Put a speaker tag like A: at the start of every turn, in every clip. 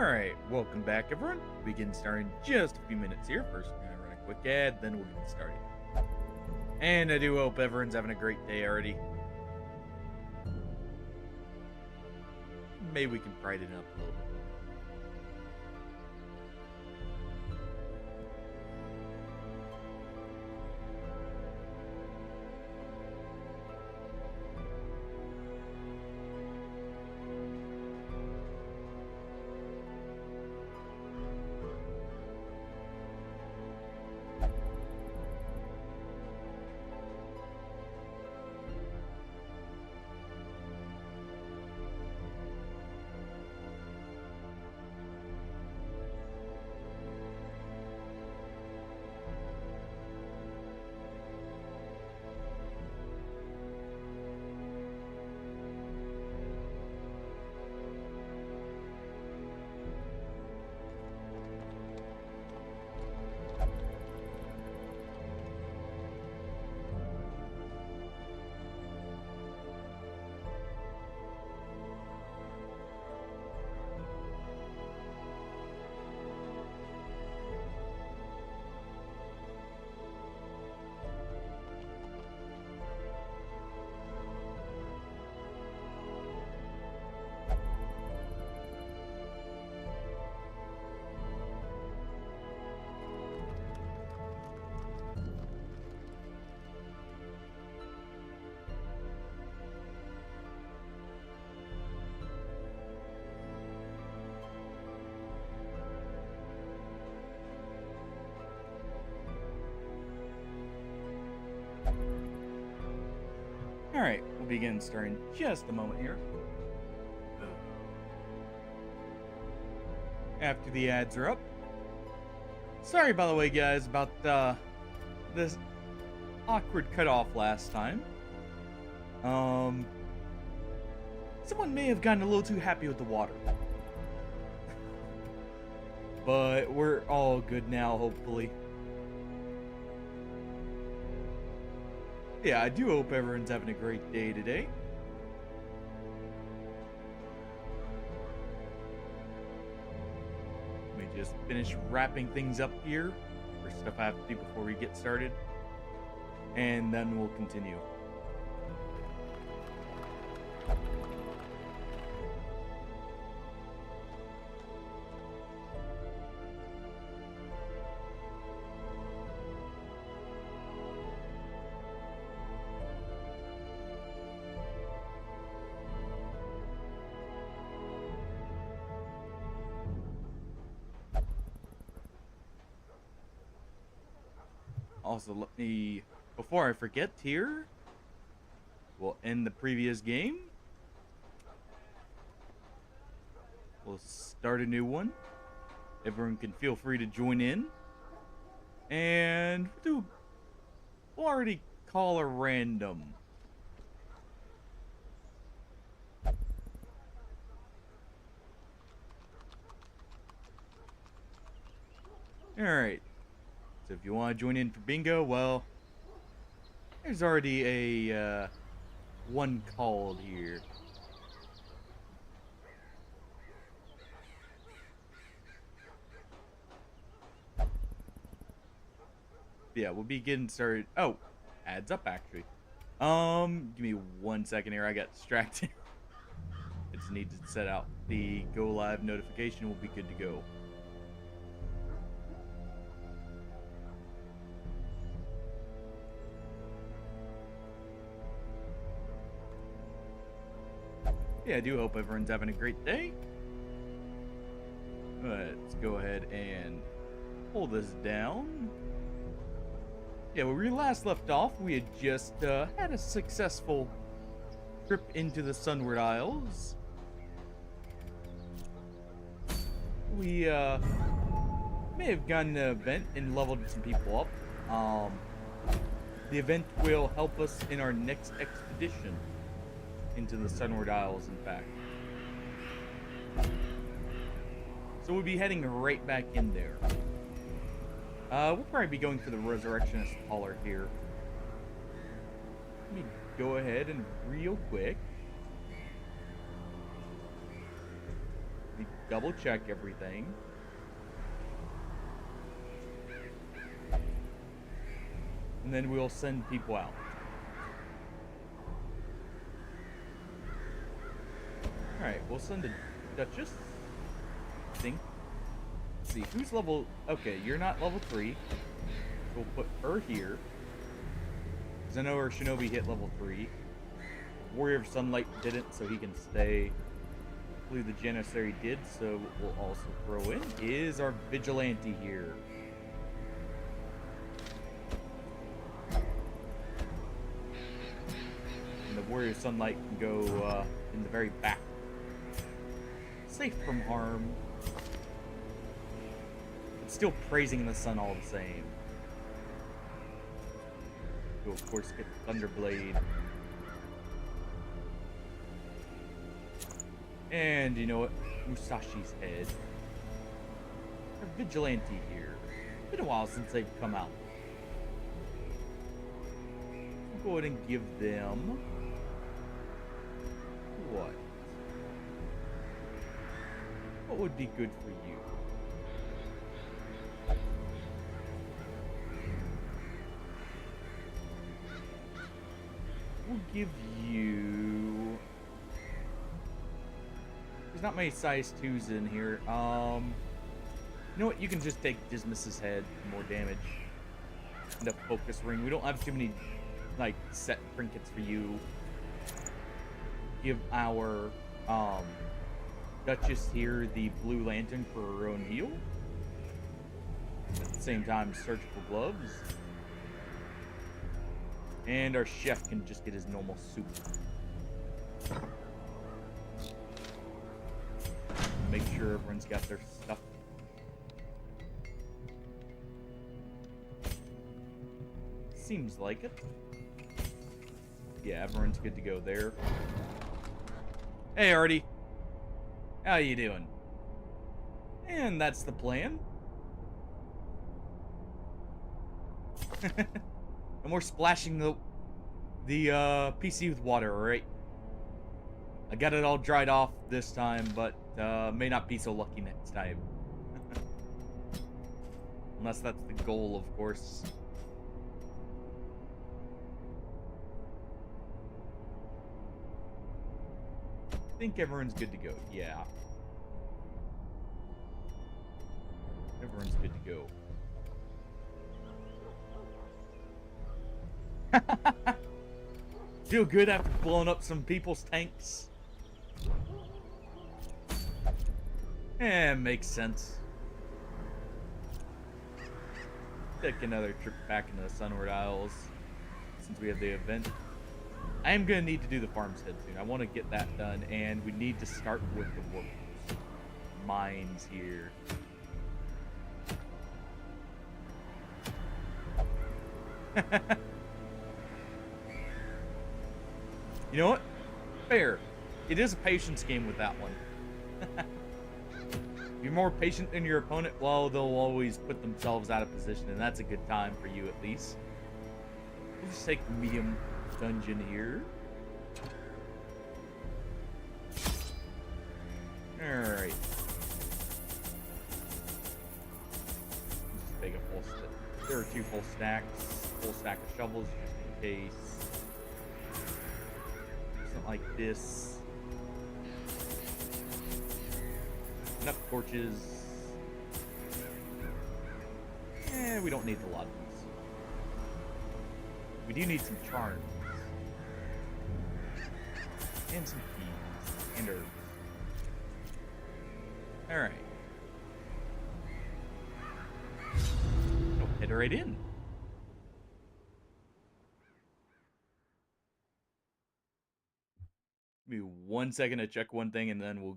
A: Alright, welcome back everyone. We can start in just a few minutes here. First, we're going to run a quick ad, then we'll get started. And I do hope everyone's having a great day already. Maybe we can brighten it up a little bit. Alright, we'll begin starting in just a moment here. After the ads are up. Sorry, by the way, guys, about this awkward cutoff last time. Someone may have gotten a little too happy with the water. But we're all good now, hopefully. Yeah, I do hope everyone's having a great day today. Let me just finish wrapping things up here for stuff I have to do before we get started. And then we'll continue. Also, let me, before I forget here, we'll end the previous game. We'll start a new one. Everyone can feel free to join in. And we'll already call a random. Alright. So if you want to join in for bingo, well, there's already a one called here. Yeah, we'll be getting started. Oh, adds up actually. Give me 1 second here. I got distracted. I just need to set out the go live notification. We'll be good to go. Yeah, I do hope everyone's having a great day. Let's go ahead and pull this down. Yeah, where we last left off, we had just had a successful trip into the Sunward Isles. We may have gotten an event and leveled some people up. The event will help us in our next expedition into the Sunward Isles, in fact. So we'll be heading right back in there. We'll probably be going for the Resurrectionist Hauler here. Let me go ahead and real quick double check everything. And then we'll send people out. Alright, we'll send a Duchess. I think. Let's see, who's level... Okay, you're not level 3. We'll put her here. Because I know our Shinobi hit level 3. Warrior of Sunlight didn't, so he can stay. Hopefully the Janissary did, so what we'll also throw in is our Vigilante here. And the Warrior of Sunlight can go in the very back. Safe from harm. But still praising the sun all the same. We'll of course get Thunderblade. And you know what? Musashi's head. A Vigilante here. Been a while since they've come out. We'll go ahead and give them... What? What would be good for you? We'll give you... There's not many size 2s in here. You know what? You can just take Dismas's head for more damage. And a focus ring. We don't have too many, like, set trinkets for you. Give our, Duchess here the blue lantern for her own heal. At the same time, surgical gloves. And our chef can just get his normal soup. Make sure everyone's got their stuff. Seems like it. Yeah, everyone's good to go there. Hey, Artie. How you doing? And that's the plan. And we're splashing the PC with water, alright? I got it all dried off this time, but may not be so lucky next time. Unless that's the goal, of course. I think everyone's good to go. Yeah. Everyone's good to go. Feel good after blowing up some people's tanks? Makes sense. Take another trip back into the Sunward Isles since we have the event. I am going to need to do the farmstead soon. I want to get that done, and we need to start with the workers. Mines here. You know what? Fair. It is a patience game with that one. If you're more patient than your opponent, well, they'll always put themselves out of position, and that's a good time for you at least. We'll just take the medium dungeon here. Alright. Just take a full stack. There are 2 full stacks. Full stack of shovels just in case. Something like this. Enough torches. We don't need a lot of these. We do need some charms. And some keys. And herbs. Alright. Head right in. Give me 1 second to check one thing, and then we'll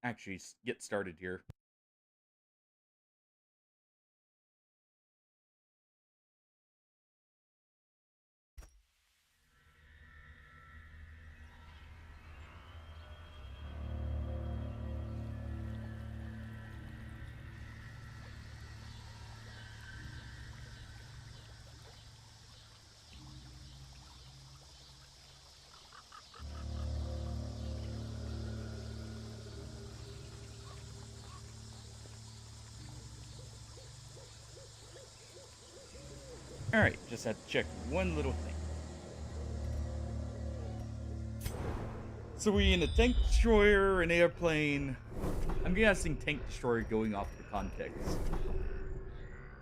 A: actually get started here. Alright, just had to check one little thing. So we in a tank destroyer, an airplane. I'm guessing tank destroyer going off the context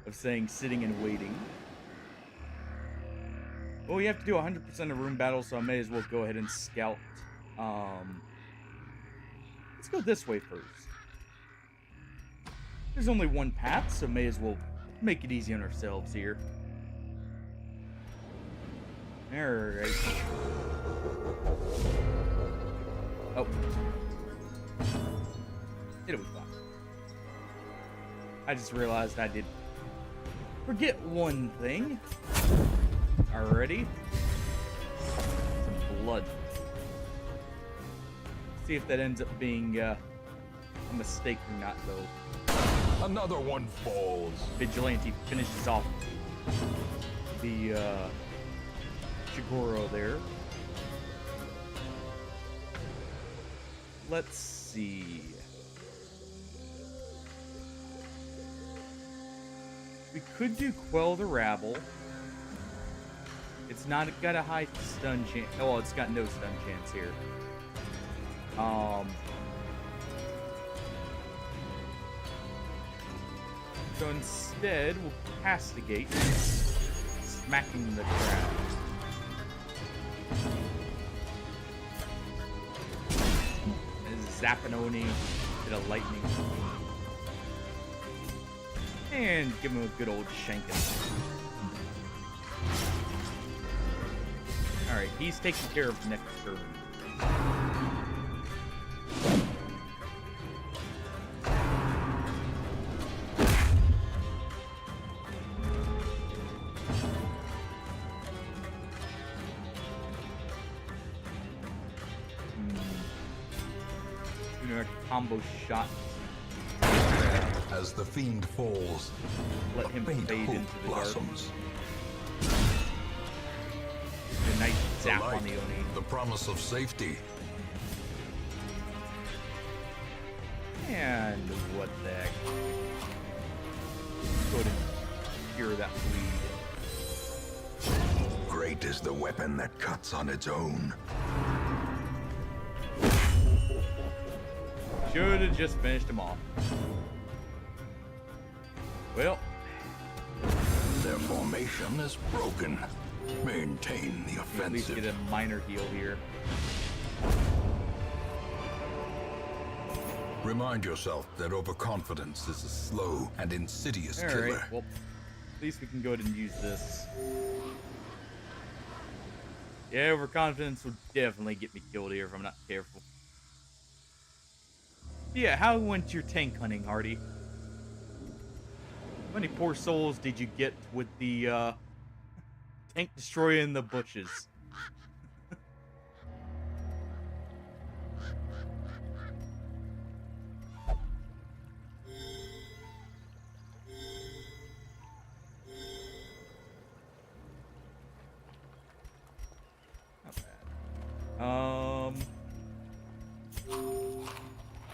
A: of saying sitting and waiting. Well, we have to do 100% of room battle, so I may as well go ahead and scout. Let's go this way first. There's only one path, so may as well make it easy on ourselves here. Alright. Oh. It'll be fine. I just realized I did forget one thing. Already. Some blood. See if that ends up being a mistake or not, though.
B: Another one falls.
A: Vigilante finishes off the Shigoro there. Let's see. We could do Quell the Rabble. It's not got a high stun chance. Oh, well, it's got no stun chance here. So instead, we'll castigate, smacking the crowd. Zappanoni, bit of lightning. And give him a good old shanking. Alright, he's taking care of next turn. Combo shot.
B: As the fiend falls,
A: let him fade into the
B: blossoms.
A: dark. A nice zap on the Oni.
B: The promise of safety.
A: And what the heck? Go ahead and cure that bleed.
B: Great is the weapon that cuts on its own.
A: Should have just finished him off. Well,
B: their formation is broken. Maintain the offensive.
A: At least get a minor heal here.
B: Remind yourself that overconfidence is a slow and insidious
A: All
B: killer.
A: right, well, at least we can go ahead and use this. Yeah, overconfidence will definitely get me killed here if I'm not careful. Yeah, how went your tank hunting, Hardy? How many poor souls did you get with the tank destroyer in the bushes? Not bad.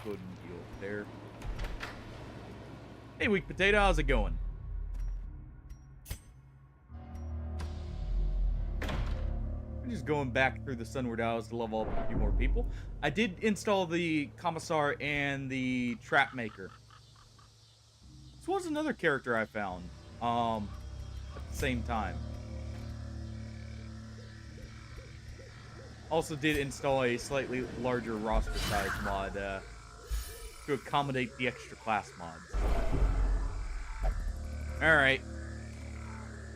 A: Good deal there. Hey, Weak Potato, how's it going? I'm just going back through the Sunward Isles to level up a few more people. I did install the Commissar and the Trap Maker. This was another character I found at the same time. Also did install a slightly larger roster size mod to accommodate the extra class mods. Alright.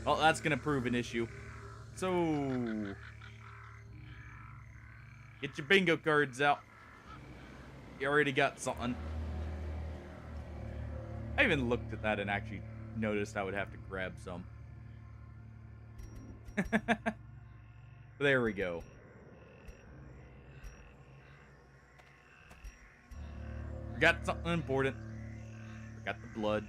A: Well, that's gonna prove an issue. So, get your bingo cards out. You already got something. I even looked at that and actually noticed I would have to grab some. There we go. Forgot something important. Forgot the blood.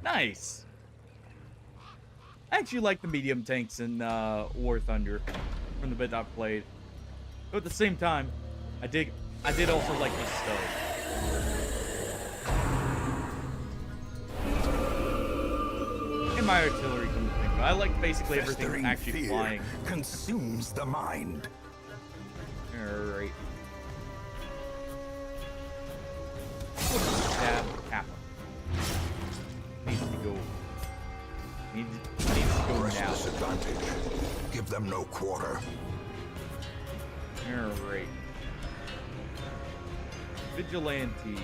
A: Nice. I actually like the medium tanks in War Thunder from the bit I've played. But at the same time, I did also like the stove. And my artillery come to think of it. I like basically everything
B: Festering
A: actually
B: fear
A: flying.
B: consumes the mind.
A: Alright. Stab Kappa. Needs to go. Needs to go
B: Press
A: now.
B: disadvantage. Give them no quarter.
A: Alright. Vigilante.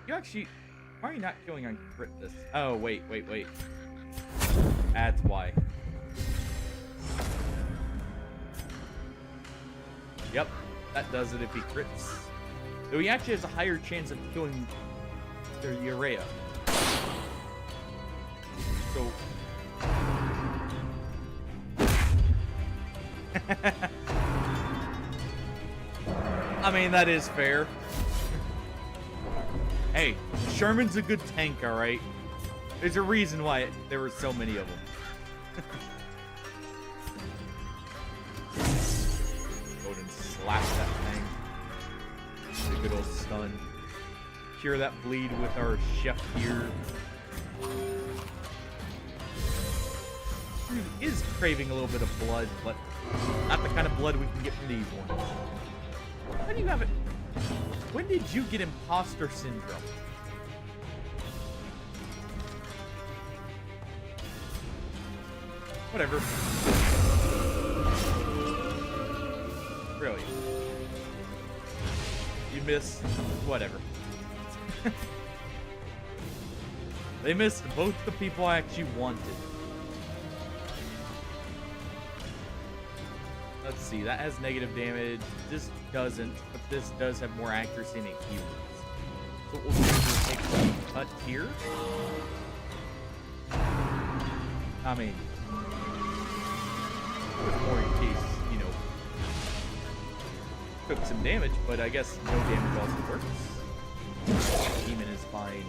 A: You actually... Why are you not killing on crit this? Oh, wait. That's why. Yep, that does it if he crits. Though he actually has a higher chance of killing their Urea. So... I mean, that is fair. Hey, Sherman's a good tank, alright? There's a reason why there were so many of them. Go ahead and slap that thing. A good old stun. Cure that bleed with our chef here. He is craving a little bit of blood, but not the kind of blood we can get from these ones. How do you have it? When did you get imposter syndrome? Whatever. Really. You missed. Whatever. They missed both the people I actually wanted. Let's see, that has negative damage. This doesn't, but this does have more accuracy and it heals. So what we'll do is we'll take one cut here. I mean, with more in case, you know, took some damage, but I guess no damage also works. Demon is fine.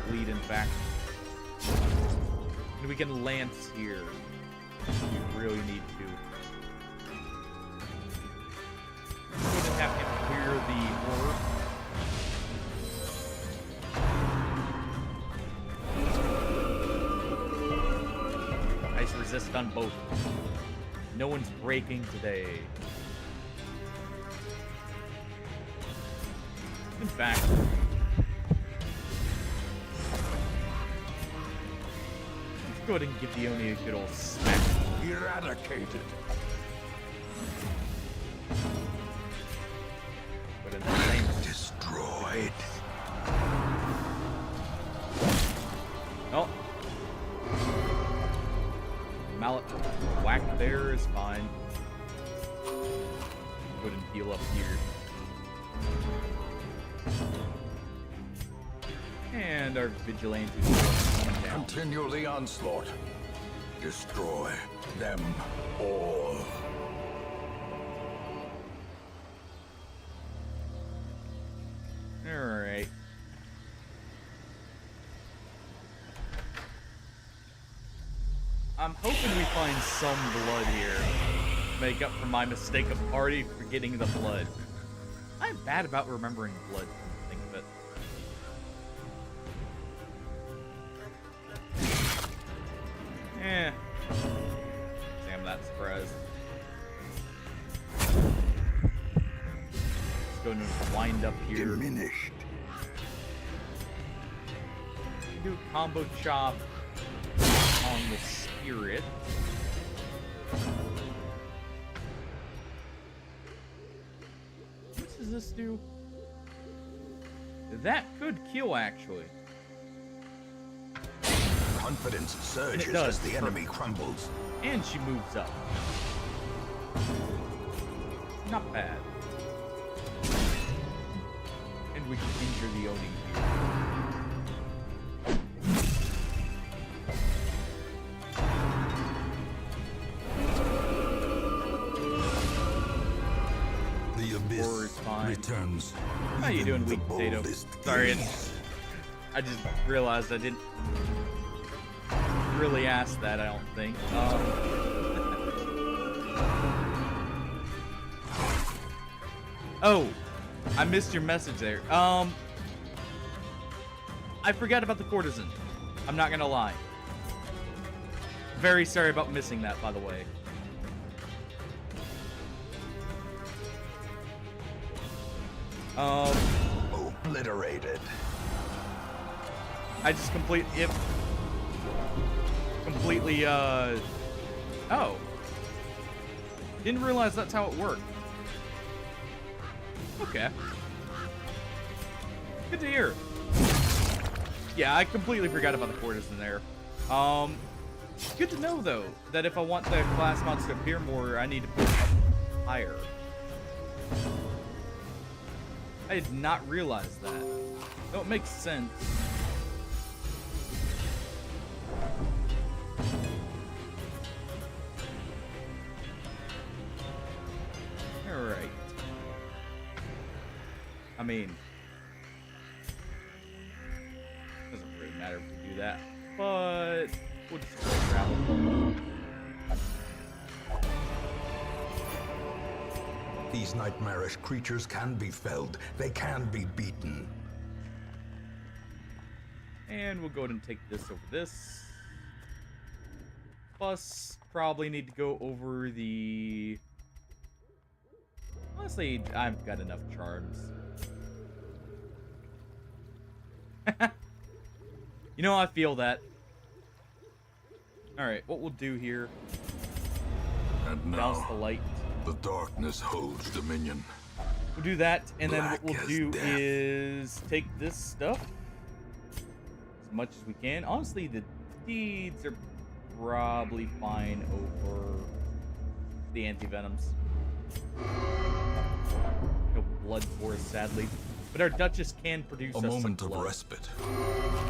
A: Bleed, in fact. And we can lance here. We really need to. Go ahead and have him clear the horror. Nice resist on both. No one's breaking today. In fact, let's go ahead and give the Oni a good old smack.
B: Eradicated.
A: But in the same
B: Destroyed.
A: oh, mallet whack there is fine. Go ahead and heal up here. And our vigilante is coming down.
B: Continue the onslaught. Destroy them all.
A: Alright. I'm hoping we find some blood here to make up for my mistake of already forgetting the blood. I'm bad about remembering blood, come to think of it. Damn that surprise. Let's go and wind up here.
B: Diminished.
A: Do a combo chop on the spirit. What does this do? That could kill, actually.
B: Confidence surges
A: does.
B: as the enemy crumbles.
A: And she moves up. Not bad. And we can injure the Oni here.
B: The abyss
A: Horror is fine.
B: returns.
A: How you doing,
B: Even
A: weak
B: the
A: potato?
B: boldest
A: Sorry,
B: gaze.
A: I just realized I didn't really ask that, I don't think. Oh, I missed your message there. I forgot about the courtesan. I'm not gonna lie. Very sorry about missing that, by the way.
B: Obliterated.
A: I just completely, oh. Didn't realize that's how it worked. Okay. Good to hear. Yeah, I completely forgot about the courtesan there. Good to know, though, that if I want the class mods to appear more, I need to put it up higher. I did not realize that. No, it makes sense. Alright. I mean, doesn't really matter if we do that, but we'll just go travel.
B: These nightmarish creatures can be felled. They can be beaten.
A: And we'll go ahead and take this over this. Plus, probably need to go over the... Honestly, I've got enough charms. You know, I feel that. Alright, what we'll do here...
B: And
A: Douse
B: now,
A: the light.
B: the darkness holds dominion.
A: We'll do that, and then what
B: Black
A: we'll
B: as
A: do
B: death.
A: is take this stuff as much as we can. Honestly, the deeds are probably fine over the anti-venoms. No blood for us, sadly. But our Duchess can produce
B: A
A: us some
B: moment of
A: blood.
B: respite.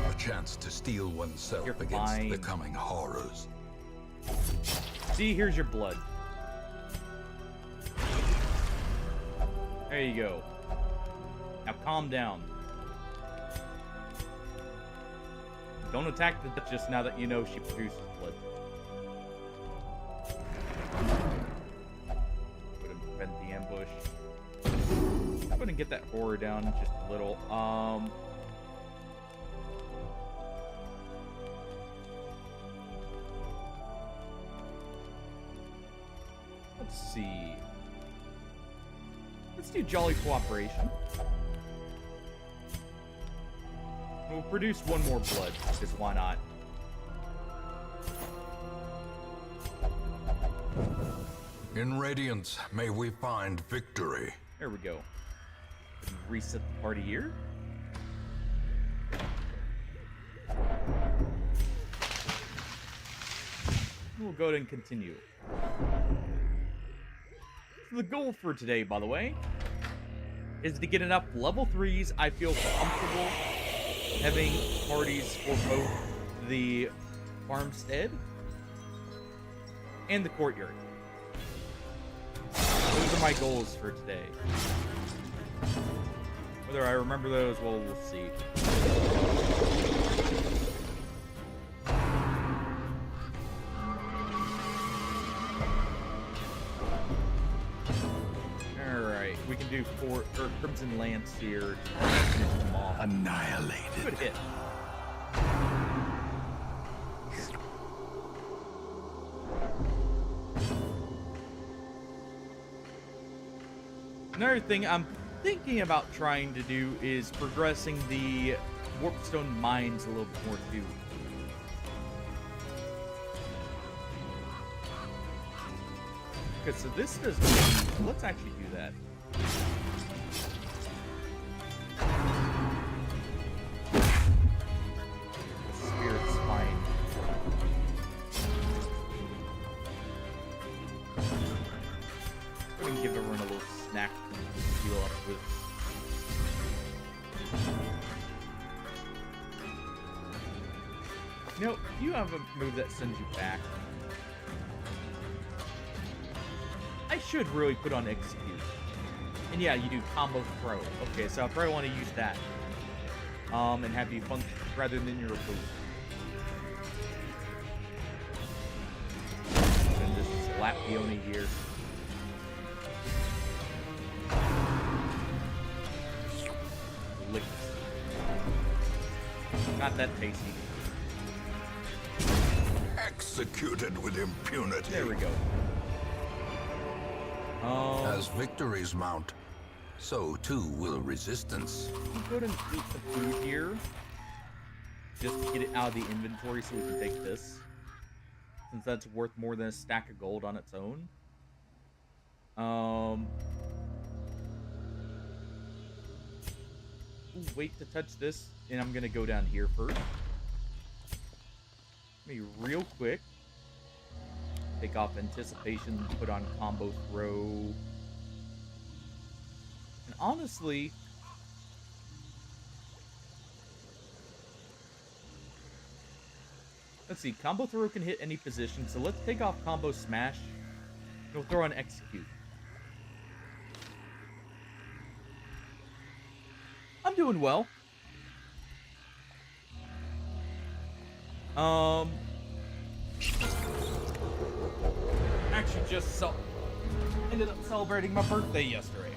B: A chance to steel oneself
A: You're
B: against
A: fine.
B: the coming horrors.
A: See, here's your blood. There you go. Now calm down. Don't attack the Duchess now that you know she produces blood. Go and prevent the ambush. I'm gonna get that horror down just a little. Let's see. Let's do Jolly Cooperation. We'll produce one more blood, because why not?
B: In Radiance, may we find victory.
A: There we go. Reset the party here. We'll go ahead and continue. The goal for today, by the way, is to get enough level 3s I feel comfortable having parties for both the farmstead and the courtyard. Those are my goals for today. Whether I remember those, well, we'll see. Alright, we can do Crimson Lance here to finish them off.
B: Annihilated.
A: Good hit. Another thing I'm thinking about trying to do is progressing the Warpstone mines a little bit more too. Okay, so this does. Let's actually do that. Spirit Spine. Go ahead and give everyone a little snack to heal up with. You know, you have a move that sends you back. I should really put on Execute. And yeah, you do combo throw. Okay, so I probably want to use that. and have you function rather than your opponent. And just slap Peony here. Lick. Not that tasty.
B: Executed with impunity.
A: There we go.
B: As victories mount, so too will resistance.
A: Go ahead and eat the food here. Just to get it out of the inventory so we can take this. Since that's worth more than a stack of gold on its own. Wait to touch this, and I'm gonna go down here first. Let me real quick. Take off anticipation, put on combo throw. And honestly, let's see, combo throw can hit any position, so let's take off combo smash. We'll throw on execute. I'm doing well. Actually just ended up celebrating my birthday yesterday.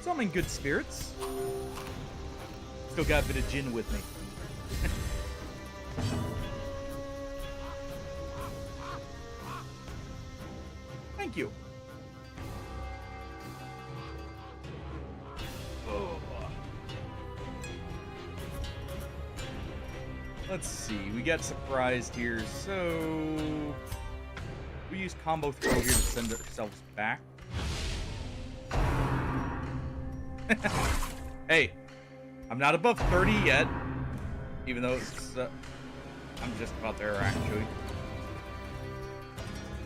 A: So I'm in good spirits. Still got a bit of gin with me. Thank you. Oh. Let's see, we got surprised here, so we use combo throw here to send ourselves back. Hey, I'm not above 30 yet, even though it's, I'm just about there actually.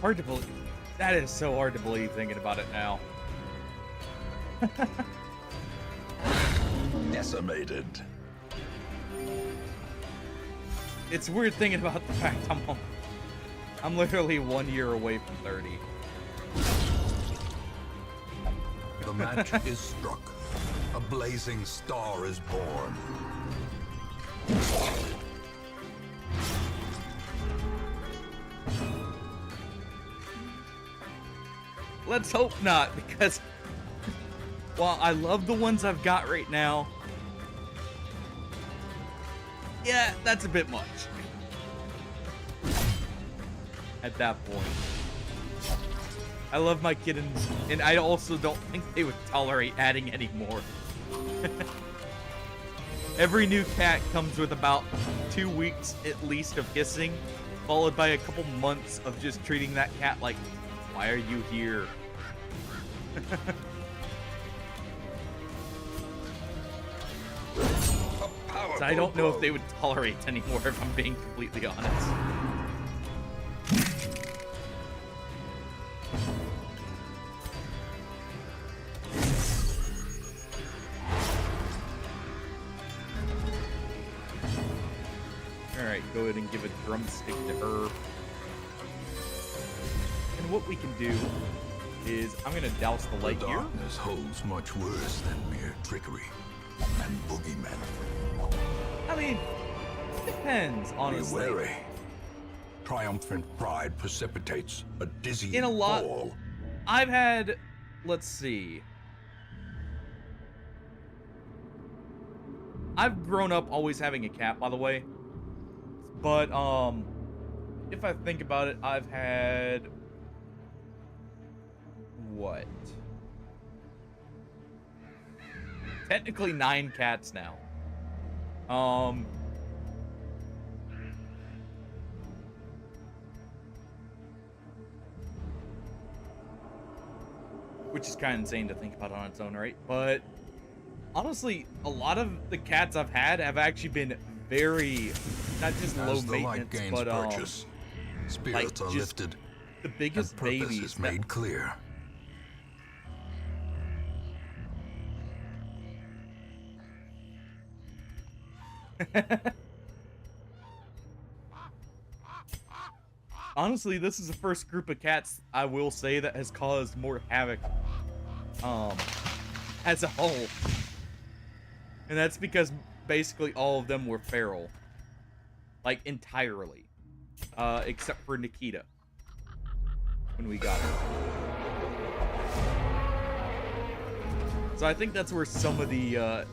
A: Hard to believe. That is so hard to believe thinking about it now.
B: Decimated.
A: It's weird thinking about the fact I'm literally 1 year away from 30.
B: The match is struck. A blazing star is born.
A: Let's hope not, because while I love the ones I've got right now, yeah, that's a bit much. At that point. I love my kittens, and I also don't think they would tolerate adding any more. Every new cat comes with about 2 weeks at least of hissing, followed by a couple months of just treating that cat like, why are you here? So I don't know if they would tolerate anymore, if I'm being completely honest. Alright, go ahead and give a drumstick to her. And what we can do is I'm gonna douse the light
B: The
A: here.
B: darkness holds much worse than mere trickery and boogeymen.
A: I mean, depends, honestly.
B: Be wary. Triumphant pride precipitates a dizzying
A: In a lot,
B: fall.
A: I've had, let's see. I've grown up always having a cat, by the way. But, if I think about it, I've had, what? Technically 9 cats now. Which is kind of insane to think about on its own, right? But honestly, a lot of the cats I've had have actually been very, not just low
B: As the light
A: maintenance,
B: gains
A: but
B: purchase, spirits
A: like
B: are
A: just
B: lifted,
A: the biggest
B: and purpose
A: babies
B: is made clear.
A: Honestly, this is the first group of cats I will say that has caused more havoc, as a whole. And that's because basically all of them were feral. Like, entirely. Except for Nikita. When we got her. So I think that's where some of the,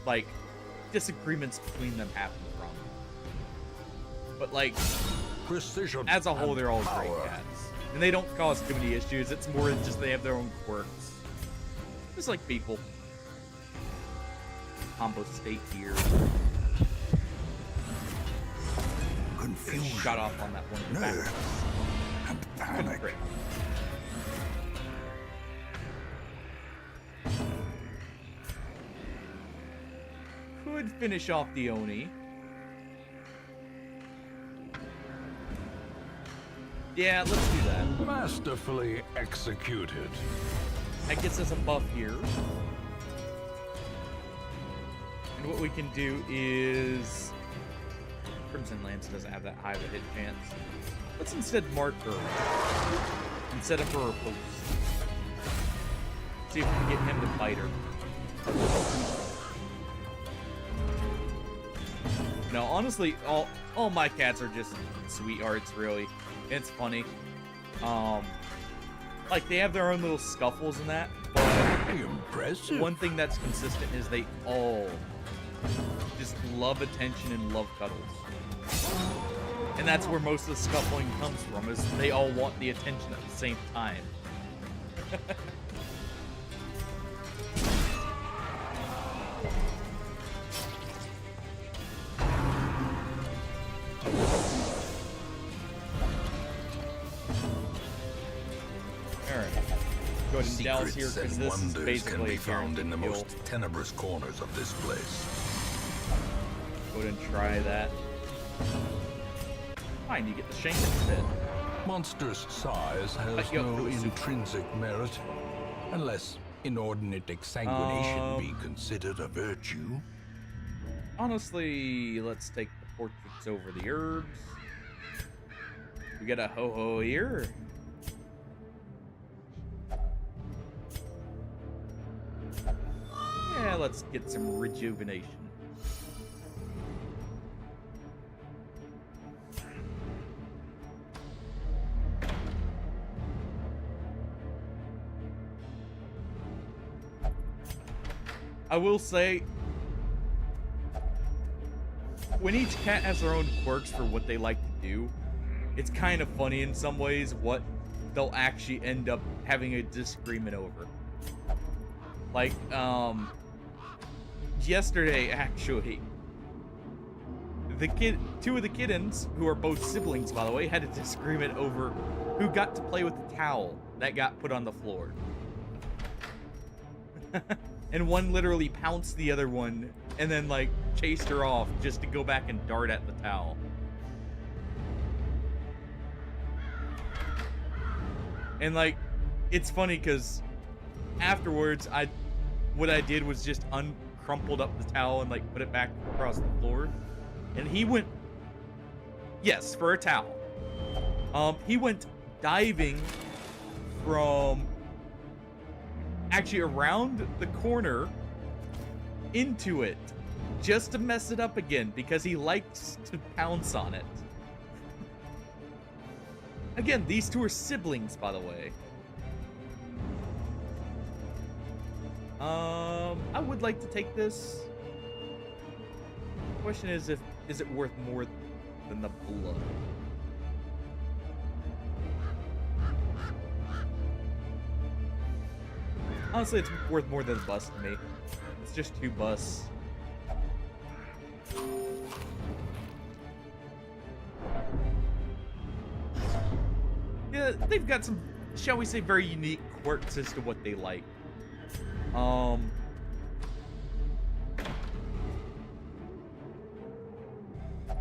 A: like, disagreements between them happen from. But, like,
B: Precision
A: as a whole, they're all great
B: power.
A: cats. And they don't cause too many issues. It's more just they have their own quirks. Just like people. Combo state here.
B: Confusion.
A: Shut off on that one.
B: Nerves. And panic.
A: Great. Could finish off the Oni. Yeah, let's do that.
B: Masterfully executed.
A: That gets us a buff here. And what we can do is... Crimson Lance doesn't have that high of a hit chance. Let's instead mark her. Instead of her post. See if we can get him to fight her. No, honestly, all my cats are just sweethearts, really. It's funny. Like, they have their own little scuffles and that, but
B: Impressive.
A: one thing that's consistent is they all just love attention and love cuddles. And that's where most of the scuffling comes from, is they all want the attention at the same time. Alright. Go ahead and douse here,
B: Secrets
A: because
B: and
A: this is
B: wonders
A: basically
B: can be
A: a
B: found in the
A: guaranteed
B: most
A: kill.
B: tenebrous corners of this place.
A: Go ahead and try that. Fine, you get the shank instead.
B: Monstrous size has
A: But you're
B: no
A: really super.
B: intrinsic merit, unless inordinate exsanguination be
A: Um,
B: considered a virtue.
A: Honestly, let's take the portraits over the herbs. We got a ho-ho here. Yeah, let's get some rejuvenation. I will say, when each cat has their own quirks for what they like to do, it's kind of funny in some ways what they'll actually end up having a disagreement over. Like, yesterday, actually, two of the kittens, who are both siblings, by the way, had a disagreement over who got to play with the towel that got put on the floor. And one literally pounced the other one and then, like, chased her off just to go back and dart at the towel. And, like, it's funny because afterwards, what I did was just uncrumpled up the towel and, like, put it back across the floor. And he went, yes, for a towel. He went diving from actually around the corner into it just to mess it up again because he likes to pounce on it. Again, these two are siblings, by the way. I would like to take this. Question is is it worth more than the blood? Honestly, it's worth more than the bus to me. It's just 2 busts. Yeah, they've got some, shall we say, very unique quirks as to what they like.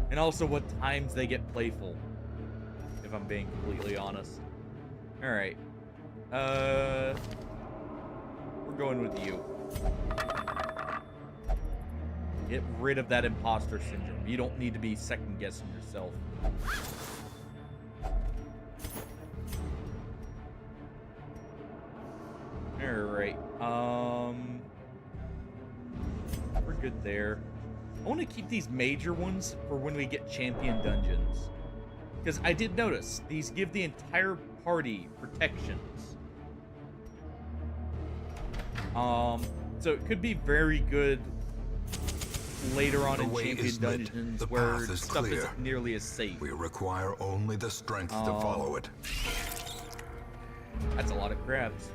A: And also what times they get playful, if I'm being completely honest. Alright. We're going with you. Get rid of that imposter syndrome. You don't need to be second-guessing yourself. Alright, good there. I want to keep these major ones for when we get champion dungeons. Because I did notice, these give the entire party protections. So it could be very good later on in champion dungeons where stuff isn't nearly as safe.
B: We require only the strength to follow it.
A: That's a lot of crabs.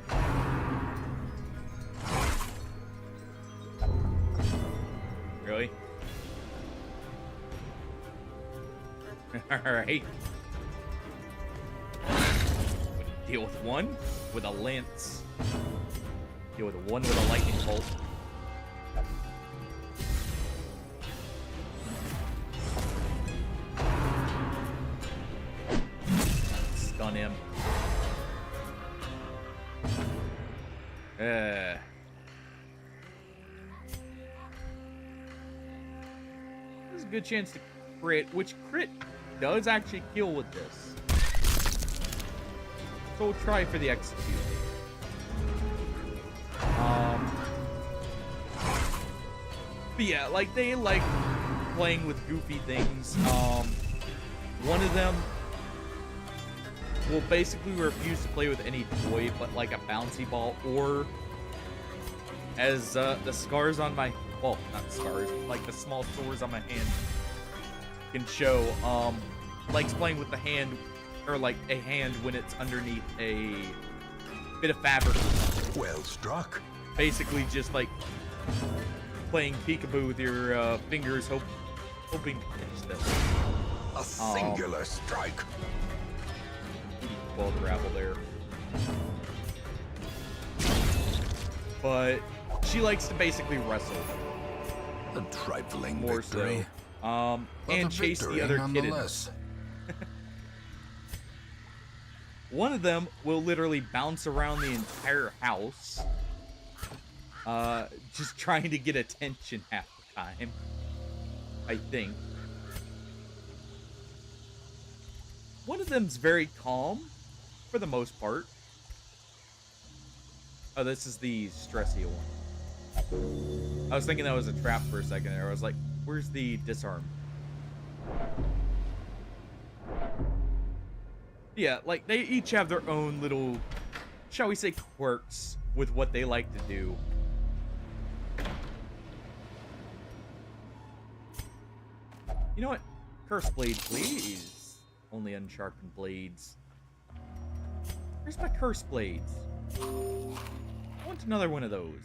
A: Really? Alright. Deal with one with a lance. Deal with one with a lightning bolt. Stun him. There's a good chance to crit, which crit does actually kill with this. So we'll try for the execute. But yeah, like they like playing with goofy things. One of them will basically refuse to play with any toy but like a bouncy ball, or as the scars on my, well, not scars, like the small sores on my hand can show, likes playing with the hand, or like a hand when it's underneath a bit of fabric.
B: Well struck.
A: Basically just like playing peekaboo with your fingers, hoping to catch them.
B: A singular strike.
A: 12 gravel there. But she likes to basically wrestle.
B: A trifling
A: More
B: victory.
A: so. And chase the other kittens. One of them will literally bounce around the entire house, just trying to get attention half the time, I think. One of them's very calm, for the most part. Oh, this is the stressy one. I was thinking that was a trap for a second there. I was like, where's the disarm? Yeah, like, they each have their own little, shall we say, quirks with what they like to do. You know what? Curse blade, please. Only unsharpened blades. Where's my curse blades? I want another one of those.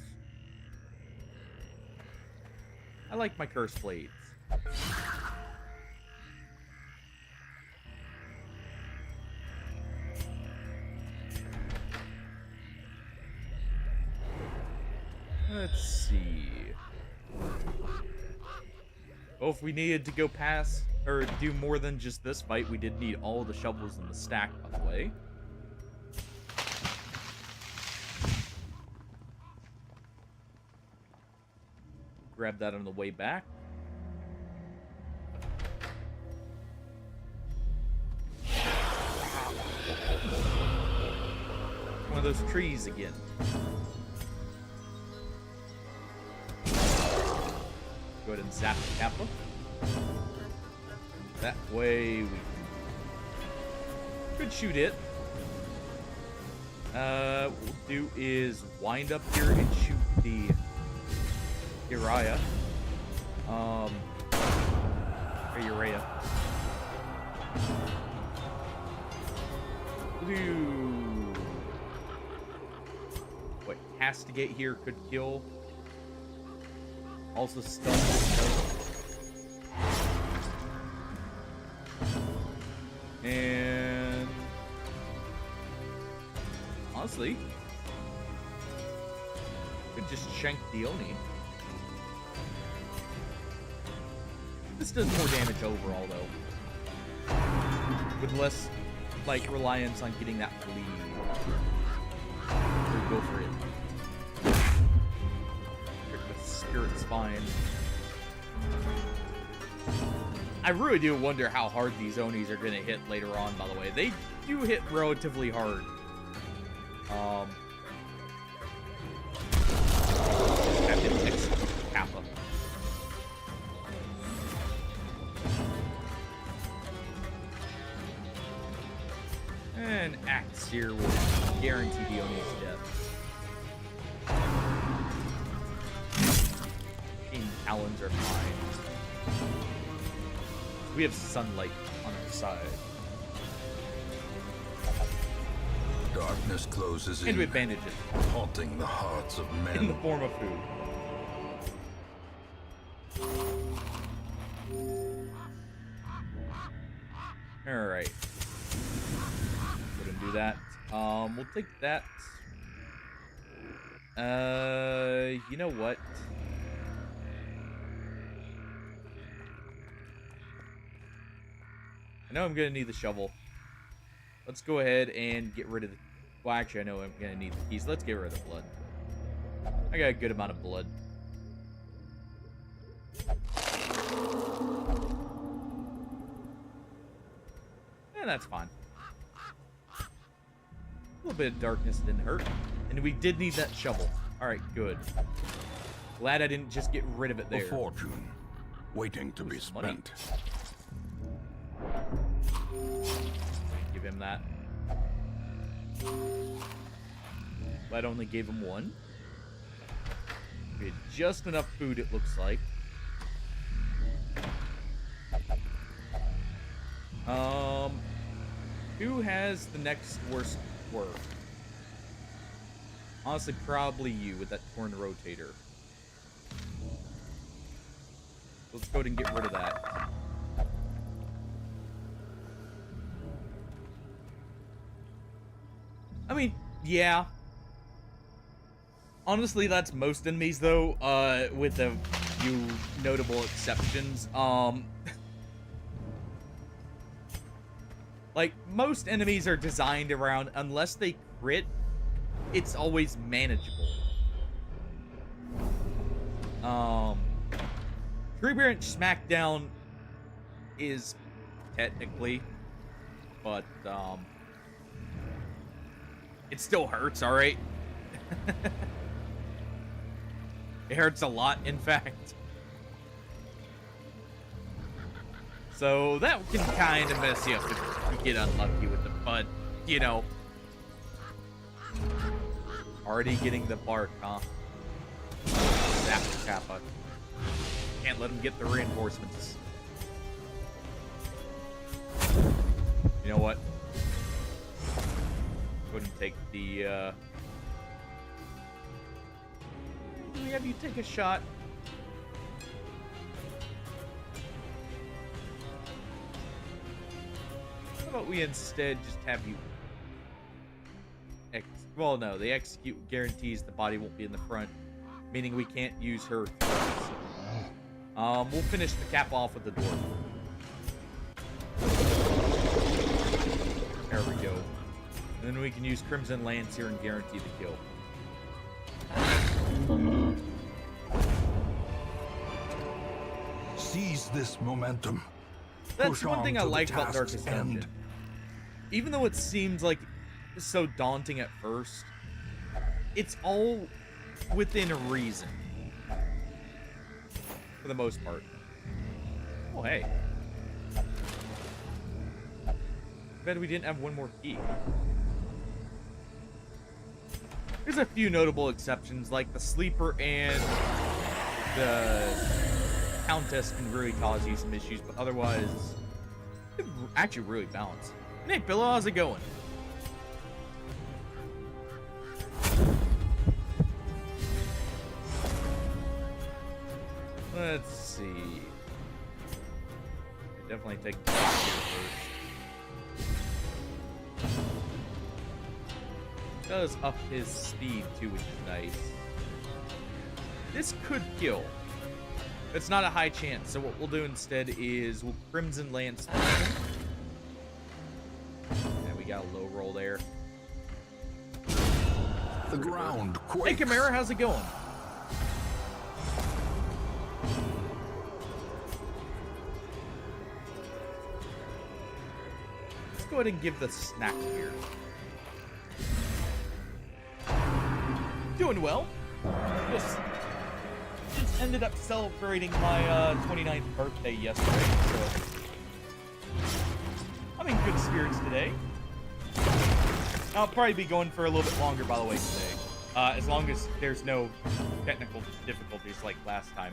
A: I like my curse blades. Let's see. Oh, if we needed to go past, or do more than just this fight, we did need all the shovels in the stack, by the way. Grab that on the way back. One of those trees again. Go ahead and zap the Kappa. That way we could shoot it. What we'll do is wind up here and shoot the Uriah. Or Uriah. Ooh. What Castigate here could kill. Also stun this. And honestly, could just shank the Oni. This does more damage overall, though, with less like reliance on getting that bleed. Or go for it. With Spirit Spine. I really do wonder how hard these Onis are going to hit later on, by the way. They do hit relatively hard. Have to execute Kappa. An axe here will guarantee the Oni's death. Machine talons are fine. We have sunlight on our side.
B: Darkness closes
A: And
B: in,
A: we have bandages.
B: haunting the hearts of men.
A: In the form of food. Alright. Go ahead and do that. We'll take that. You know what? I know I'm gonna need the shovel. Let's go ahead and get rid of the... Well, actually, I know I'm gonna need the keys. Let's get rid of the blood. I got a good amount of blood. And that's fine. A little bit of darkness didn't hurt. And we did need that shovel. Alright, good. Glad I didn't just get rid of it there.
B: A fortune waiting to be
A: Money.
B: spent.
A: Give him that. But only gave him one. We had just enough food, it looks like. Who has the next worst quirk? Honestly, probably you with that torn rotator. Let's go ahead and get rid of that. I mean, yeah. Honestly, that's most enemies, though, with a few notable exceptions. Like, most enemies are designed around, unless they crit, it's always manageable. Tree Branch Smackdown is technically, but, it still hurts, alright? It hurts a lot, in fact. So that can kind of mess you up if you get unlucky with it, but, you know. Already getting the bark, huh? Zap the Kappa. Can't let him get the reinforcements. You know what? Go ahead and take the, Let me have you take a shot. How about we instead just have you... Well, no, the execute guarantees the body won't be in the front, meaning we can't use her threats. We'll finish the cap off with the door. There we go. And then we can use Crimson Lance here and guarantee the kill.
B: Seize this momentum.
A: That's
B: Push
A: one
B: on
A: thing I
B: to the
A: like about
B: task's
A: Darkest
B: end.
A: Dungeon. Even though it seems like so daunting at first, it's all within reason. For the most part. Oh, hey. Bet we didn't have one more key. There's a few notable exceptions, like the Sleeper and the Countess can really cause you some issues, but otherwise, it's actually really balanced. Hey, Pillow, how's it going? Let's see. Definitely take the top here first. Does up his speed too, which is nice. This could kill. It's not a high chance, so what we'll do instead is we'll Crimson Lance. Yeah, we got a low roll there.
B: The ground quakes.
A: Hey, Chimera, how's it going? Let's go ahead and give the snack here. Doing well. Just ended up celebrating my 29th birthday yesterday, so I'm in good spirits today. I'll probably be going for a little bit longer, by the way, today. As long as there's no technical difficulties like last time.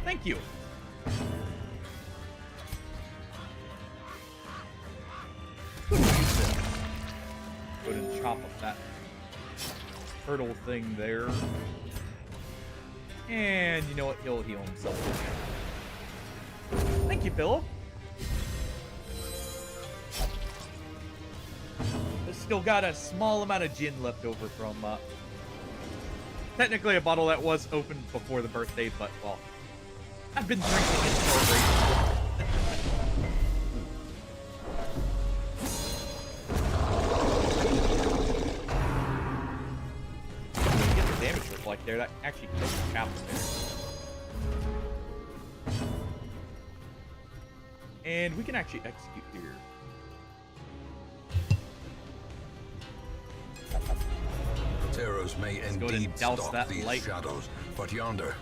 A: Thank you. Go ahead and chop up that turtle thing there. And you know what? He'll heal himself. Thank you, Philip. I've still got a small amount of gin left over from, technically a bottle that was opened before the birthday, but, well, I've been drinking in celebration. Get the damage reflect there. That actually kills the chapel there. And we can actually execute here.
B: Terrors may indeed stalk these shadows, but yonder...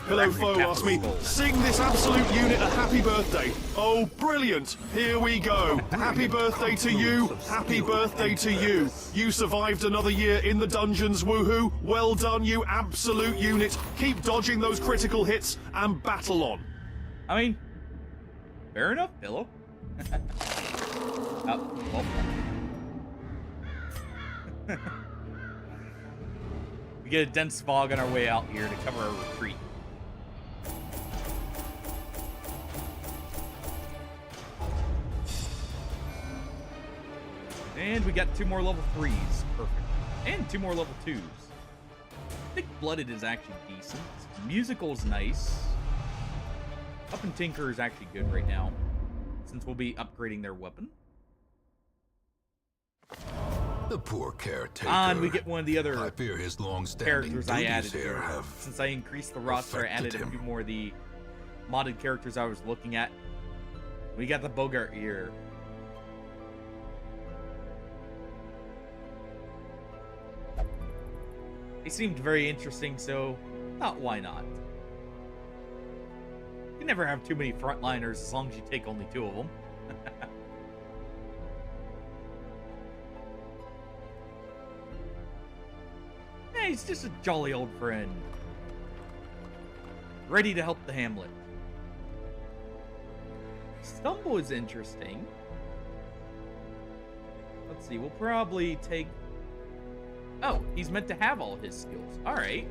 C: Hello, foe, asked me, sing this absolute unit a happy birthday. Oh, brilliant. Here we go. Happy birthday to you. Happy birthday to you. You survived another year in the dungeons, woohoo. Well done, you absolute unit. Keep dodging those critical hits and battle on.
A: I mean, fair enough, Pillow. Well. We get a dense fog on our way out here to cover our retreat. And we got 2 more level 3s. Perfect. And 2 more level 2s. I think Blooded is actually decent. Musical's nice. Up and Tinker is actually good right now, since we'll be upgrading their weapon.
B: The poor caretaker.
A: And we get one of the other
B: I fear his long-standing
A: characters I added
B: here have
A: since I increased the roster. I added a few more of the modded characters I was looking at. We got the Bogart here. He seemed very interesting, so thought why not? You can never have too many frontliners as long as you take only 2 of them. Yeah, he's just a jolly old friend. Ready to help the hamlet. Stumble is interesting. Let's see, we'll probably take... Oh, he's meant to have all his skills. Alright.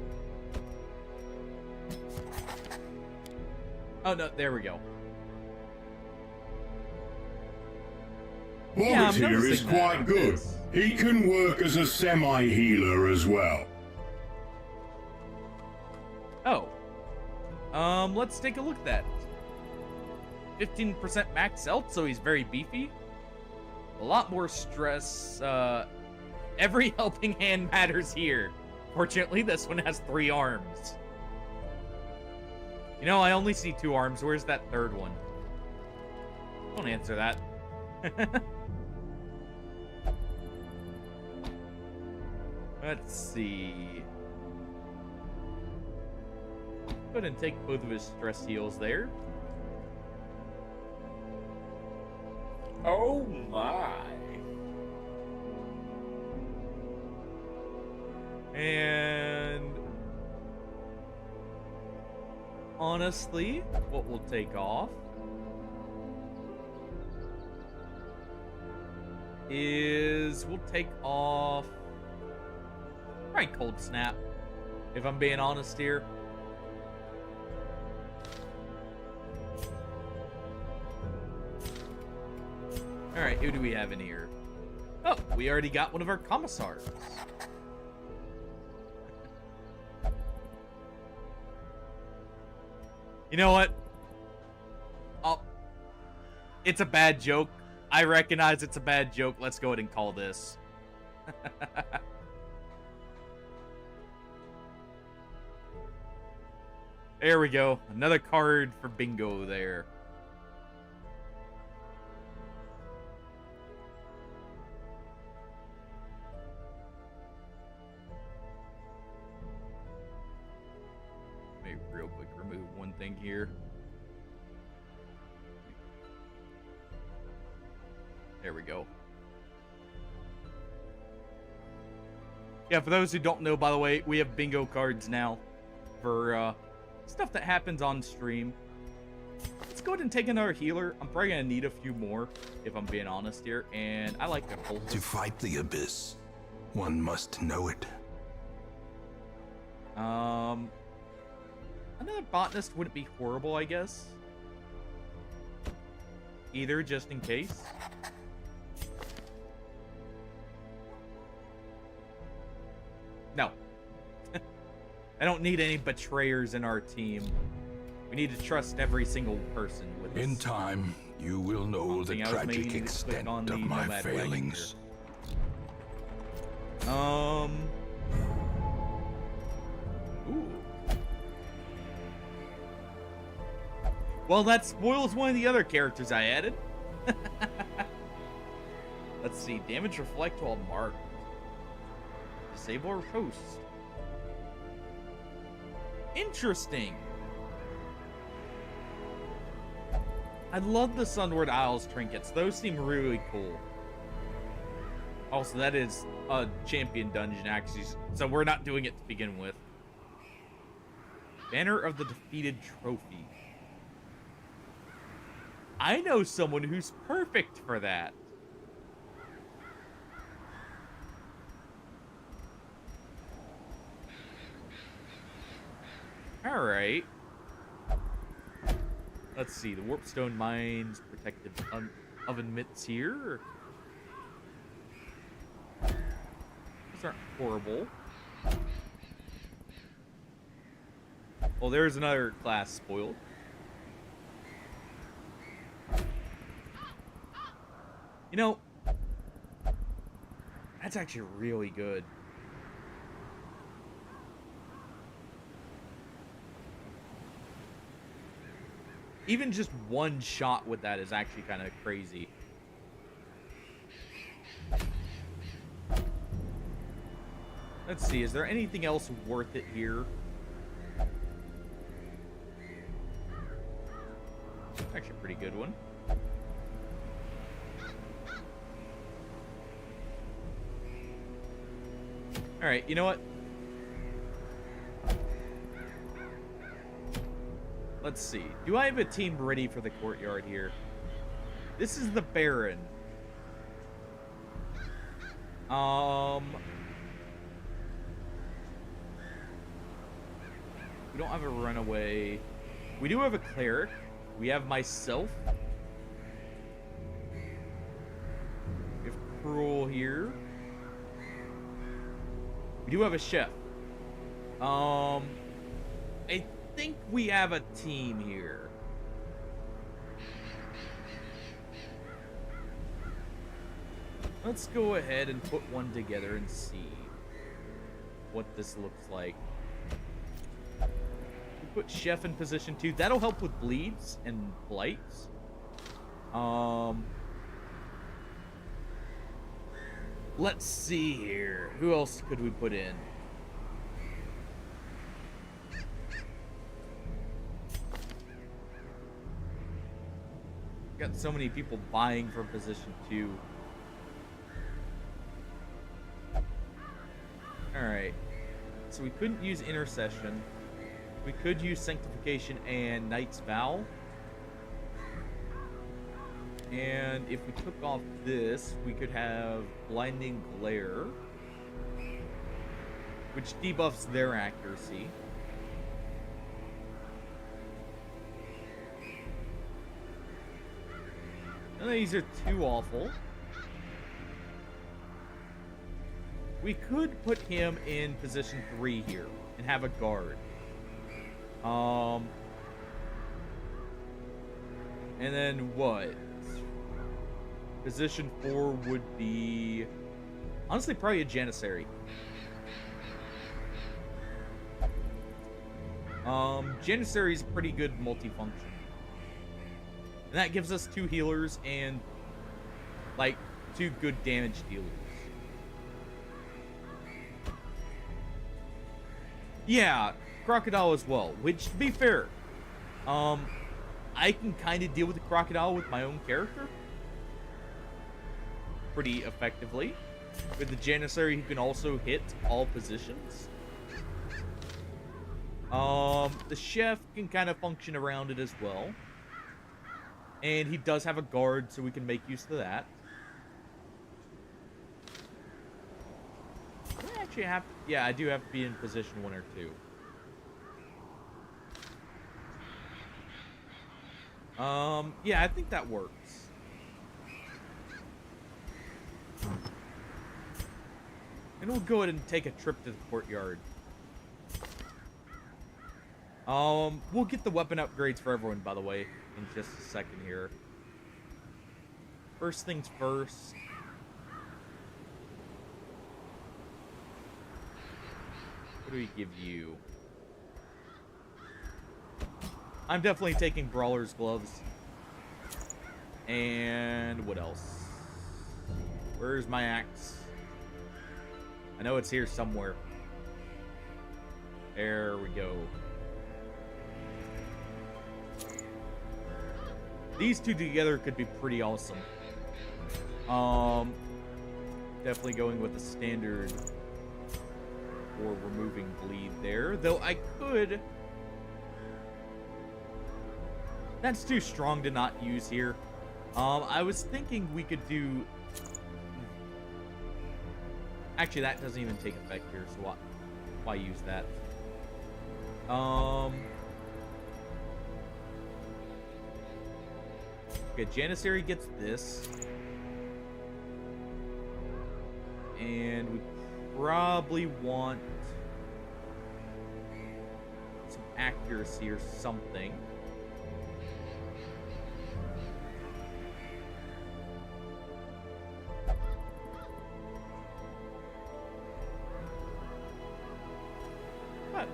A: Oh, no, there we go.
D: Hobbit here is quite good. He can work as a semi-healer as well.
A: Oh. Let's take a look at that. 15% max health, so he's very beefy. A lot more stress. Every helping hand matters here. Fortunately, this one has 3 arms. You know, I only see 2 arms. Where's that 3rd one? Don't answer that. Let's see. Go ahead and take both of his stress heals there.
E: Oh my.
A: And honestly, what we'll take off is we'll take off probably Cold Snap, if I'm being honest here. Alright, who do we have in here? Oh, we already got one of our commissars. You know what? Oh, it's a bad joke. I recognize it's a bad joke. Let's go ahead and call this. There we go. Another card for bingo there. Maybe real quick remove one thing here. There we go. Yeah, for those who don't know, by the way, we have bingo cards now for stuff that happens on stream. Let's go ahead and take another healer. I'm probably going to need a few more, if I'm being honest here. And I like the whole...
B: To fight the abyss, one must know it.
A: Another botanist wouldn't be horrible, I guess. Either, just in case. No. I don't need any betrayers in our team. We need to trust every single person with
B: In
A: us.
B: time, you will know the tragic extent of my failings.
A: Ooh. Well, that spoils one of the other characters I added. Let's see. Damage reflect while marked. Disable or post. Interesting. I love the Sunward Isles trinkets. Those seem really cool. Also, that is a champion dungeon, actually, so we're not doing it to begin with. Banner of the Defeated Trophy. I know someone who's perfect for that. Alright. Let's see, the Warpstone Mines, protected oven mitts here. Those aren't horrible. Well, there's another class spoiled. You know, that's actually really good. Even just one shot with that is actually kind of crazy. Let's see, is there anything else worth it here? Actually a pretty good one. Alright, you know what? Let's see. Do I have a team ready for the courtyard here? This is the Baron. We don't have a runaway. We do have a cleric. We have myself. We have Cruel here. We do have a chef. I think we have a team here. Let's go ahead and put one together and see what this looks like. We put chef in position 2. That'll help with bleeds and blights. Let's see here. Who else could we put in? Got so many people buying from position 2. Alright. So we couldn't use Intercession. We could use Sanctification and Knight's Vow. And if we took off this, we could have Blinding Glare, which debuffs their accuracy. None of these are too awful. We could put him in position 3 here and have a guard. And then what? Position 4 would be... honestly, probably a Janissary. Janissary is pretty good multifunction. And that gives us 2 healers and, like, 2 good damage dealers. Yeah, Crocodile as well, which, to be fair, I can kind of deal with the Crocodile with my own character. pretty effectively. With the Janissary, who can also hit all positions. The chef can kind of function around it as well. And he does have a guard, so we can make use of that. Do I actually have... Yeah, I do have to be in position 1 or 2. Yeah, I think that works. And we'll go ahead and take a trip to the courtyard. We'll get the weapon upgrades for everyone, by the way, in just a second here. First things first. What do we give you? I'm definitely taking Brawler's Gloves. And what else? Where's my axe? I know it's here somewhere. There we go. These two together could be pretty awesome. Definitely going with the standard for removing bleed there. Though I could... That's too strong to not use here. I was thinking we could do... Actually, that doesn't even take effect here, so why use that? Okay, Janissary gets this. And we probably want some accuracy or something.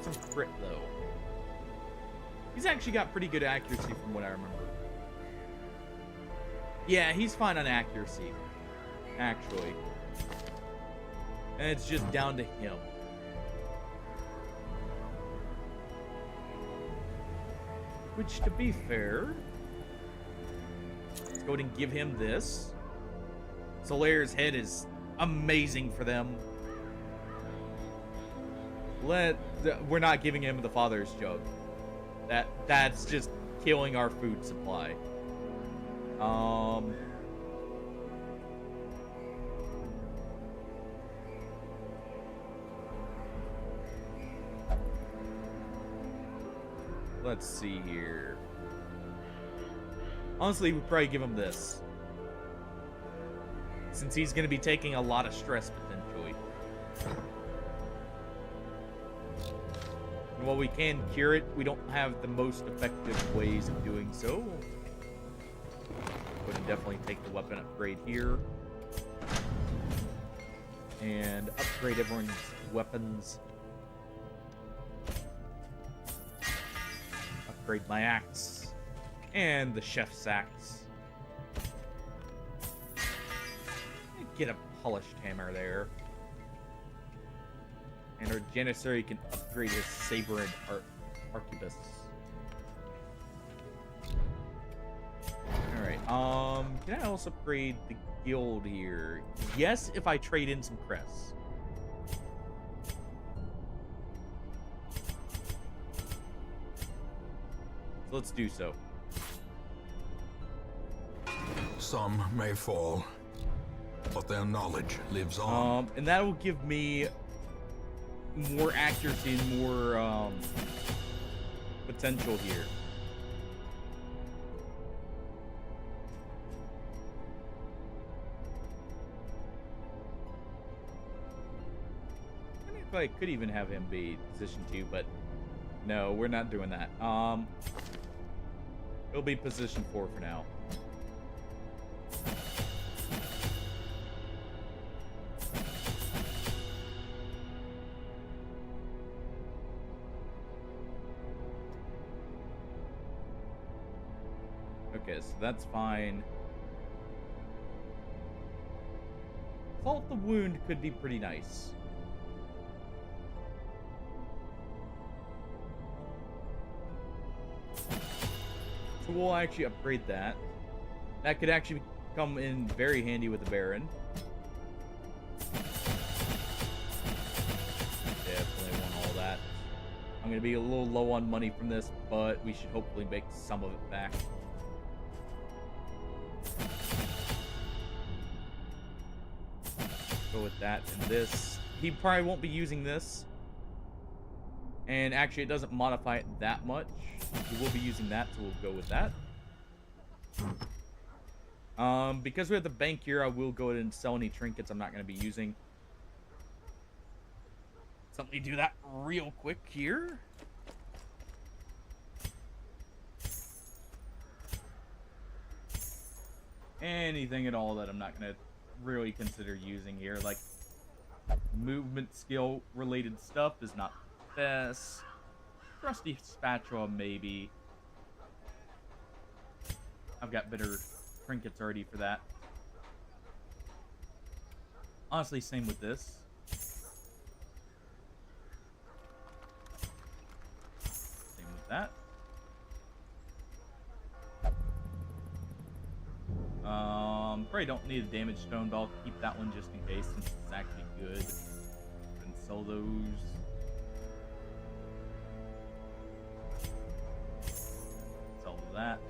A: Some crit though. He's actually got pretty good accuracy from what I remember. Yeah, he's fine on accuracy, actually. And it's just down to him. Which, to be fair, let's go ahead and give him this. Solaire's head is amazing for them. We're not giving him the father's jug. That's just killing our food supply. Let's see here. Honestly, we'd probably give him this, since he's going to be taking a lot of stress potentially. And while we can cure it, we don't have the most effective ways of doing so. But definitely take the weapon upgrade here. And upgrade everyone's weapons. Upgrade my axe. And the chef's axe. Get a polished hammer there. And our Janissary can upgrade his saber and arquebus. Alright, can I also upgrade the guild here? Yes, if I trade in some crests. So let's do so.
B: Some may fall, but their knowledge lives on.
A: And that will give me more accuracy and more potential here. I mean, if I could even have him be position 2, but no, we're not doing that. It'll be position 4 for now. Okay, so that's fine. Salt the wound could be pretty nice. So we'll actually upgrade that. That could actually come in very handy with the Baron. Definitely want all that. I'm going to be a little low on money from this, but we should hopefully make some of it back. Go with that and this. He probably won't be using this. And actually, it doesn't modify it that much. We will be using that, so we'll go with that. Because we have the bank here, I will go ahead and sell any trinkets I'm not going to be using. So let me do that real quick here. Anything at all that I'm not going to really consider using here, like movement skill related stuff is not the best. Rusty spatula, maybe. I've got better trinkets already for that. Honestly, same with this. Same with that. Probably don't need a damage stone, but I'll keep that one just in case since it's actually good. And sell those. Sell that.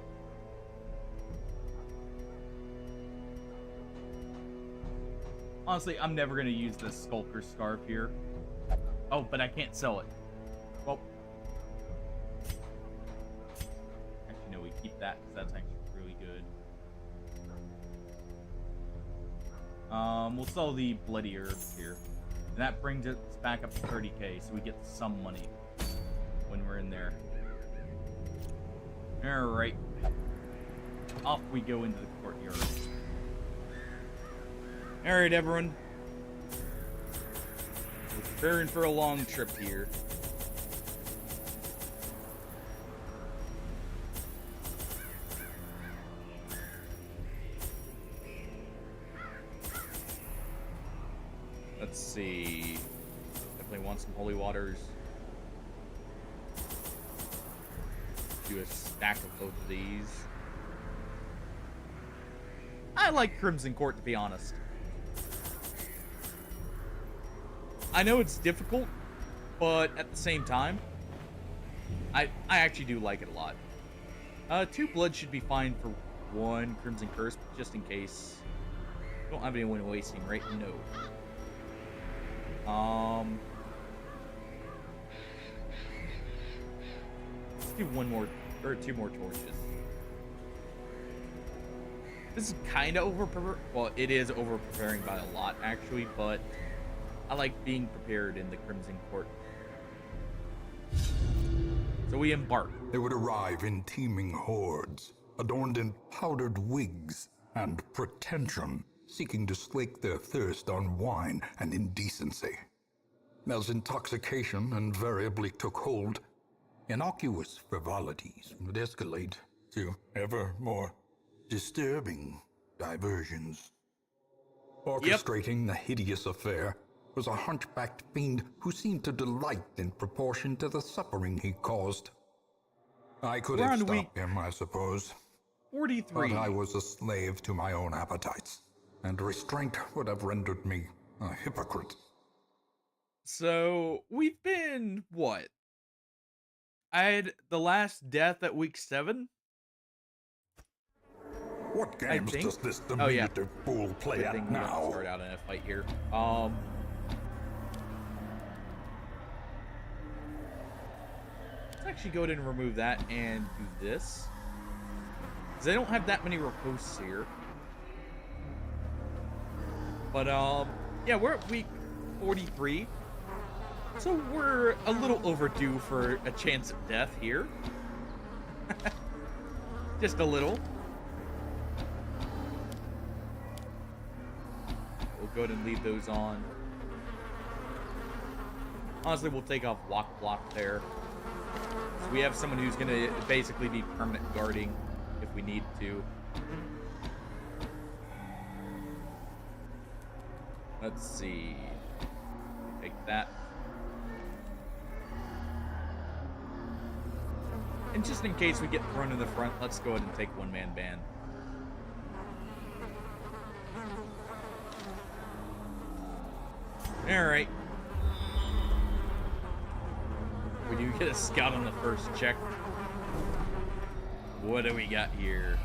A: Honestly, I'm never going to use this Skulker Scarf here. Oh, but I can't sell it. Well. Actually, no, we keep that because that's actually really good. We'll sell the Bloody Herbs here. And that brings us back up to 30k, so we get some money when we're in there. Alright. Off we go into the courtyard. Alright, everyone. We're preparing for a long trip here. Let's see. Definitely want some holy waters. Do a stack of both of these. I like Crimson Court, to be honest. I know it's difficult, but at the same time, I actually do like it a lot. 2 blood should be fine for 1 Crimson Curse, just in case. Don't have anyone wasting, right? No. Let's do 1 more, or 2 more torches. This is kind of well, it is over-preparing by a lot, actually, but I like being prepared in the Crimson Court. So we embark.
B: They would arrive in teeming hordes, adorned in powdered wigs and pretension, seeking to slake their thirst on wine and indecency. As intoxication invariably took hold, innocuous frivolities would escalate to ever more disturbing diversions. Orchestrating the hideous affair was a hunchbacked fiend who seemed to delight in proportion to the suffering he caused. I could have stopped him, I suppose.
A: 43.
B: But I was a slave to my own appetites, and restraint would have rendered me a hypocrite.
A: So, we've been, what? I had the last death at week 7?
B: What games does this diminutive fool play at now?
A: Start out in a fight here. Let's actually go ahead and remove that and do this. Because I don't have that many riposts here. But, yeah, we're at week 43. So we're a little overdue for a chance at death here. Just a little. We'll go ahead and leave those on. Honestly, we'll take off walk block there. So we have someone who's going to basically be permanent guarding if we need to. Let's see. Take that. And just in case we get thrown in the front, let's go ahead and take one-man ban. Alright. We do get a scout on the first check. What do we got here?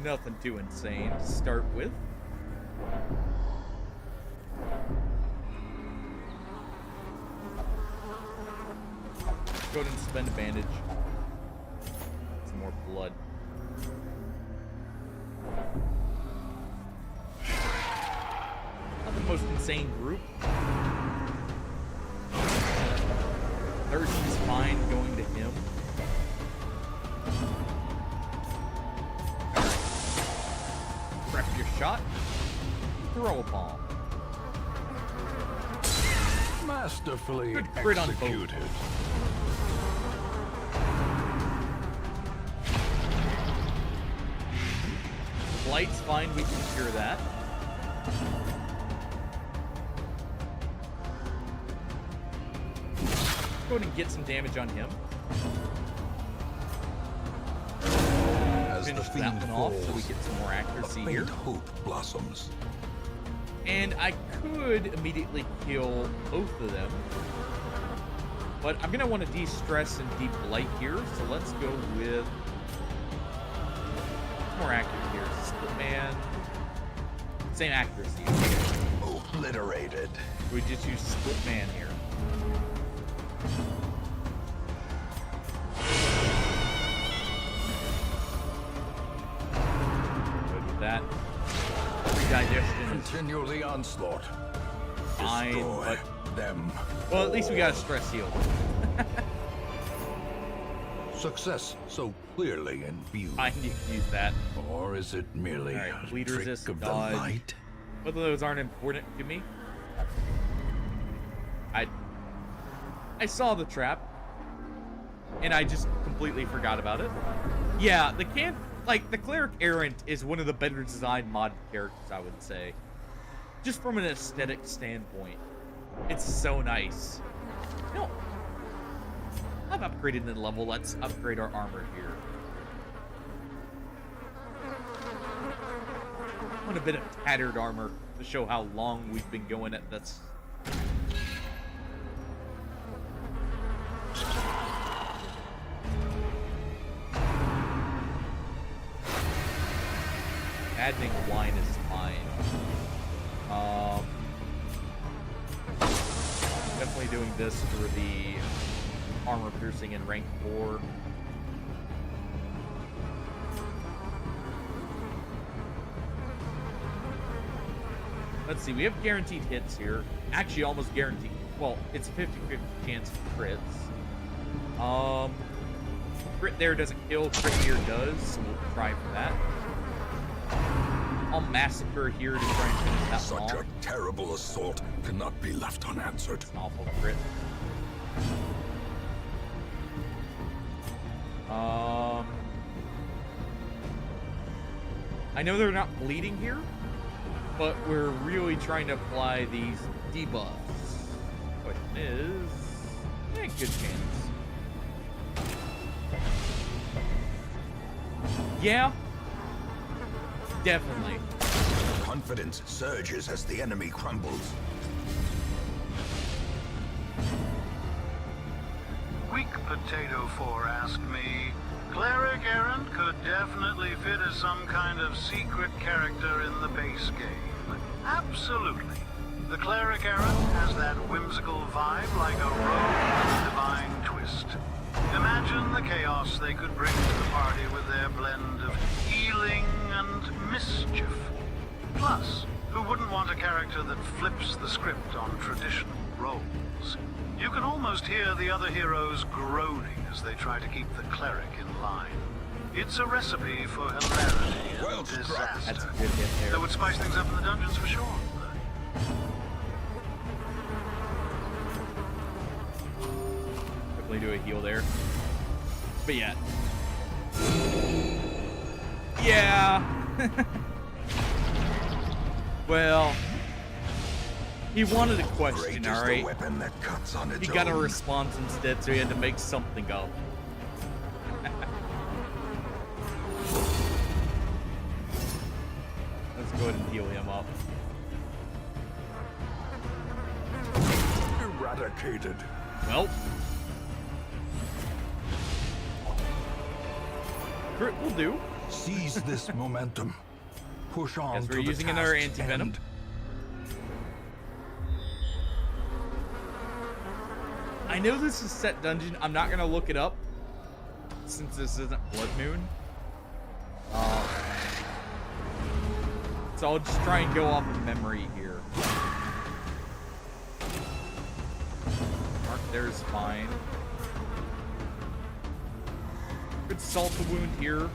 A: Nothing too insane to start with. Go ahead and spend a bandage. Some more blood. Not the most insane group. Thurston's fine going to him. Prep your shot. Throw a bomb.
B: Masterfully
A: Good crit on both.
B: executed.
A: Light's fine, we can cure that. Go ahead and get some damage on him.
B: As the
A: Finish that
B: fiend
A: one off
B: falls,
A: so we get some more
B: a
A: accuracy
B: faint
A: here.
B: hope blossoms.
A: And I could immediately kill both of them. But I'm going to want to de-stress and deep blight here, so let's go with more accurate here. Split man. Same accuracy.
B: Obliterated.
A: We just use split man here. Good with that. Digestion is
B: Continue the onslaught.
A: fine,
B: Destroy
A: but
B: them.
A: well, at least we got a stress heal.
B: Success so clearly in view.
A: I can use that.
B: Or is it merely
A: All right,
B: a
A: bleed
B: trick
A: resist,
B: of
A: dodge.
B: the light?
A: Both of those aren't important to me. I saw the trap, and I just completely forgot about it. Yeah, the Cleric Errant is one of the better designed mod characters, I would say. Just from an aesthetic standpoint. It's so nice. No. I've upgraded the level. Let's upgrade our armor here. I want a bit of tattered armor to show how long we've been going at this. Adding wine is fine. Definitely doing this for the armor piercing in rank 4. Let's see, we have guaranteed hits here. Actually, almost guaranteed. Well, it's a 50-50 chance for crits. Crit there doesn't kill, crit here does, so we'll try for that. I'll massacre here to try and finish that one
B: Such
A: off.
B: a terrible assault cannot be left unanswered.
A: Awful crit. I know they're not bleeding here, but we're really trying to apply these debuffs. Question is, good chance. Yeah, definitely.
B: Confidence surges as the enemy crumbles.
E: Weak Potato 4 asked me, Cleric Errant could definitely fit as some kind of secret character in the base game. Absolutely. The Cleric Errant has that whimsical vibe like a rogue with a divine twist. Imagine the chaos they could bring to the party with their blend of healing and mischief. Plus, who wouldn't want a character that flips the script on traditional roles? You can almost hear the other heroes groaning as they try to keep the cleric in line. It's a recipe for hilarity and
B: Well struck.
A: That's a
E: disaster.
A: good hit there.
E: That would spice things up in the dungeons for sure.
A: Definitely do a heal there. But yeah. Yeah. Well, he wanted a question,
B: Great is
A: alright?
B: the weapon that cuts on its
A: He got a
B: own.
A: response instead, so he had to make something up. go ahead and heal him up.
B: Eradicated.
A: Well. Crit will do.
B: Seize this momentum. Push on.
A: Guess
B: to
A: we're
B: the
A: using another
B: task's
A: anti-venom.
B: end.
A: I know this is set dungeon. I'm not gonna look it up since this isn't Blood Moon. So I'll just try and go off of memory here. Mark there's fine. Could salt the wound here.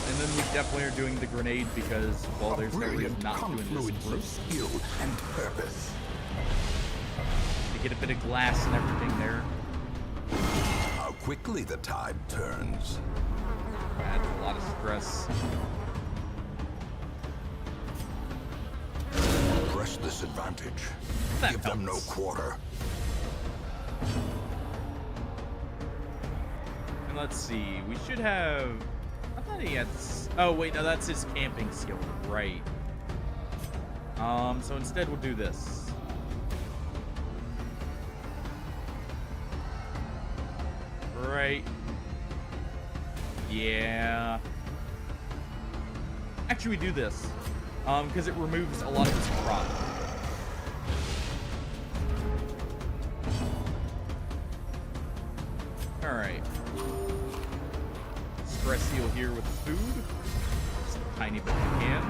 A: And then we definitely are doing the grenade because, well, there's no reason
B: Brilliant
A: not doing
B: confluence
A: this.
B: of skill and purpose.
A: To get a bit of glass and everything there.
B: How quickly the tide turns.
A: Adds a lot of stress.
B: Press this advantage.
A: That
B: Give them no
A: helps.
B: quarter.
A: And let's see, we should have... I thought he had... Oh, wait, no, that's his camping skill, right. So instead we'll do this. Right. Yeah. Actually, we do this. Because it removes a lot of his prop. Alright. Stress heal here with food. Just a tiny bit we can.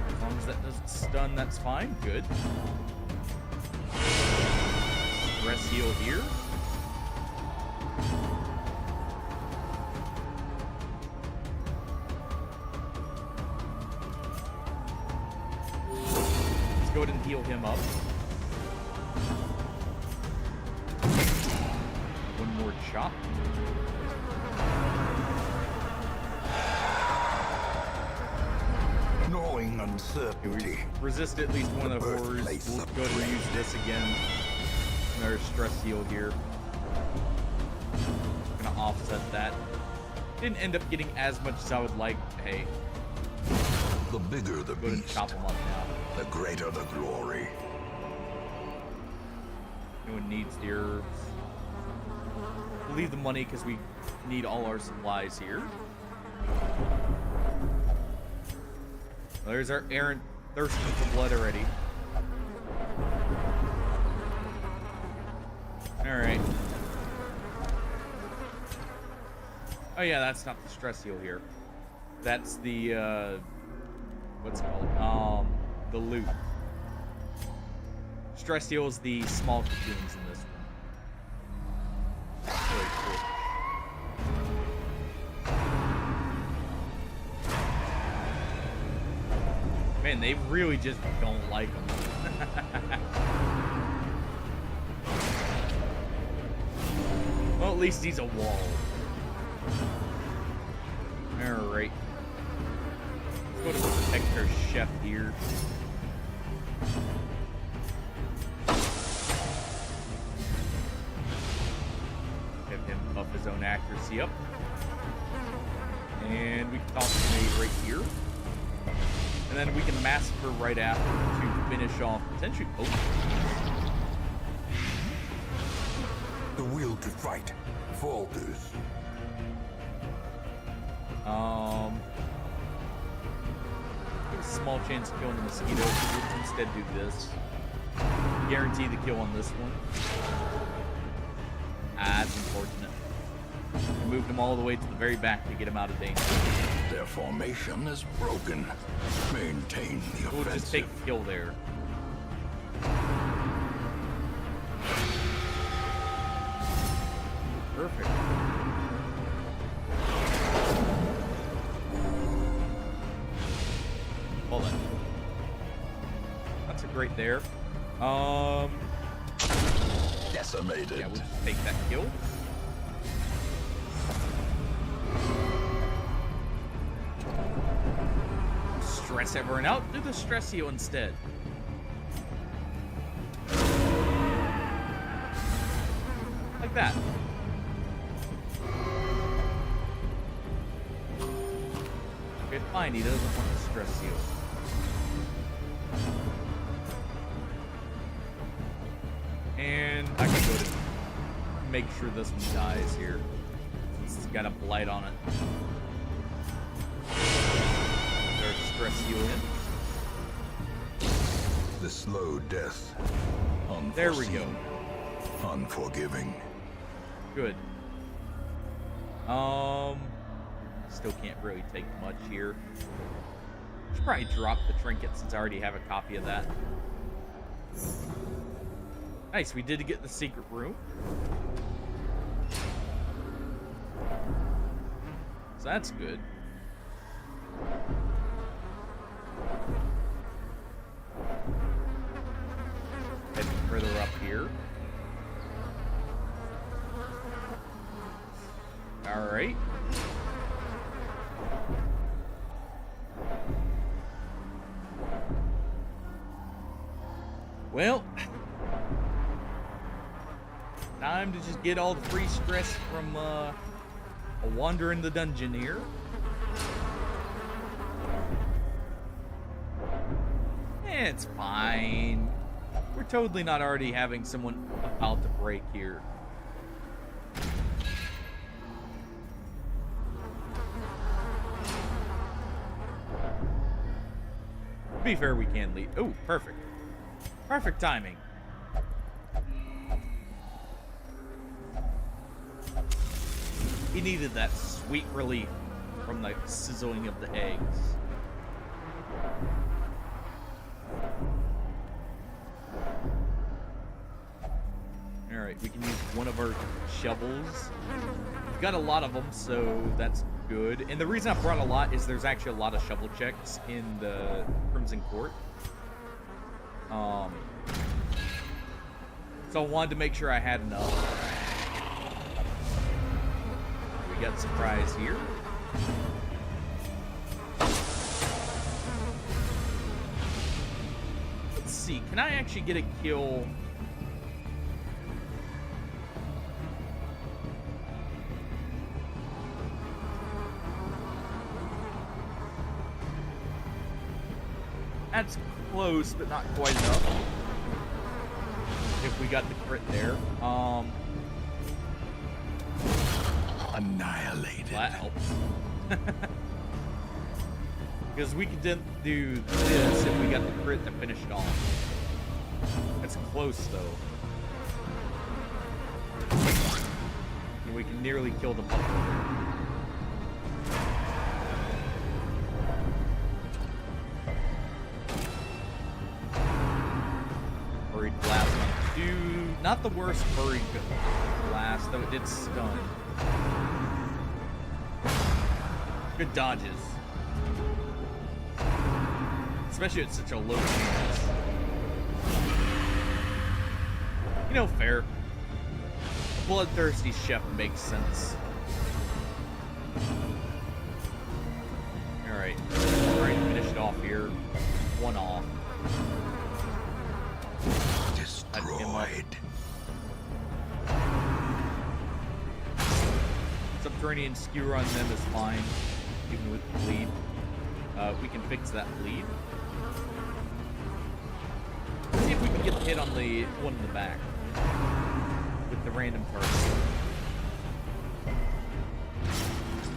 A: As long as that doesn't stun, that's fine. Good. Stress heal here. Let's go ahead and heal him up. One more shot.
B: Gnawing uncertainty.
A: Resist at least one of the horrors.
B: Birthplace
A: We'll
B: of
A: go ahead and use this again. Another stress heal here. Gonna offset that. Didn't end up getting as much as I would like. Hey,
B: The bigger the
A: go ahead and
B: beast,
A: chop him up now.
B: the greater the glory.
A: No one needs the herbs. We'll leave the money because we need all our supplies here. There's our errant thirsting for blood already. Alright. Oh yeah, that's not the stress heal here. That's the, what's it called? The loot. Stress heal is the small cocoons in this one. Very cool. Man, they really just don't like him. Well, at least he's a wall. Alright. Let's go to protect our chef here. Have him buff his own accuracy up. And we can toss a grenade right here. And then we can massacre right after to finish off potentially. Oh.
B: The will to fight falters.
A: Give a small chance of killing the mosquito, so we'll instead do this. Guarantee the kill on this one. Ah, that's unfortunate. We moved him all the way to the very back to get him out of danger.
B: Their formation is broken. Maintain the
A: We'll just take
B: offensive.
A: the kill there. Perfect. Hold on. That's a great there.
B: Decimated.
A: Yeah, we'll just take that kill. Stress everyone out. Do the stress heal instead. Like that. Okay, fine, he doesn't want to stress you. And I can go to make sure this one dies here. It's got a blight on it. Or stress you in.
B: The slow death.
A: There we go.
B: Unforgiving.
A: Good. Still can't really take much here. Should probably drop the trinket since I already have a copy of that. Nice, we did get the secret room. So that's good. Heading further up here. Alright. Well, time to just get all the free stress from a wander in the dungeon here. It's fine. We're totally not already having someone about to break here. To be fair, we can leave. Oh, perfect. Perfect timing. He needed that sweet relief from the sizzling of the eggs. Alright, we can use one of our shovels. We've got a lot of them, so that's good. And the reason I brought a lot is there's actually a lot of shovel checks in the Crimson Court. So I wanted to make sure I had enough. We got surprise here. Let's see, can I actually get a kill? That's close, but not quite enough. If we got the crit there.
B: Annihilated.
A: Well, that helps. Because we could then do this if we got the crit to finish it off. That's close, though. And we can nearly kill the buffalo. Buried blast on 2. Not the worst buried blast, though it did stun. Good dodges. Especially at such a low chance. You know, fair. A bloodthirsty chef makes sense. Alright. Alright, finish it off here. One off.
B: Destroyed.
A: Subterranean skewer on them is fine, even with the bleed. We can fix that bleed. Let's see if we can get the hit on the one in the back with the random target.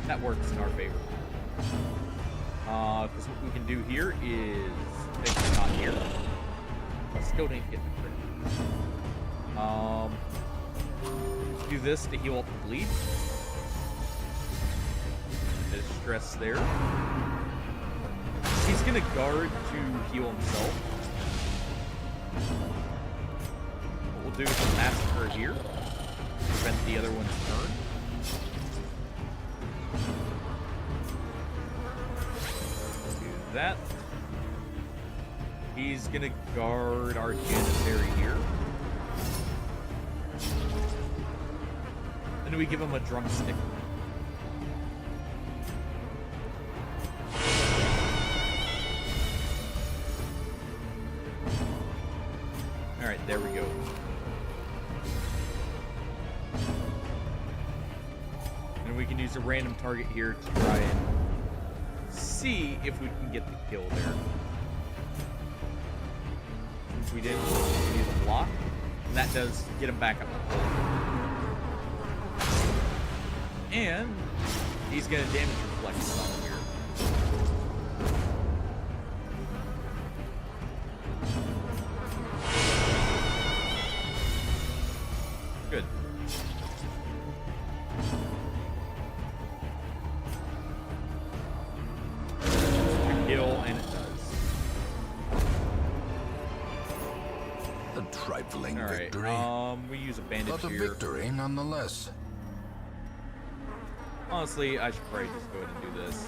A: That works in our favor. Because what we can do here is take the shot here. Still didn't get the crit. Do this to heal up the bleed. There's stress there. He's gonna guard to heal himself. What we'll do is a massacre here. Prevent the other one's turn. Do that. He's gonna guard our Janissary here. And we give him a drumstick. Alright, there we go. can use a random target here to try and see if we can get the kill there. Since we didn't use a block, and that does get him back up the pole. And he's going to damage reflect some here. Good. Kill, and it does.
B: A trifling
A: All right.
B: victory,
A: We use a bandage
B: but a
A: here.
B: victory nonetheless.
A: Honestly, I should probably just go ahead and do this.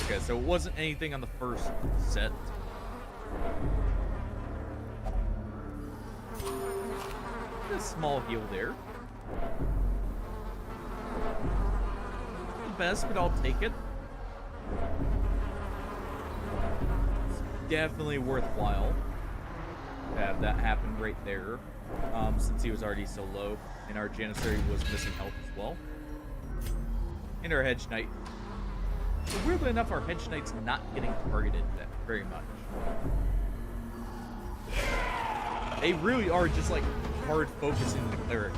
A: Okay, so it wasn't anything on the first set. A small heal there. Not the best, but I'll take it. It's definitely worthwhile to have that happen right there, since he was already so low, and our Janissary was missing health as well. And our Hedge Knight. So weirdly enough, our Hedge Knight's not getting targeted that very much. They really are just like hard focusing the cleric,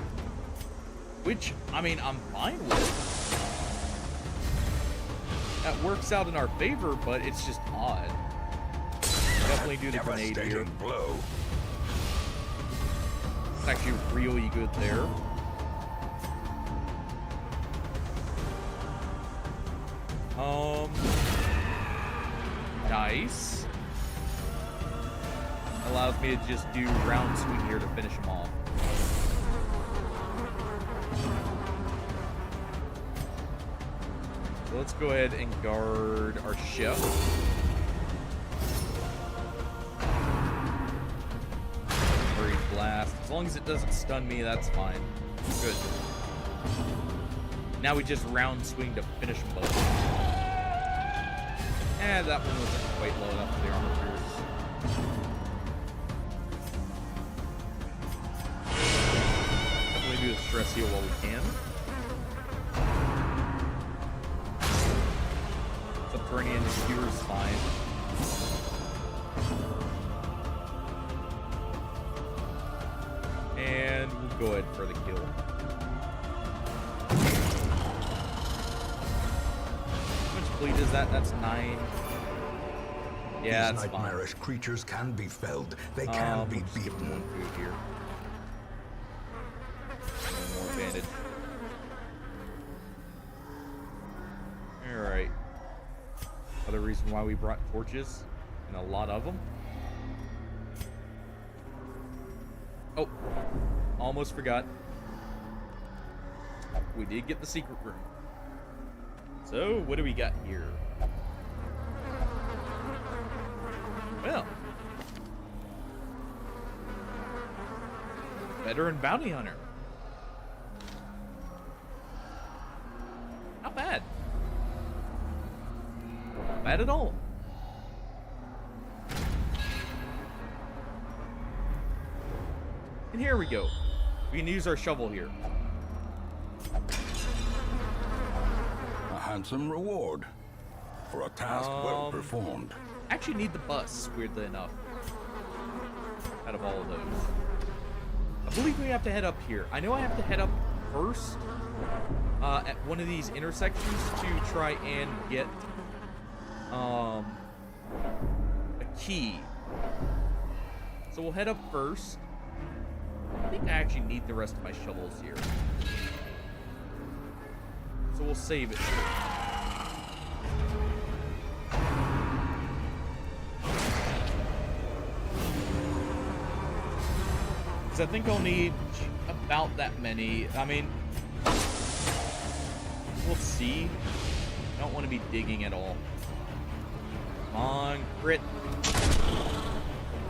A: which I mean I'm fine with. That works out in our favor, but it's just odd. Definitely do the grenade here.
B: Devastating blow.
A: It's actually really good there. Nice. Allows me to just do round swing here to finish him off. So let's go ahead and guard our ship. Hurry blast. As long as it doesn't stun me, that's fine. Good. Now we just round swing to finish them both. And that one wasn't quite low enough for the armor pierce. Definitely do the stress heal while we can. Subterranean skewer is fine. And we'll go ahead for the kill. How much bleed is that? That's 9. Yeah,
B: These
A: that's fine.
B: nightmarish creatures can be felled. They can be
A: We'll just give him
B: beaten.
A: one food here. And more bandage. Alright. Other reason why we brought torches, and a lot of them. Oh, almost forgot. We did get the secret room. So, what do we got here? Well, veteran bounty hunter. Not bad. Not bad at all. And here we go. We can use our shovel here.
B: A handsome reward for a task well performed.
A: Actually need the bus, weirdly enough. Out of all of those. I believe we have to head up here. I know I have to head up first at one of these intersections to try and get a key. So we'll head up first. I think I actually need the rest of my shovels here. So we'll save it. I think I'll need about that many. I mean, we'll see. I don't want to be digging at all. Come on, crit.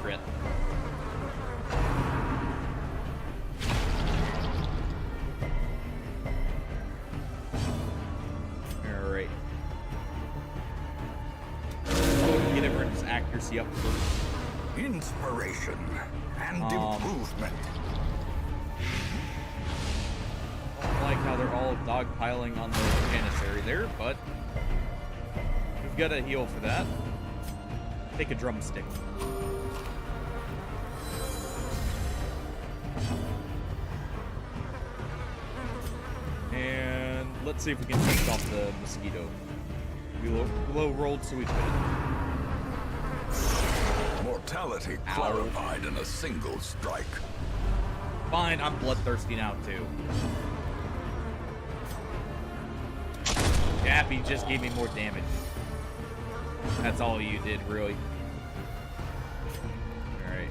A: Crit. Alright. So get everyone's accuracy up first.
B: Inspiration and improvement.
A: like how they're all dogpiling on the Janissary there, but we've got a heal for that. Take a drumstick. And let's see if we can finish off the mosquito. We low rolled, so we couldn't.
F: Mortality clarified in a single strike.
A: Fine, I'm bloodthirsty now too. Jappy just gave me more damage. That's all you did, really. Alright.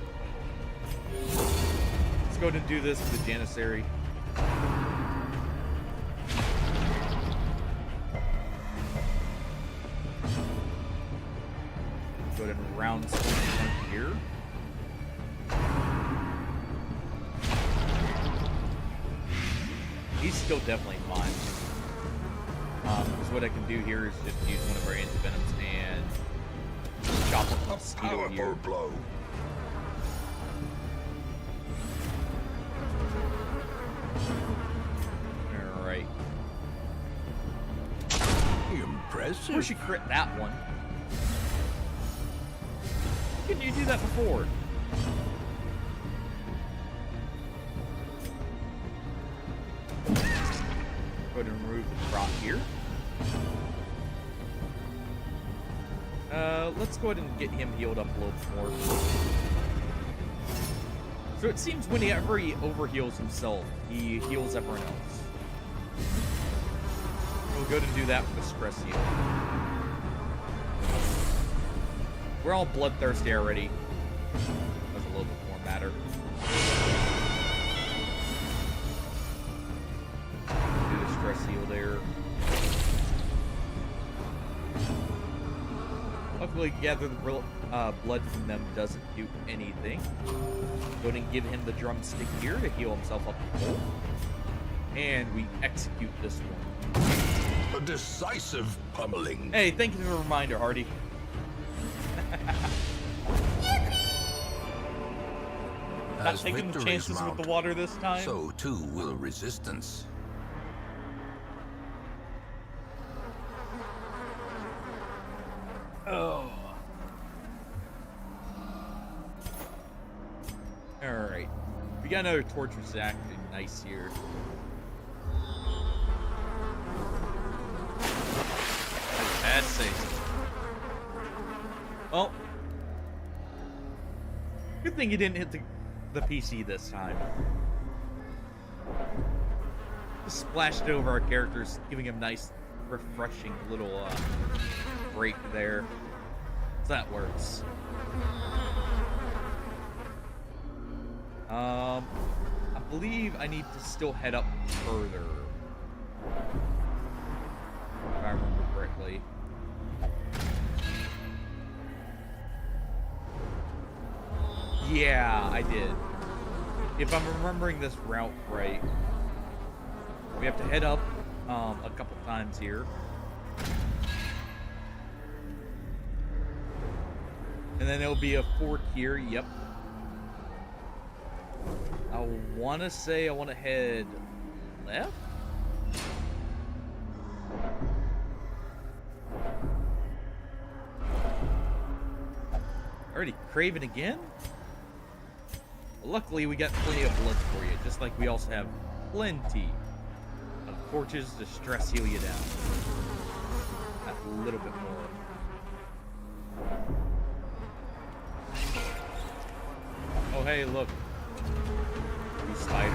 A: Let's go ahead and do this with the Janissary. Go ahead and round someone here. He's still definitely fine. Because what I can do here is just use one of our antivenoms and chop up the mosquito here.
F: Blow.
A: Alright.
F: Impressive.
A: Of course you crit that one. Couldn't you do that before? Go ahead and remove the prop here. Let's go ahead and get him healed up a little bit more. So it seems whenever he overheals himself, he heals everyone else. We'll go ahead and do that with the stress heal. We're all bloodthirsty already. That's a little bit more matter. Do the stress heal there. Luckily, gather the blood from them doesn't do anything. Go ahead and give him the drumstick here to heal himself up the hole. And we execute this one.
F: A decisive pummeling.
A: Hey, thank you for the reminder, Hardy. Not
F: As
A: taking the
F: victories
A: chances
F: mount,
A: with the water this time.
F: so too will resistance.
A: Oh. Alright. We got another torture sack. Nice here. Bad save. Oh. Good thing you didn't hit the PC this time. Just splashed over our characters, giving them nice, refreshing little break there. So that works. I believe I need to still head up further. If I remember correctly. Yeah, I did. If I'm remembering this route right, we have to head up a couple times here. And then there'll be a fork here, yep. I want to say I want to head left? Already craving again? Well, luckily, we got plenty of blood for you, just like we also have plenty of torches to stress heal you down. That's a little bit more. Oh, hey, look. These spiders.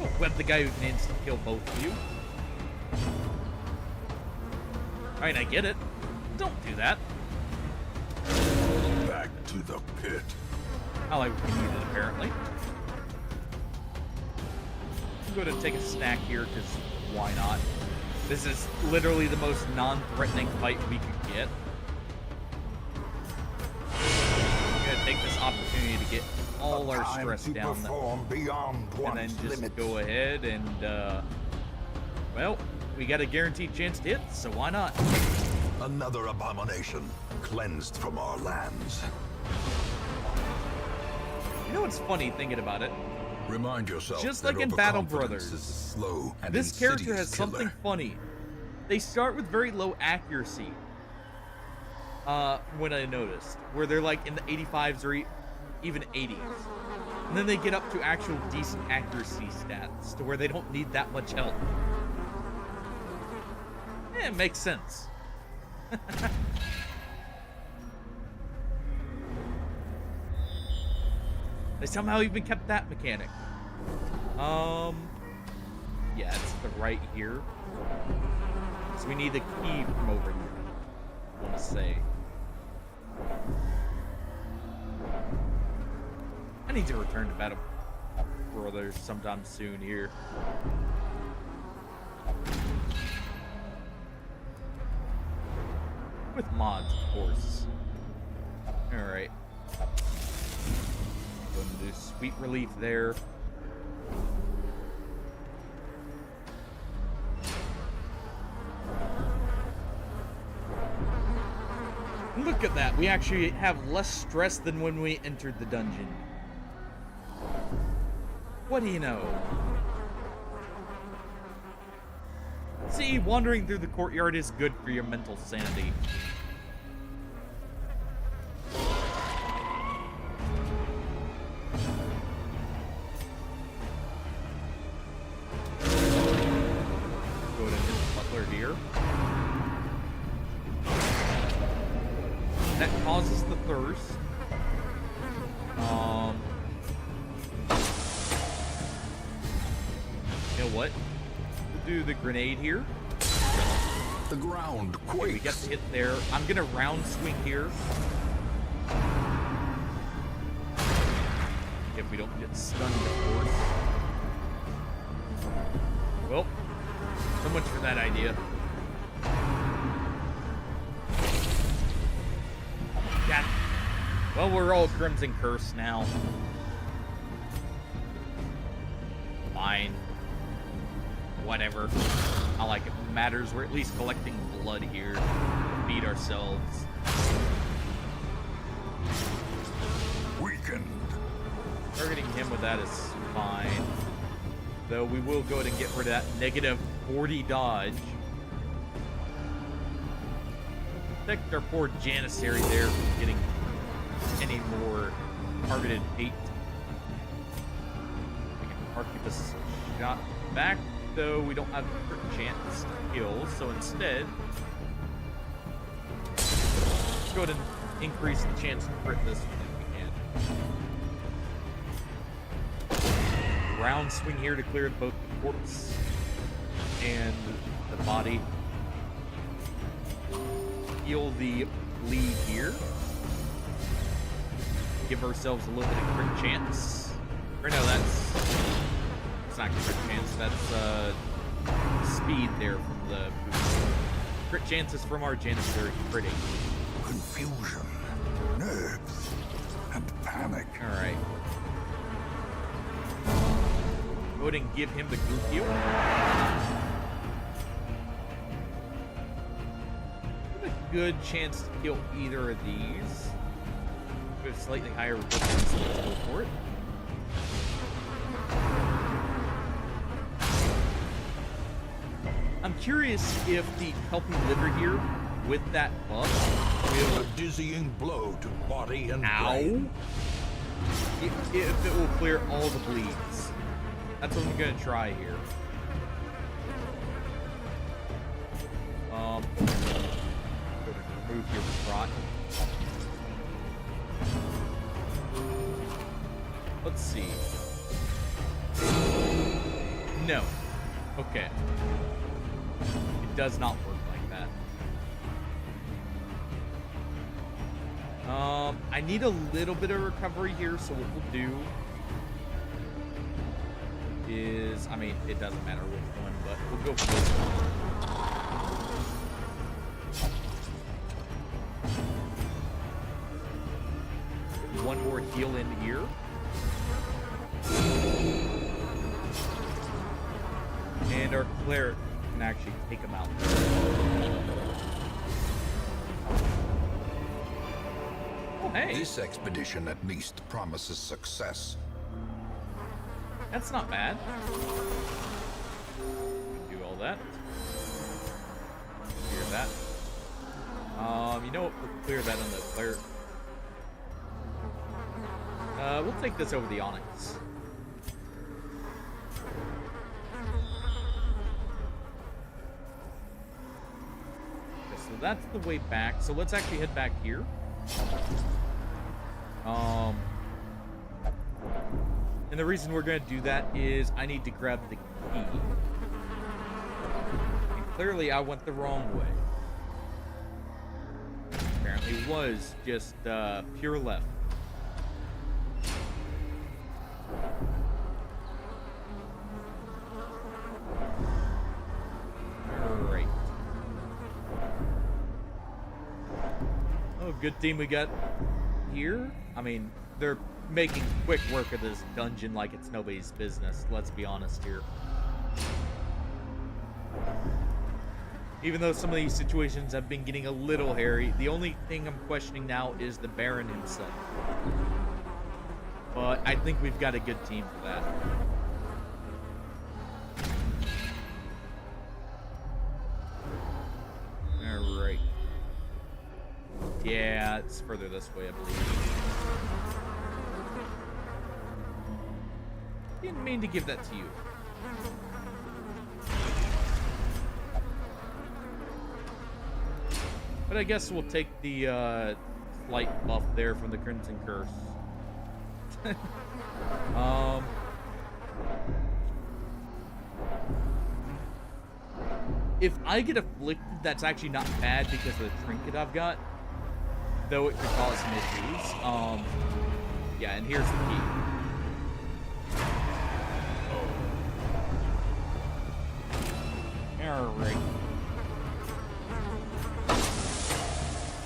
A: Oh, web the guy who can instant kill both of you. Alright, I get it. Don't do that.
F: Back to the pit.
A: Oh, I can use it, apparently. I'm going to take a snack here, because why not? This is literally the most non-threatening fight we could get. I'm going to take this opportunity to get all our stress down. And then just go ahead and, well, we got a guaranteed chance to hit, so why not?
F: Another abomination cleansed from our lands.
A: You know what's funny thinking about it?
B: Remind yourself
A: Just
B: that
A: like in Battle
B: overconfidence
A: Brothers,
B: is a slow and
A: this character has
B: insidious killer.
A: something funny. They start with very low accuracy. When I noticed, where they're like in the 85s or even 80s. And then they get up to actual decent accuracy stats to where they don't need that much help. Yeah, it makes sense. They somehow even kept that mechanic. Yeah, it's the right here. So we need the key from over here, I want to say. I need to return to Battle Brothers sometime soon here. With mods, of course. Alright. Going to do Sweet Relief there. Look at that. We actually have less stress than when we entered the dungeon. What do you know? See, wandering through the courtyard is good for your mental sanity. Go to his butler here. That causes the thirst. You know what? We'll do the grenade here.
B: The ground quakes.
A: Okay, we get the hit there. I'm gonna round swing here. If we don't get stunned, of course. Well, so much for that idea. God. Well, we're all Crimson Curse now. Fine. Whatever. Not like it matters. We're at least collecting blood here to feed ourselves.
B: Weakened.
A: Targeting him with that is fine. Though we will go ahead and get rid of that negative 40 dodge. Protect our poor Janissary there from getting any more targeted bait. We can argue this shot back, though we don't have a crit chance to kill, so instead, let's go ahead and increase the chance to crit this if we can. Round swing here to clear both the corpse and the body. Heal the bleed here. Give ourselves a little bit of crit chance. Or no, it's not crit chance, that's speed there from the boost. Crit chances from our Janissary critting.
B: Confusion, nerves, and panic.
A: Alright. Go ahead and give him the group heal. Good chance to kill either of these. We have slightly higher resistance, so let's go for it. I'm curious if the Kelpie liver here, with that buff, will...
B: A dizzying blow to body and
A: Ow!
B: brain.
A: If it will clear all the bleeds. That's what I'm gonna try here. Remove your rot. Let's see. No. Okay. It does not work like that. I need a little bit of recovery here, so what we'll do is, I mean, it doesn't matter which one, but we'll go for this one. One more heal in here. And our cleric can actually take him out. Oh, hey.
B: This expedition at least promises success.
A: That's not bad. Do all that. Clear that. You know what? We'll clear that on the clear. We'll take this over the Onyx. Okay, so that's the way back. So let's actually head back here. And the reason we're going to do that is I need to grab the key. And clearly I went the wrong way. Apparently it was just pure left. Alright. Oh, good team we got here. I mean, they're making quick work of this dungeon like it's nobody's business. Let's be honest here. Even though some of these situations have been getting a little hairy, the only thing I'm questioning now is the Baron himself. But I think we've got a good team for that. Alright. Yeah, it's further this way, I believe. Didn't mean to give that to you. But I guess we'll take the slight buff there from the Crimson Curse. If I get afflicted, that's actually not bad because of the trinket I've got. Though it could cause some issues. Yeah, and here's the key. Alright.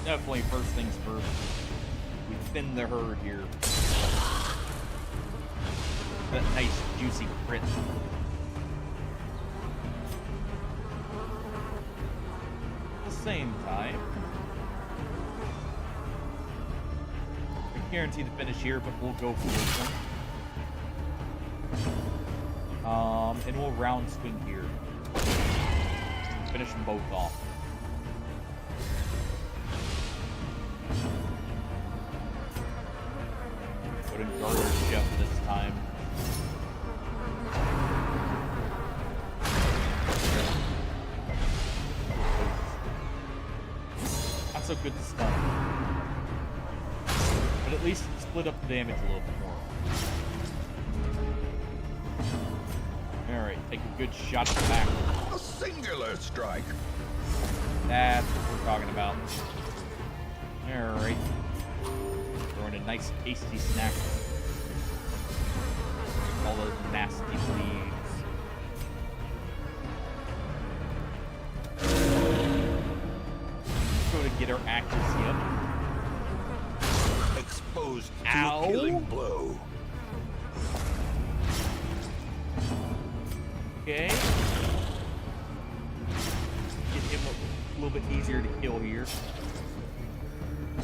A: Definitely first things first. We thin the herd here. That nice juicy crit. At the same time, we're guaranteed to finish here, but we'll go for this one. And we'll round swing here. Finish them both off. Put in Garter Chef this time. Not so good to stun. But at least split up the damage a little bit more. Alright, take a good shot at the back.
F: A singular strike.
A: That's what we're talking about. Alright. Throwing a nice tasty snack. All those nasty bleeds. Let's go to get our accuracy up.
F: Exposed to
A: Ow.
F: a killing blow.
A: Okay. Get him a little bit easier to kill here.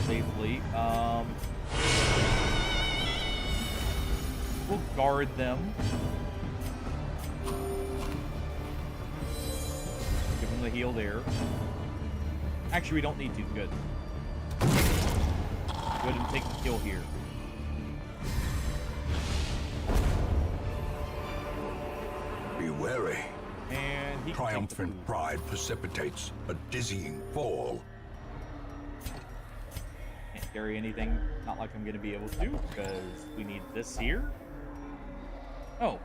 A: Safely. We'll guard them. Give them the heal there. Actually, we don't need to. Good. Go ahead and take the kill here.
F: Be wary.
A: And he can take the
F: Triumphant
A: food.
F: pride precipitates a dizzying fall.
A: Can't carry anything. Not like I'm going to be able to, because we need this here. Oh.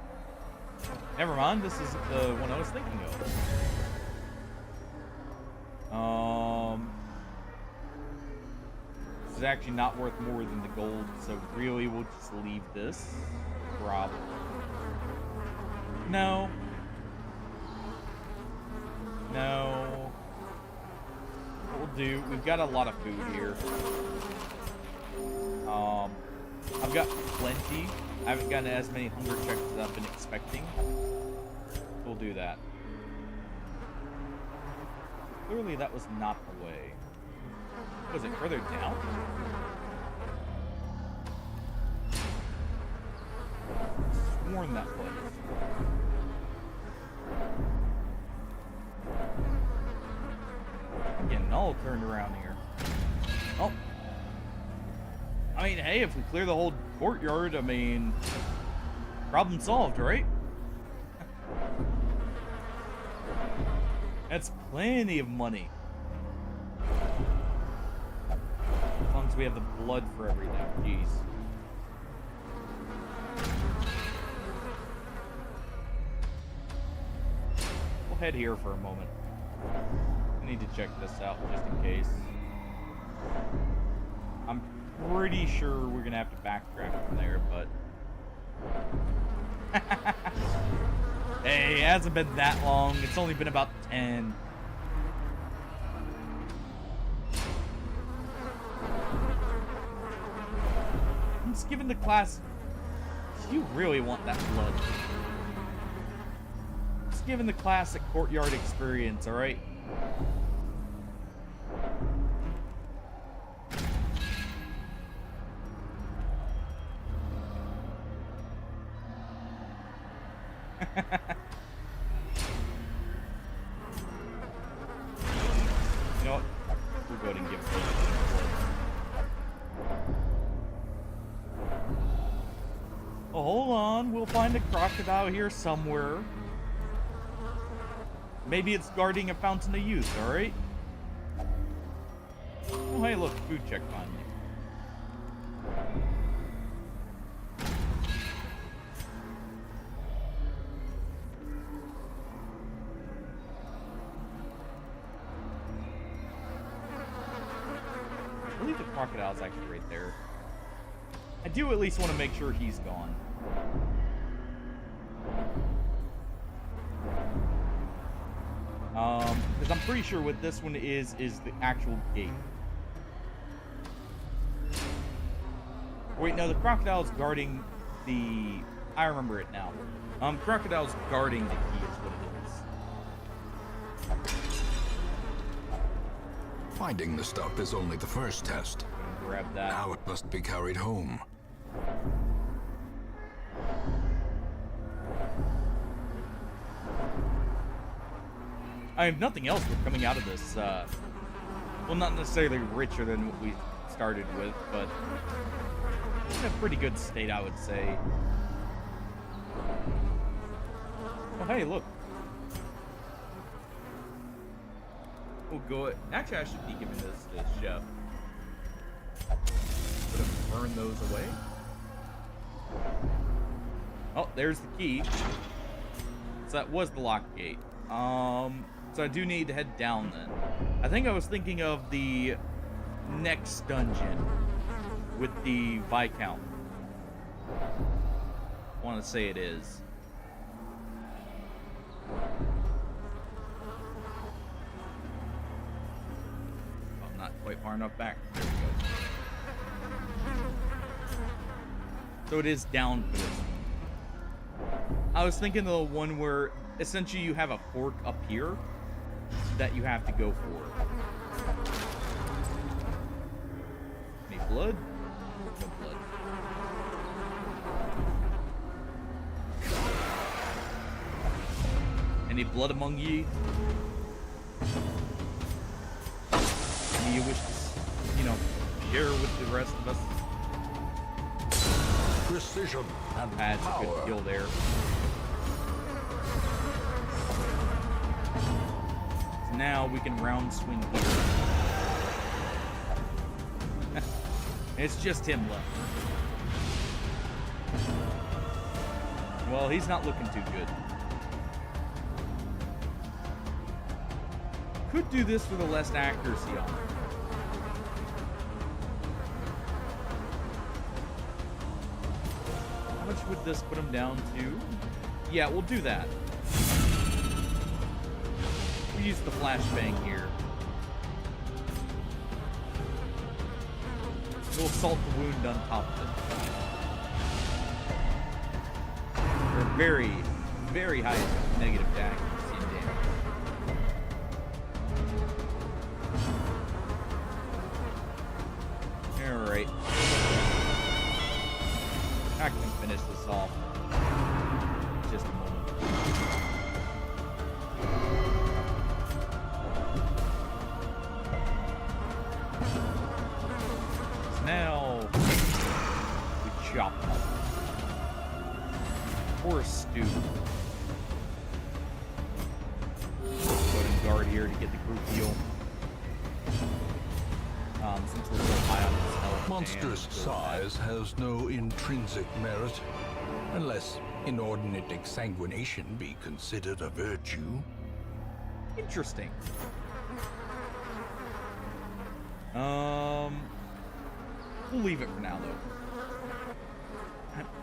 A: Never mind. This is the one I was thinking of. This is actually not worth more than the gold, so really we'll just leave this. Probably. No. No. What we'll do, we've got a lot of food here. I've got plenty. I haven't gotten as many hunger checks as I've been expecting. We'll do that. Clearly that was not the way. Was it further down? sworn that was. Getting all turned around here. Oh. I mean, hey, if we clear the whole courtyard, I mean, problem solved, right? That's plenty of money. As long as we have the blood for everything. Jeez. We'll head here for a moment. I need to check this out just in case. I'm pretty sure we're gonna have to backtrack from there, but... Hey, it hasn't been that long. It's only been about 10. I'm just giving the class... You really want that blood. Just giving the classic courtyard experience, alright? You know what? We'll go ahead and give it blood. Oh, hold on. We'll find a crocodile here somewhere. Maybe it's guarding a fountain of youth, alright? Oh, hey, look. Food check finally. I believe the crocodile's actually right there. I do at least want to make sure he's gone. Because I'm pretty sure what this one is the actual gate. Wait, no, the crocodile's guarding the... I remember it now. Crocodile's guarding the key is what it is.
F: Finding the stuff is only the first test.
A: Grab that.
F: Now it must be carried home.
A: I have nothing else we're coming out of this, well, not necessarily richer than what we started with, but in a pretty good state, I would say. Oh, hey, look. We'll go... Actually, I should be giving this to the chef. Could have burned those away. Oh, there's the key. So that was the lock gate. So I do need to head down then. I think I was thinking of the next dungeon with the Viscount. I want to say it is. Oh, I'm not quite far enough back. There we go. So it is down for this. I was thinking of the one where essentially you have a fork up here that you have to go for. Any blood? No blood. Any blood among ye? Any you wish to, share with the rest of us?
F: Precision and
A: That's a
F: power.
A: good kill there. So now we can round swing here. It's just him left. Well, he's not looking too good. Could do this with a less accuracy on it. How much would this put him down to? Yeah, we'll do that. We'll use the flashbang here. We'll salt the wound on top of it. They're very, very high negative accuracy and damage. Alright. I can finish this off. So now we chop them up. Or a stew. Go ahead and guard here to get the group heal. Since we're so high on his health.
B: Monstrous size has no intrinsic merit, unless inordinate exsanguination be considered a virtue.
A: Interesting. We'll leave it for now, though.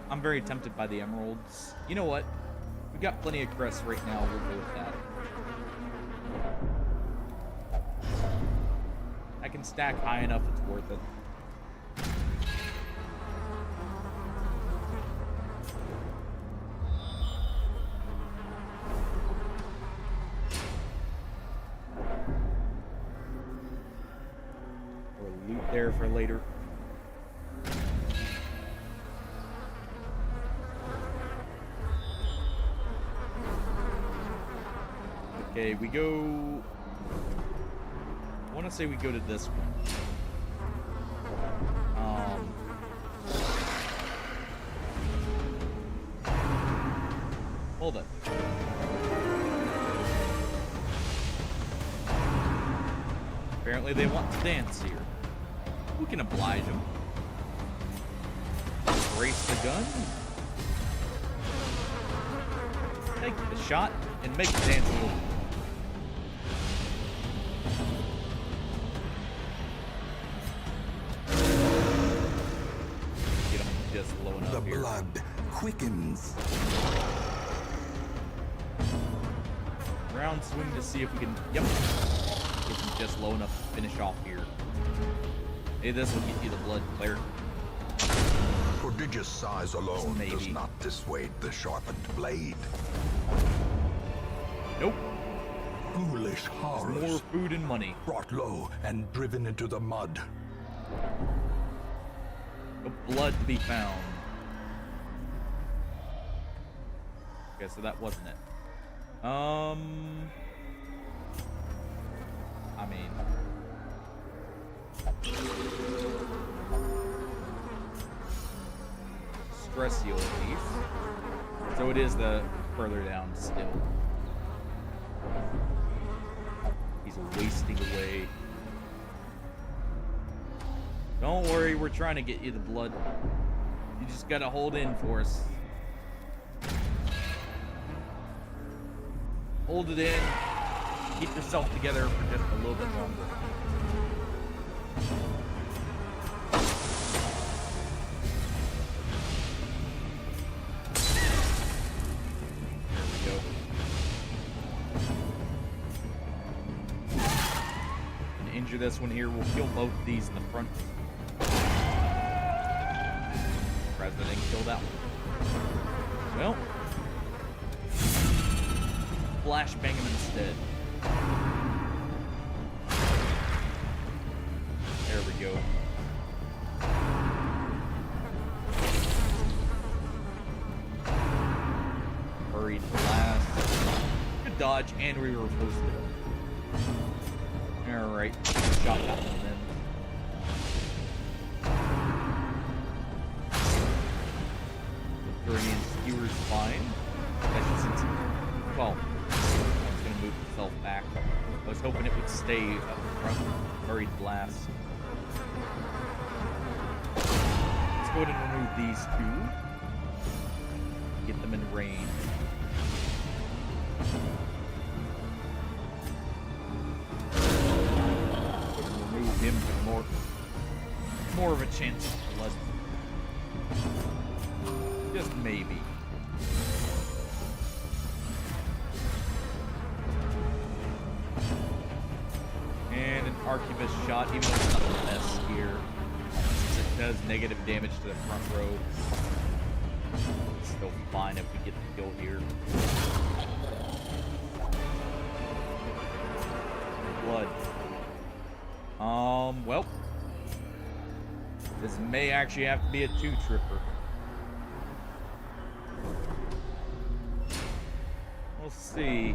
A: I'm very tempted by the emeralds. You know what? We've got plenty of crests right now. We'll go with that. I can stack high enough, it's worth it. Or loot there for later. Okay, we go... I want to say we go to this one. Hold it. Apparently they want to dance here. We can oblige them. Brace the gun. Take the shot and make it dance a little. Get them just low enough
B: The
A: here.
B: blood quickens.
A: Round swing to see if we can. Yep. Get them just low enough to finish off here. Hey, this will get you the blood, Claire.
B: Prodigious size alone does
A: Maybe.
B: not dissuade the sharpened blade.
A: Nope.
B: Foolish horrors.
A: More food and money.
B: Brought low and driven into the mud.
A: No blood to be found. Okay, so that wasn't it. I mean... Stress heal at least. So it is the further down still. He's wasting away. Don't worry, we're trying to get you the blood. You just gotta hold in for us. Hold it in. Keep yourself together for just a little bit longer. There we go. And injure this one here. We'll kill both of these in the front. President kill that one. Well. Flashbang him instead. There we go. Hurried blast. Good dodge, and we were posted. Alright, shot that one then. Victorian skewer's fine. Especially since, well, it's gonna move itself back. I was hoping it would stay up front. Hurried blast. Let's go ahead and remove these two. Get them in range. Remove him for more of a chance of blood. Just maybe. And an arquebus shot, even though it's not the best here, since it does negative damage to the front row. It's still fine if we get the kill here. Blood. Well, this may actually have to be a two-tripper. We'll see.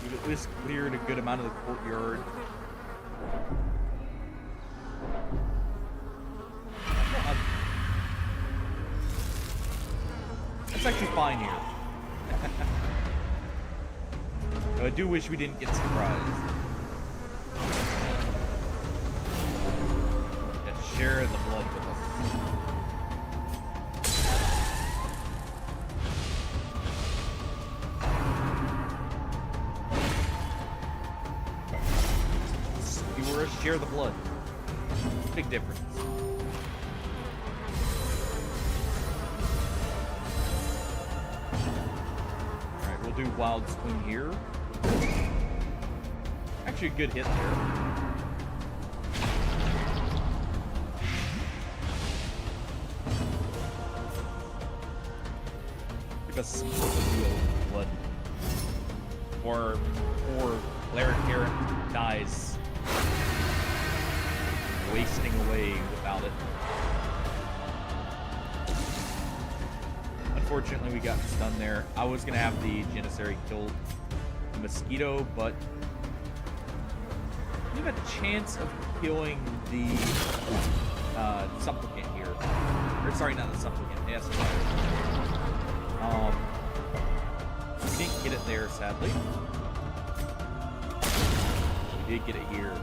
A: We've at least cleared a good amount of the courtyard. It's actually fine here. Though I do wish we didn't get surprised. Yeah, share the blood with us. You were share the blood. Big difference. Do wild swing here. Actually a good hit there. Give us some real blood. Or Cleric Aaron dies wasting away without it. Unfortunately, we got stunned there. I was gonna have the Janissary kill the mosquito, but we have a chance of killing the supplicant here. Or sorry, not the supplicant. Yes, we didn't get it there, sadly. We did get it here.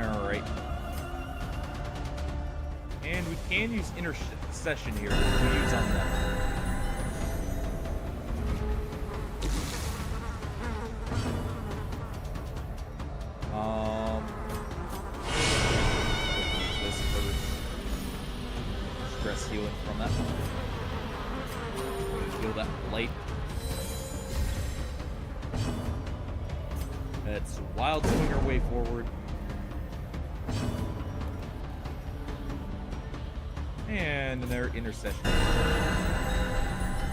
A: All right. And we can use intercession here. We'll use on them. Use this first. Stress healing from that. Feel that light. Let's wild swing our way forward. And their intercession.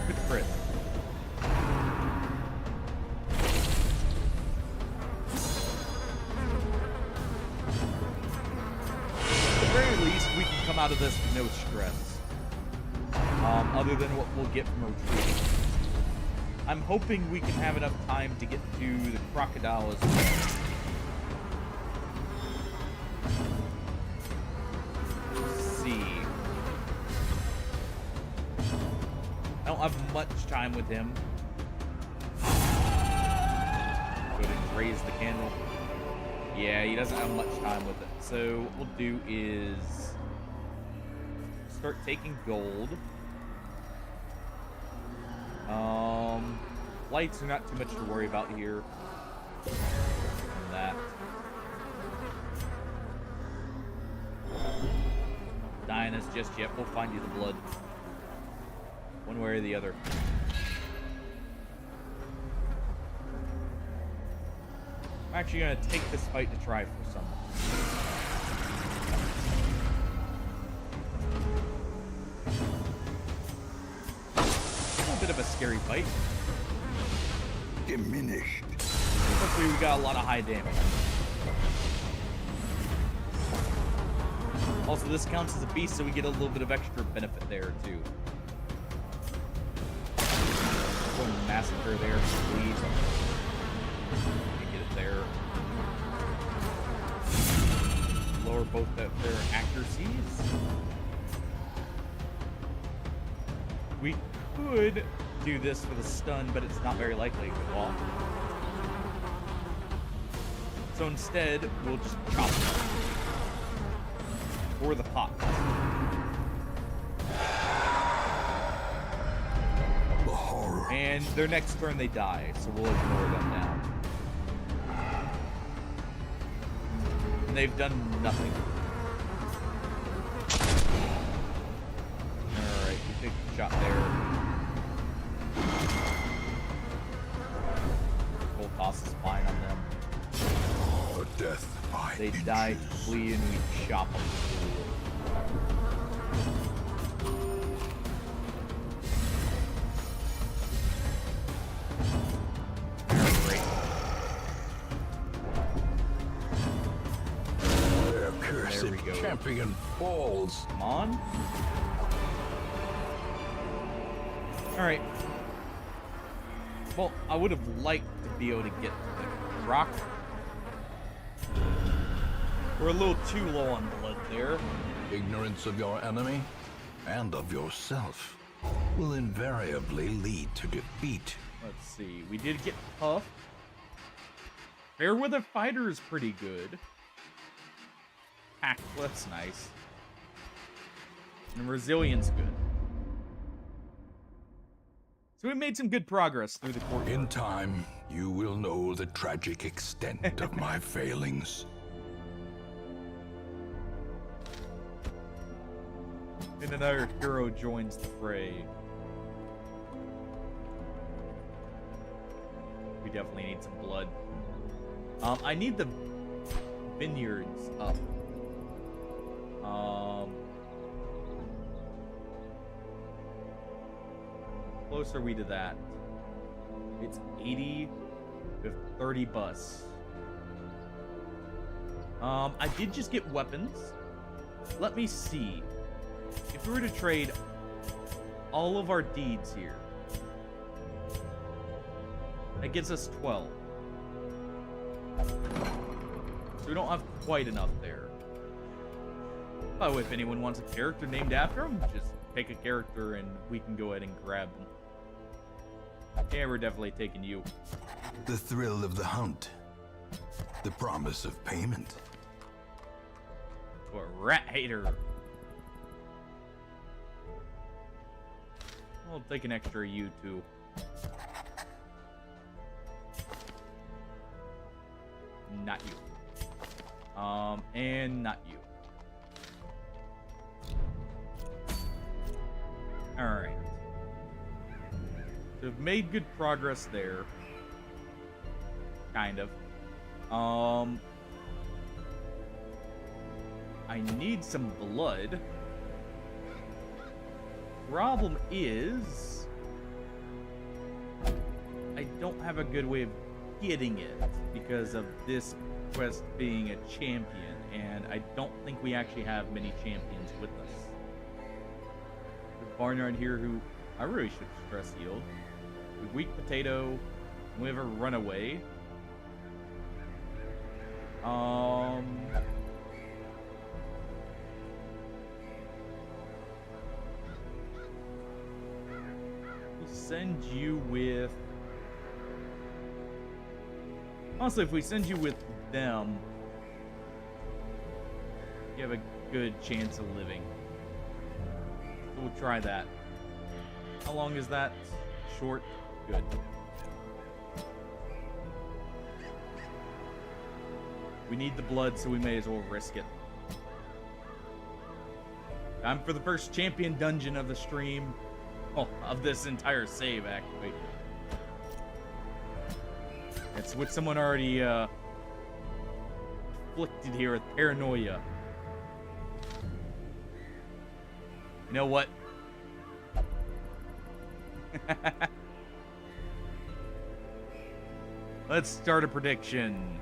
A: Good crit. At the very least, we can come out of this with no stress. Other than what we'll get from retreating. I'm hoping we can have enough time to get to the crocodile as well. I don't have much time with him. Go ahead and raise the candle. Yeah, he doesn't have much time with it. So what we'll do is start taking gold. Lights are not too much to worry about here. And that. Dying us just yet. We'll find you the blood. One way or the other. I'm actually going to take this fight to try for someone. A bit of a scary fight.
B: Diminished.
A: Hopefully we got a lot of high damage. Also, this counts as a beast, so we get a little bit of extra benefit there, too. Going to massacre there, please. Get it there. Lower both their accuracies. We could do this with a stun, but it's not very likely. Well, so instead, we'll just chop them. Or the pot.
B: The horror.
A: And their next turn they die, so we'll ignore them now. And they've done nothing. Alright, we take a shot there. Full toss is fine on them.
B: A death by
A: They
B: inches.
A: die to flee and we chop them.
B: champion falls.
A: Come on. Alright. Well, I would have liked to be able to get the rock. We're a little too low on blood there.
B: Ignorance of your enemy and of yourself will invariably lead to defeat.
A: Let's see. We did get Puff. Fairweather Fighter is pretty good. Hack, that's nice. And Resilience good. So we made some good progress through the court.
B: In time, you will know the tragic extent of my failings.
A: And another hero joins the fray. We definitely need some blood. I need the vineyards up. Close are we to that? It's 80 with 30 bus. I did just get weapons. Let me see. If we were to trade all of our deeds here, that gets us 12. So we don't have quite enough there. By the way, if anyone wants a character named after him, just pick a character and we can go ahead and grab them. Yeah, we're definitely taking you.
B: The thrill of the hunt. The promise of payment.
A: Or rat hater. I'll take an extra you too. Not you. And not you. Alright. So we've made good progress there. Kind of. I need some blood. Problem is, I don't have a good way of getting it because of this quest being a champion, and I don't think we actually have many champions with us. There's Barnyard here who I really should stress healed. We have Weak Potato, and we have a Runaway. We'll send you with... Honestly, if we send you with them, you have a good chance of living. So we'll try that. How long is that? Short? Good. We need the blood, so we may as well risk it. Time for the first champion dungeon of the stream. Oh, of this entire save, actually. It's with someone already afflicted here with paranoia. You know what? Let's start a prediction.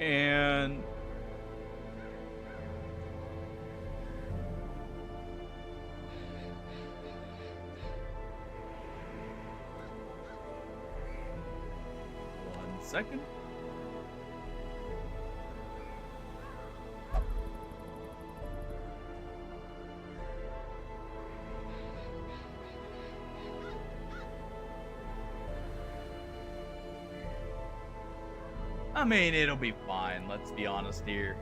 A: And one second. I mean, it'll be fine, let's be honest here.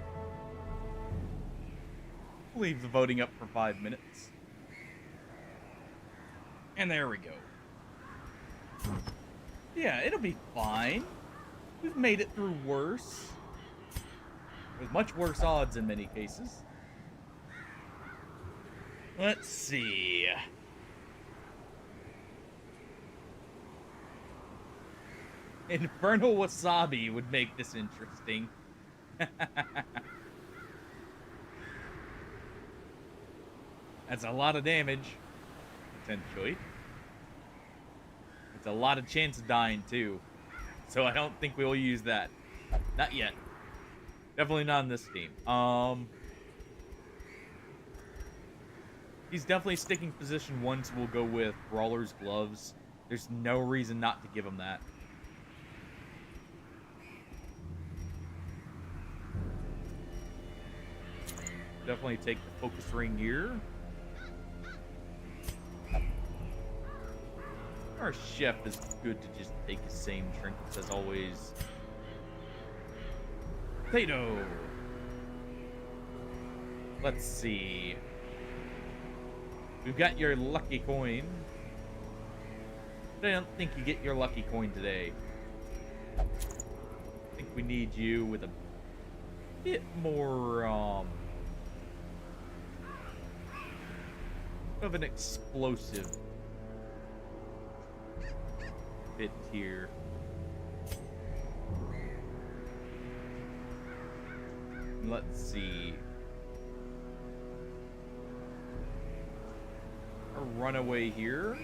A: Leave the voting up for 5 minutes. And there we go. Yeah, it'll be fine. We've made it through worse. With much worse odds in many cases. Let's see. Infernal Wasabi would make this interesting. That's a lot of damage. Potentially. It's a lot of chance of dying, too. So I don't think we'll use that. Not yet. Definitely not in this team. He's definitely sticking position 1, so we'll go with Brawler's Gloves. There's no reason not to give him that. Definitely take the Focus Ring here. Our chef is good to just take the same trinkets as always. Potato. Let's see. We've got your lucky coin. But I don't think you get your lucky coin today. I think we need you with a bit more, of an explosive bit here. Let's see. A runaway here.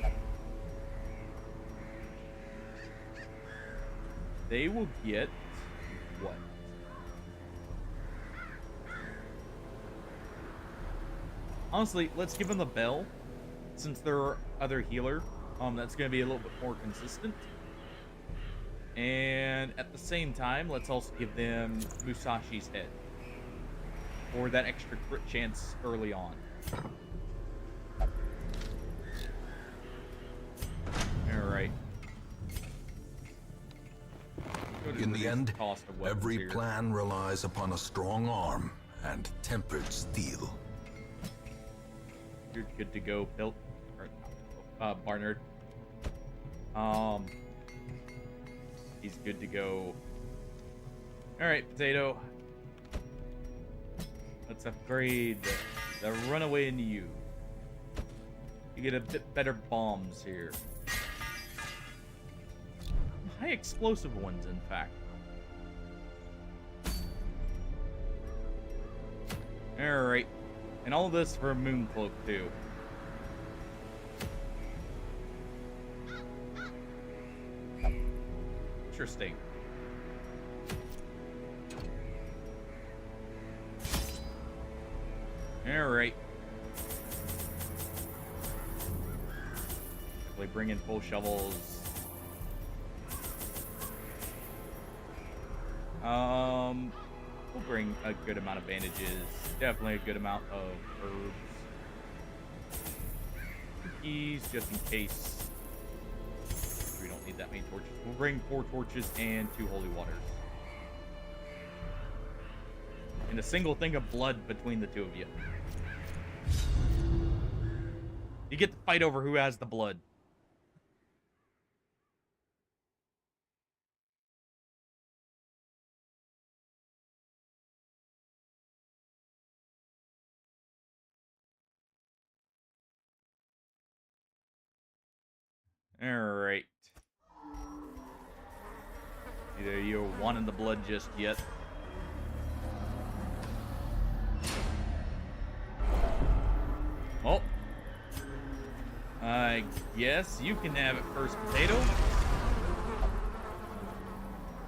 A: They will get what? Honestly, let's give them the bell, since they're our other healer. That's going to be a little bit more consistent. And at the same time, let's also give them Musashi's head. For that extra crit chance early on. Alright.
F: In the end, every plan relies upon a strong arm and tempered steel.
A: You're good to go, Pilt. Or, Barnard. He's good to go. Alright, Potato. Let's upgrade the runaway into you. You get a bit better bombs here. High explosive ones, in fact. Alright. And all this for a Mooncloak, too. Interesting. Alright. Definitely bring in full shovels. We'll bring a good amount of bandages. Definitely a good amount of herbs. Cookies, just in case. We don't need that many torches. We'll bring 4 torches and 2 holy waters. And a single thing of blood between the 2 of you. You get to fight over who has the blood. Alright. Either you're wanting the blood just yet. Oh. I guess you can have it first, Potato.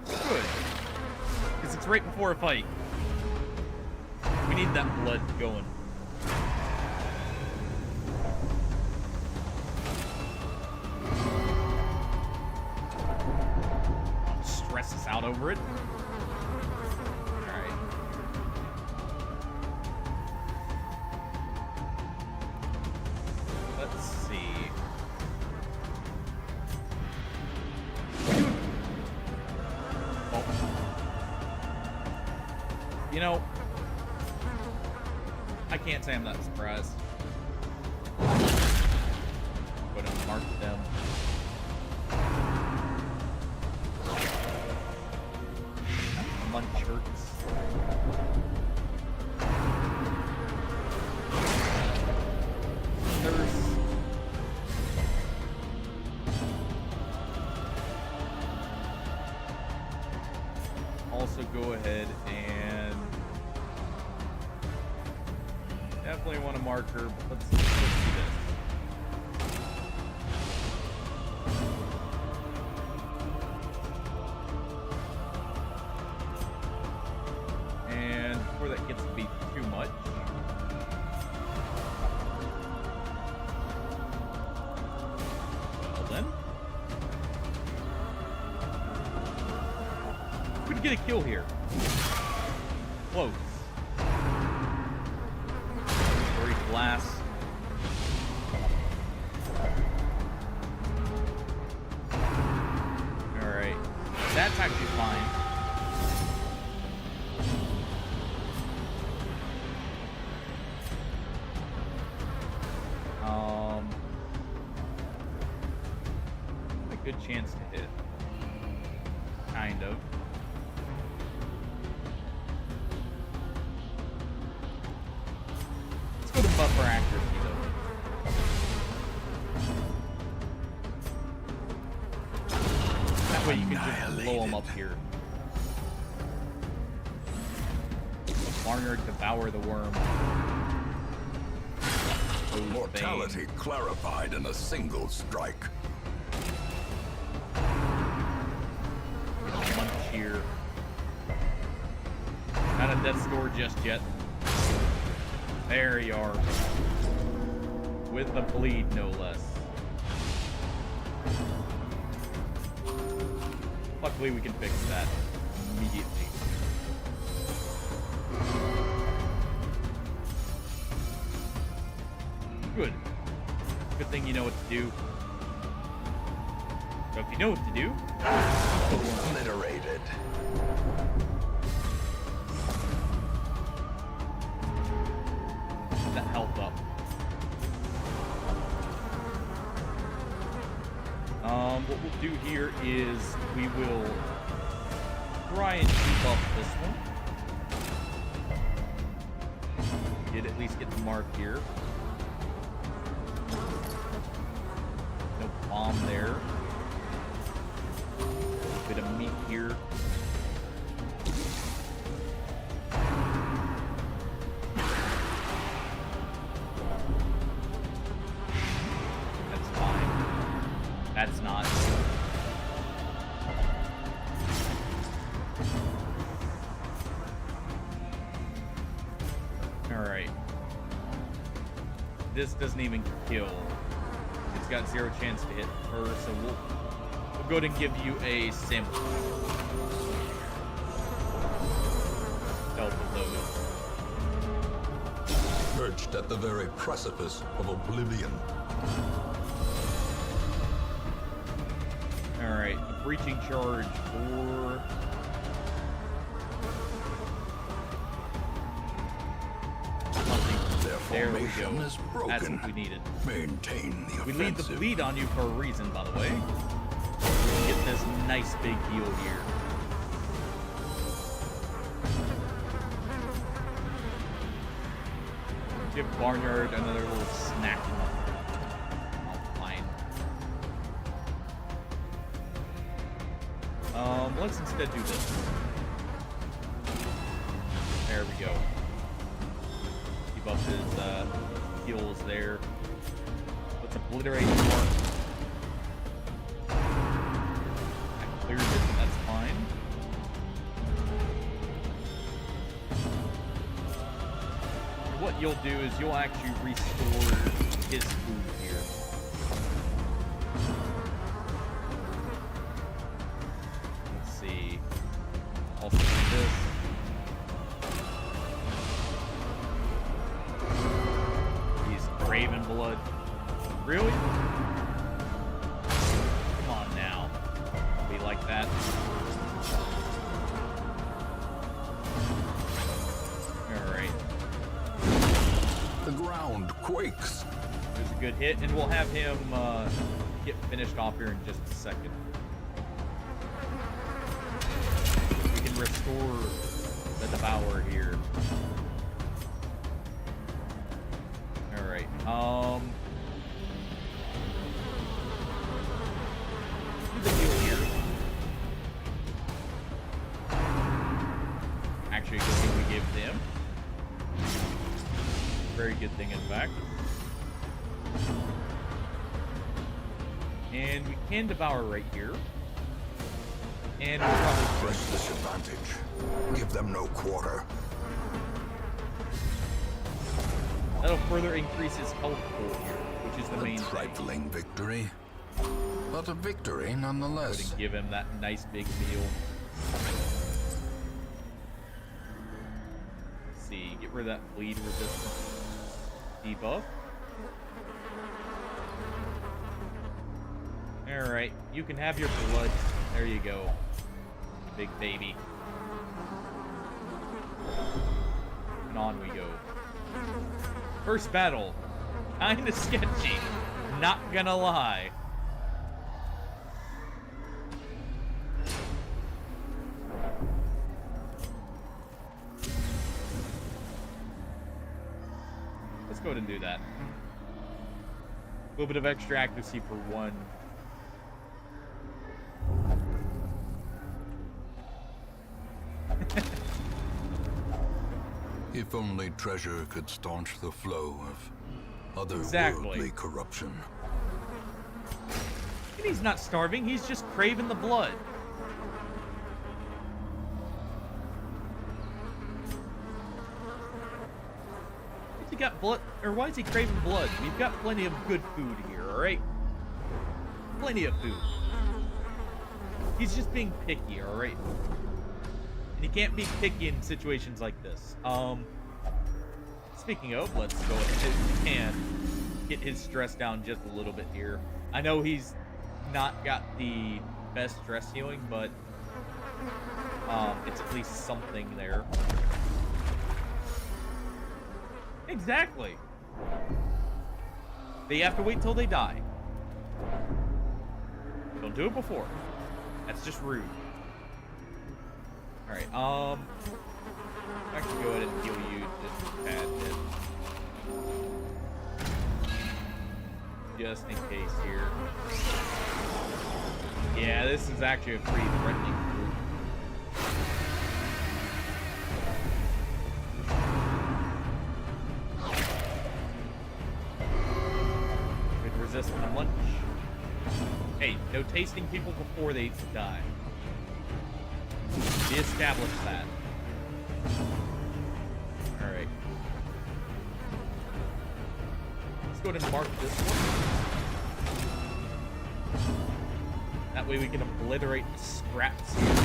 A: Good. Because it's right before a fight. We need that blood going. Stress us out over it. Alright. Let's see. Oh. You know, I can't say I'm that surprised. But Mark them. Munchurts. Thirst. Also go ahead and definitely want a marker, but let's do this. And before that gets to be too much, well then, could get a kill here. Close. Very glass. Alright. That's actually fine. A good chance to hit. Kind of. Let's go to buffer accuracy though. That way you can just blow them up here. Barnyard devour the worm.
F: Mortality clarified in a single strike.
A: Munch here. Not at death's door just yet. There you are. With the bleed, no less. Luckily, we can fix that immediately. Good. Good thing you know what to do. So if you know what to do,
F: Obliterated.
A: the health up. What we'll do here is we will try and keep up this one. At least get the mark here. No bomb there. A bit of meat here. That's fine. That's not. Alright. This doesn't even kill. It's got 0 chance to hit her, so we'll go ahead and give you a sample. Delta load.
F: Perched at the very precipice of oblivion.
A: Alright, a breaching charge for... There we go.
F: Is broken.
A: That's what we needed.
F: Maintain the offensive.
A: We leave the bleed on you for a reason, by the way. Get this nice big heal here. Give Barnyard another little snack. Oh, fine. Let's instead do this. There we go. Keep up his heals there. Let's obliterate the mark. That clears it, that's fine. What you'll do is you'll actually restore his food here. Let's see. Also do this. Raven blood. Really? Come on now. Be like that. Alright.
F: The ground quakes.
A: There's a good hit, and we'll have him get finished off here in just a second. We can restore the Devourer here. Alright, do the heal here. Actually, a good thing we gave them. Very good thing, in fact. And we can devour right here. And we'll probably
F: Press this advantage. Give them no quarter.
A: that'll further increase his health pool here, which is the main
F: A
A: thing.
F: trifling victory, but a victory
A: Go
F: nonetheless.
A: ahead and give him that nice big meal. Let's see, get rid of that bleed resistance debuff. Alright, you can have your blood. There you go. Big baby. And on we go. First battle. Kinda sketchy. Not gonna lie. Let's go ahead and do that. A little bit of extra accuracy for one.
F: If only treasure could staunch the flow of otherworldly
A: Exactly.
F: corruption.
A: And he's not starving, he's just craving the blood. Why's he got blood, or why is he craving blood? We've got plenty of good food here, alright? Plenty of food. He's just being picky, alright? And he can't be picky in situations like this. Speaking of, let's go ahead and get his stress down just a little bit here. I know he's not got the best stress healing, but it's at least something there. Exactly. They have to wait till they die. Don't do it before. That's just rude. Alright, actually go ahead and heal you just a tad bit. Just in case here. Yeah, this is actually a pretty threatening group. Good resistant to lunch. Hey, no tasting people before they die. We established that. Alright. Let's go ahead and mark this one. That way we can obliterate the scraps here.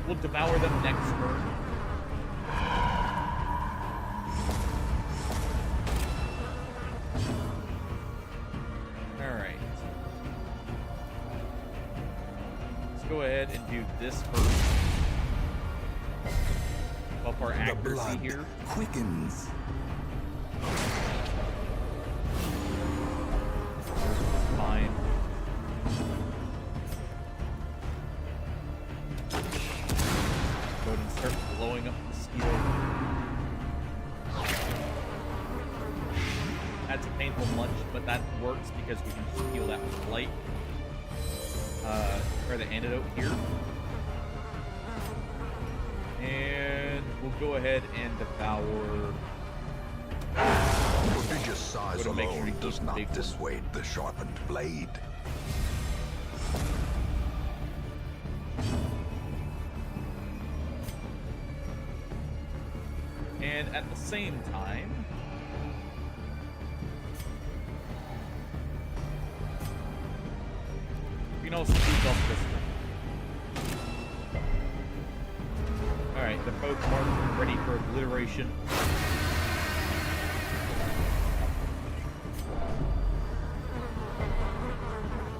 A: We'll devour them next turn. Alright. Let's go ahead and do this first. Up our
B: The
A: accuracy
B: blood
A: here.
B: quickens.
A: Fine. Go ahead and start blowing up mosquito. That's a painful lunch, but that works because we can just heal that with light. Try the antidote here. And we'll go ahead and devour.
F: Prodigious size
A: Gotta make sure
F: alone
A: to keep
F: does not
A: big one.
F: dissuade the sharpened blade.
A: And at the same time, we can also beat off this one. Alright, they're both marked and ready for obliteration.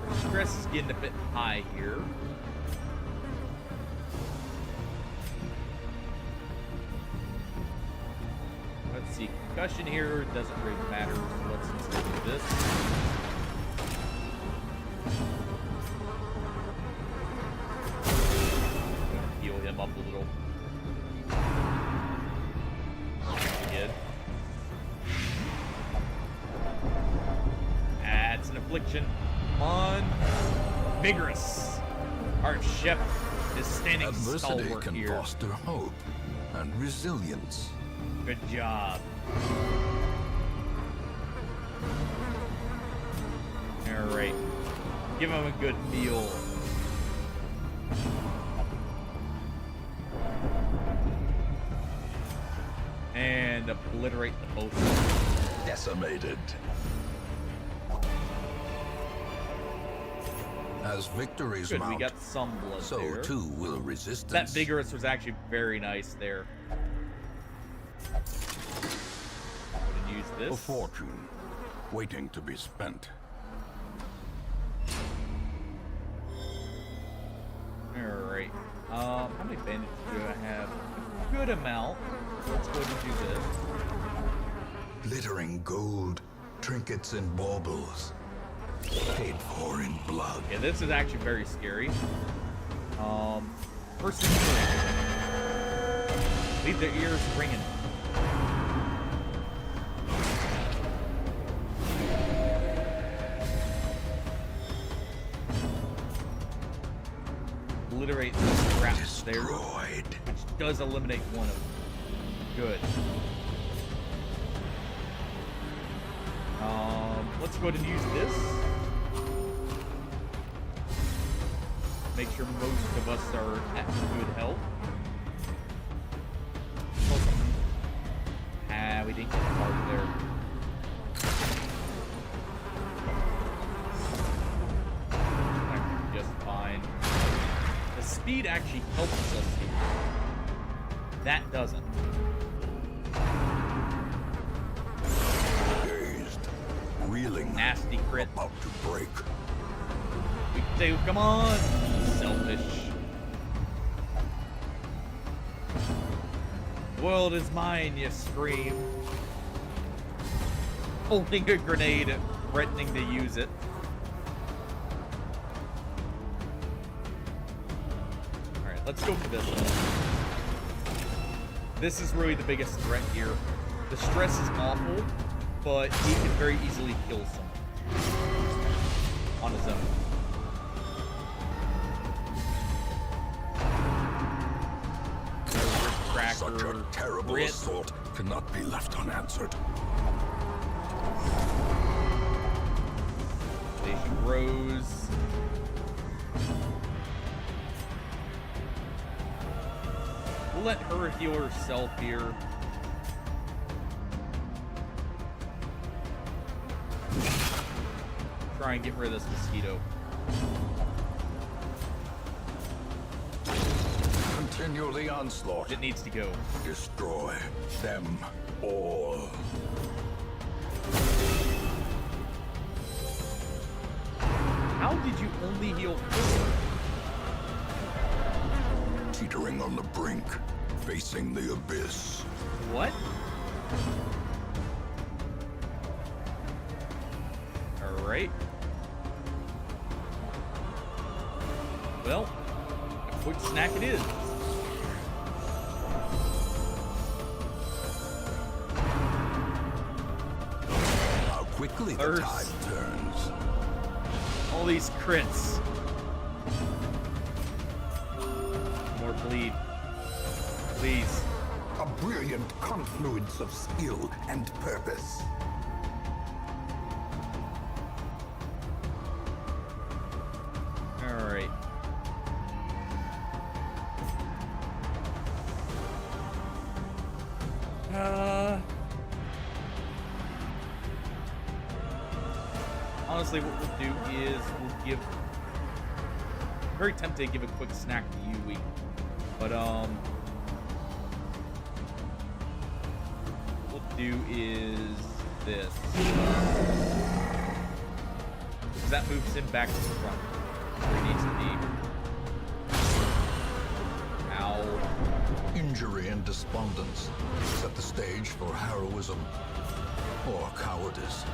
A: Our stress is getting a bit high here. Let's see, concussion here doesn't really matter, so let's Let's do this. Heal him up a little. Good. It's an affliction. Come on. Vigorous. Our chef is standing
F: Adversity
A: stalwart
F: can
A: here.
F: foster hope and resilience.
A: Good job. Alright. Give him a good meal. And obliterate the both.
F: Decimated. As victories
A: Good,
F: mount,
A: we got some blood
F: so
A: there.
F: too will resistance.
A: That vigorous was actually very nice there. Use this.
F: A fortune waiting to be spent.
A: Alright. How many bandages do I have? A good amount. Let's go ahead and do this.
B: Glittering gold, trinkets and baubles, paid for in blood.
A: Yeah, this is actually very scary. First thing, leave their ears ringing. Obliterate the scraps there, which does eliminate one of them. Good. Let's go ahead and use this. Make sure most of us are at good health. We didn't get the mark there. Just fine. The speed actually helps us here. That doesn't.
B: Dazed, reeling,
A: Nasty crit.
B: about to break.
A: We can say, come on, selfish. The world is mine, you scream. Holding a grenade, threatening to use it. Alright, let's go for this one. This is really the biggest threat here. The stress is awful, but he can very easily kill someone on his own.
B: Such a terrible assault cannot be left unanswered.
A: Station grows. We'll let her heal herself here. Try and get rid of this mosquito.
F: Continue the onslaught.
A: It needs to go.
B: Destroy them all.
A: How did you only heal 4?
B: Teetering on the brink, facing the abyss.
A: What? Alright. Well, a quick snack it is.
B: How quickly the
A: Thirst.
B: tide turns.
A: All these crits. More bleed. Please.
B: A brilliant confluence of skill and purpose.
A: Alright. Honestly, what we'll do is we'll give... Very tempted to give a quick snack to Yui. But, what we'll do is this. Because that moves him back to the front. Where he needs to be. Ow.
F: Injury and despondence set the stage for heroism. or cowardice.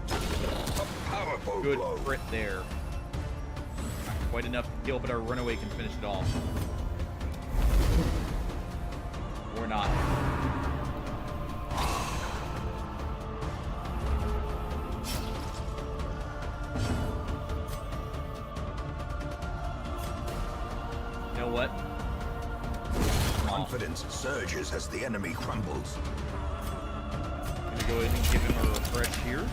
F: A powerful
A: Good
F: blow.
A: crit there. Not quite enough to kill, but our runaway can finish it off. Or not. You know what?
F: Confidence surges as the enemy crumbles.
A: Gonna go ahead and give him a refresh here.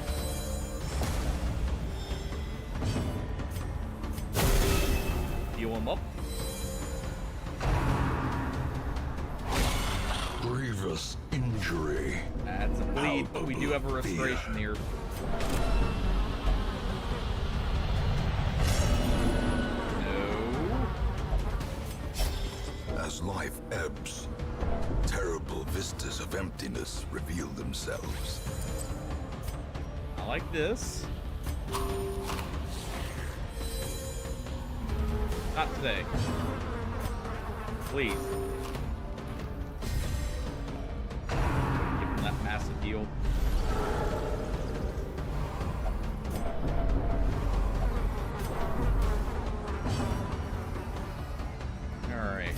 A: Heal him up.
F: Grievous injury.
A: That's a bleed, but we do have a restoration here. No.
F: As life ebbs, terrible vistas of emptiness reveal themselves.
A: I like this. Not today. Please. Give him that massive heal. Alright.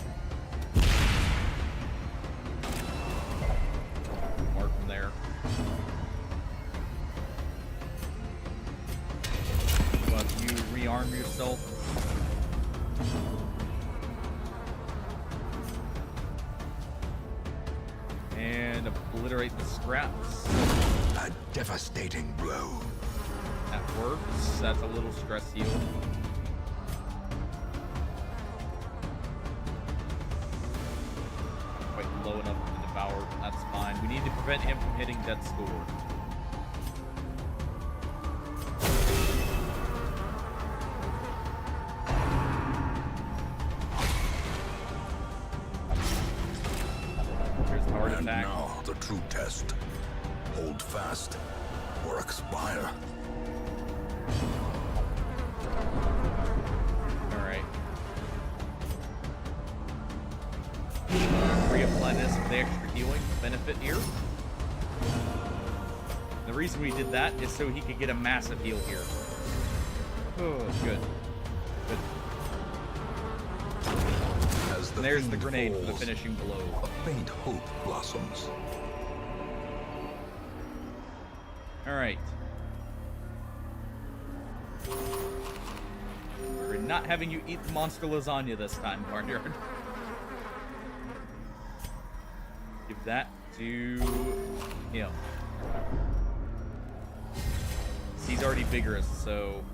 A: Mark from there. Well, if you rearm yourself. And obliterate the scraps.
F: A devastating blow.
A: That works. That's a little stress heal. Quite low enough to devour. That's fine. We need to prevent him from hitting death's door. Here's the heart
F: And
A: attack.
F: now the true test. Hold fast or expire.
A: Alright. Reapply this for the extra healing benefit here. The reason we did that is so he could get a massive heal here. Oh, good. Good.
F: As the
A: And there's the
F: fiend
A: grenade for the
F: falls,
A: finishing blow.
F: a faint hope blossoms.
A: Alright. We're not having you eat the monster lasagna this time, Barnyard. Give that to him. He's already vigorous, so...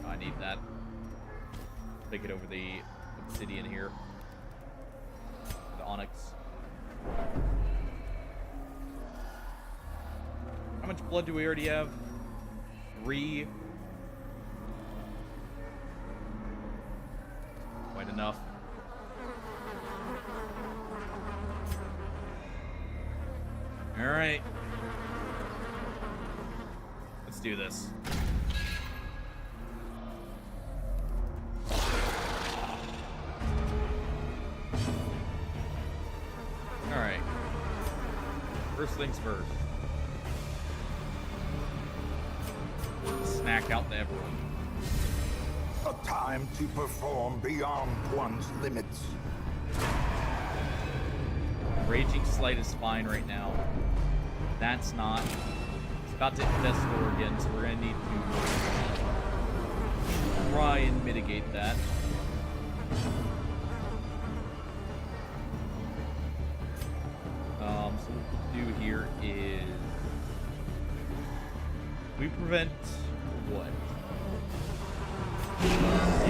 A: I need that. Take it over the obsidian here. The onyx. How much blood do we already have? 3. Quite enough. Alright. Let's do this. Alright. First things first. Snack out to everyone.
B: A time to perform beyond one's limits.
A: Raging Slight is fine right now. That's not. It's about to hit death's door again, so we're gonna need to try and mitigate that. So what we'll do here is we prevent what?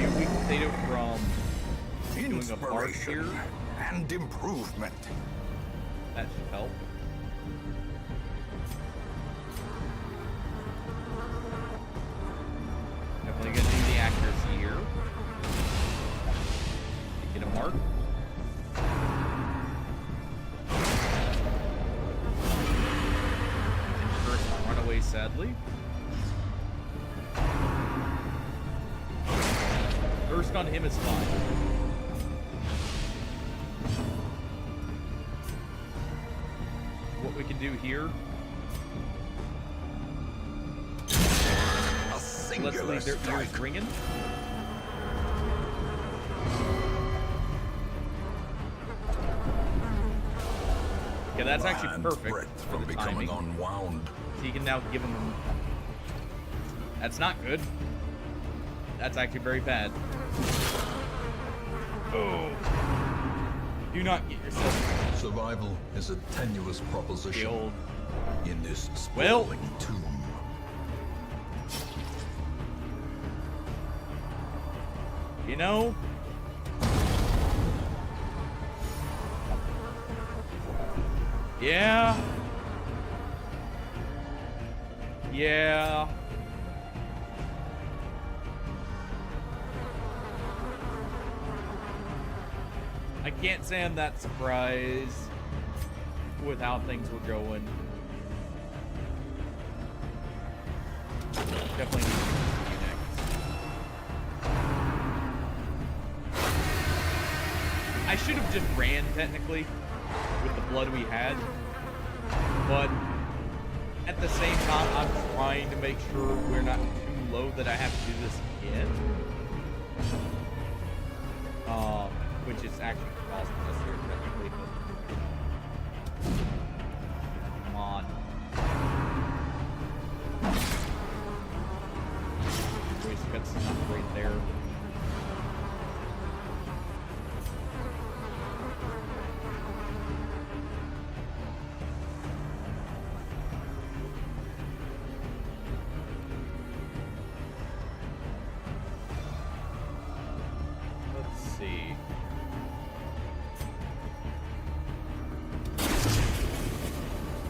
A: You weak potato from doing a bark here.
B: Inspiration and improvement.
A: That should help. Definitely gonna do the accuracy here. Get a mark. First run away, sadly. on him is fine. What we can do here. Let's leave their ears ringing. Okay, that's actually perfect for
F: from
A: the
F: becoming
A: timing.
F: unwound.
A: So you can now give him... That's not good. That's actually very bad. Oh. Do not get yourself
F: Survival is a tenuous proposition
A: killed.
F: in this
A: Well.
F: sprawling tomb.
A: You know? Yeah. Yeah. I can't say I'm that surprised with how things were going. Definitely need to continue next. I should have just ran, technically, with the blood we had. But at the same time, I'm trying to make sure we're not too low that I have to do this again. Which is actually costing us here, technically. But... Come on. We got stuff right there.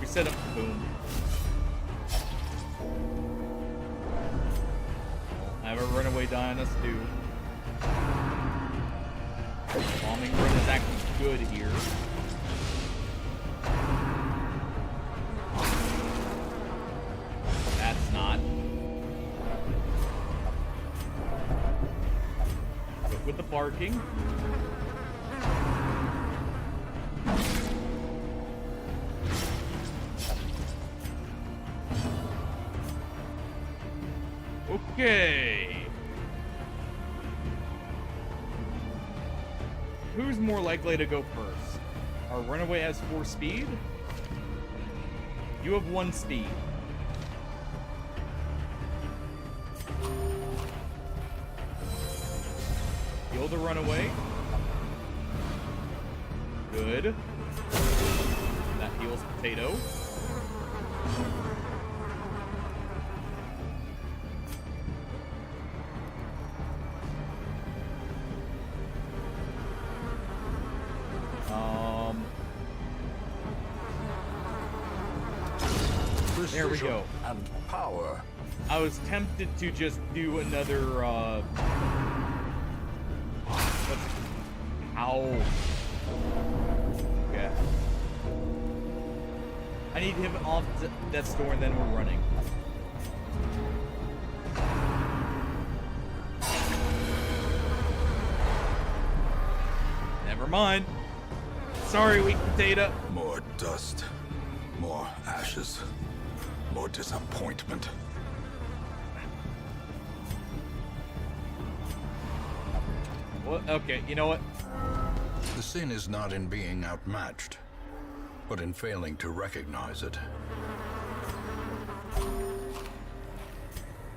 A: Set up the boom. Have a runaway die on us too. Bombing run is actually good here. That's not. Good with the barking. Okay. Who's more likely to go first? Our runaway has 4 speed. You have 1 speed. Heal the runaway. Good. That heals Potato. There we go.
F: And power.
A: I was tempted to just do another, Ow. Okay. I need him off Death's Door and then we're running. Never mind. Sorry, weak potato.
F: More dust. More ashes. More disappointment.
A: Well, okay, you know what?
F: The sin is not in being outmatched, but in failing to recognize it.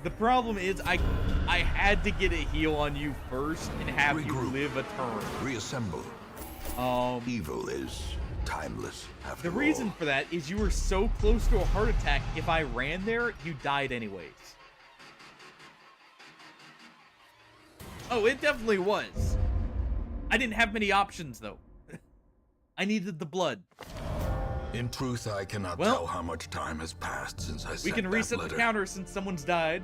A: The problem is I had to get a heal on you first and have you live a turn.
F: Reassemble. Evil is timeless after
A: The reason
F: all.
A: for that is you were so close to a heart attack, if I ran there, you died anyways. Oh, it definitely was. I didn't have many options, though. I needed the blood.
F: In truth, I cannot tell how much time has passed since I sent
A: We can reset
F: that
A: the
F: letter.
A: counter since someone's died.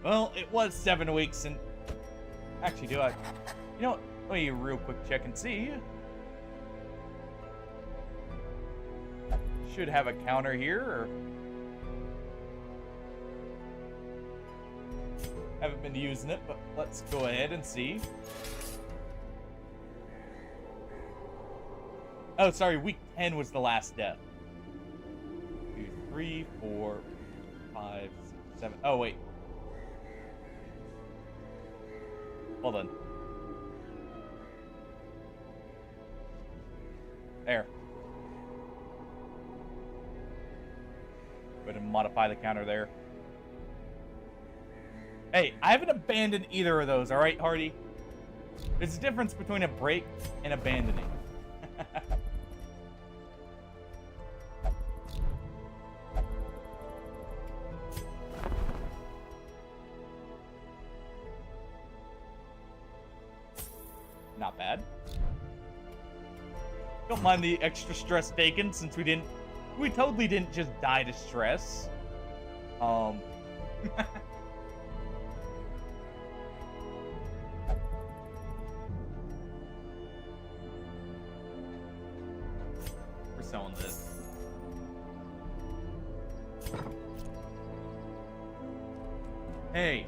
A: Well, it was 7 weeks and... Actually, do I... You know what? Let me real quick check and see. Should have a counter here, or... Haven't been using it, but let's go ahead and see. Oh, sorry, week 10 was the last death. 2, 3, 4, 5, 6, 7. Oh, wait. Hold on. There. Go ahead and modify the counter there. Hey, I haven't abandoned either of those, alright, Hardy? There's a difference between a break and abandoning. Not bad. Don't mind the extra stress taken since we totally didn't just die to stress. We're selling this. Hey,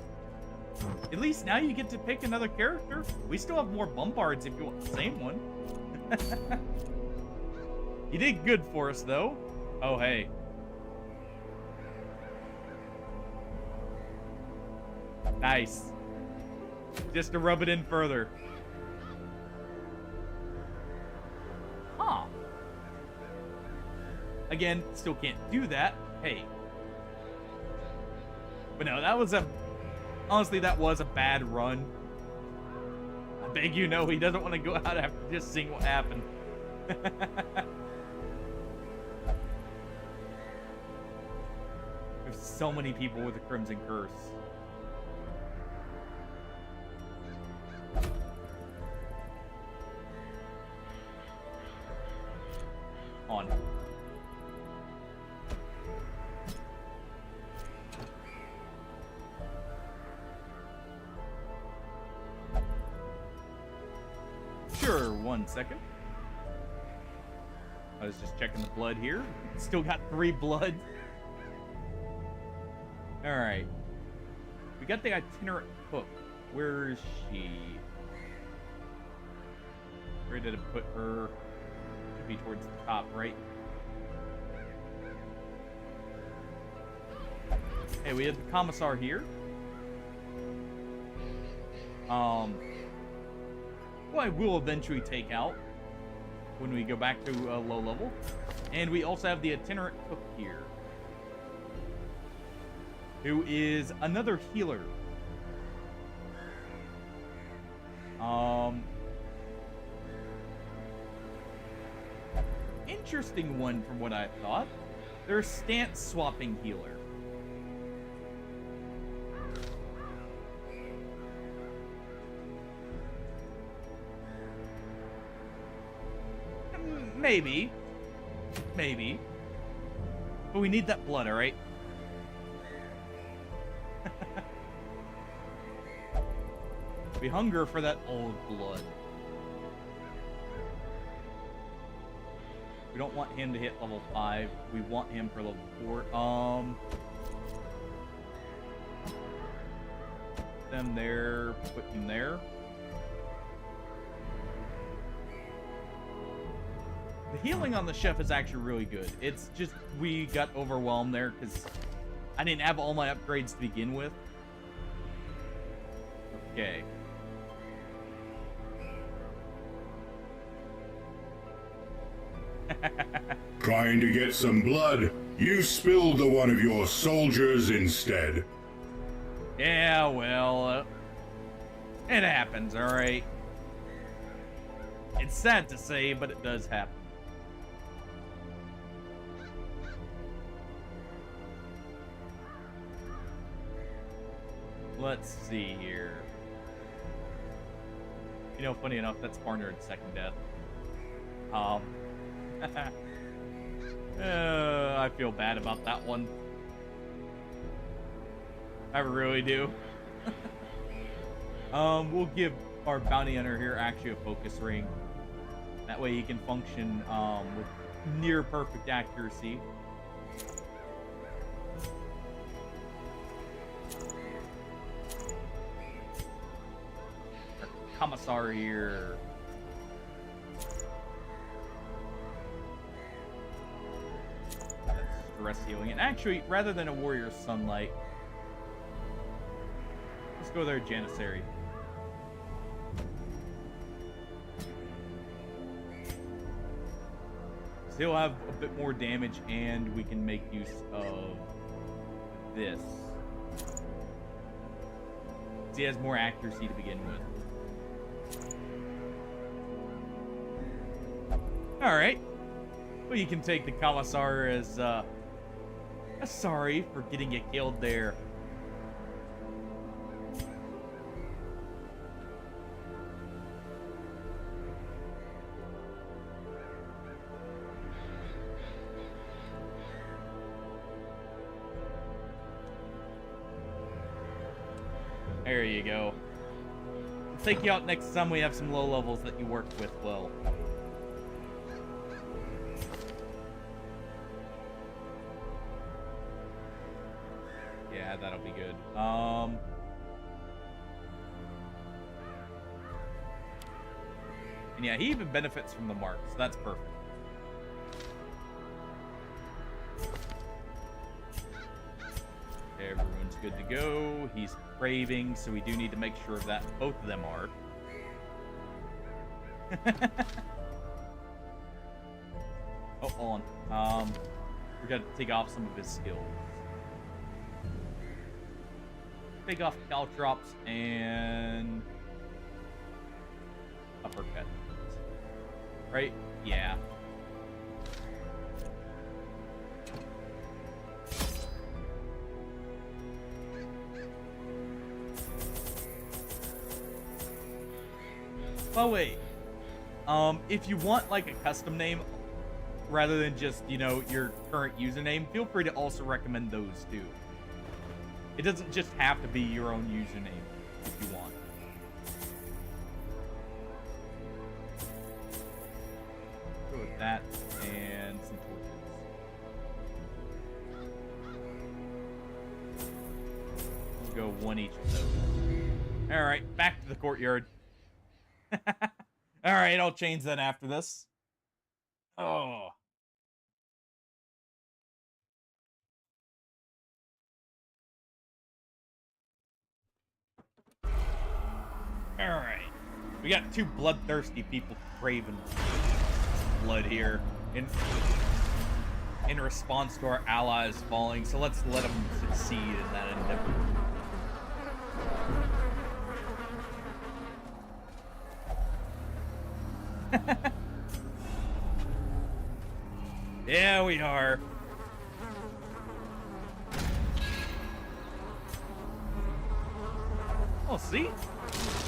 A: at least now you get to pick another character. We still have more bombards if you want the same one. You did good for us, though. Oh, hey. Nice. Just to rub it in further. Huh. Again, still can't do that. Hey. But no, that was honestly, that was a bad run. I beg you know he doesn't want to go out after just seeing what happened. There's so many people with the Crimson Curse. On. Sure, 1 second. I was just checking the blood here. Still got 3 blood. Alright. We got the itinerant cook. Where is she? Where did it put her? Should be towards the top, right? Hey, we have the commissar here. Who I will eventually take out when we go back to low level. And we also have the itinerant cook here, who is another healer. Interesting one from what I thought. They're a stance swapping healer. Maybe. Maybe. But we need that blood, alright? We hunger for that old blood. We don't want him to hit level 5. We want him for level 4. Put them there. Put him there. The healing on the chef is actually really good. It's just we got overwhelmed there because I didn't have all my upgrades to begin with. Okay.
D: Trying to get some blood, you spilled to one of your soldiers instead.
A: Yeah, well, it happens, alright? It's sad to say, but it does happen. Let's see here. You know, funny enough, that's Barnard's second death. I feel bad about that one. I really do. We'll give our bounty hunter here actually a focus ring. That way he can function with near perfect accuracy. commissar here. That's stress healing. And actually, rather than a warrior sunlight, let's go there, Janissary. So he'll have a bit more damage, and we can make use of this. He has more accuracy to begin with. Alright. Well, you can take the commissar as, sorry for getting you killed there. There you go. I'll take you out next time we have some low levels that you work with well. Yeah, that'll be good. And yeah, he even benefits from the mark, so that's perfect. Everyone's good to go. He's craving, so we do need to make sure that both of them are. Oh, hold on. We gotta take off some of his skills. Take off caltrops and uppercut. Right? Yeah. Oh wait, if you want like a custom name rather than just, you know, your current username, feel free to also recommend those too. It doesn't just have to be your own username if you want. Go with that and some torches. We'll go one each of those. Alright, back to the courtyard. Alright, I'll change that after this. Oh. Alright. We got two bloodthirsty people craving blood here in response to our allies falling, so let's let them succeed in that endeavor. Yeah, we are. Oh, see?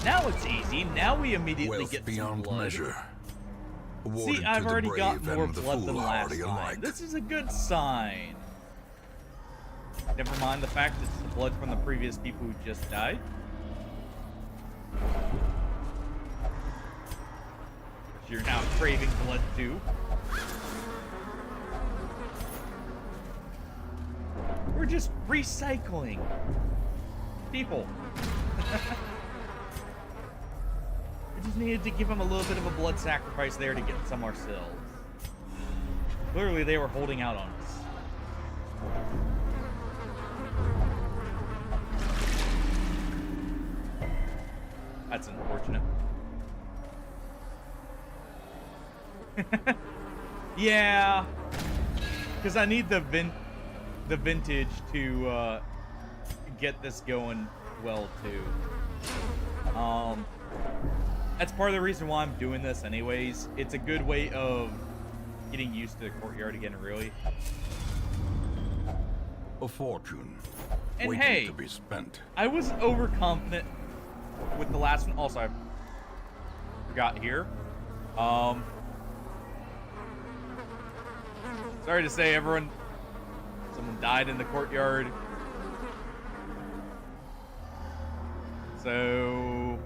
A: Now it's easy. Now we immediately
F: Wealth
A: get
F: beyond
A: some blood.
F: measure.
A: See, I've already got more blood than last time. This is a good sign. Never mind the fact it's the blood from the previous people who just died. You're now craving blood too. We're just recycling people. We just needed to give them a little bit of a blood sacrifice there to get some ourselves. Clearly they were holding out on us. That's unfortunate. Yeah, because I need the vintage to get this going well too. That's part of the reason why I'm doing this anyways. It's a good way of getting used to the courtyard again, really.
F: A fortune
A: And
F: waiting
A: hey,
F: to be spent.
A: I was overconfident with the last one. Also, I forgot here. Sorry to say, everyone, someone died in the courtyard. So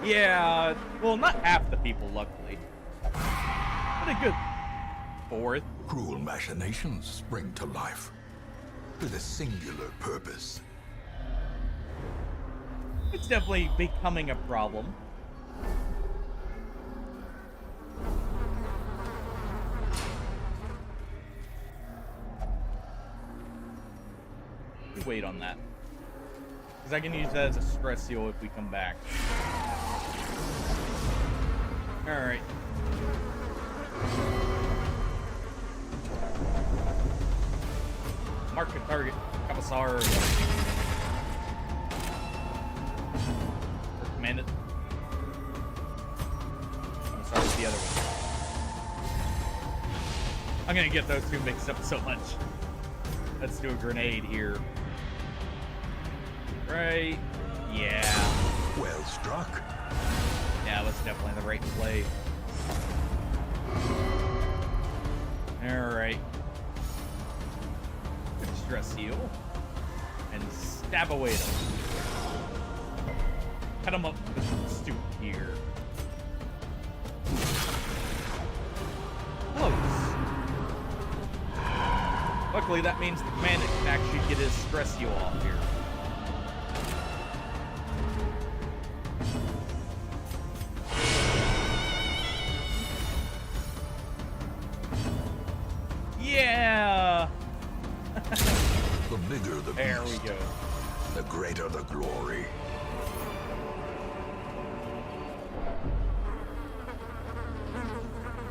A: yeah, well, not half the people, luckily, but a good fourth.
F: Cruel machinations spring to life.
B: with a singular purpose.
A: It's definitely becoming a problem. We wait on that. Because I can use that as a stress seal if we come back. Alright. Mark the target. Commissar. Or command it. Commissar is the other one. I'm gonna get those two mixed up so much. Let's do a grenade here. Right. Yeah.
B: Well struck.
A: Yeah, that's definitely the right play. Alright. Stress seal. And stab away them. Cut them up with the stoop here. Close. Luckily, that means the commander can actually get his stress seal off here. Yeah!
B: The bigger the
A: There we
B: beast,
A: go.
B: the greater the glory.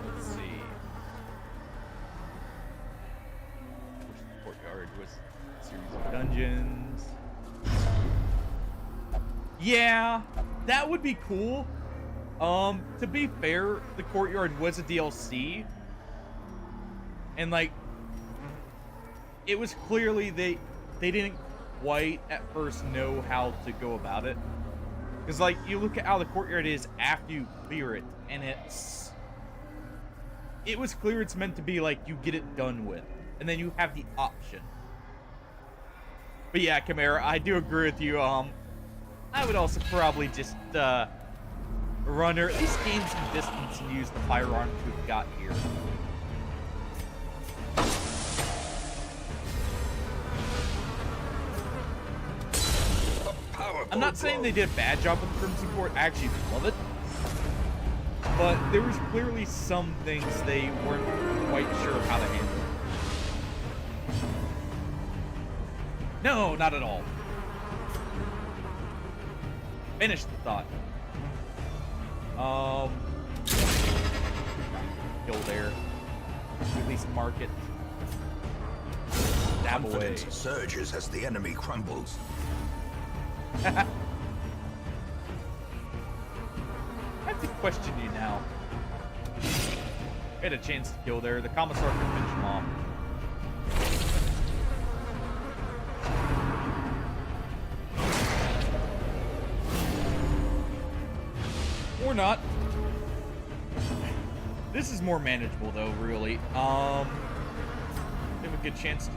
A: Let's see. Courtyard was a series of dungeons. Yeah, that would be cool. To be fair, the courtyard was a DLC. And like, it was clearly they didn't quite at first know how to go about it. Because like, you look at how the courtyard is after you clear it, and it was clear it's meant to be like you get it done with, and then you have the option. But yeah, Chimera, I do agree with you. I would also probably just run or at least gain some distance and use the firearms we've got here. I'm not saying they did a bad job with the Crimson Court. I actually love it. But there was clearly some things they weren't quite sure how to handle. No, not at all. Finish the thought. Kill there. At least mark it. Stab away.
B: Confidence surges as the enemy crumbles.
A: I have to question you now. I had a chance to kill there. The Commissar can finish him off. Or not. This is more manageable though, really. We have a good chance to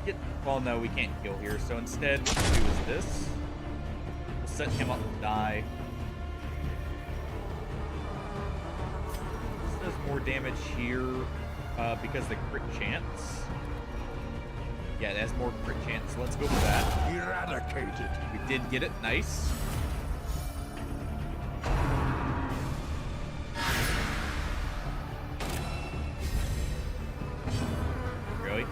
A: get... Well, no, we can't kill here, so instead what we'll do is this. We'll set him up to die. This does more damage here because the crit chance. Yeah, it has more crit chance, so let's go for that.
B: Eradicated.
A: We did get it, nice. Really?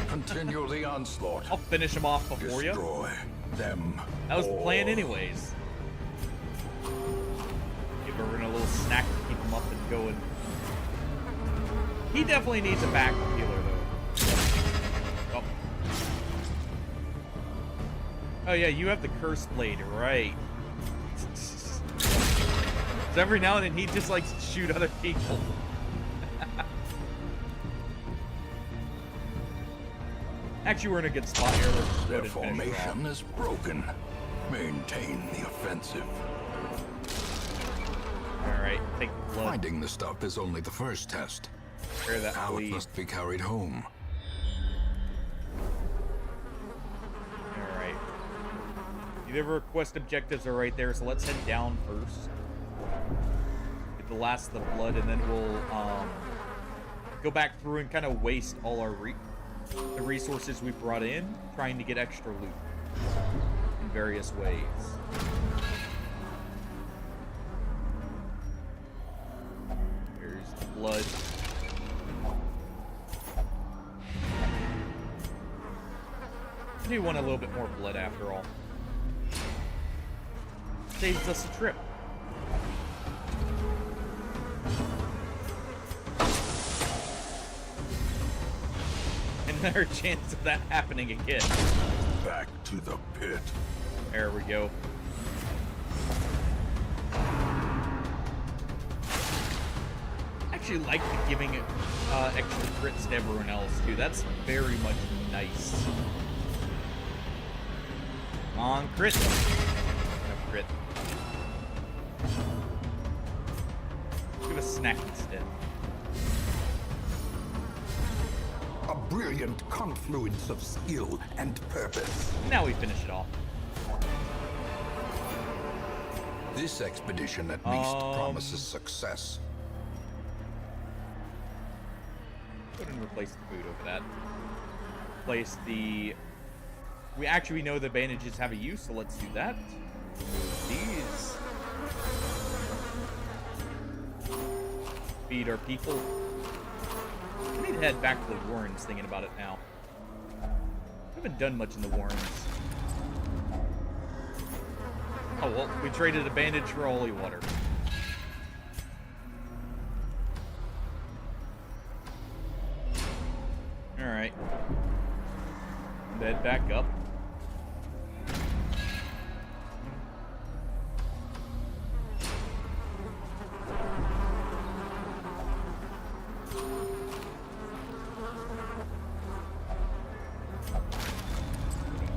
B: Continue the onslaught.
A: I'll finish him off before you.
B: Destroy them.
A: That was the plan
B: all.
A: anyways. Give everyone a little snack to keep him up and going. He definitely needs a backup healer though. Oh. Oh yeah, you have the cursed blade, right? So every now and then he just likes to shoot other people. Actually, we're in a good spot here. Let's just go
B: Their
A: ahead and finish her off.
B: formation is broken. Maintain the offensive.
A: Alright, take the blood.
B: Finding the stuff is only the first test.
A: Clear that
B: Now it
A: bleed.
B: must be carried home.
A: Alright. The other quest objectives are right there, so let's head down first. Get the last of the blood, and then we'll, go back through and kind of waste all our the resources we brought in trying to get extra loot in various ways. There's the blood. I do want a little bit more blood after all. Saves us a trip. Another chance of that happening again.
F: Back to the pit.
A: There we go. I actually like giving extra crits to everyone else too. That's very much nice. Come on, crit. No crit. Give a snack instead.
B: A brilliant confluence of skill and purpose.
A: Now we finish it off.
F: This expedition at least promises success.
A: Go ahead and replace the food over that. Replace the... We know the bandages have a use, so let's do that. These. Feed our people. I need to head back to the Warrens, thinking about it now. I haven't done much in the Warrens. Oh, well, we traded a bandage for holy water. Alright. Head back up.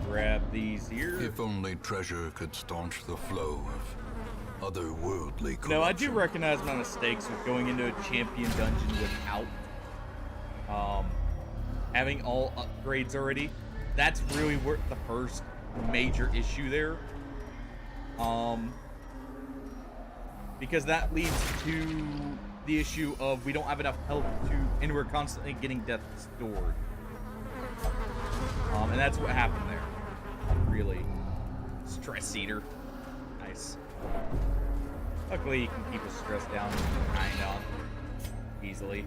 A: Grab these here.
F: If only treasure could staunch the flow of otherworldly corruption.
A: No, I do recognize my mistakes with going into a champion dungeon without having all upgrades already. That's really where the first major issue there. Because that leads to the issue of we don't have enough health and we're constantly getting death stored. And that's what happened there. Really. Stress eater. Nice. Luckily, you can keep his stress down kind of easily.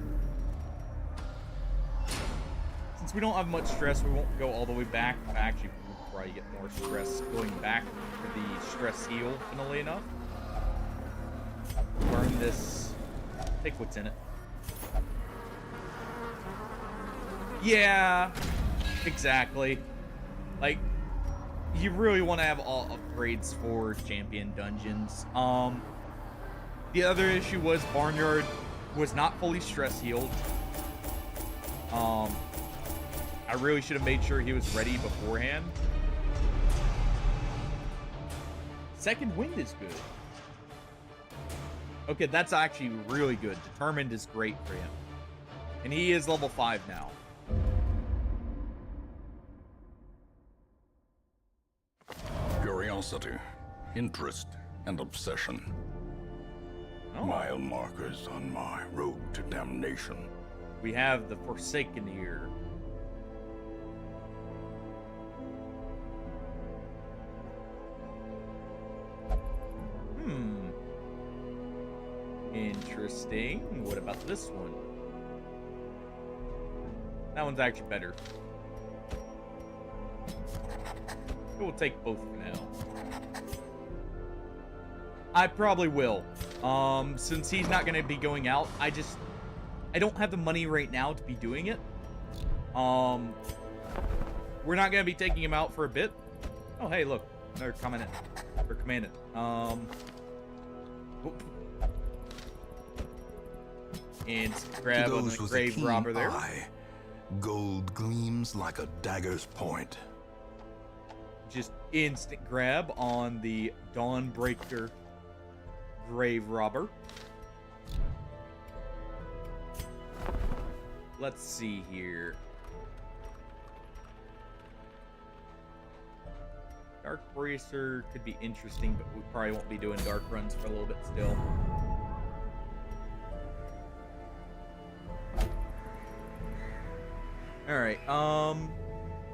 A: Since we don't have much stress, we won't go all the way back. Actually, we'll probably get more stress going back to the stress heal, funnily enough. Burn this. Take what's in it. Yeah, exactly. Like, you really want to have all upgrades for champion dungeons. The other issue was Barnyard was not fully stress healed. I really should have made sure he was ready beforehand. Second wind is good. Okay, that's actually really good. Determined is great for him. And he is level 5 now.
F: Curiosity, interest, and obsession.
A: Oh.
F: Mile markers on my road to damnation.
A: We have the Forsaken here. Interesting. What about this one? That one's actually better. We'll take both for now. I probably will. Since he's not going to be going out, I don't have the money right now to be doing it. We're not going to be taking him out for a bit. Oh, hey, look. They're coming in. They're commanding. And grab on the grave robber there.
F: Gold gleams like a dagger's point.
A: Just instant grab on the Dawnbreaker grave robber. Let's see here. Dark Bracer could be interesting, but we probably won't be doing dark runs for a little bit still. Alright,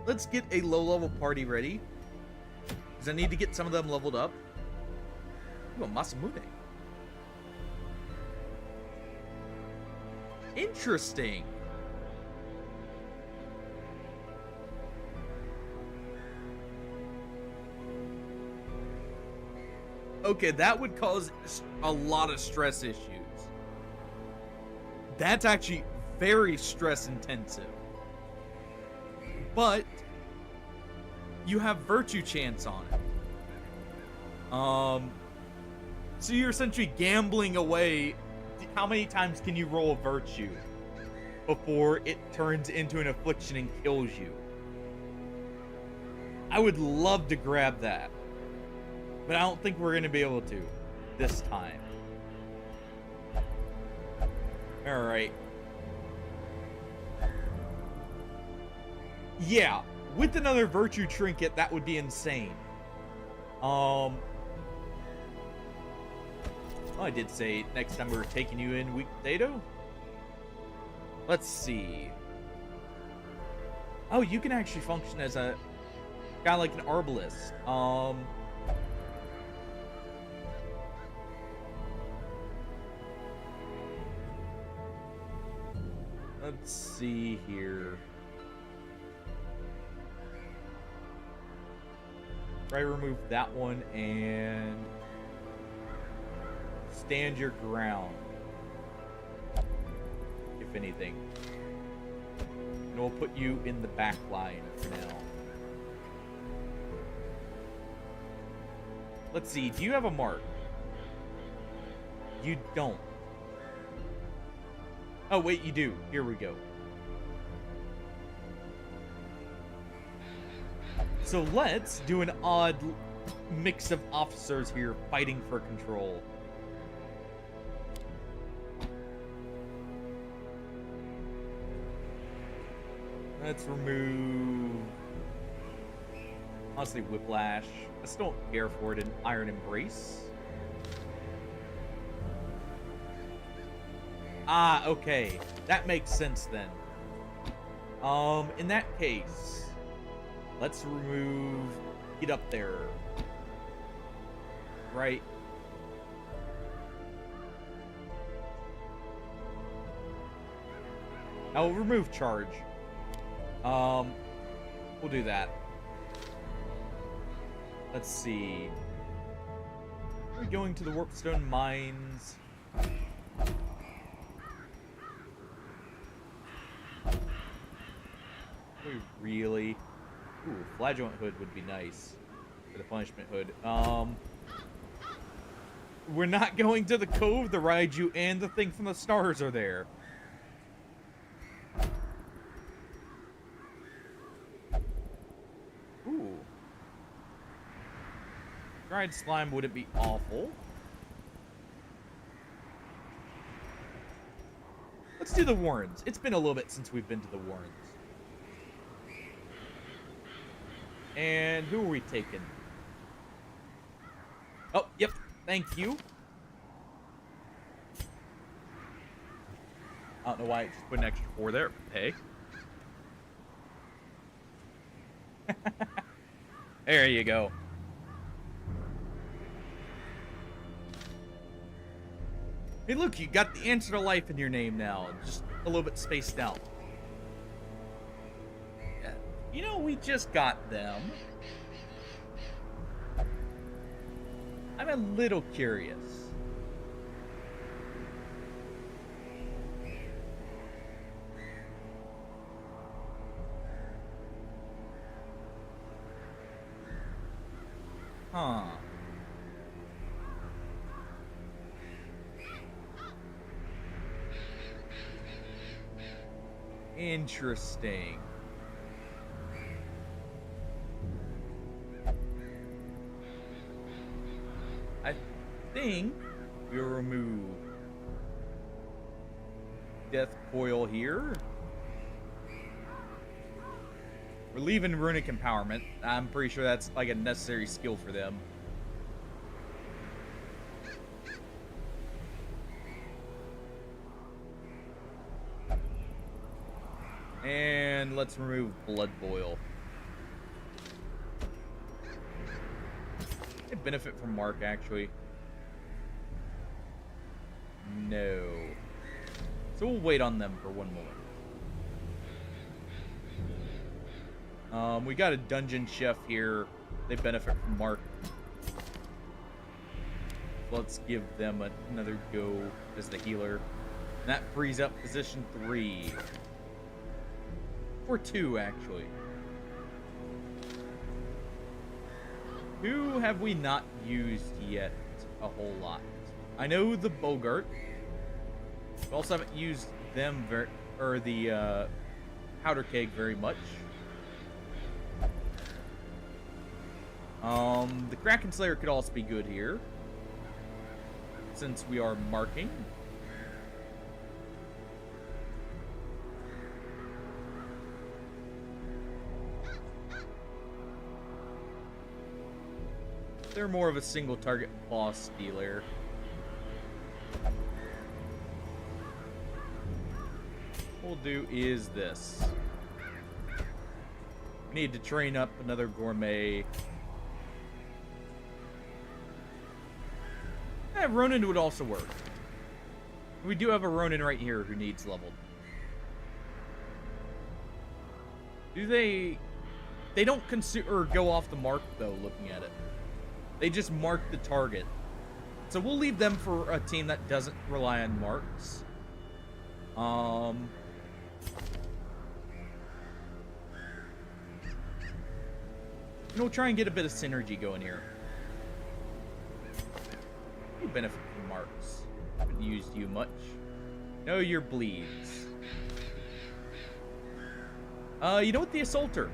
A: let's get a low-level party ready. Because I need to get some of them leveled up. Ooh, a Masamune. Interesting. Okay, that would cause a lot of stress issues. That's actually very stress intensive. But you have virtue chance on it. So you're essentially gambling away. How many times can you roll a virtue before it turns into an affliction and kills you? I would love to grab that, but I don't think we're going to be able to this time. All right. Yeah, with another virtue trinket, that would be insane. Oh, I did say next time we were taking you in weak potato. Let's see. Oh, you can actually function as a kind of like an arbalist. Let's see here. Try to remove that one and stand your ground, if anything. And we'll put you in the back line for now. Let's see, do you have a mark? You don't. Oh, wait, you do. Here we go. So let's do an odd mix of officers here fighting for control. Let's remove, honestly, Whiplash. I still don't care for it in Iron Embrace. Ah, okay. That makes sense then. In that case, let's remove Get Up There. Right. I'll remove Charge. We'll do that. Let's see. We're going to the Warpstone Mines. Really? Ooh, Flagellant Hood would be nice. For the Punishment Hood. We're not going to the Cove. The Raiju and the thing from the stars are there. Ooh. Dried Slime wouldn't be awful. Let's do the Warrens. It's been a little bit since we've been to the Warrens. And who are we taking? Oh, yep. Thank you. I don't know why I just put an extra 4 there. Hey. There you go. Hey, look, you got the answer to life in your name now. Just a little bit spaced out. You know, we just got them. I'm a little curious. Huh. Interesting. I think we'll remove Death Coil here. We're leaving Runic Empowerment. I'm pretty sure that's like a necessary skill for them. And And let's remove Blood Boil. They benefit from Mark, actually. No. So we'll wait on them for one moment. We got a dungeon chef here. They benefit from Mark. Let's give them another go as the healer. And that frees up position 3. For 2, actually. Who have we not used yet a whole lot? I know the Bogart. We also haven't used them the Powder Keg very much. The Kraken Slayer could also be good here, since we are marking. They're more of a single target boss dealer. What we'll do is this. We need to train up another gourmet. Ronin would also work. We do have a Ronin right here who needs leveled. Do they don't consume or go off the mark though, looking at it. They just mark the target. So we'll leave them for a team that doesn't rely on marks. And we'll try and get a bit of synergy going here. You benefit from marks. Haven't used you much. No, your bleeds. You know what? The Assaulter.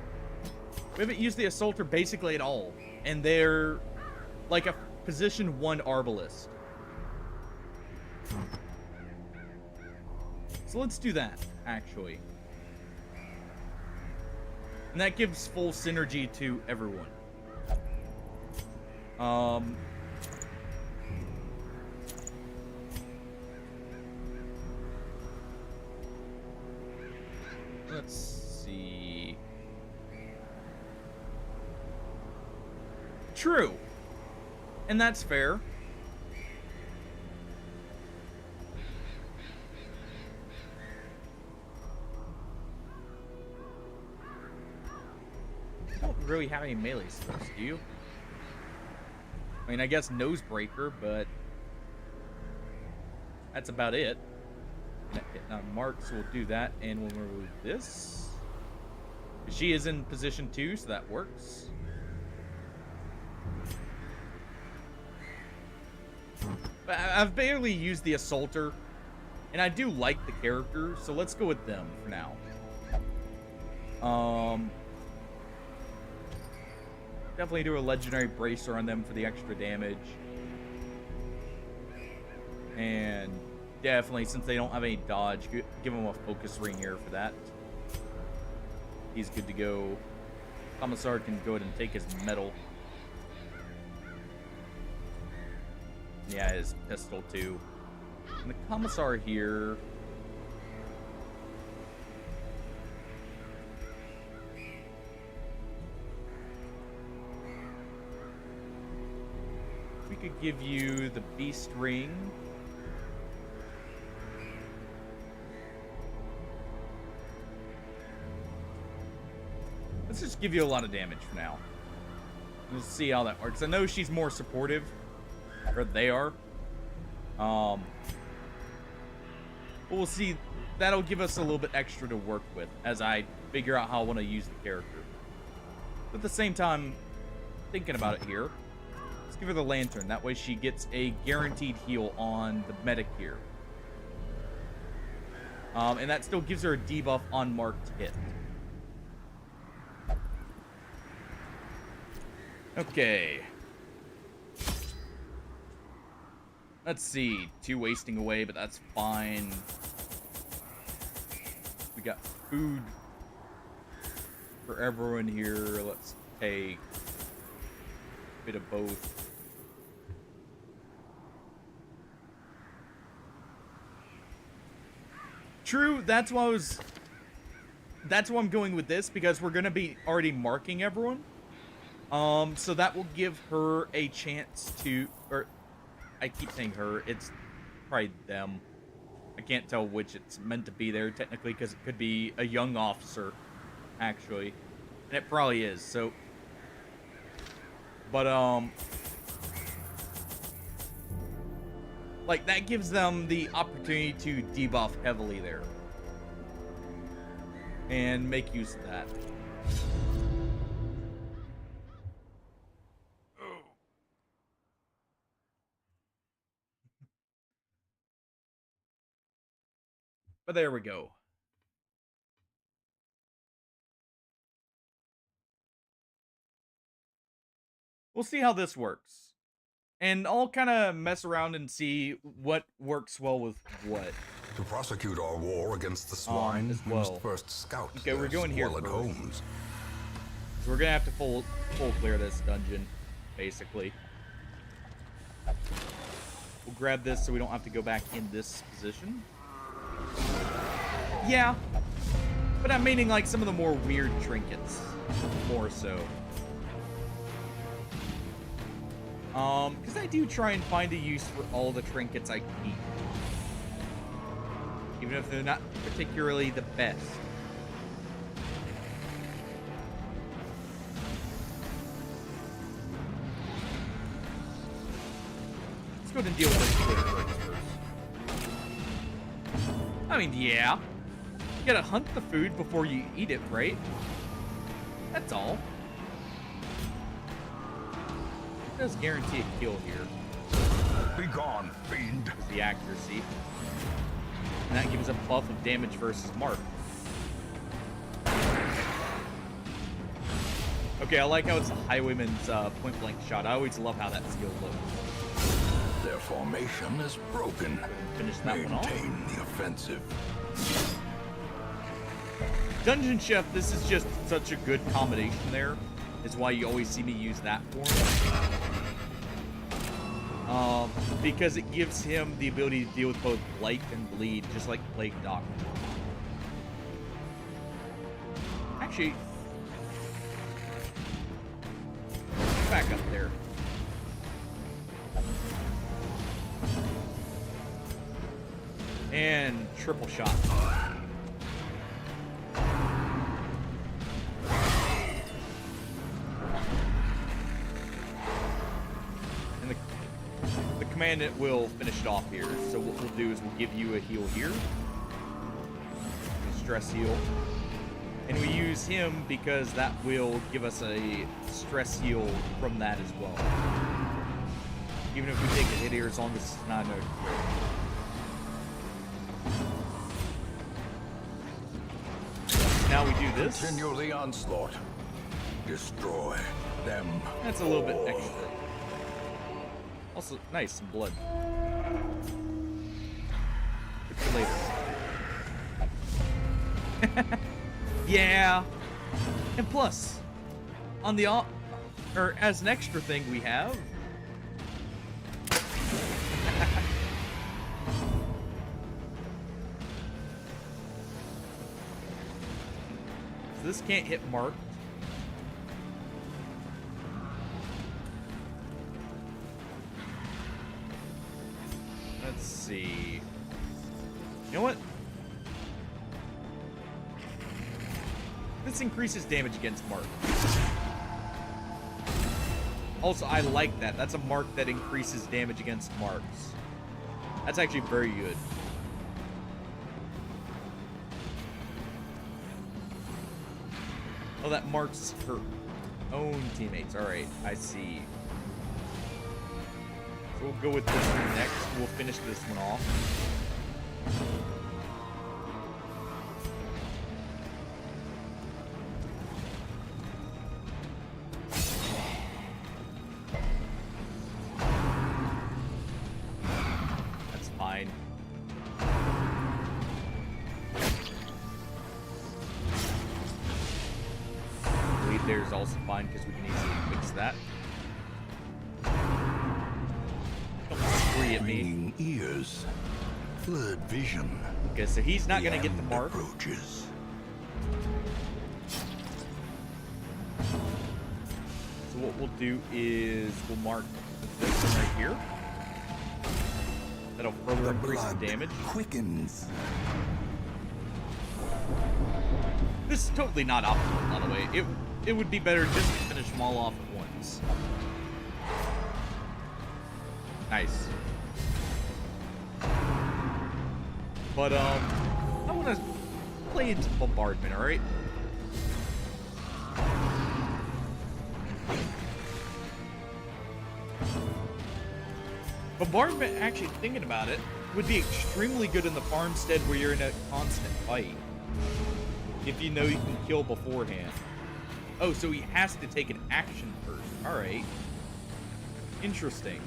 A: We haven't used the Assaulter basically at all. And they're like a position 1 Arbalist. So let's do that, actually. And that gives full synergy to everyone. Let's see. True. And that's fair. You don't really have any melee skills, do you? I mean, I guess Nosebreaker, but that's about it. Now, marks will do that, and we'll remove this. She is in position 2, so that works. But I've barely used the Assaulter, and I do like the character, so let's go with them for now. Definitely do a Legendary Bracer on them for the extra damage. And definitely, since they don't have any dodge, give them a Focus Ring here for that. He's good to go. Commissar can go ahead and take his medal. Yeah, his pistol too. And the Commissar here. We could give you the Beast Ring. Let's just give you a lot of damage for now. We'll see how that works. I know she's more supportive. Or they are. But we'll see. That'll give us a little bit extra to work with as I figure out how I want to use the character. But at the same time, thinking about it here, let's give her the Lantern. That way she gets a guaranteed heal on the medic here. And that still gives her a debuff on marked hit. Okay. Let's see. 2 wasting away, but that's fine. We got food for everyone here. Let's take a bit of both. True, that's why I was that's why I'm going with this, because we're gonna be already marking everyone. So that will give her a chance to, or I keep saying her, it's probably them. I can't tell which it's meant to be there technically, because it could be a young officer, actually, and it probably is. So, but like that gives them the opportunity to debuff heavily there and make use of that. But there we go. We'll see how this works. And I'll kind of mess around and see what works well with what.
F: To prosecute our war against the swine,
A: as
F: we
A: well.
F: must first scout
A: Okay, we're
F: their
A: going here
F: squalid
A: first.
F: homes.
A: So we're gonna have to full clear this dungeon, basically. We'll grab this so we don't have to go back in this position. Yeah, but I'm meaning like some of the more weird trinkets, more so. Because I do try and find a use for all the trinkets I keep. Even if they're not particularly the best. Let's go ahead and deal with this quick first. I mean, yeah. You gotta hunt the food before you eat it, right? That's all. It does guarantee a kill here.
B: Be gone, fiend.
A: Is the accuracy. And that gives a buff of damage versus mark. Okay, I like how it's a highwayman's point blank shot. I always love how that skill looks.
F: Their formation is broken.
A: Finish that one off.
F: Maintain the offensive.
A: Dungeon Chef, this is just such a good combination there. Is why you always see me use that form. Because it gives him the ability to deal with both blight and bleed, just like Plague Doctor. Actually, back up there. And triple shot. And the commandant will finish it off here. So what we'll do is we'll give you a heal here. A stress heal. And we use him because that will give us a stress heal from that as well. Even if we take a hit here, as long as it's not a crit. Now we do this.
F: Continue the onslaught. Destroy them.
A: That's a little bit
F: all.
A: extra. Also, nice, some blood. Good for later. Yeah. And plus, on the or as an extra thing we have. So this can't hit marked. Let's see. You know what? This increases damage against mark. Also, I like that. That's a mark that increases damage against marks. That's actually very good. Oh, that marks her own teammates. Alright, I see. So we'll go with this one next. We'll finish this one off. That's fine. Bleed there is also fine because we can easily fix that. Don't scream at me.
B: Ringing ears, blurred vision.
A: Okay, so he's not gonna get the mark.
B: Approaches.
A: So what we'll do is we'll mark this one right here. That'll further increase the damage.
B: Quickens.
A: This is totally not optimal, by the way. It would be better just to finish them all off at once. Nice. But, I want to play into bombardment, alright? Bombardment, actually thinking about it, would be extremely good in the farmstead where you're in a constant fight. If you know you can kill beforehand. Oh, so he has to take an action first. Alright. Interesting.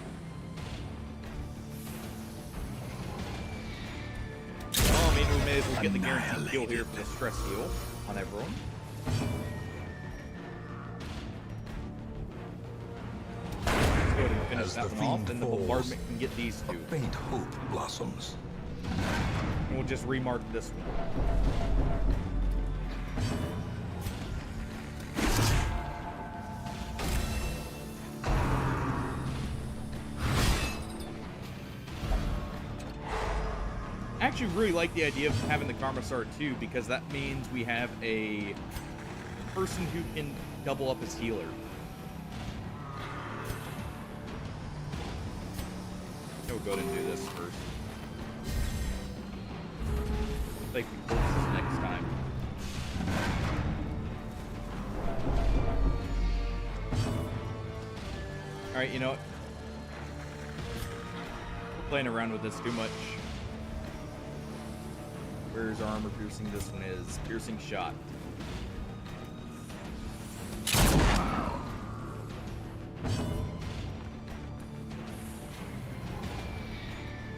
A: Well, I mean, we may as well get the guaranteed kill here for the stress heal on everyone. Let's go ahead and finish that one off, and the bombardment can get these two.
F: A faint hope blossoms.
A: And we'll just remark this one. I actually really like the idea of having the Karmasar too, because that means we have a person who can double up as healer. So we'll go ahead and do this first. Like the corpses next time. Alright, you know what? We're playing around with this too much. Where's armor piercing? This one is piercing shot.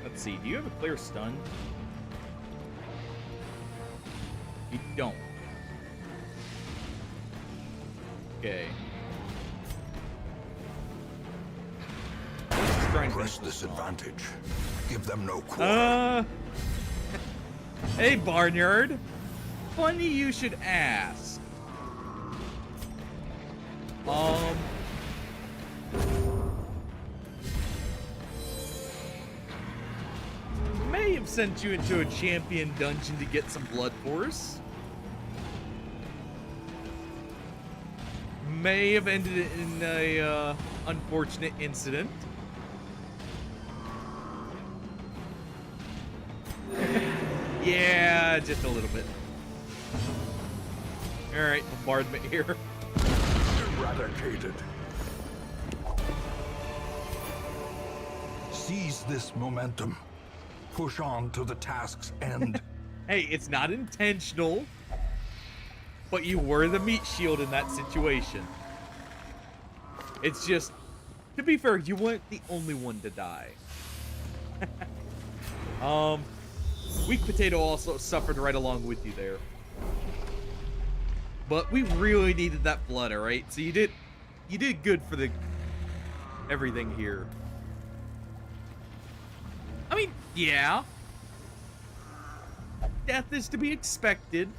A: Let's see. Do you have a clear stun? You don't. Okay. Let's try and
F: Press this advantage. Give them no quarter.
A: Hey, Barnyard. Funny you should ask. May have sent you into a champion dungeon to get some blood force. May have ended it in a unfortunate incident. Yeah, just a little bit. Alright, bombardment here.
F: Eradicated. Seize this momentum. Push on to the task's end.
A: Hey, it's not intentional, but you were the meat shield in that situation. It's just, to be fair, you weren't the only one to die. Weak Potato also suffered right along with you there. But we really needed that blood, alright? So you did good for the everything here. I mean, yeah. Death is to be expected.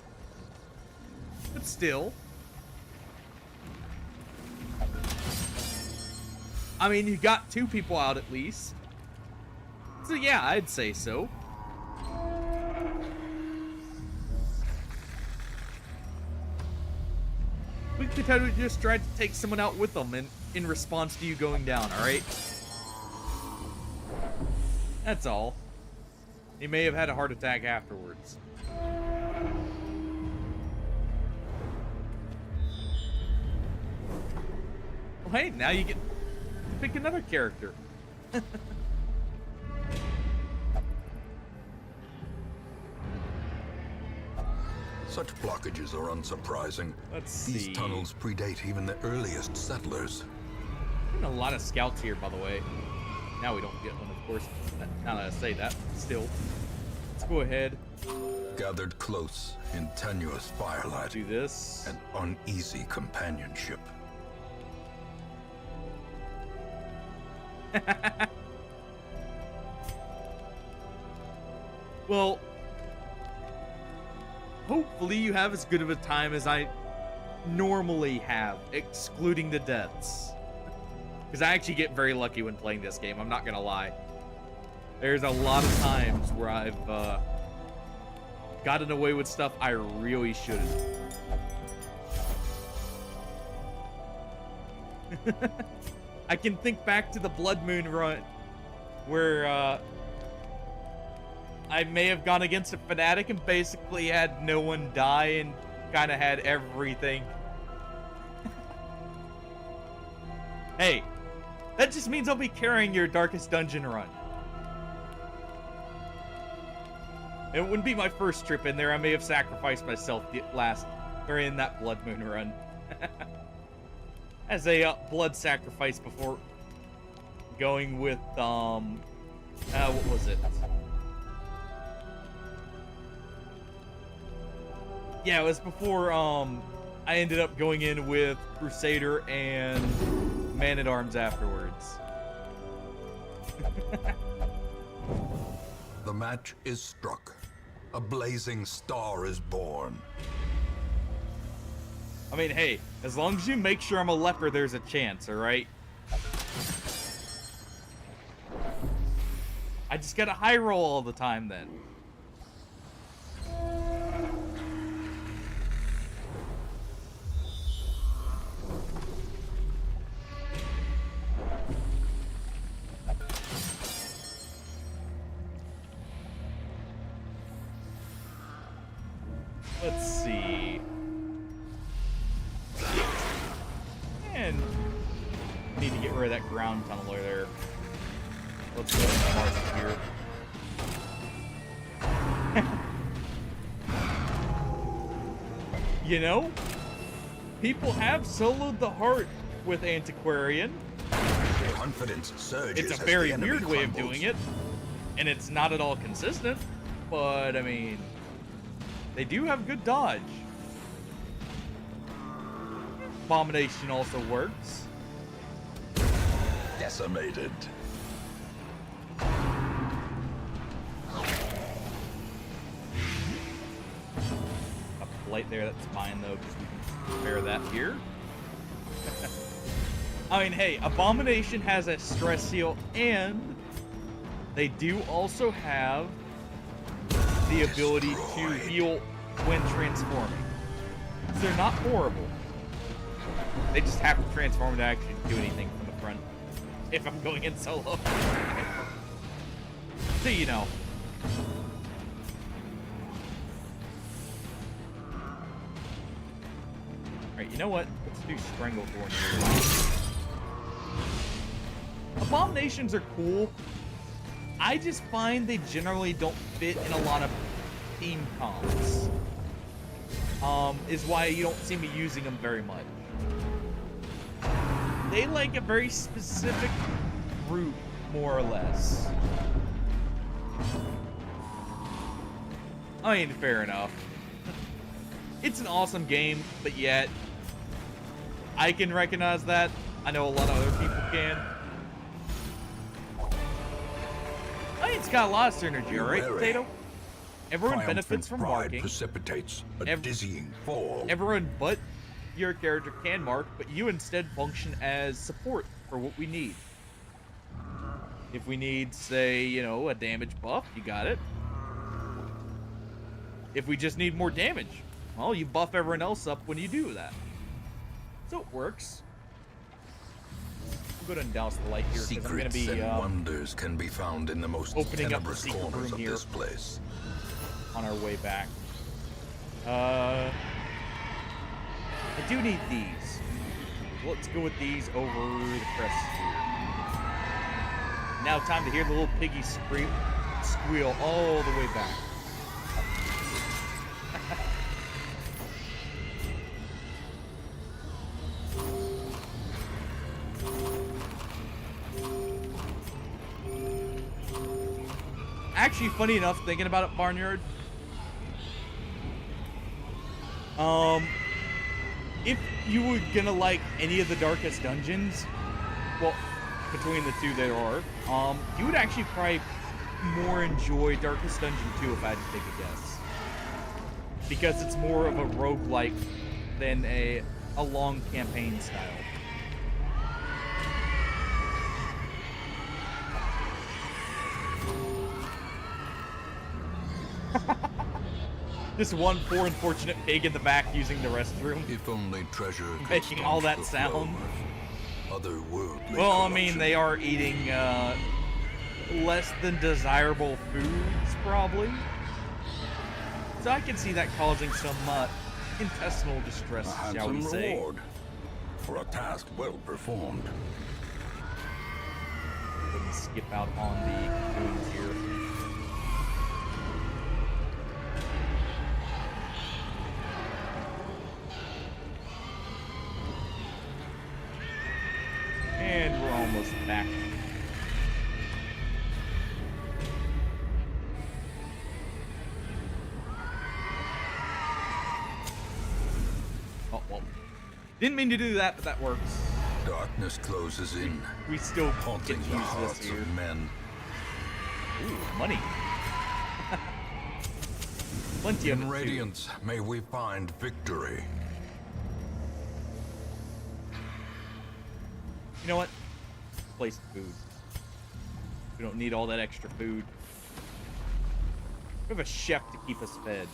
A: But still. I mean, you got 2 people out at least. So yeah, I'd say so. Weak Potato just tried to take someone out with them in response to you going down, alright? That's all. He may have had a heart attack afterwards. Well, hey, now you get to pick another character.
F: Such blockages are unsurprising.
A: Let's see.
F: These tunnels predate even the earliest settlers.
A: A lot of scouts here, by the way. Now we don't get one, of course. Now that I say that, still. Let's go ahead.
F: Gathered close in tenuous firelight.
A: Do this.
F: An uneasy companionship.
A: Well, hopefully you have as good of a time as I normally have, excluding the deaths. Because I actually get very lucky when playing this game, I'm not gonna lie. There's a lot of times where I've gotten away with stuff I really shouldn't. I can think back to the Blood Moon run where I may have gone against a fanatic and basically had no one die and kind of had everything. Hey, that just means I'll be carrying your Darkest Dungeon run. It wouldn't be my first trip in there. I may have sacrificed myself during that Blood Moon run. As a blood sacrifice before going with, what was it? Yeah, it was before, I ended up going in with Crusader and Man-at-Arms afterwards.
F: The match is struck. A blazing star is born.
A: I mean, hey, as long as you make sure I'm a leper, there's a chance, alright? I just gotta high roll all the time then. Let's see. And need to get rid of that ground tunneler there. Let's go north here. You know, people have soloed the heart with Antiquarian.
F: Confidence surges.
A: It's a very weird way of doing it, and it's not at all consistent, but I mean, they do have good dodge. Abomination also works.
F: Decimated.
A: A plate there, that's fine though, because we can spare that here. I mean, hey, Abomination has a stress seal, and they do also have the ability to heal when transforming. So they're not horrible. They just have to transform to actually do anything from the front. If I'm going in solo. So you know. Alright, you know what? Let's do Stranglethorn here. Abominations are cool. I just find they generally don't fit in a lot of team comps. Is why you don't see me using them very much. They like a very specific group, more or less. I mean, fair enough. It's an awesome game, but yet I can recognize that. I know a lot of other people can. I mean, it's got a lot of synergy, alright, Potato? Everyone benefits from marking.
F: Precipitates a dizzying fall.
A: Everyone but your character can mark, but you instead function as support for what we need. If we need, say, you know, a damage buff, you got it. If we just need more damage, well, you buff everyone else up when you do that. So it works. We'll go ahead and douse the light here, because I'm going to be
F: and wonders can be found in the most
A: opening up the
F: tenebrous
A: secret
F: corners
A: room
F: of
A: here
F: this place.
A: on our way back. I do need these. Let's go with these over the crest here. Now time to hear the little piggy squeal all the way back. Actually, funny enough, thinking about it, Barnyard, if you were gonna like any of the Darkest Dungeons, well, between the two there are, you would actually probably more enjoy Darkest Dungeon 2 if I had to take a guess. Because it's more of a roguelike than a a long campaign style. Just one poor unfortunate pig in the back using the restroom.
F: If only treasure could
A: Making all
F: staunch
A: that
F: the
A: sound.
F: flow of otherworldly
A: Well, I mean,
F: corruption.
A: they are eating less than desirable foods, probably. So I can see that causing some intestinal distress,
B: A
A: shall we
B: handsome
A: say.
B: reward for a task well performed.
A: Let me skip out on the foods here. And we're almost back. Oh, well. Didn't mean to do that, but that works.
F: Darkness closes in,
A: We still can
F: haunting
A: use
F: the
A: this
F: hearts
A: here.
F: of men.
A: Ooh, money. Plenty of
F: In
A: it, too.
F: radiance, may we find victory.
A: You know what? Place the food. We don't need all that extra food. We have a chef to keep us fed.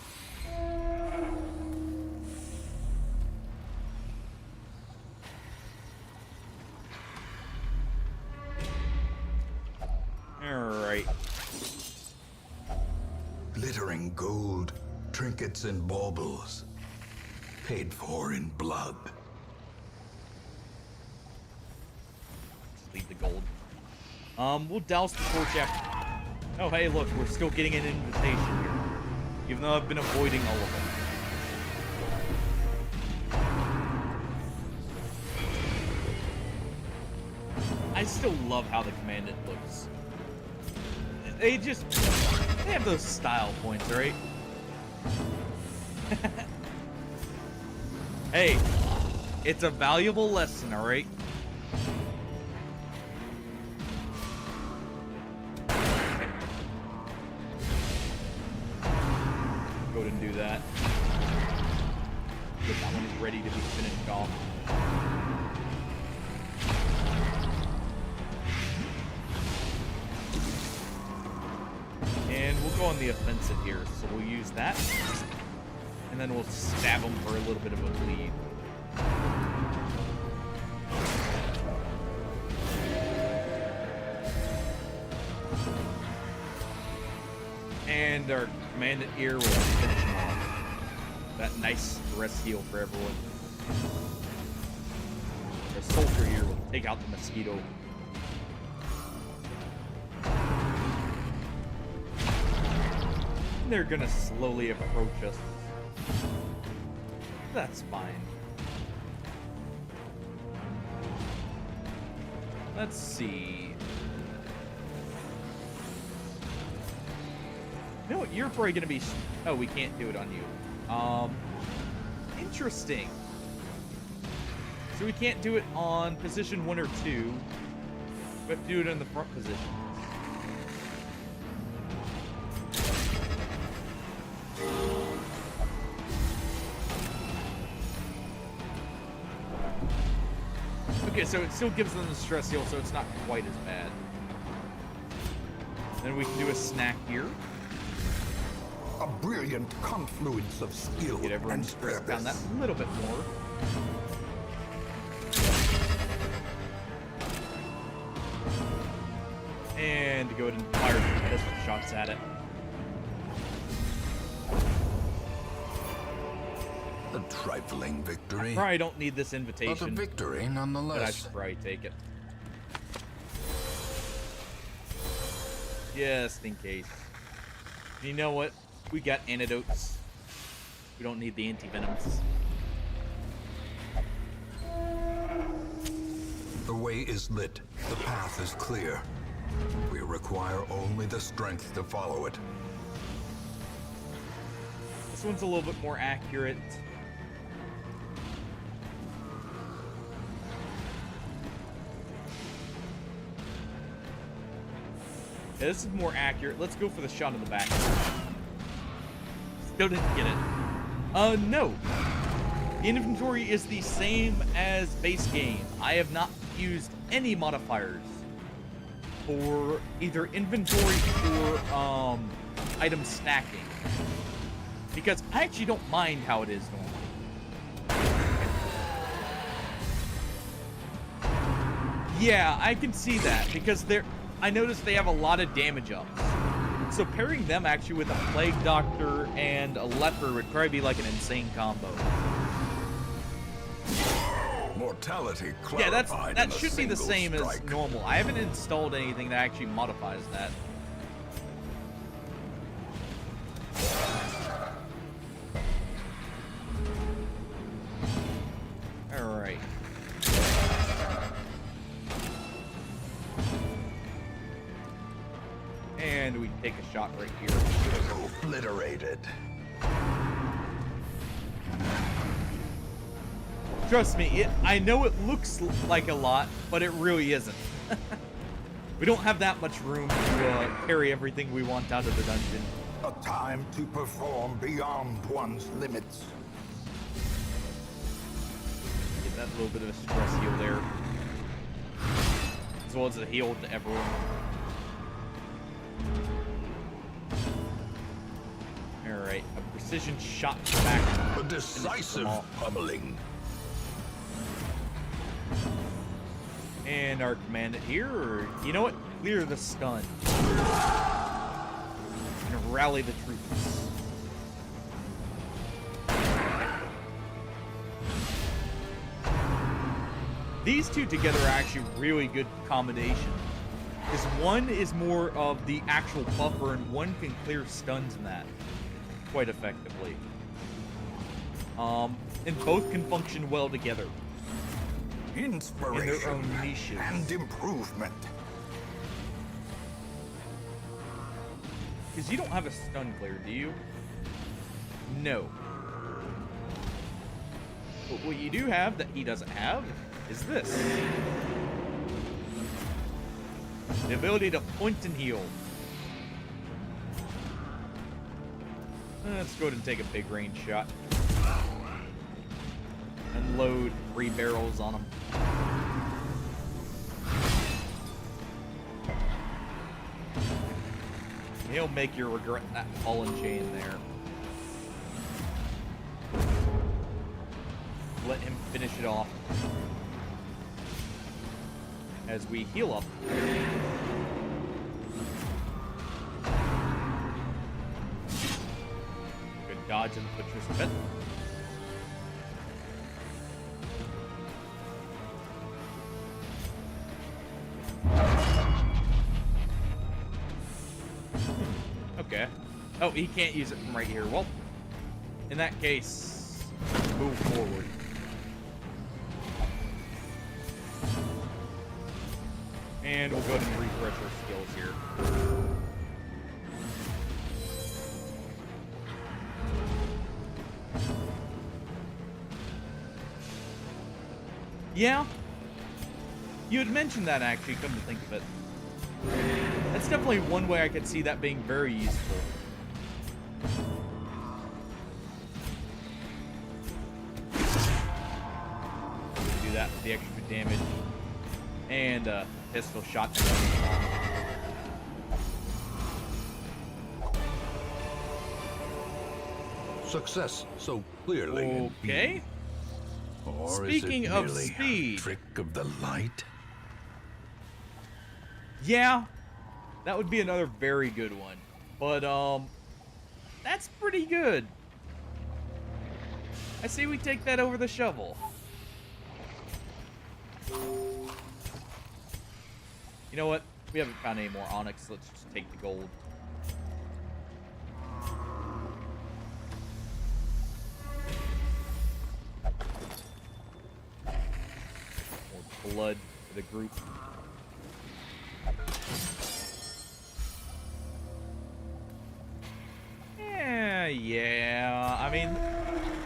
A: Alright.
B: Glittering gold, trinkets and baubles, paid for in blood.
A: Leave the gold. We'll douse the torch after. Oh, hey, look, we're still getting an invitation here. Even though I've been avoiding all of them. I still love how the commandant looks. They have those style points, right? Hey, it's a valuable lesson, alright? Go ahead and do that. But that one is ready to be finished off. And we'll go on the offensive here, so we'll use that. And then we'll stab them for a little bit of a bleed. And our commandant here will finish him off. That nice rest heal for everyone. Our soldier here will take out the mosquito. They're gonna slowly approach us. That's fine. Let's see. You know what? You're probably gonna be. Oh, we can't do it on you. Interesting. So we can't do it on position 1 or 2. We have to do it in the front position. Okay, so it still gives them the stress heal, so it's not quite as bad. Then we can do a snack here.
B: A brilliant confluence of skill
A: Get everyone
B: and
A: stressed down that
B: purpose.
A: a little bit more. And go ahead and fire some pistol shots at it.
F: A trifling victory,
A: Probably don't need this
F: but a
A: invitation,
F: victory
A: but I
F: nonetheless.
A: should probably take it. Just in case. You know what? We got antidotes. We don't need the anti-venoms.
F: The way is lit. The path is clear. We require only the strength to follow it.
A: This one's a little bit more accurate. Yeah, this is more accurate. Let's go for the shot in the back. Still didn't get it. No. The inventory is the same as base game. I have not used any modifiers for either inventory or item stacking, because I actually don't mind how it is normally. Yeah, I can see that, because I noticed they have a lot of damage ups. So pairing them actually with a Plague Doctor and a Leper would probably be like an insane combo.
F: Mortality
A: Yeah,
F: clarified
A: that
F: in a
A: should be the
F: single
A: same as
F: strike.
A: normal. I haven't installed anything that actually modifies that. Alright. And we take a shot right here.
F: Obliterated.
A: Trust me, I know it looks like a lot, but it really isn't. We don't have that much room to carry everything we want out of the dungeon.
B: A time to perform beyond one's limits.
A: Get that little bit of a stress heal there. As well as a heal to everyone. Alright, a precision shot back.
F: A decisive pummeling.
A: And our commandant here, or you know what? Clear the stun. And rally the troops. These two together are actually really good combination. Because one is more of the actual buffer, and one can clear stuns in that quite effectively. And both can function well together.
B: Inspiration
A: in their own niches.
B: and improvement.
A: Because you don't have a stun clear, do you? No. But what you do have that he doesn't have is this. The ability to point and heal. Let's go ahead and take a big range shot. Unload 3 barrels on him. He'll make you regret that fallen chain there. Let him finish it off. As we heal up. Good dodge in the butcher's pit. Okay. Oh, he can't use it from right here. Well, in that case, move forward. And we'll go ahead and refresh our skills here. Yeah. You had mentioned that, actually, come to think of it. That's definitely one way I could see that being very useful. Do that for the extra damage. And pistol shot.
F: Success so clearly.
A: Okay.
F: Or
A: Speaking
F: is it
A: of
F: merely
A: speed.
F: a trick of the light?
A: Yeah, that would be another very good one. But, that's pretty good. I say we take that over the shovel. You know what? We haven't found any more onyx. Let's just take the gold. More blood for the group. Yeah. I mean,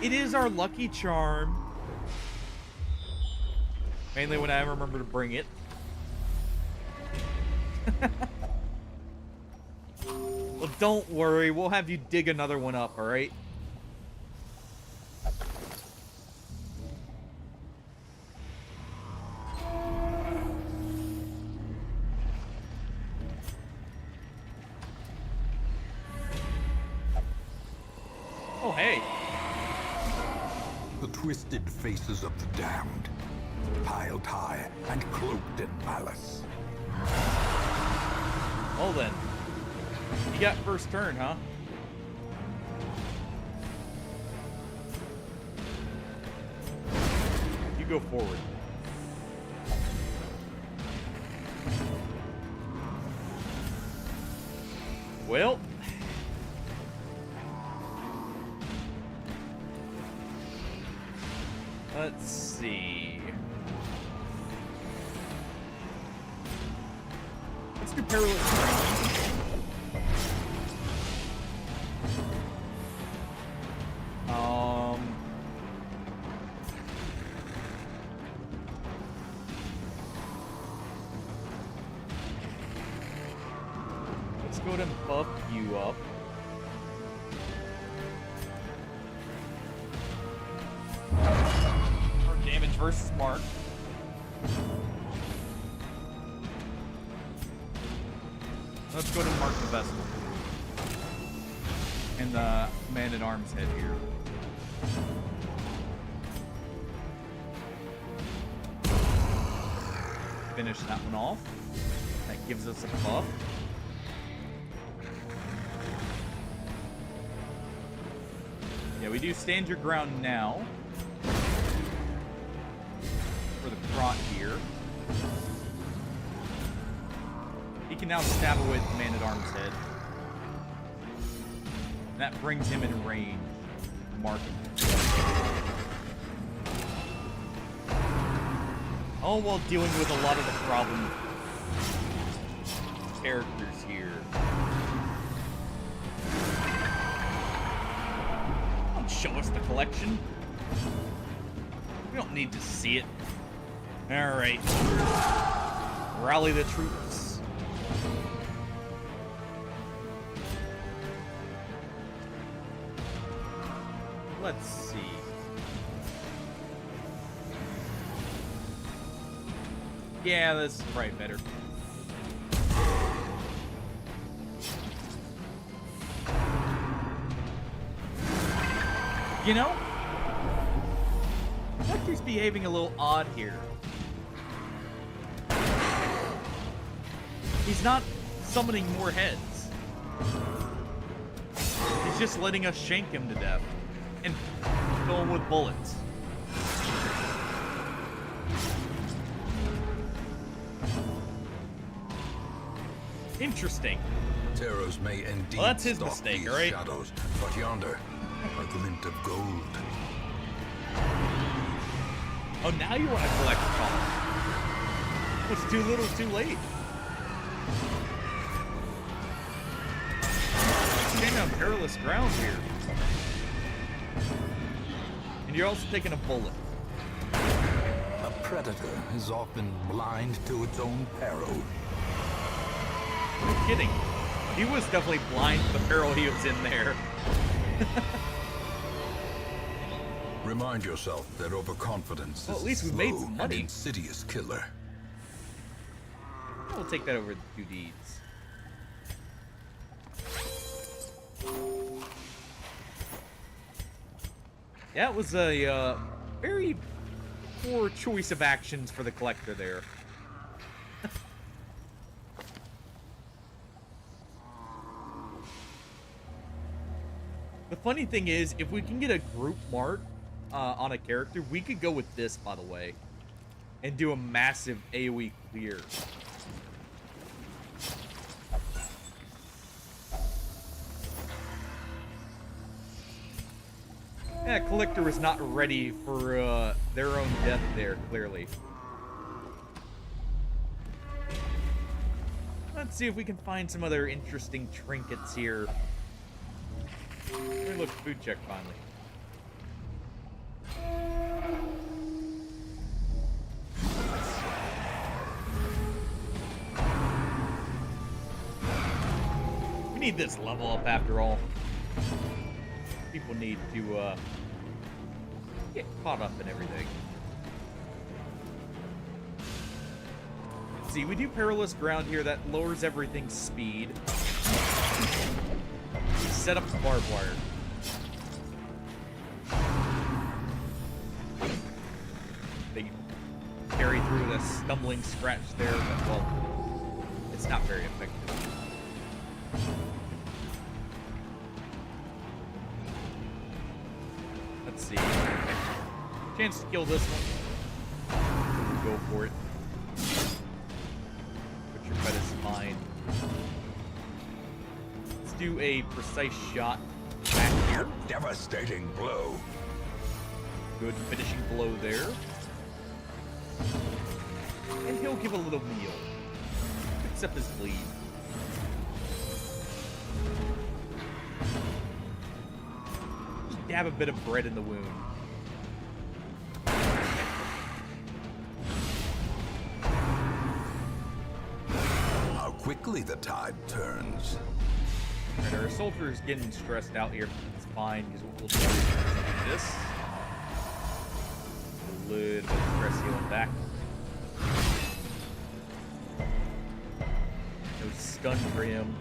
A: it is our lucky charm. Mainly when I remember to bring it. Well, don't worry. We'll have you dig another one up, alright? hey.
B: The twisted faces of the damned, piled high and cloaked in malice.
A: Well then. You got first turn, huh? You go forward. Well. Let's see. Let's do perilous ground. Let's go ahead and buff you up. Or damage versus mark. Let's go to mark the vessel. And the man-at-arms head here. Finish that one off. That gives us a buff. Yeah, we do stand your ground now. For the front here. He can now stab away at the man-at-arms head. And that brings him in range. Mark him. All while dealing with a lot of the problem characters here. Don't show us the collection. We don't need to see it. Alright. Rally the troops. Let's see. Yeah, this is probably better. You know, Hector's behaving a little odd here. He's not summoning more heads. He's just letting us shank him to death and fill him with bullets. Interesting.
F: Terrors may indeed
A: Well, that's his
F: stalk
A: mistake,
F: these
A: right?
F: shadows, but yonder, a glint of gold.
A: Oh, now you want to collect the column. It's too little, too late. Stand on perilous ground here. And you're also taking a bullet.
B: A predator is often blind to its own peril.
A: No kidding. He was definitely blind to the peril he was in there.
F: Remind yourself that overconfidence
A: Well, at
F: is
A: least
F: a
A: we made
F: slow
A: some
F: and
A: money.
F: insidious killer.
A: We'll take that over the 2 deeds. That was a very poor choice of actions for the collector there. The funny thing is, if we can get a group mark on a character, we could go with this, by the way, and do a massive AoE clear. Yeah, collector is not ready for their own death there, clearly. Let's see if we can find some other interesting trinkets here. Let me look at food check finally. We need this level up after all. People need to get caught up in everything. See, we do perilous ground here. That lowers everything's speed. Set up the barbed wire. through with a stumbling scratch there, but, well, it's not very effective. Let's see. Chance to kill this one. Go for it. Butcher Pet is fine. Let's do a precise shot back here.
F: Devastating blow.
A: Good finishing blow there. And he'll give a little meal. Except his bleed. Just dab a bit of bread in the wound.
F: How quickly the tide turns.
A: Alright, our soldier's getting stressed out here. It's fine, because what we'll do is do this. A little bit of stress healing back. No stun for him.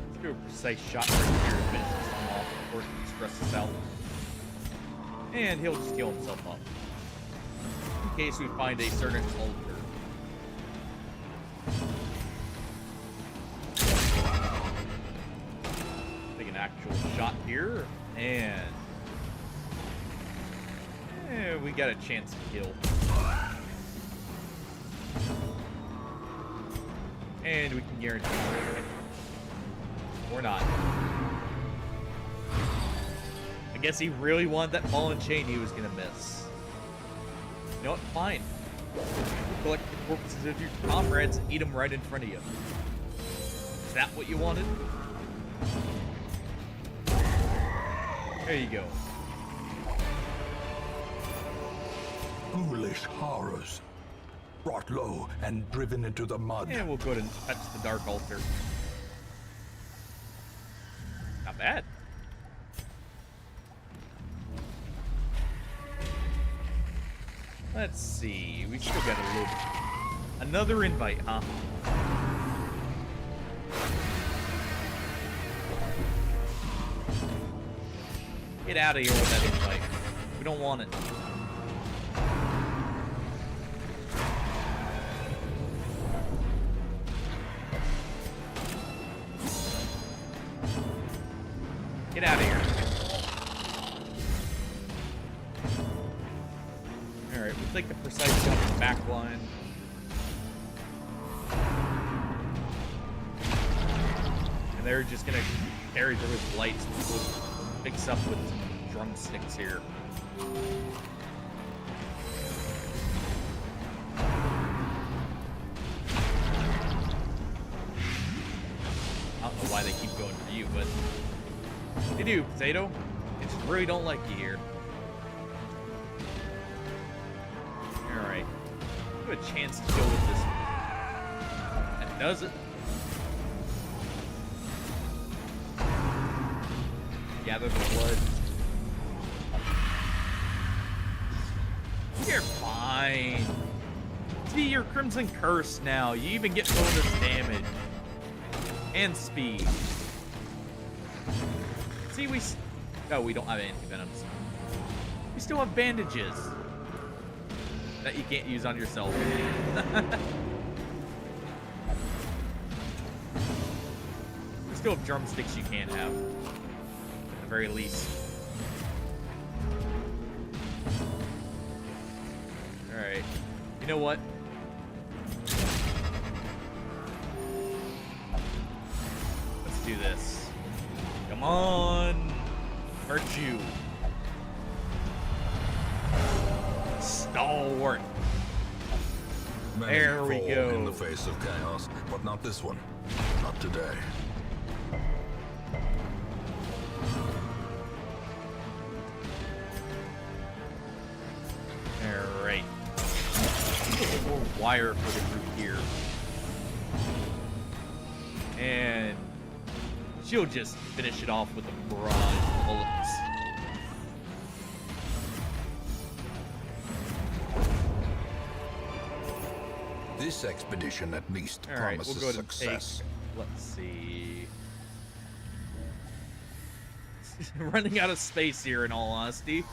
A: Let's do a precise shot right here to finish this one off before he stresses out. And he'll just heal himself up. In case we find a certain altar. Take an actual shot here, and we got a chance to kill. And we can guarantee it. Or not. I guess he really wanted that ball and chain he was gonna miss. You know what? Fine. Collect the corpses of your comrades and eat them right in front of you. Is that what you wanted? There you go.
B: Ghoulish horrors. Brought low and driven into the mud.
A: And we'll go to touch the dark altar. Not bad. Let's see. We still got a little bit. Another invite, huh? Get out of here with that invite. We don't want it. Get out of here. Alright, we'll take the precise shot in the back line. And they're just gonna carry through his lights. We'll mix up with some drumsticks here. I don't know why they keep going for you, but they do, Potato. They just really don't like you here. Alright. We have a chance to go with this one. That does it. Gather the blood. You're fine. See, you're Crimson Curse now. You even get bonus damage. And speed. See, oh, we don't have anti-venoms. We still have bandages. That you can't use on yourself. We still have drumsticks you can't have. At the very least. Alright. You know what? Let's do this. Come on! Virtue. Stalwart.
F: Many
A: There we
F: fall
A: go.
F: in the face of chaos, but not this one. Not today.
A: Alright. A little more wire for the group here. And she'll just finish it off with a barrage of bullets.
B: This expedition at least
A: All right,
B: promises
A: we'll go to
B: success.
A: Let's see. Running out of space here, in all honesty.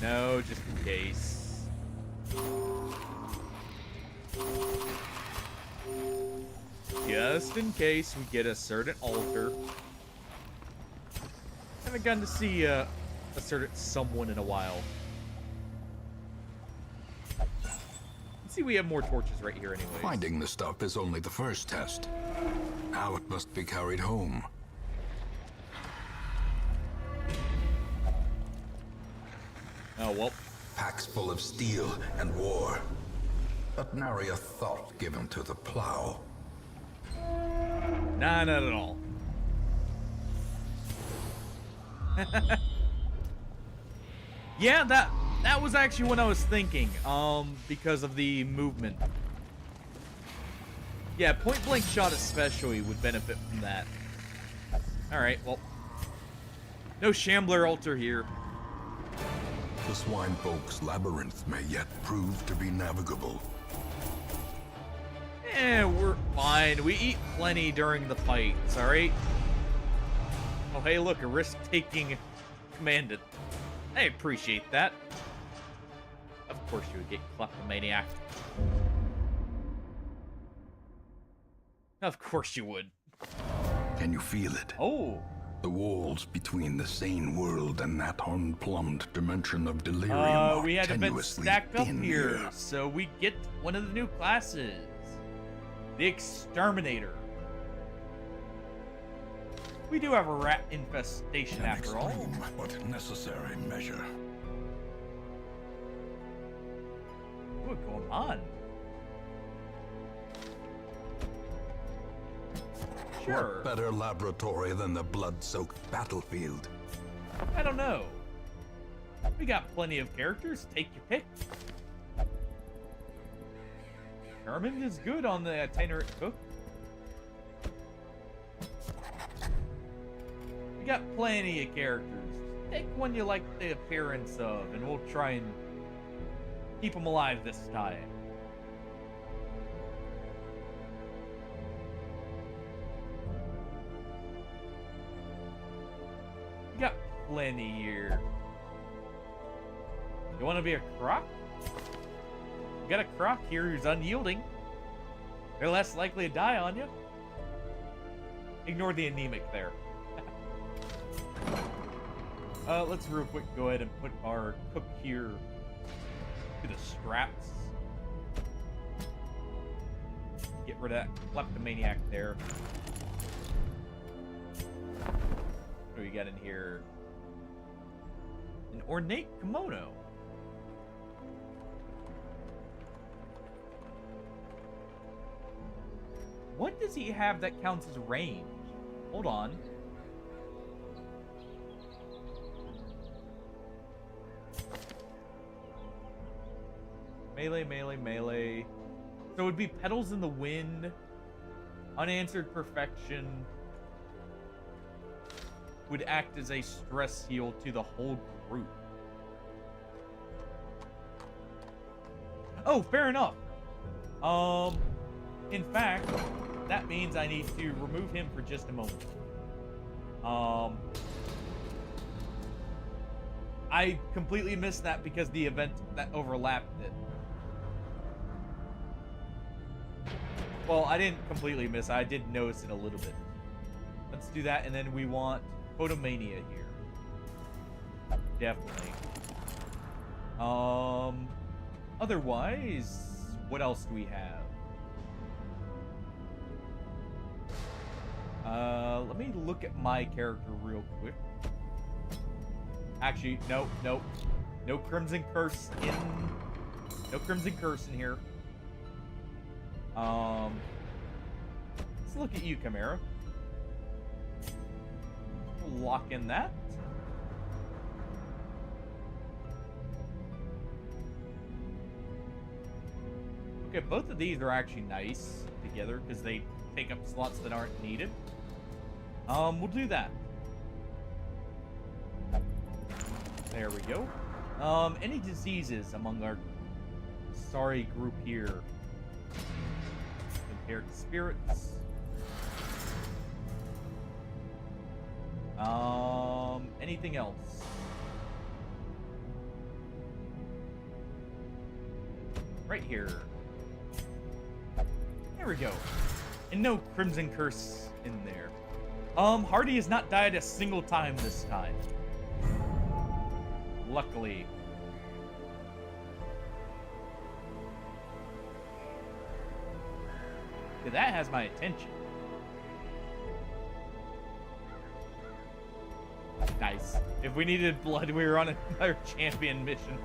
A: No, just in case. Just in case we get a certain altar. Haven't gotten to see a certain someone in a while. Let's see, we have more torches right here anyways.
F: Finding the stuff is only the first test. Now it must be carried home.
A: Oh, well.
F: Packs full of steel and war. But nary a thought given to the plow.
A: Nah, not at all. Yeah, that was actually what I was thinking. Because of the movement. Yeah, point blank shot especially would benefit from that. Alright, well. No Shambler altar here.
F: The swine folk's labyrinth may yet prove to be navigable.
A: We're fine. We eat plenty during the fights, alright? Oh, hey, look, a risk-taking commandant. I appreciate that. Of course you would get kleptomaniac. Of course you would.
F: Can you feel it?
A: Oh.
F: The walls between the sane world and that unplumbed dimension of delirium are
A: we had events
F: tenuously
A: stacked up
F: thin
A: here, so we get one of the new classes. The Exterminator. We do have a rat infestation
F: An
A: after all.
F: extreme but necessary measure.
A: What's going on? Sure.
F: What better laboratory than the blood-soaked battlefield?
A: I don't know. We got plenty of characters. Take your pick. Herman is good on the itinerant cook. We got plenty of characters. Take one you like the appearance of, and we'll try and keep them alive this time. We got plenty here. You want to be a croc? We got a croc here who's unyielding. They're less likely to die on you. Ignore the anemic there. Let's real quick go ahead and put our cook here to the straps. Get rid of that kleptomaniac there. What do we got in here? An ornate kimono. What does he have that counts as range? Hold on. Melee, melee, melee. So it would be Petals in the Wind, Unanswered Perfection, would act as a stress heal to the whole group. Oh, fair enough. In fact, that means I need to remove him for just a moment. I completely missed that because the event that overlapped it. Well, I didn't completely miss it. I did notice it a little bit. Let's do that, and then we want Photomania here. Definitely. Otherwise, what else do we have? Let me look at my character real quick. Actually, no. No Crimson Curse in... No Crimson Curse in here. Let's look at you, Chimera. We'll lock in that. Okay, both of these are actually nice together because they take up slots that aren't needed. We'll do that. There we go. Any diseases among our sorry group here? Impaired spirits. Anything else? right here. There we go. And no Crimson Curse in there. Hardy has not died a single time this time. Luckily. Okay, that has my attention. Nice. If we needed blood, we were on another champion mission.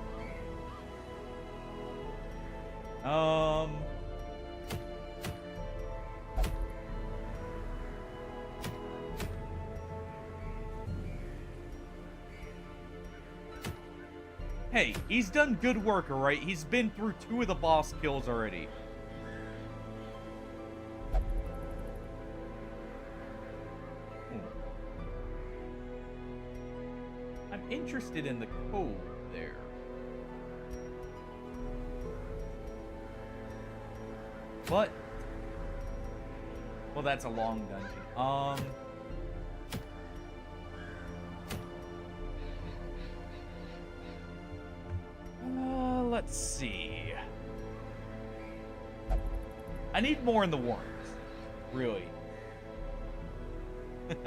A: Hey, he's done good work, alright? He's been through 2 of the boss kills already. I'm interested in the code there. But, well, that's a long dungeon. Let's see. I need more in the warrants. Really. So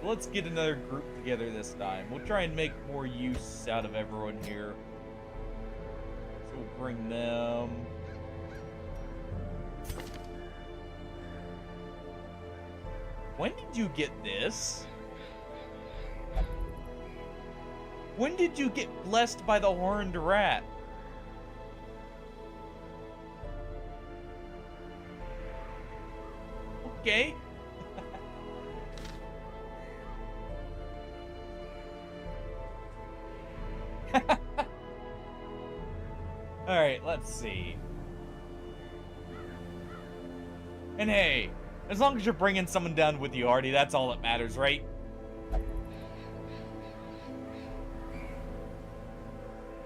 A: let's get another group together this time. We'll try and make more use out of everyone here. So we'll bring them. When did you get this? When did you get blessed by the horned rat? Okay. Alright, let's see. And hey, as long as you're bringing someone down with you, Artie, that's all that matters, right?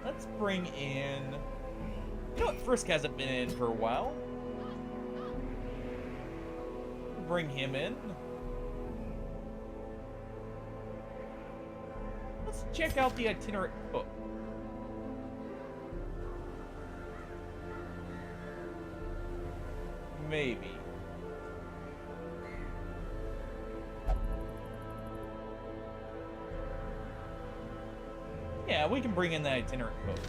A: Let's bring in... You know what? Frisk hasn't been in for a while. Bring him in. Let's check out the itinerant cook. Maybe. Yeah, we can bring in the itinerant cook.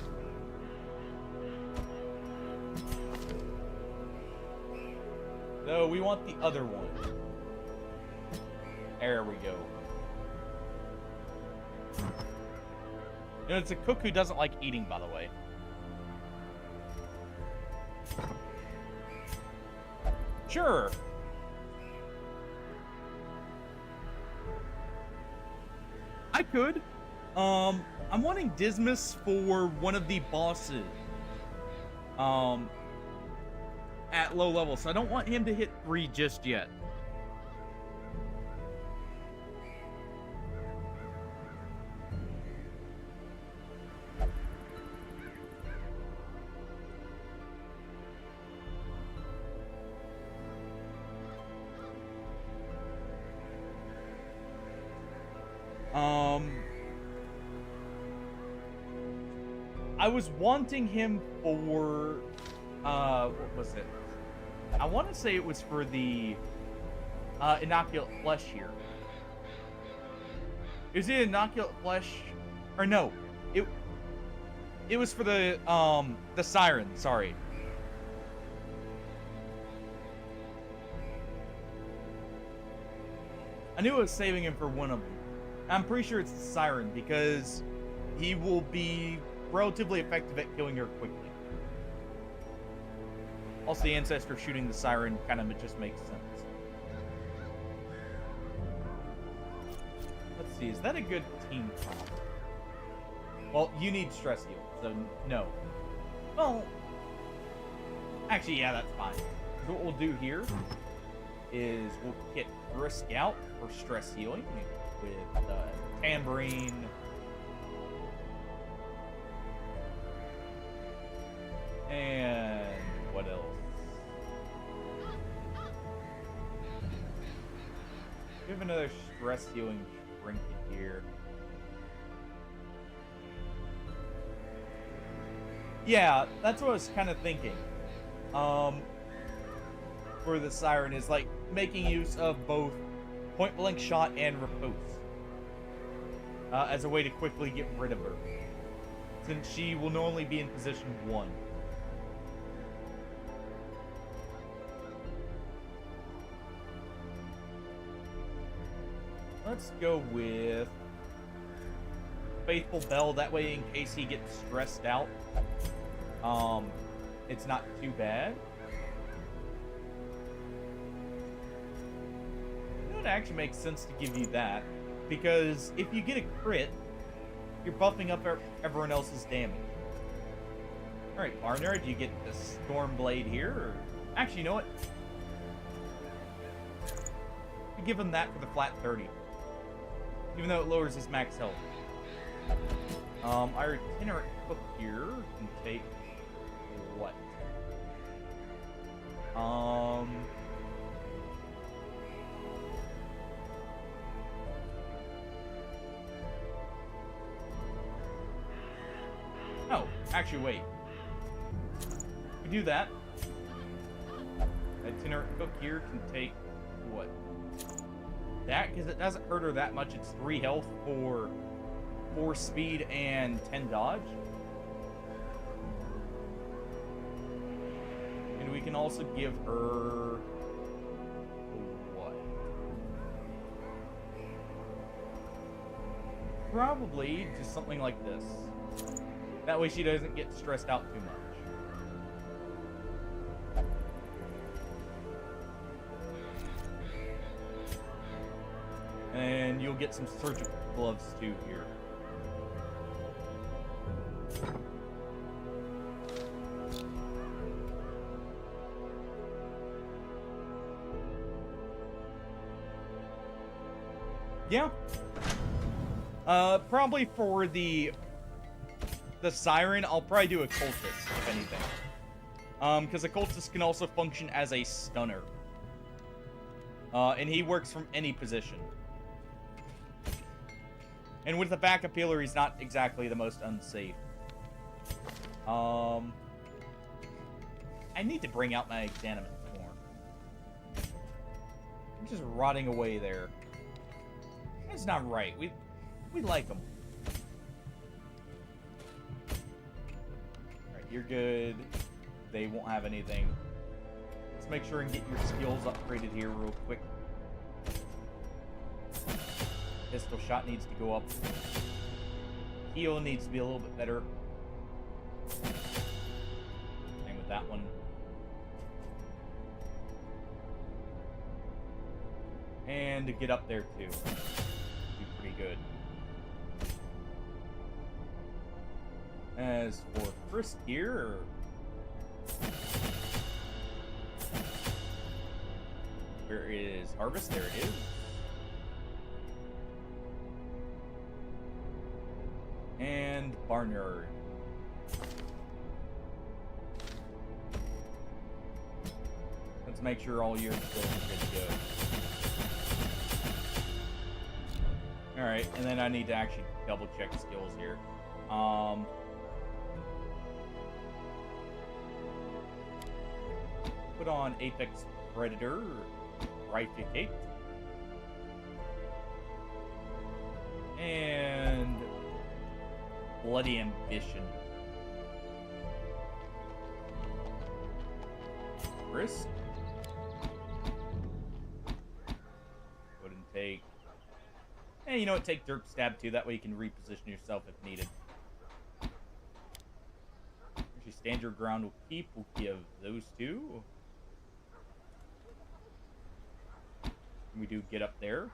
A: No, we want the other one. There we go. You know, it's a cook who doesn't like eating, by the way. Sure. I could. I'm wanting Dismas for one of the bosses. At low level, so I don't want him to hit 3 just yet. I was wanting him for, what was it? I want to say it was for the, inoculate flesh here. Is it inoculate flesh? Or no, it was for the siren, sorry. I knew I was saving him for one of them. I'm pretty sure it's the siren because he will be relatively effective at killing her quickly. Also, the ancestor shooting the siren kind of just makes sense. Let's see, is that a good team comp? Well, you need stress heal, so no. Well, actually, yeah, that's fine. So what we'll do here is we'll get Brisk out for stress healing with Tambourine. And what else? We have another stress healing trinket here. Yeah, that's what I was kind of thinking. For the Siren is like making use of both point blank shot and riposte as a way to quickly get rid of her, since she will normally be in position 1. Let's go with Faithful Bell, that way in case he gets stressed out, it's not too bad. You know, it actually makes sense to give you that, because if you get a crit, you're buffing up everyone else's damage. Alright, Barnard, you get the Storm Blade here, or... Actually, you know what? You give him that for the flat 30. Even though it lowers his max health. Our itinerant cook here can take what? Oh, actually, wait. We do that. Itinerant cook here can take what? That, because it doesn't hurt her that much. It's 3 health for 4 speed and 10 dodge. And we can also give her what? Probably just something like this. That way she doesn't get stressed out too much. And you'll get some surgical gloves too here. Yeah. Probably for the Siren, I'll probably do a cultist, if anything. Because a cultist can also function as a stunner. And he works from any position. And with the backup healer, he's not exactly the most unsafe. I need to bring out my exanimate more. I'm just rotting away there. That's not right. We like them. Alright, you're good. They won't have anything. Let's make sure and get your skills upgraded here real quick. Pistol shot needs to go up. Heal needs to be a little bit better. Same with that one. And to get up there too. Do pretty good. As for Frisk here, where is Harvest? There it is. And Barnyard. Let's make sure all your skills are good to go. Alright, and then I need to actually double check skills here. Put on Apex Predator, Riflicate. And Bloody Ambition. Risk. Go ahead and take. And you know what? Take Derp Stab too. That way you can reposition yourself if needed. Actually, Stand Your Ground will keep. We'll give those two. We do get up there.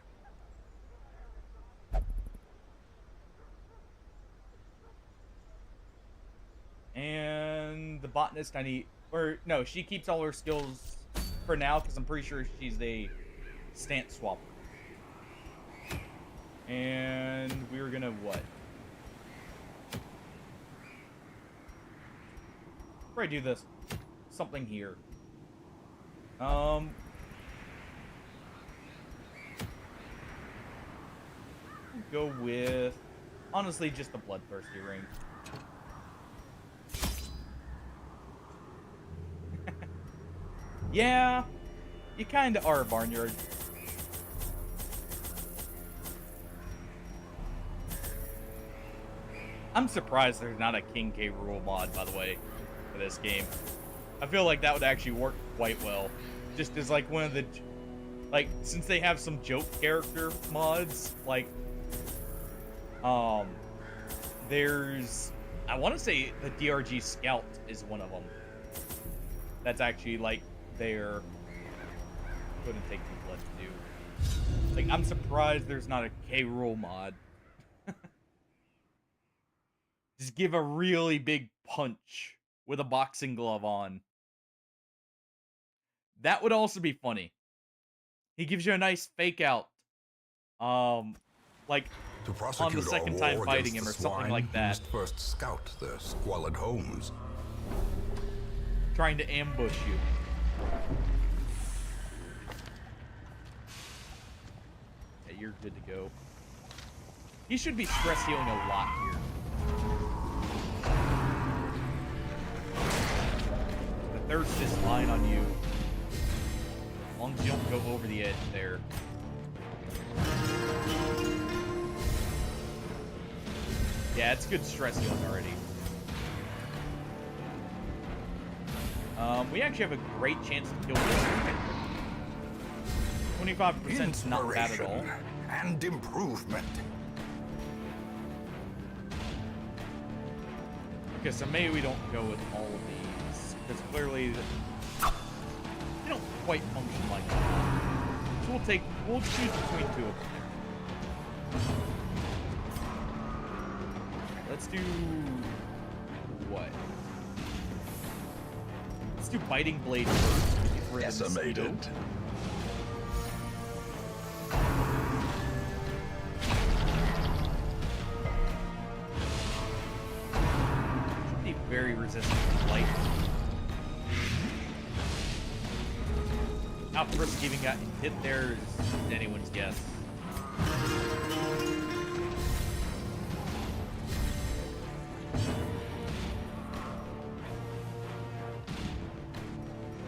A: And the botanist, I need, or no, she keeps all her skills for now because I'm pretty sure she's a stance swapper. And we're gonna what? Probably do this something here. Go with honestly just the Bloodthirsty ring. Yeah, you kinda are, Barnyard. I'm surprised there's not a King K. Rool mod, by the way, for this game. I feel like that would actually work quite well. Just as, like, one of the... Like, since they have some joke character mods, like... There's... I want to say the DRG Scout is one of them. That's actually, like, their... Couldn't take people left to do. Like, I'm surprised there's not a K. Rool mod. Just give a really big punch with a boxing glove on. That would also be funny. He gives you a nice fake out. Like, on the second time fighting him or something like that.
B: First scout their squalid homes.
A: Trying to ambush you. Yeah, you're good to go. He should be stress healing a lot here. The thirst is fine on you. As long as you don't go over the edge there. Yeah, it's good stress healing already. We actually have a great chance to kill this guy. 25% is not bad at all.
B: And improvement.
A: Okay, so maybe we don't go with all of these, because clearly they don't quite function like that. So we'll choose between two of them there. Let's do what? Let's do Biting Blade first.
F: Decimated.
A: Should be very resistant to light. How Frisk even got hit there is anyone's guess.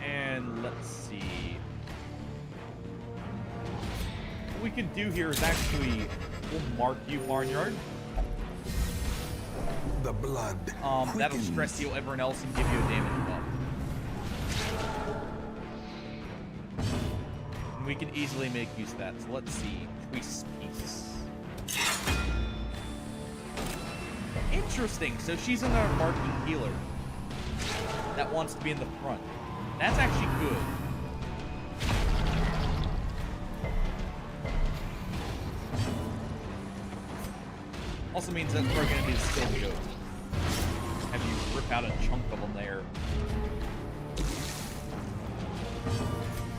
A: And let's see. What we can do here is actually, we'll mark you, Barnyard.
B: The blood.
A: That'll stress heal everyone else and give you a damage buff. And we can easily make use of that. So let's see. Twist piece. Interesting. So she's another marking healer that wants to be in the front. That's actually good. Also means that we're going to be the skill joke. Have you rip out a chunk of them there.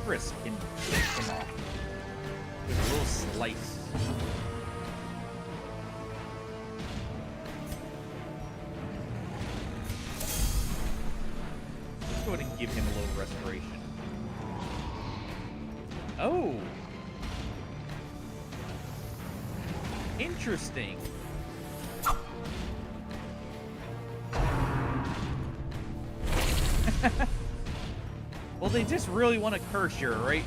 A: Frisk can finish them off with a little slice. Let's go ahead and give him a little restoration. Oh! Interesting. Well, they just really want to curse you, right?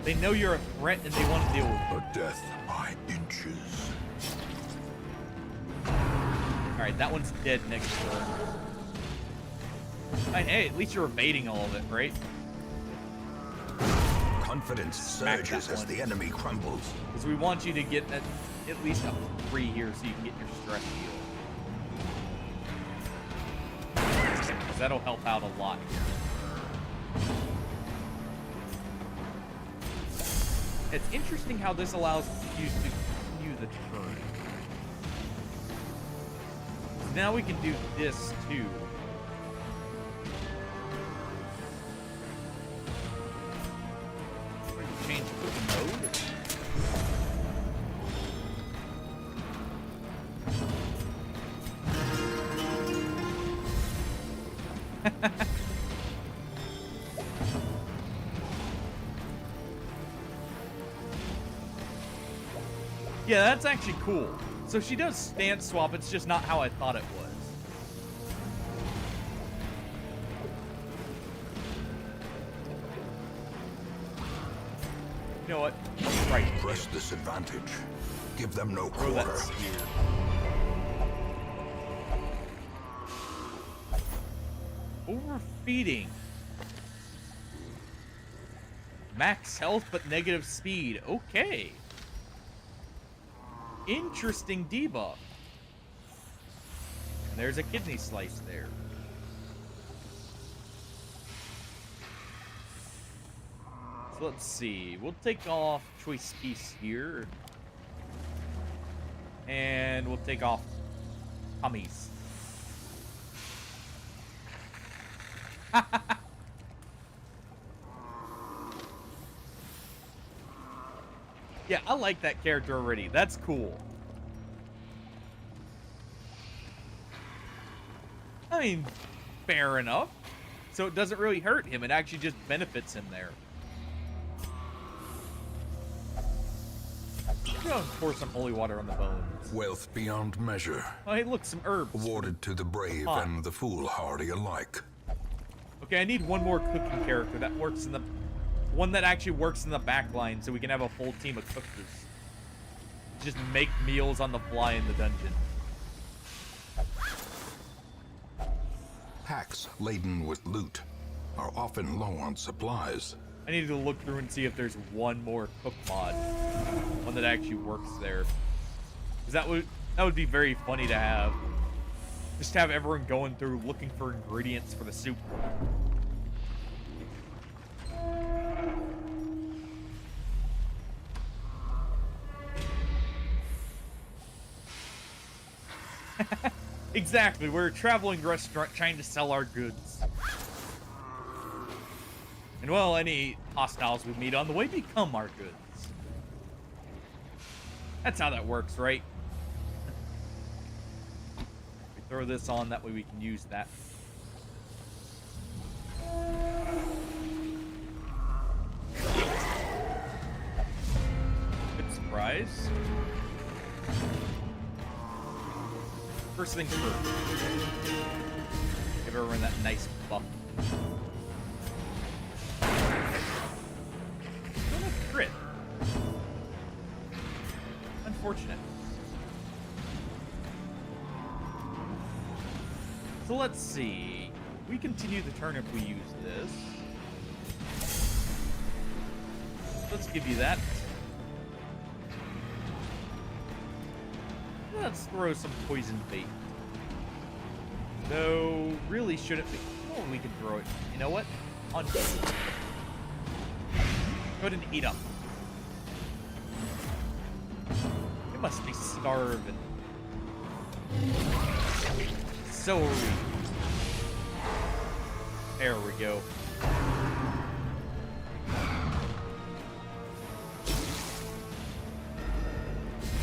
A: They know you're a threat and they want to deal with it.
B: A death by inches.
A: Alright, that one's dead next turn. And hey, at least you're evading all of it, right?
F: Confidence
A: Smack
F: surges
A: that
F: as
A: one.
F: the enemy crumbles.
A: Because we want you to get at least up to 3 here so you can get your stress heal. Because that'll help out a lot here. It's interesting how this allows you to continue the turn. Now we can do this too. Change quick mode. Yeah, that's actually cool. So she does stance swap, it's just not how I thought it was. know what? Right.
F: Press this advantage. Give them no
A: Throw that
F: quarter.
A: spear. Overfeeding. Max health but negative speed. Okay. Interesting debuff. And there's a kidney slice there. So let's see. We'll take off choice piece here. And we'll take off tummies. Yeah, I like that character already. That's cool. I mean, fair enough. So it doesn't really hurt him. It actually just benefits him there. Go and pour some holy water on the bones.
F: Wealth beyond measure.
A: Oh, hey, look, some herbs.
F: Awarded to the brave
A: Huh.
F: and the foolhardy alike.
A: Okay, I need one more cooking character that works in the... One that actually works in the back line so we can have a full team of cookers. Just make meals on the fly in the dungeon.
F: Packs laden with loot are often low on supplies.
A: I need to look through and see if there's one more cook mod. One that actually works there. Because that would be very funny to have. Just have everyone going through looking for ingredients for the soup. Exactly, we're a traveling restaurant trying to sell our goods. And well, any hostiles we meet on the way become our goods. That's how that works, right? We throw this on, that way we can use that. Good surprise. First things first. Give everyone that nice buff. What a crit. Unfortunate. So let's see. We continue the turn if we use this. Let's give you that. Let's throw some poison bait. Though, really shouldn't be. Oh, we can throw it. You know what? On. Go ahead and eat up. It must be starving. So are we. There we go.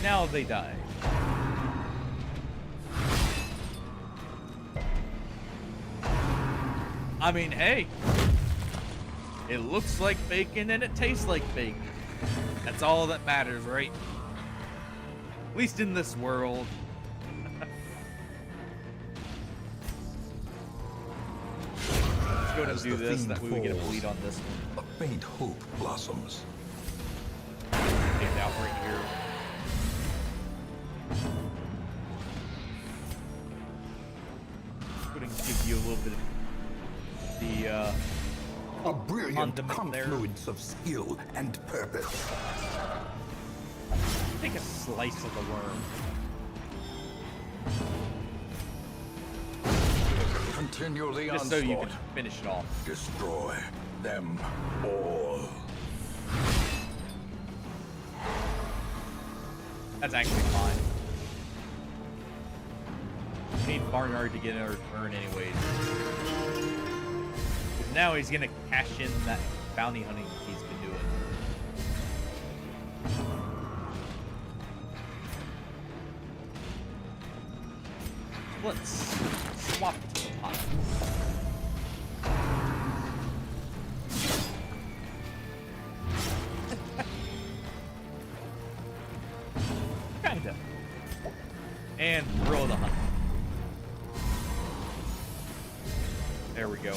A: Now they die. I mean, hey, it looks like bacon and it tastes like bacon. That's all that matters, right? At least in this world. Let's go and do this, that way we get a bleed on this one.
F: A faint hope blossoms.
A: Get it out right here. Go and give you a little bit of
B: a brilliant
A: condiment
B: confluence of skill and purpose.
A: Take a slice of the worm.
F: Continue the
A: Just
F: onslaught.
A: so you can finish it off.
F: Destroy them all.
A: That's actually fine. We need Barnard to get a return anyways. Now he's gonna cash in that bounty hunting he's been doing. Let's swap to the pot. Kinda. And throw the hunt. There we go.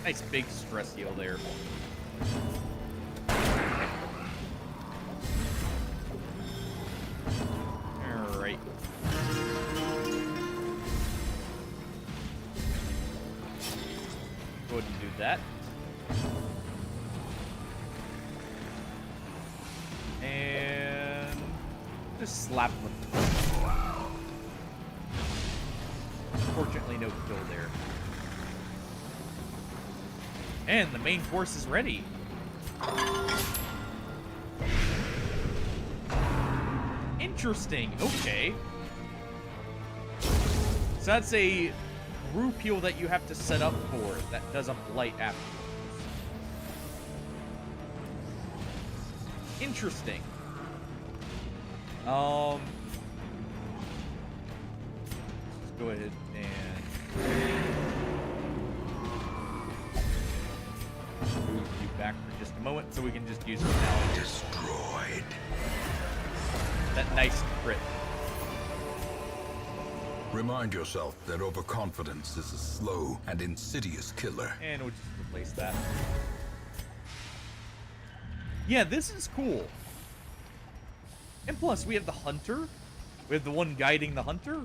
A: Nice big stress heal there. that. And just slap him with the foot. Fortunately, no kill there. And the main force is ready. Interesting. Okay. So that's a roof peel that you have to set up for it that does a blight afterwards. Interesting. Let's go ahead and move you back for just a moment so we can just use it now.
F: Destroyed.
A: That nice crit.
F: Remind yourself that overconfidence is a slow and insidious killer.
A: And we'll just replace that. Yeah, this is cool. And plus, we have the hunter. We have the one guiding the hunter.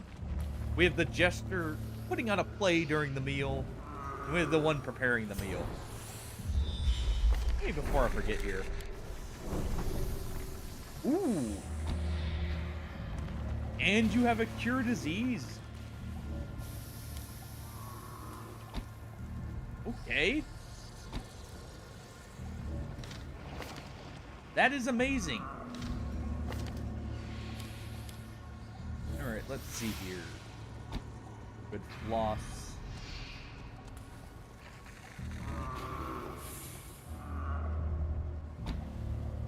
A: We have the jester putting on a play during the meal. And we have the one preparing the meal. Hey, before I forget here. Ooh. And you have a cure disease. Okay. That is amazing. Alright, let's see here. Good floss.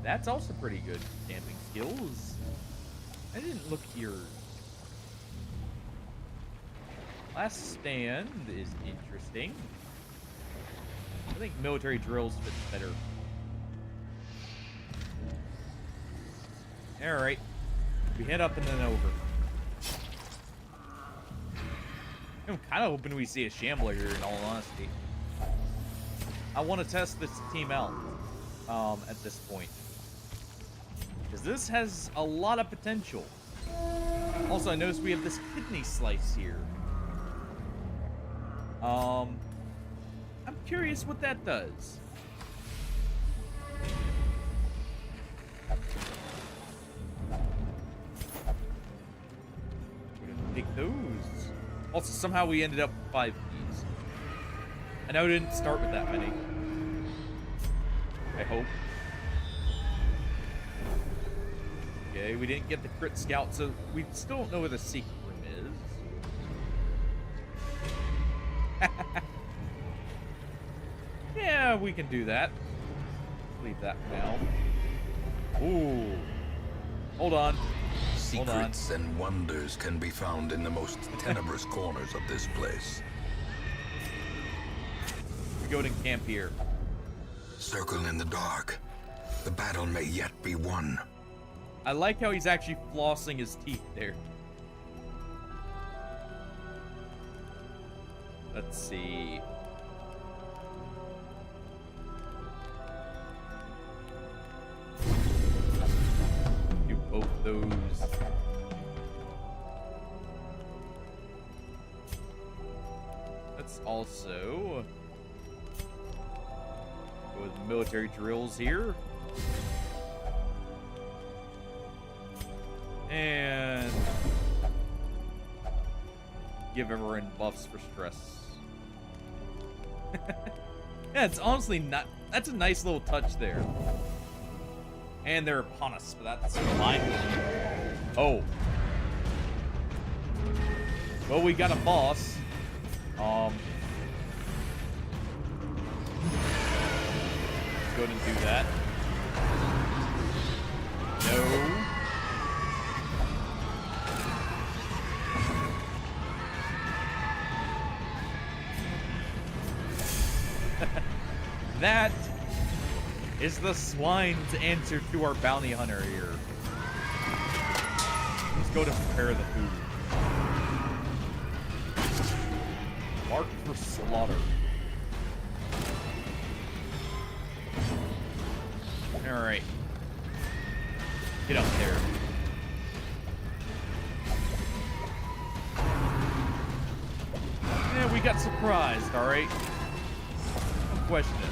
A: That's also pretty good. Stamping skills. I didn't look here. Last stand is interesting. I think military drills fit better. Alright. We head up and then over. I'm kind of hoping we see a shambler here, in all honesty. I want to test this team out at this point. Because this has a lot of potential. Also, I noticed we have this kidney slice here. I'm curious what that does. We're gonna take those. Also, somehow we ended up with 5 keys. I know we didn't start with that many. I hope. Okay, we didn't get the crit scout, so we still don't know where the secret room is. Yeah, we can do that. Leave that for now. Ooh. Hold on.
F: Secrets and wonders can be found in the most tenebrous corners of this place.
A: We go to camp here.
F: Circle in the dark. The battle may yet be won.
A: I like how he's actually flossing his teeth there. Let's see. Do both those. Let's also go with military drills here. And give everyone buffs for stress. Yeah, it's honestly not. That's a nice little touch there. And they're upon us, but that's fine. Oh. Well, we got a boss. Let's go ahead and do that. No. That is the swine's answer to our bounty hunter here. Let's go to prepare the food. Mark for slaughter. Alright. Get up there. Yeah, we got surprised, alright? question it.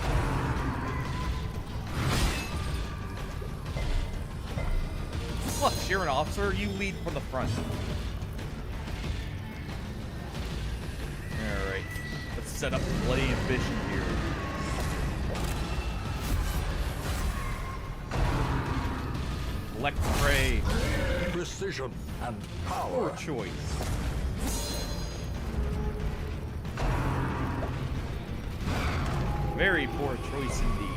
A: Plus, you're an officer. You lead from the front. All right. Let's set up bloody ambition here. Select prey.
B: Precision and
A: Poor
B: power.
A: choice. Very poor choice indeed.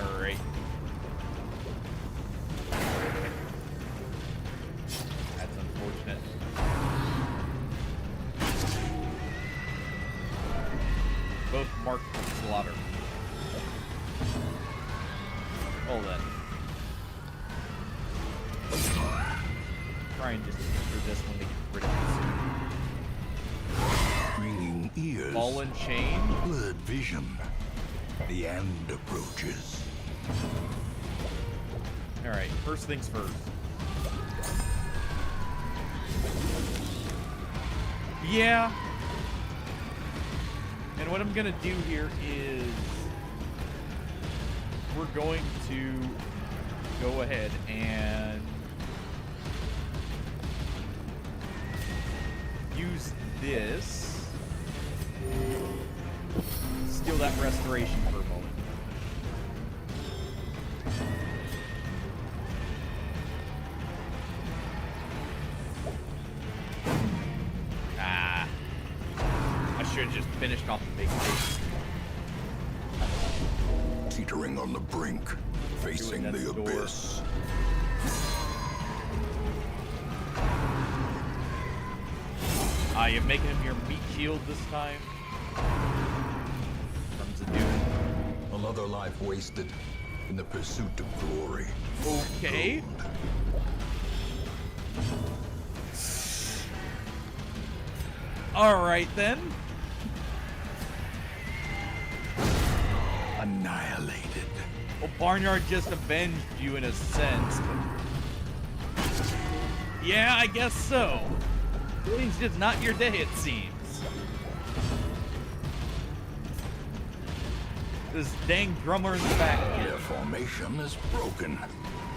A: Alright. That's unfortunate. Both marked for slaughter. Hold on. Try and just enter this one to get rid of
B: Ringing ears.
A: this. Fallen chain.
B: Blurred vision. The end approaches.
A: Alright, first things first. Yeah. And what I'm gonna do here is we're going to go ahead and use this. Steal that restoration for a moment. Ah. I should have just finished off the big face.
B: Teetering on the brink, facing
A: That's
B: the
A: the door.
B: abyss.
A: Ah, you're making him your meat shield this time. Comes a doom.
F: Another life wasted in the pursuit of glory.
A: Okay. Alright then.
B: Annihilated.
A: Well, Barnyard just avenged you in a sense. Yeah, I guess so. Today's just not your day, it seems. This dang drummer in the back
B: Their
A: here.
B: formation is broken.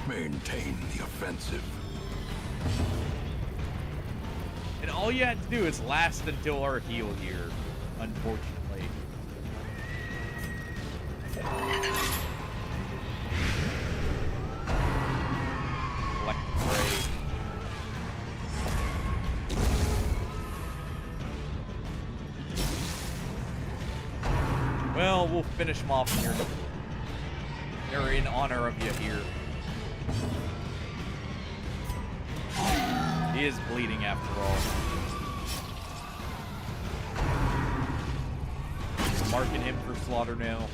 B: Maintain the offensive.
A: And all you had to do is last until our heal here, unfortunately. Collect prey. Well, we'll finish him off here. They're in honor of you here. He is bleeding after all. Marking him for slaughter now.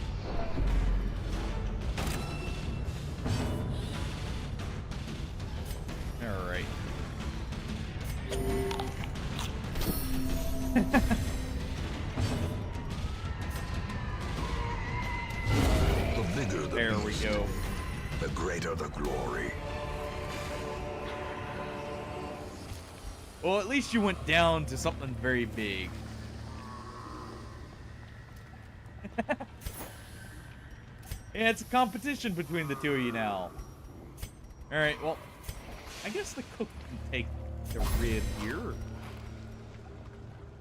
A: Alright.
B: The bigger the
A: There we
B: beast,
A: go.
B: the greater the glory.
A: Well, at least you went down to something very big. Yeah, it's a competition between the two of you now. Alright, well, I guess the cook can take the rib here.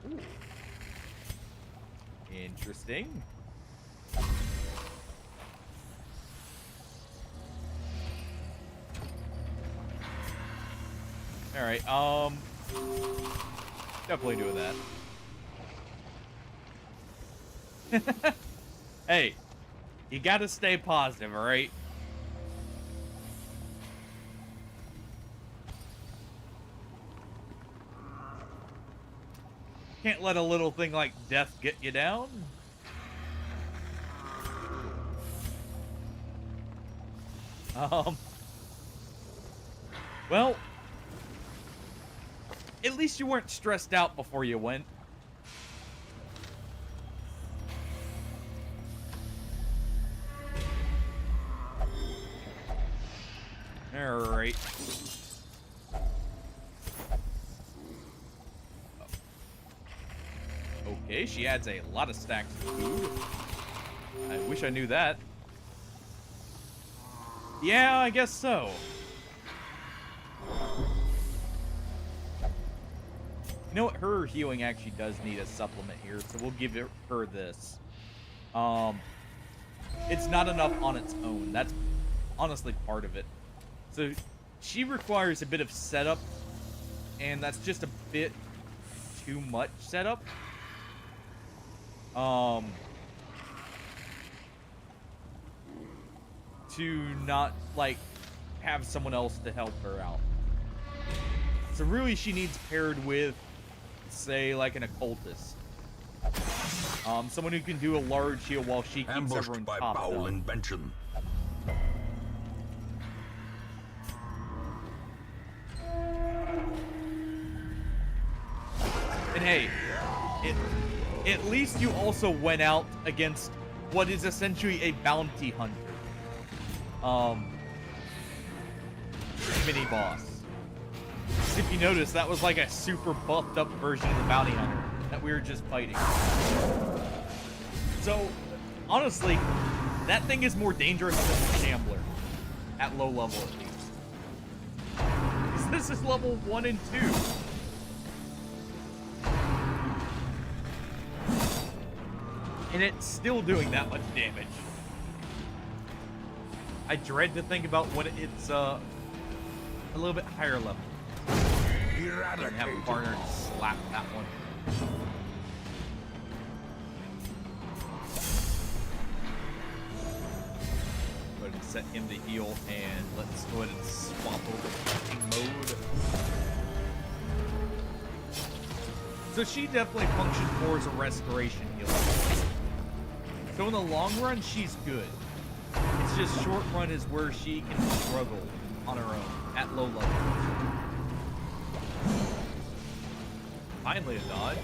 A: Ooh. Interesting. Alright, definitely doing that. Hey, you gotta stay positive, alright? Can't let a little thing like death get you down. Well, at least you weren't stressed out before you went. All Okay, she adds a lot of stacks of food. I wish I knew that. Yeah, I guess so. You know what? Her healing actually does need a supplement here, so we'll give her this. It's not enough on its own. That's honestly part of it. So she requires a bit of setup, and that's just a bit too much setup. To not, like, have someone else to help her out. So really she needs paired with, say, like an occultist. Someone who can do a large heal while she keeps
F: Ambushed
A: everyone
F: by
A: topped
F: foul
A: up.
F: invention.
A: And hey, at least you also went out against what is essentially a bounty hunter. Mini boss. If you notice, that was like a super buffed up version of the bounty hunter that we were just fighting. So, honestly, that thing is more dangerous than the Shambler. At low level, at least. Because this is level 1 and 2. And it's still doing that much damage. I dread to think about when it's a little bit higher level. And have a partner slap that one. Go ahead and set him to heal, and let's go ahead and swap over to fighting mode. So she definitely functions more as a restoration healer. So in the long run, she's good. It's just short run is where she can struggle on her own at low levels. Finally a dodge.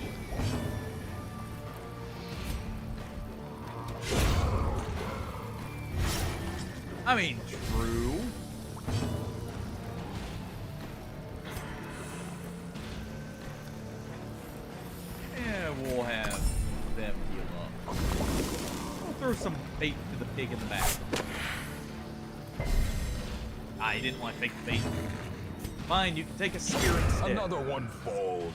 A: I mean, true. Yeah, we'll have them heal up. We'll throw some bait to the pig in the back. Ah, you didn't want to take the bait. Fine, you can take a spear instead.
F: Another one falls.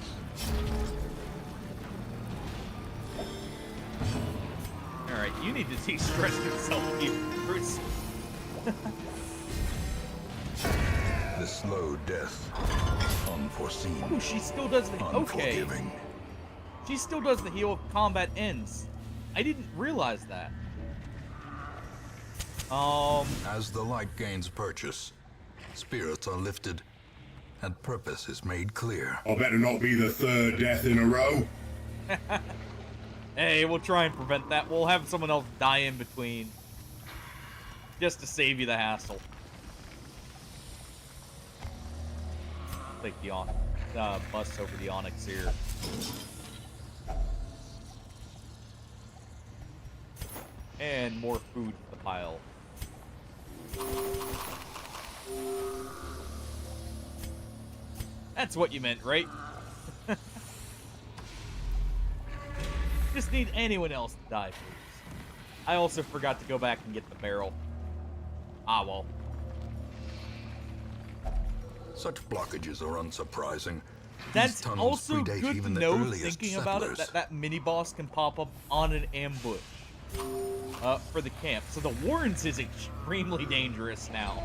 A: Alright, you need to de-stress yourself here, Bruce.
F: The slow death. Unforeseen.
A: Oh, she still does the... Okay.
F: Unforgiving.
A: She still does the heal if combat ends. I didn't realize that.
F: As the light gains purchase, spirits are lifted, and purpose is made clear.
D: I better not be the third death in a row.
A: Hey, we'll try and prevent that. We'll have someone else die in between. Just to save you the hassle. Take the bust over the Onyx here. And more food to the pile. That's what you meant, right? Just need anyone else to die, please. I also forgot to go back and get the barrel. Ah, well.
F: Such blockages are unsurprising.
A: That's
F: These tunnels
A: also
F: predate
A: good to
F: even the
A: know,
F: earliest
A: thinking about it,
F: settlers.
A: that mini-boss can pop up on an ambush for the camp. So the Warrens is extremely dangerous now.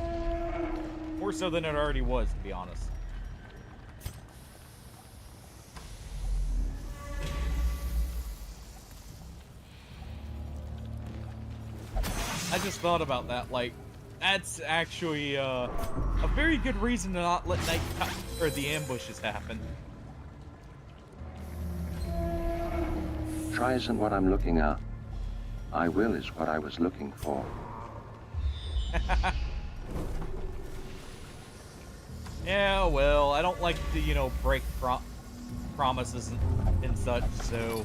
A: More so than it already was, to be honest. I just thought about that, like, that's actually a very good reason to not let or the ambushes happen.
G: Try isn't what I'm looking at. I will is what I was looking for.
A: Yeah, well, I don't like to, you know, break promises and such, so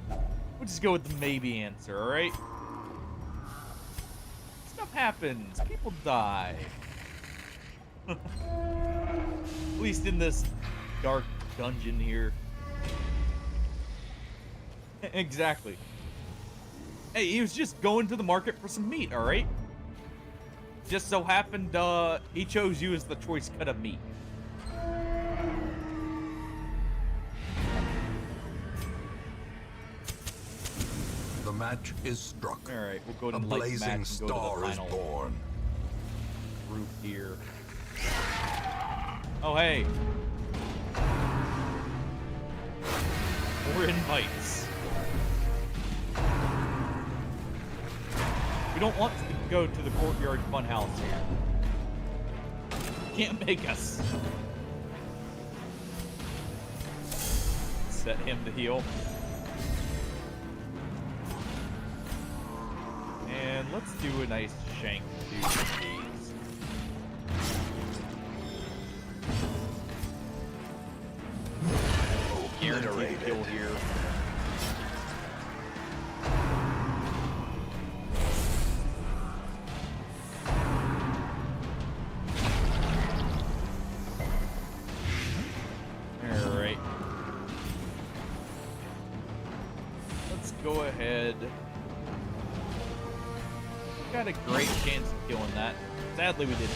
A: we'll just go with the maybe answer, alright? Stuff happens. People die. At least in this dark dungeon here. Exactly. Hey, he was just going to the market for some meat, alright? Just so happened, he chose you as the choice cut of meat.
F: The match is struck.
A: Alright, we'll go to
F: A
A: the light match
F: blazing
A: and go to
F: star
A: the
F: is
A: final
F: born.
A: group here. Oh, hey. More invites. We don't want to go to the Courtyard Funhouse here. Can't make us. Set him to heal. And let's do a nice shank to these. Guaranteed to kill here. Alright. Let's go ahead. Got a great chance of killing that. Sadly, we didn't.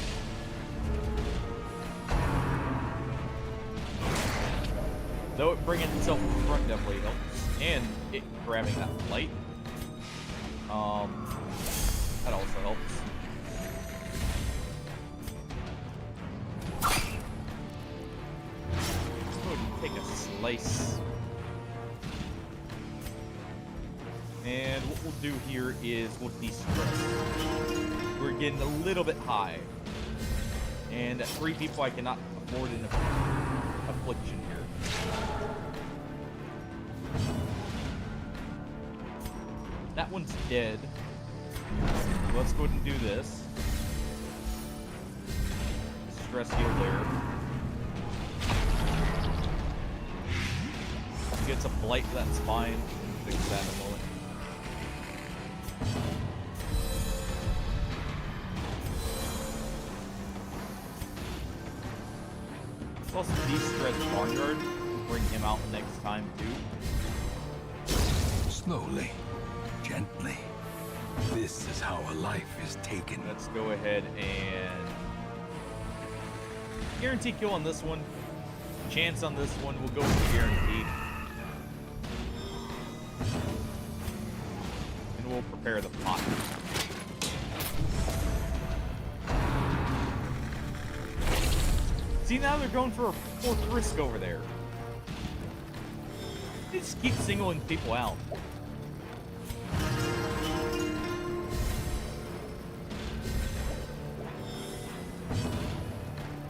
A: Though it bringing itself in front definitely helps. And it grabbing that light. That also helps. Let's go ahead and take a slice. And what we'll do here is we'll de-stress. We're getting a little bit high. And at 3 people I cannot afford an affliction here. That one's dead. Let's go ahead and do this. Stress heal there. Gets a blight, that's fine. Fix that in a moment. Also, de-stress Barnyard. Bring him out next time too.
F: Slowly, gently. This is how a life is taken.
A: Let's go ahead and guarantee kill on this one. Chance on this one. We'll go with guaranteed. And we'll prepare the pot. See, now they're going for a fourth risk over there. They just keep singling people out.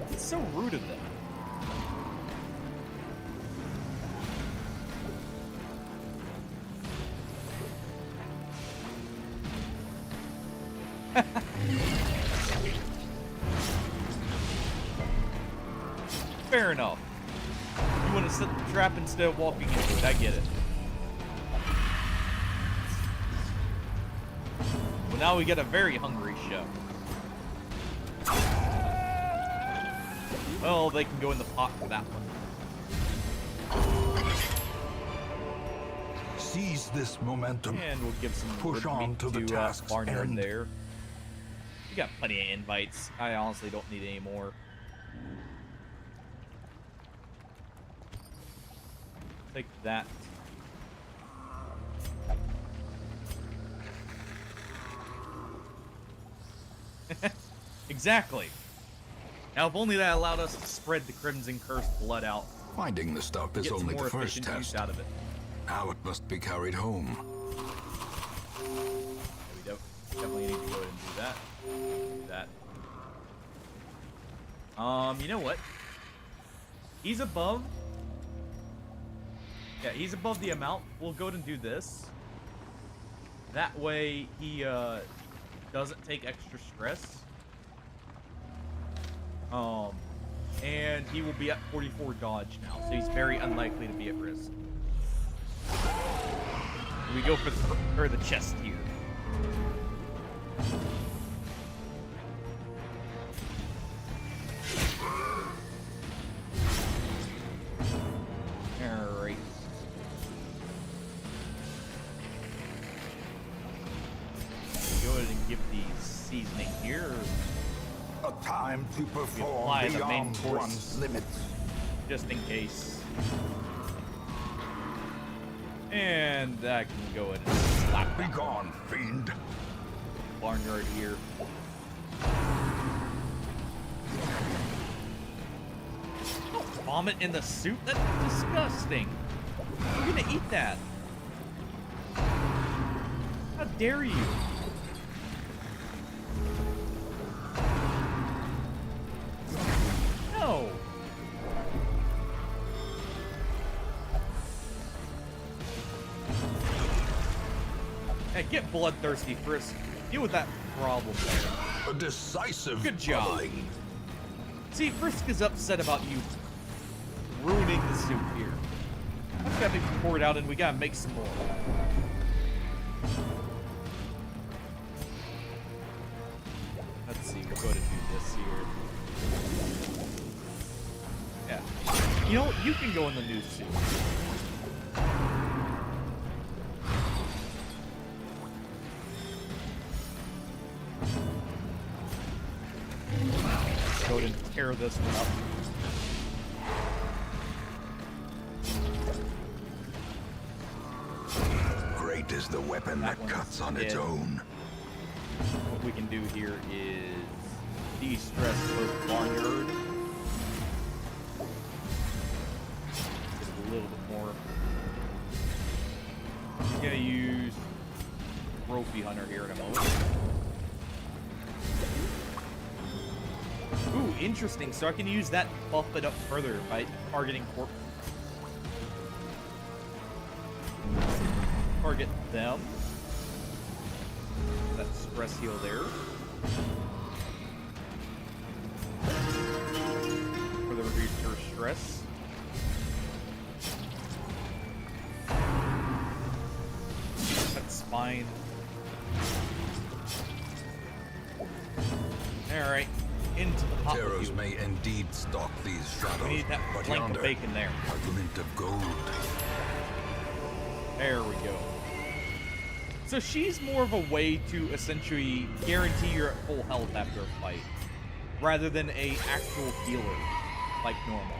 A: It's so rude of them. Fair enough. You want to set the trap instead of walking into it. I get it. Well, now we get a very hungry show. Well, they can go in the pot for that one.
F: Seize this momentum.
A: And we'll give some
F: push on to the task's
A: Barnyard
F: end.
A: there. We got plenty of invites. I honestly don't need any more. Take that. Exactly. Now, if only that allowed us to spread the Crimson Cursed blood out.
F: Finding the stuff is
A: Get some
F: only
A: more
F: the first
A: efficient use
F: test.
A: out of it.
F: Now it must be carried home.
A: We definitely need to go ahead and do that. Do that. You know what? He's above. Yeah, he's above the amount. We'll go ahead and do this. That way, he doesn't take extra stress. And he will be at 44 dodge now, so he's very unlikely to be at risk. We go for the chest here. Alright.
B: Time to perform
A: apply the main
B: beyond
A: course.
B: one's limits.
A: Just in case. And that can go ahead and slap
B: Be
A: that
B: gone, fiend.
A: barnyard here. Don't vomit in the soup. That's disgusting. You're gonna eat that. How dare you? No. Hey, get bloodthirsty, Frisk. Deal with that problem there.
F: A decisive
A: Good job.
F: bubbling.
A: See, Frisk is upset about you ruining the soup here. I've got to pour it out and we gotta make some more. Let's see, we'll go to do this here. Yeah. You know what? You can go in the new soup. Go ahead and tear this one up.
F: Great is the weapon that
A: That
F: cuts
A: one's
F: on its
A: dead.
F: own.
A: What we can do here is de-stress the barnyard. Just a little bit more. I'm gonna use Trophy Hunter here in a moment. Ooh, interesting. So I can use that to buff it up further by targeting corpses. Target them. That stress heal there. For the reduce your stress. That's fine. Alright. Into the pot with
F: Terrors
A: you.
F: may indeed stalk these shadows,
A: We need that
F: but
A: flank of
F: yonder,
A: bacon there.
F: a glint of gold.
A: There we go. So she's more of a way to essentially guarantee you're at full health after a fight, rather than a actual healer like normal.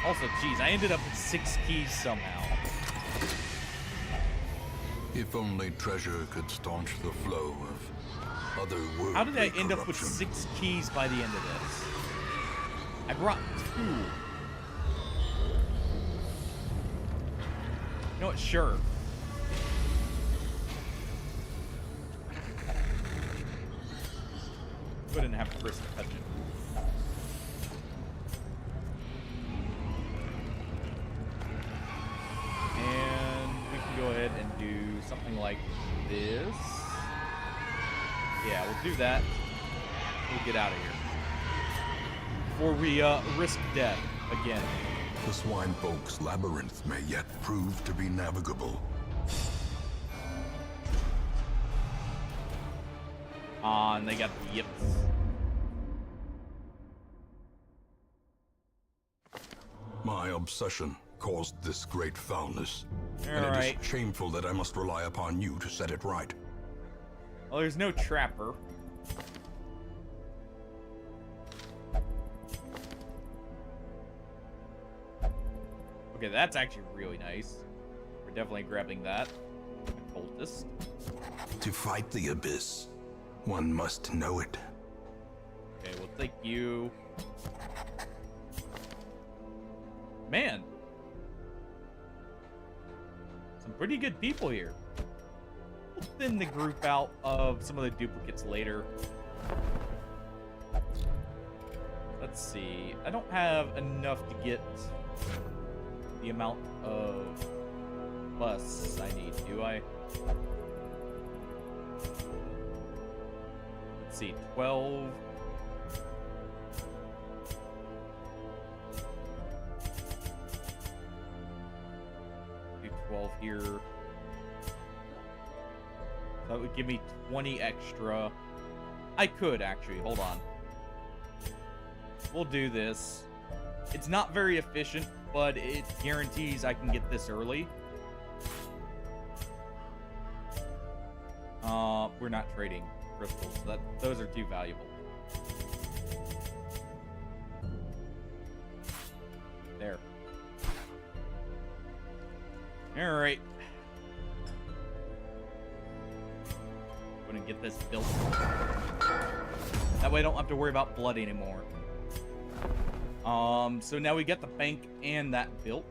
A: Also, geez, I ended up with 6 keys somehow.
F: If only treasure could staunch the flow of otherworldly
A: How did I end up with
F: corruption.
A: 6 keys by the end of this? I brought 2. You know what? Sure. Wouldn't have to risk touching. And we can go ahead and do something like this. Yeah, we'll do that. We'll get out of here. Before we risk death again.
F: The swine folk's labyrinth may yet prove to be navigable.
A: And they got the yips.
F: My obsession caused this great foulness, and it
A: Alright.
F: is shameful that I must rely upon you to set it right.
A: Well, there's no trapper. Okay, that's actually really nice. We're definitely grabbing that. Cultist.
F: To fight the abyss, one must know it.
A: Okay, we'll take you. Man. Some pretty good people here. We'll thin the group out of some of the duplicates later. Let's see. I don't have enough to get the amount of busts I need, do I? Let's see, 12. Do 12 here. That would give me 20 extra. I could actually, hold on. We'll do this. It's not very efficient, but it guarantees I can get this early. We're not trading crystals. Those are too valuable. There. Alright. I'm gonna get this built. That way I don't have to worry about blood anymore. So now we got the bank and that built.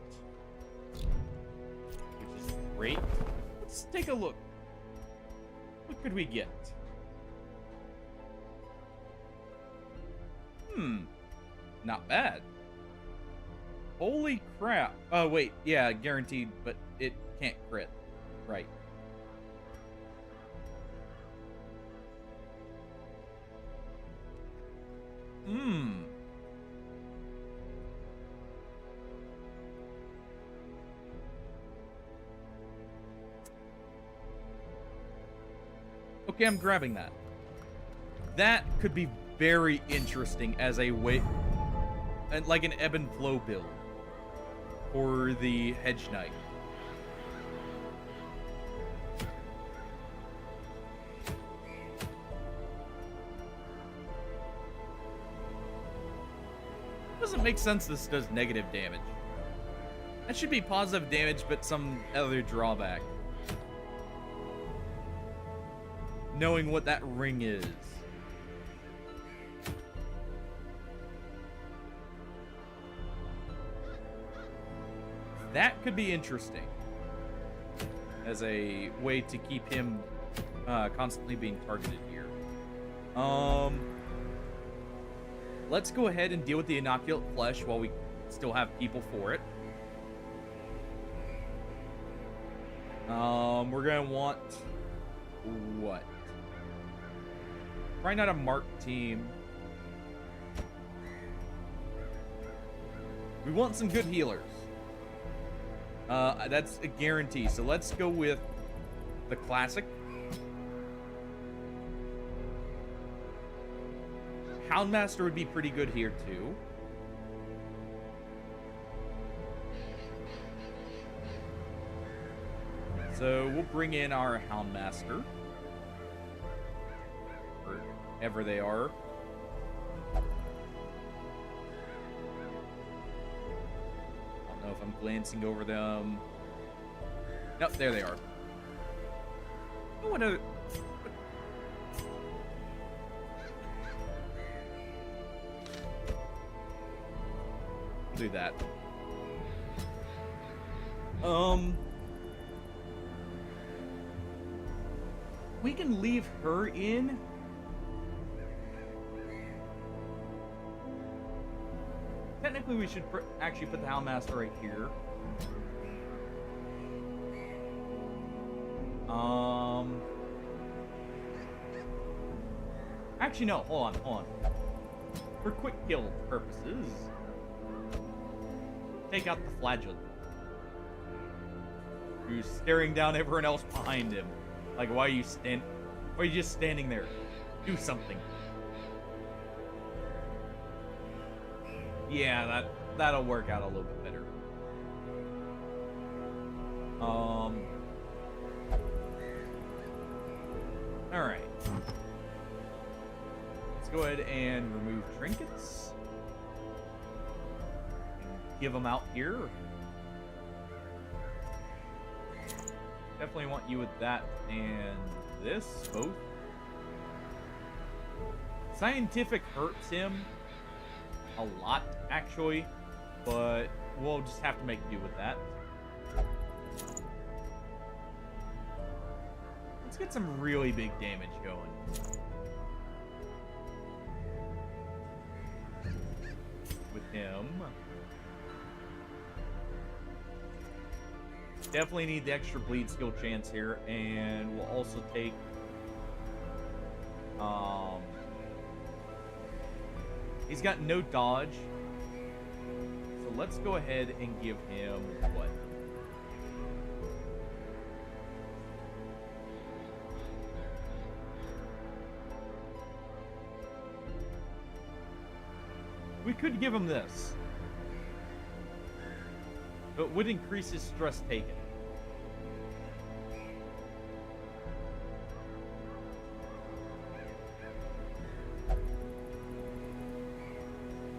A: Which is great. Let's take a look. What could we get? Not bad. Holy crap. Oh, wait. Yeah, guaranteed, but it can't crit. Right. Okay, I'm grabbing that. That could be very interesting as a way, like an ebb and flow build for the Hedge Knight. Doesn't make sense this does negative damage. That should be positive damage, but some other drawback. Knowing what that ring is. That could be interesting. As a way to keep him constantly being targeted here. Let's go ahead and deal with the inoculate flesh while we still have people for it. We're gonna want what? Probably not a marked team. We want some good healers. That's a guarantee. So let's go with the classic. Houndmaster would be pretty good here too. So we'll bring in our Houndmaster. Wherever they are. I don't know if I'm glancing over them. Nope, there they are. Oh, what other... do that. We can leave her in. Technically, we should actually put the Houndmaster right here. Actually, no. Hold on. For quick kill purposes, take out the Flagellant, who's staring down everyone else behind him. Like, why are you just standing there? Do something. Yeah, that'll work out a little bit better. Alright. Let's go ahead and remove trinkets. Give them out here. Definitely want you with that and this, both. Scientific hurts him a lot, actually, but we'll just have to make do with that. Let's get some really big damage going. With him. Definitely need the extra bleed skill chance here, and we'll also take he's got no dodge, so let's go ahead and give him what? We could give him this, but would increase his stress taken.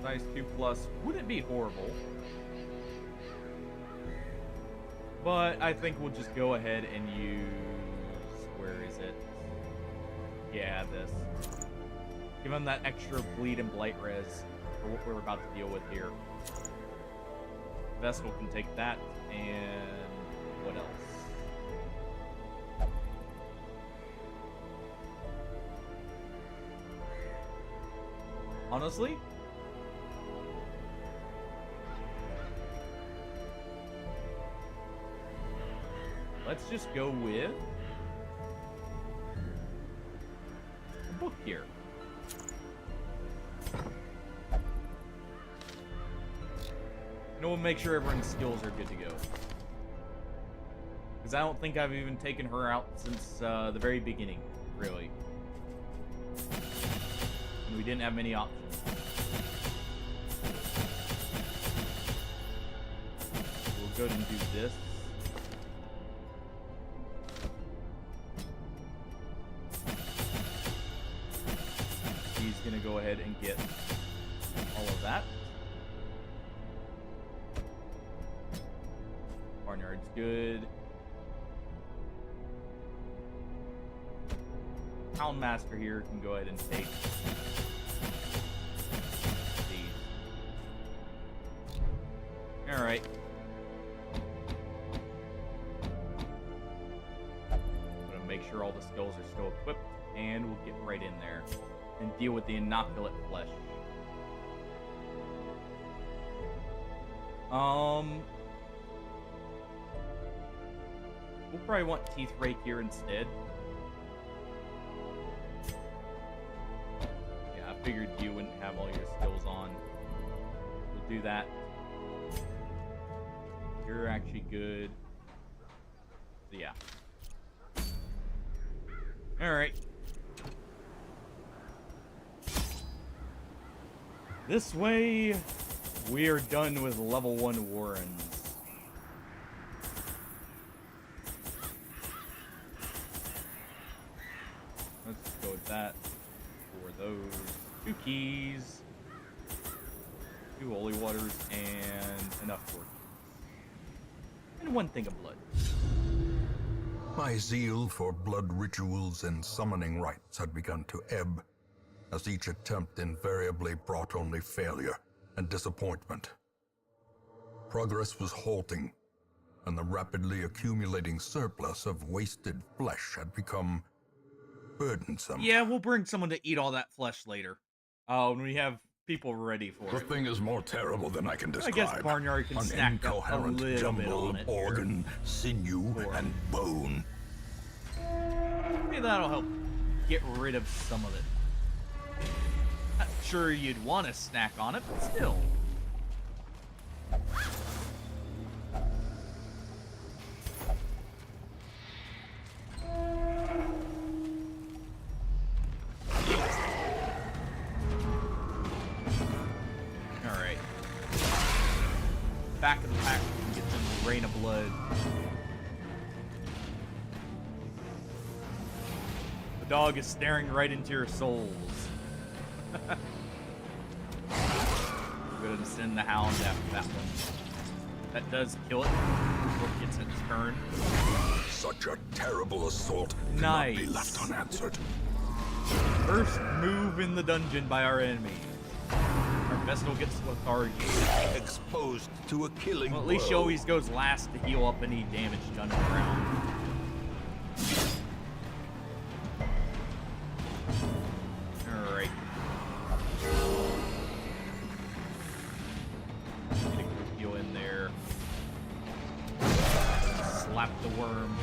A: Size 2+ wouldn't be horrible. But I think we'll just go ahead and use... Where is it? Yeah, this. Give him that extra bleed and blight res for what we're about to deal with here. Vestal can take that, and what else? Honestly, let's just go with a book here. And we'll make sure everyone's skills are good to go. Because I don't think I've even taken her out since the very beginning, really. And we didn't have many options. We'll go ahead and do this. He's gonna go ahead and get all of that. Barnyard's good. Houndmaster here can go ahead and take these. Alright. I'm gonna make sure all the skills are still equipped, and we'll get right in there and deal with the inoculate flesh. We'll probably want Teeth Rake here instead. Yeah, I figured you wouldn't have all your skills on. We'll do that. You're actually good. So yeah. Alright. This way, we are done with level 1 Warrens. Let's go with that for those 2 keys, 2 holy waters, and enough torches. And 1 thing of blood.
F: My zeal for blood rituals and summoning rites had begun to ebb, as each attempt invariably brought only failure and disappointment. Progress was halting, and the rapidly accumulating surplus of wasted flesh had become burdensome.
A: Yeah, we'll bring someone to eat all that flesh later. When we have people ready for
B: The
A: it.
B: thing is more terrible than I can
A: I
B: describe.
A: guess Barnyard can
B: An
A: snack up a
B: incoherent
A: little bit
B: jumble
A: on
B: of
A: it here.
B: organ, sinew, and bone.
A: Maybe that'll help get rid of some of it. Not sure you'd want to snack on it, but still. Alright. Back of the pack, we can get some rain of blood. The dog is staring right into your souls. We're gonna send the hound after that one. That does kill it before it gets its turn.
B: Such a terrible assault
A: Nice.
B: cannot be left unanswered.
A: First move in the dungeon by our enemy. Our Vestal gets lethargy.
B: Exposed to a killing
A: Well, at least she
B: blow.
A: always goes last to heal up any damage done in the round. Alright. Get a quick heal in there. Slap the worm.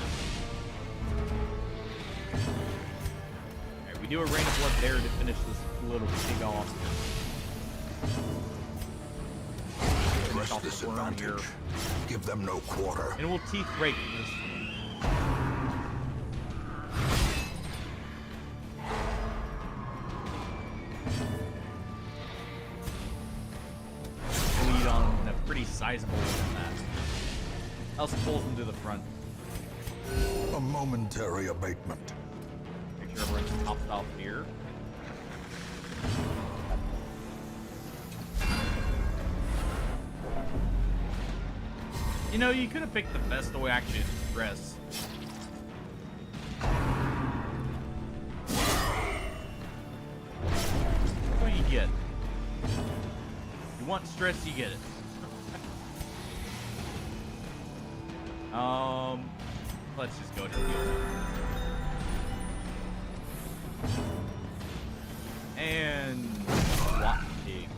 A: Alright, we do a rain of blood there to finish this little pig off. Finish
B: Press
A: off
B: this
A: the worm here.
B: advantage. Give them no quarter.
A: And we'll teeth rake this one. Lead on a pretty sizable one that. Else pulls him to the front.
B: A momentary abatement.
A: Make sure everyone's topped off here. You know, you could have picked the best way actually to stress. What do you get? You want stress, you get it. Let's just go to the field. And swap pig.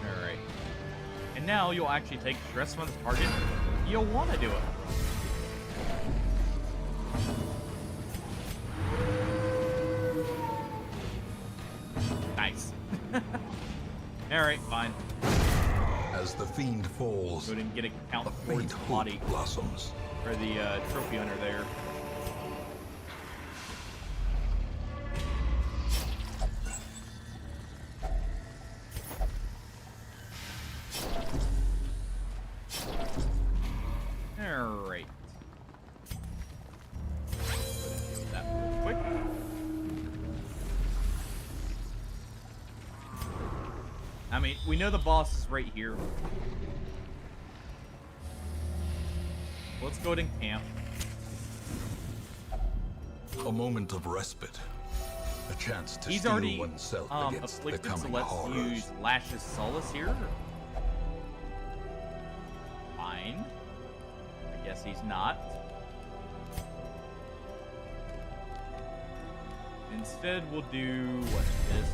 A: Alright. And now you'll actually take stress from the target. You'll want to do it. Nice. Alright, fine.
F: As the fiend falls,
A: Go ahead and get a count
F: a
A: towards
F: faint
A: the
F: hope
A: body.
F: blossoms.
A: Or the trophy hunter there. Alright. Go ahead and deal with that real quick. I mean, we know the boss is right here. Let's go ahead and camp.
F: A moment of respite. A chance to
A: He's
F: steel
A: already
F: oneself against the
A: afflicted, so
F: coming
A: let's
F: horrors.
A: use Lash's Solace here. Fine. I guess he's not. Instead, we'll do what's this?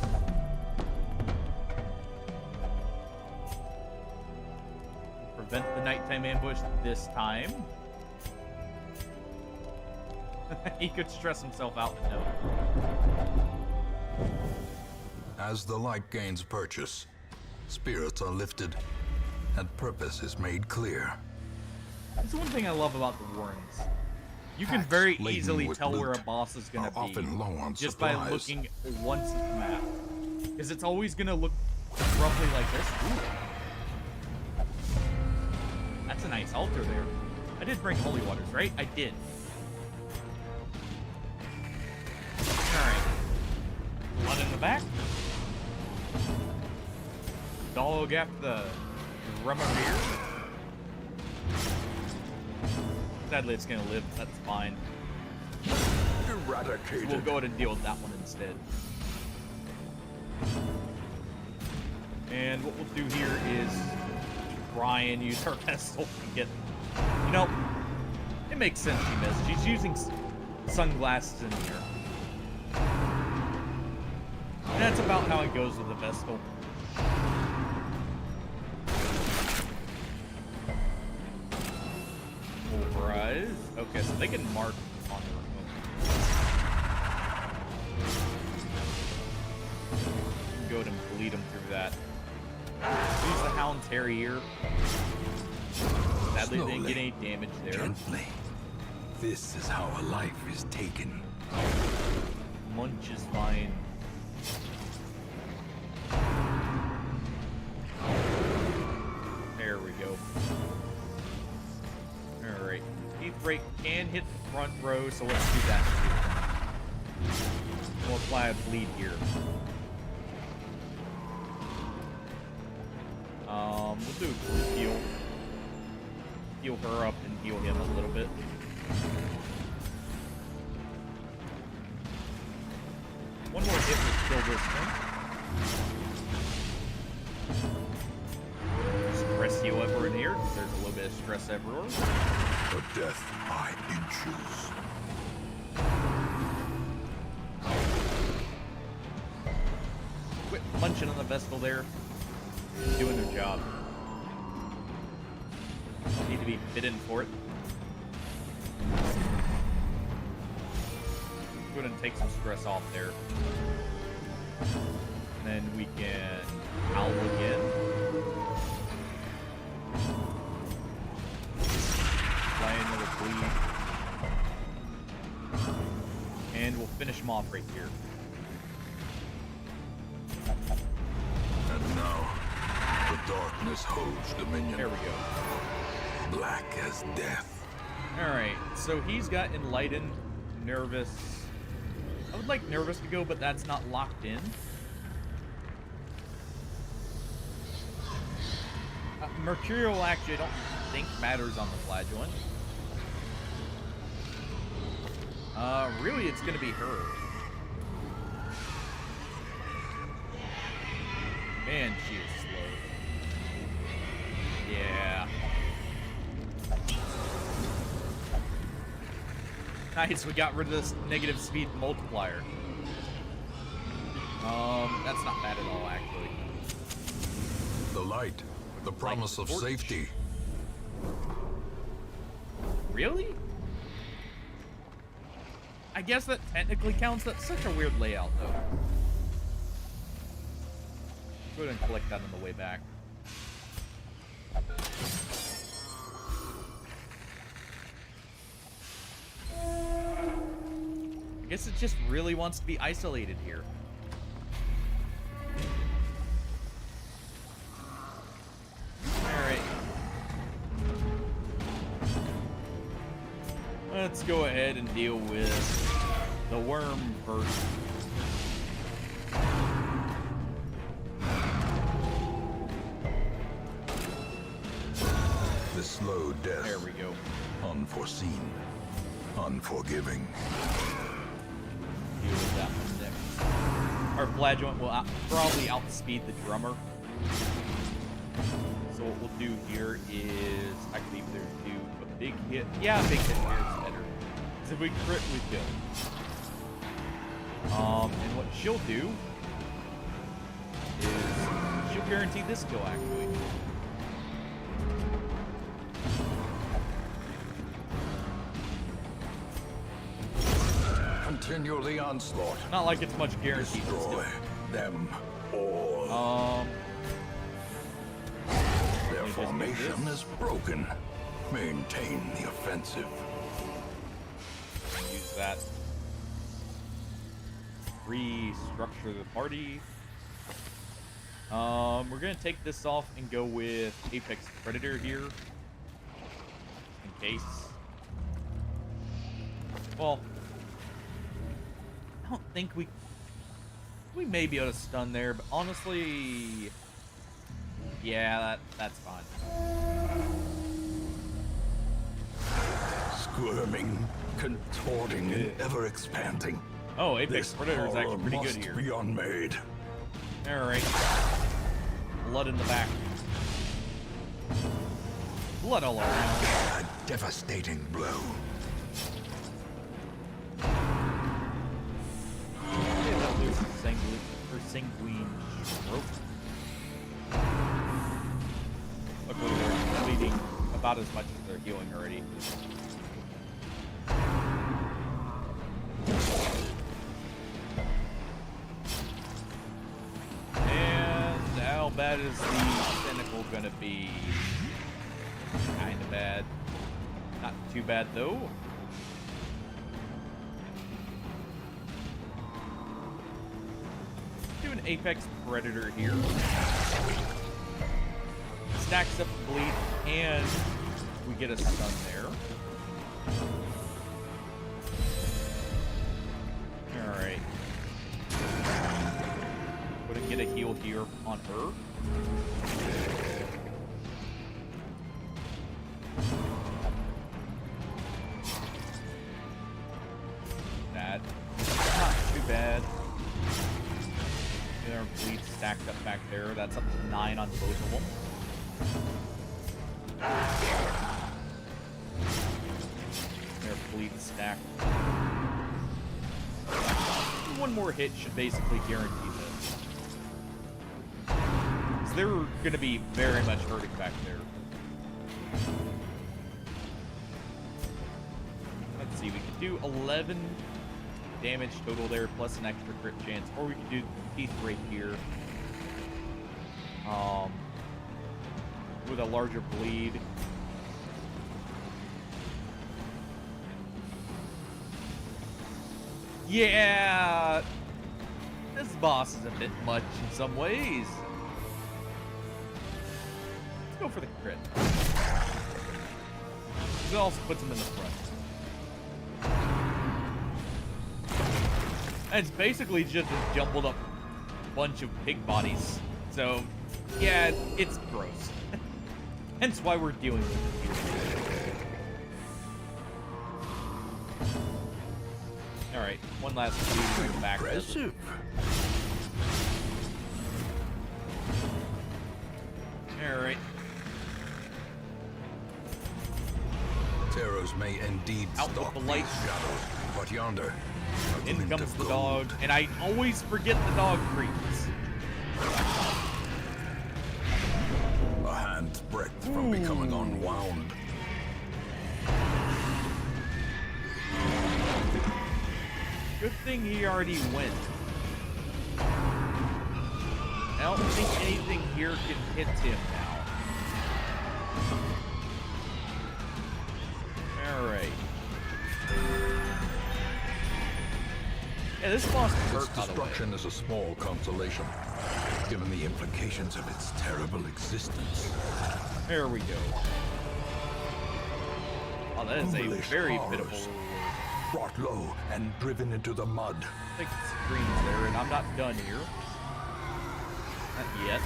A: Prevent the nighttime ambush this time. He could stress himself out, but no.
F: As the light gains purchase, spirits are lifted, and purpose is made clear.
A: That's one thing I love about the Warrens. You can
F: Packs
A: very
F: laden
A: easily
F: with
A: tell where a
F: loot
A: boss is going to
F: are
A: be
F: often low on
A: just by
F: supplies.
A: looking once at the map. Because it's always going to look roughly like this. Ooh. That's a nice altar there. I did bring holy waters, right? I did. Alright. Blood in the back. Dog after the Drummer. Sadly, it's gonna live. That's fine.
F: Eradicated.
A: We'll go ahead and deal with that one instead. And what we'll do here is try and use our pistol to get. You know, it makes sense she missed. She's using sunglasses in here. And that's about how it goes with the Vestal. Pulverize. Okay, so they can mark on the remote. Go ahead and bleed them through that. Use the Hound Terrier. Sadly, they didn't get any damage there.
H: Gently. This is how a life is taken.
A: Munch is fine. There we go. Alright. Teeth Rake can hit the front row, so let's do that too. We'll apply a bleed here. We'll do a quick heal. Heal her up and heal him a little bit. One more hit will kill this thing. Stress heal over in here, because there's a little bit of stress everywhere.
F: A death by inches.
A: Quit punching on the Vestal there. Doing their job. Don't need to be fit in for it. Go ahead and take some stress off there. And then we can howl again. Apply another bleed. And we'll finish him off right here.
F: And now, the darkness holds dominion.
A: There we go.
F: Black as death.
A: Alright, so he's got Enlightened, Nervous. I would like Nervous to go, but that's not locked in. Mercurial actually I don't think matters on the flagellant. Really it's gonna be her. Man, she is slow. Yeah. Nice, we got rid of this negative speed multiplier. That's not bad at all, actually.
F: The light, the promise of safety.
A: Really? I guess that technically counts. That's such a weird layout, though. Go ahead and collect that on the way back. I guess it just really wants to be isolated here. Alright. Let's go ahead and deal with the worm first.
F: The slow death.
A: There we go.
F: Unforeseen. Unforgiving.
A: Deal with that one next. Our flagellant will probably outspeed the drummer. So what we'll do here is actually either do a big hit. Yeah, a big hit here is better. Because if we crit, we kill. And what she'll do is she'll guarantee this kill actually.
F: Continue the onslaught.
A: Not like it's much guaranteed.
F: Destroy them all. Their formation is broken. Maintain the offensive.
A: Use that. Restructure the party. We're gonna take this off and go with Apex Predator here. In case. Well, I don't think we may be able to stun there, but honestly, yeah, that's fine.
F: Squirming, contorting, and ever expanding.
A: Oh, Apex
F: This
A: Predator is actually pretty good
F: must
A: here.
F: be unmade.
A: All right, blood in the back, blood all around.
F: A devastating blow.
A: Yeah, that loses sanguine stroke. Luckily, they're bleeding about as much as they're healing already. And how bad is the tentacle gonna be? Kinda bad. Not too bad though. Do an Apex Predator here. Stacks up the bleed, and we get a stun there. Alright. Gonna get a heal here on her. That. Not too bad. Their bleed stacked up back there. That's up to 9 on both of them. Their bleed stacked. One more hit should basically guarantee this. So they're going to be very much hurting back there. Let's see, we could do 11 damage total there, plus an extra crit chance, or we could do teeth right here. With a larger bleed. Yeah, this boss is a bit much in some ways. Let's go for the crit. It also puts him in the front. And it's basically just a jumbled up bunch of pig bodies. So, yeah, it's gross. Hence why we're dealing with it here. Alright, one last bring back.
F: Impressive.
A: Alright.
F: Terrors may indeed
A: Out with
F: stalk
A: the
F: these
A: light.
F: shadows, but yonder, a
A: In
F: glint
A: comes
F: of
A: the
F: gold.
A: dog, and I always forget the dog creeps.
F: A hand's breadth from becoming unwound.
A: Good thing he already went. I don't think anything here can hit him now. Alright. Yeah, this boss
F: Its
A: hurt, by the way.
F: destruction is a small consolation, given the implications of its terrible existence.
A: There we go. Oh, that is a
F: Foolish
A: very
F: horrors.
A: pitiful
F: Brought low and driven into the mud.
A: thick screens there, and I'm not done here. Not yet.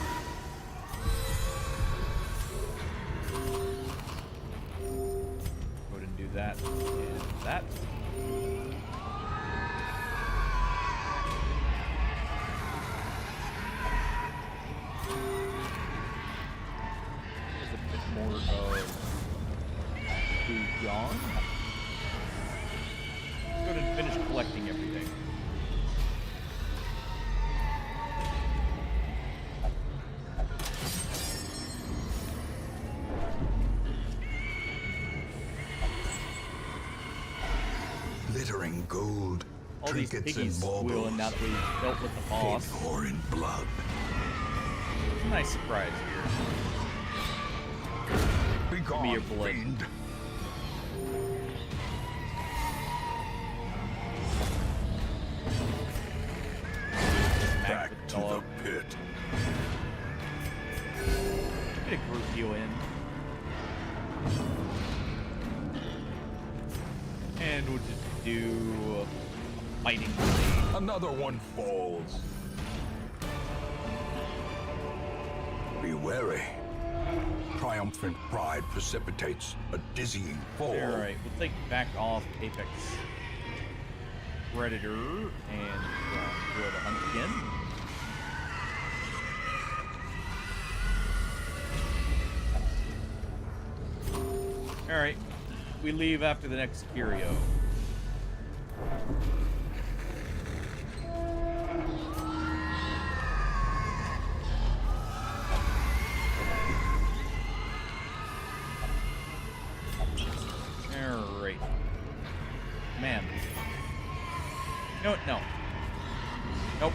A: Go ahead and do that and that. There's a bit more of Bouillon. Go ahead and finish collecting everything.
F: Glittering gold,
A: All these
F: trinkets and
A: piggies squealing now
F: baubles,
A: that we dealt with the
F: paid
A: boss.
F: for in blood.
A: Nice surprise here.
F: Begone,
A: your blood.
F: fiend. Back
A: with
F: to
A: dog.
F: the pit.
A: Get a group you in. And we'll just do fighting blade.
F: Another one falls. Be wary. Triumphant pride precipitates a dizzying fall.
A: Alright, we'll take back off Apex Predator and go to hunt again. Alright, we leave after the next curio. Alright. Man. No. Nope.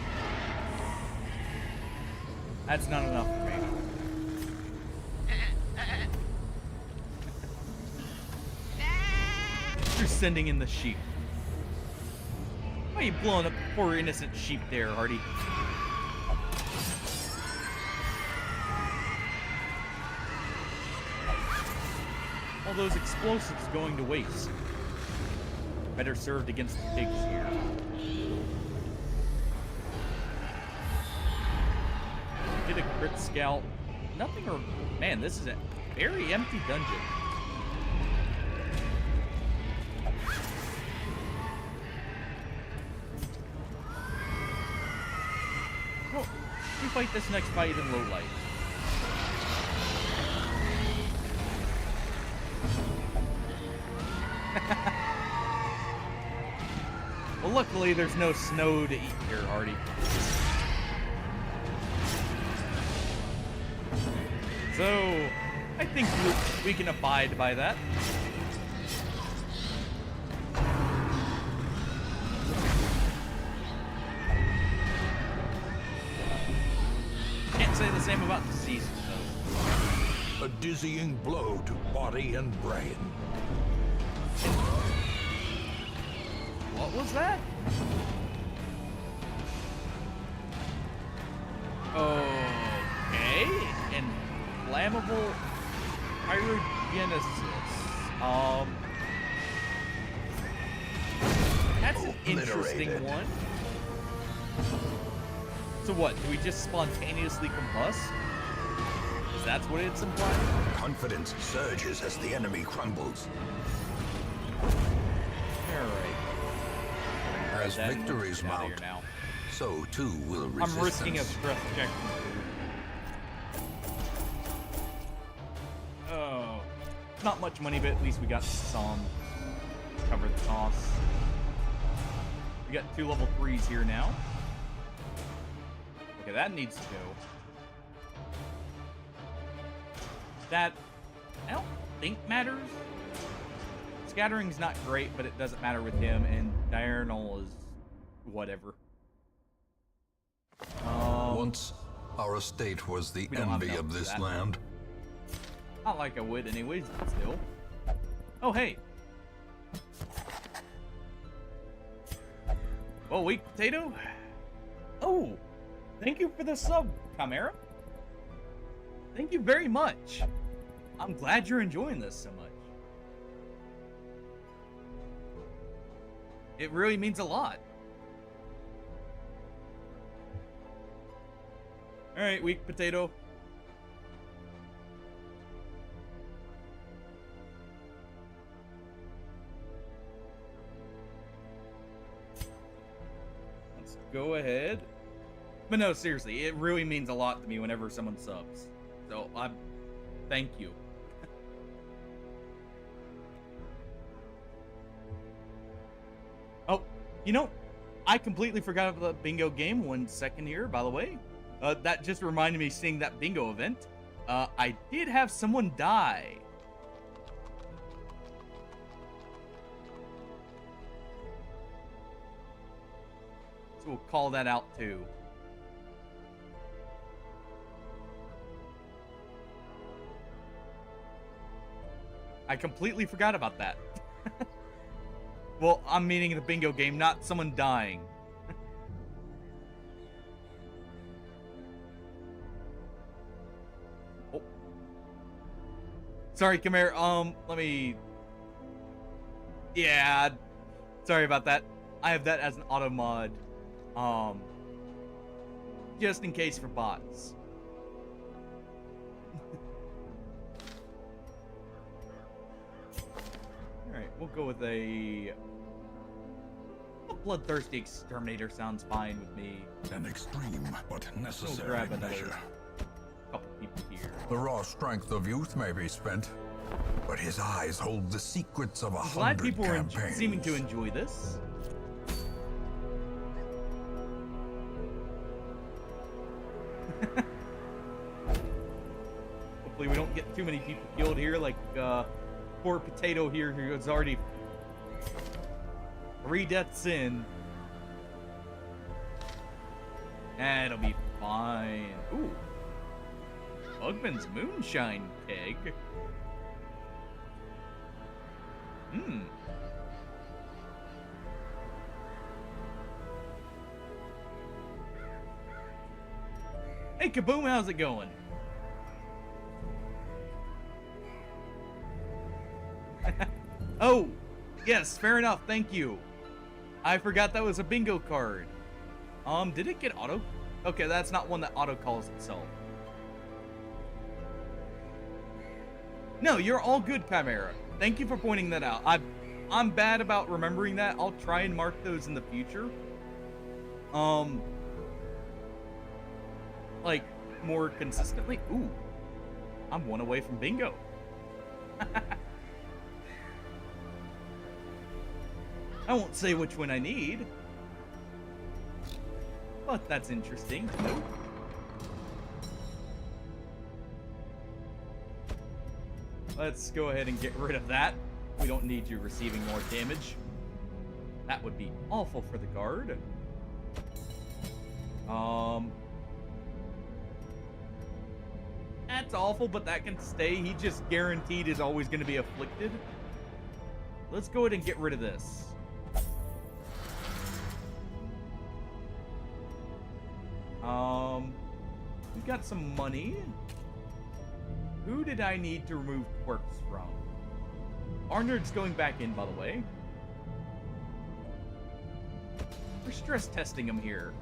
A: That's not enough for me. You're sending in the sheep. Why are you blowing up poor innocent sheep there, Hardy? All those explosives going to waste. Better served against the pigs here. Get a crit scout. Nothing or... Man, this is a very empty dungeon. Well, we fight this next fight in low light. Well, luckily there's no snow to eat here, Hardy. So, I think we can abide by that. Can't say the same about diseases, though.
F: A dizzying blow to body and brain.
A: What was that? Okay. Inflammable pyrogenesis. That's an interesting
F: Obliterated.
A: one. So what, do we just spontaneously combust? guess that's what it's implying.
F: Confidence surges as the enemy crumbles.
A: Alright.
F: As victories mount,
A: Now.
F: so too will resistance.
A: I'm risking a stress check. Oh. Not much money, but at least we got some. Cover the costs. We got 2 level 3s here now. Okay, that needs to go. That, I don't think matters. Scattering's not great, but it doesn't matter with him, and diurnal is whatever.
F: Once, our estate was the
A: we don't have
F: envy
A: enough
F: of
A: for
F: this
A: that.
F: land.
A: Not like I would anyways, but still. Oh, hey. Well, weak potato. Oh, thank you for the sub, Chimera. Thank you very much. I'm glad you're enjoying this so much. It really means a lot. All right, weak potato. Let's go ahead. But no, seriously, it really means a lot to me whenever someone subs. So, thank you. Oh, you know, I completely forgot about the bingo game 1 second here, by the way. That just reminded me seeing that bingo event. I did have someone die. So we'll call that out too. I completely forgot about that. Well, I'm meaning the bingo game, not someone dying. Oh. Sorry, come here. Let me... Yeah. Sorry about that. I have that as an auto mod. Just in case for bots. Alright, we'll go with a bloodthirsty exterminator sounds fine with me.
F: An extreme but
A: We'll
F: necessary
A: grab another
F: measure.
A: couple people here.
F: The raw strength of youth may be spent, but his eyes hold the secrets of a
A: I'm glad
F: hundred
A: people are
F: campaigns.
A: seeming to enjoy this. Hopefully we don't get too many people killed here, like poor Potato here who is already 3 deaths in. It'll be fine. Ooh. Bugman's moonshine keg. Hmm. Hey, Kaboom, how's it going? Oh, yes, fair enough, thank you. I forgot that was a bingo card. Did it get auto? Okay, that's not one that auto calls itself. No, you're all good, Chimera. Thank you for pointing that out. I'm bad about remembering that. I'll try and mark those in the future. Like, more consistently. Ooh. I'm 1 away from bingo. I won't say which one I need. But that's interesting to note. Let's go ahead and get rid of that. We don't need you receiving more damage. That would be awful for the guard. That's awful, but that can stay. He just guaranteed is always going to be afflicted. Let's go ahead and get rid of this. We've got some money. Who did I need to remove quirks from? Arnold's going back in, by the way. We're stress testing him here.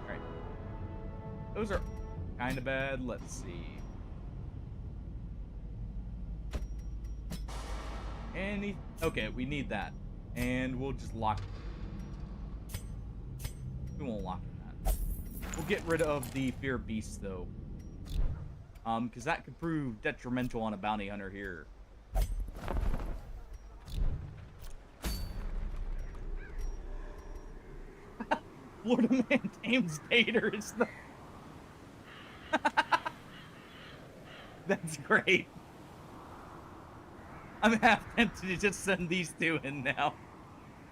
A: Alright. Those are kind of bad. Let's see. Okay, we need that. And we'll just lock it. We won't lock that. We'll get rid of the Fear of Beasts, though. Because that could prove detrimental on a bounty hunter here. Florida man tames gators. That's great. I'm half tempted to just send these two in now.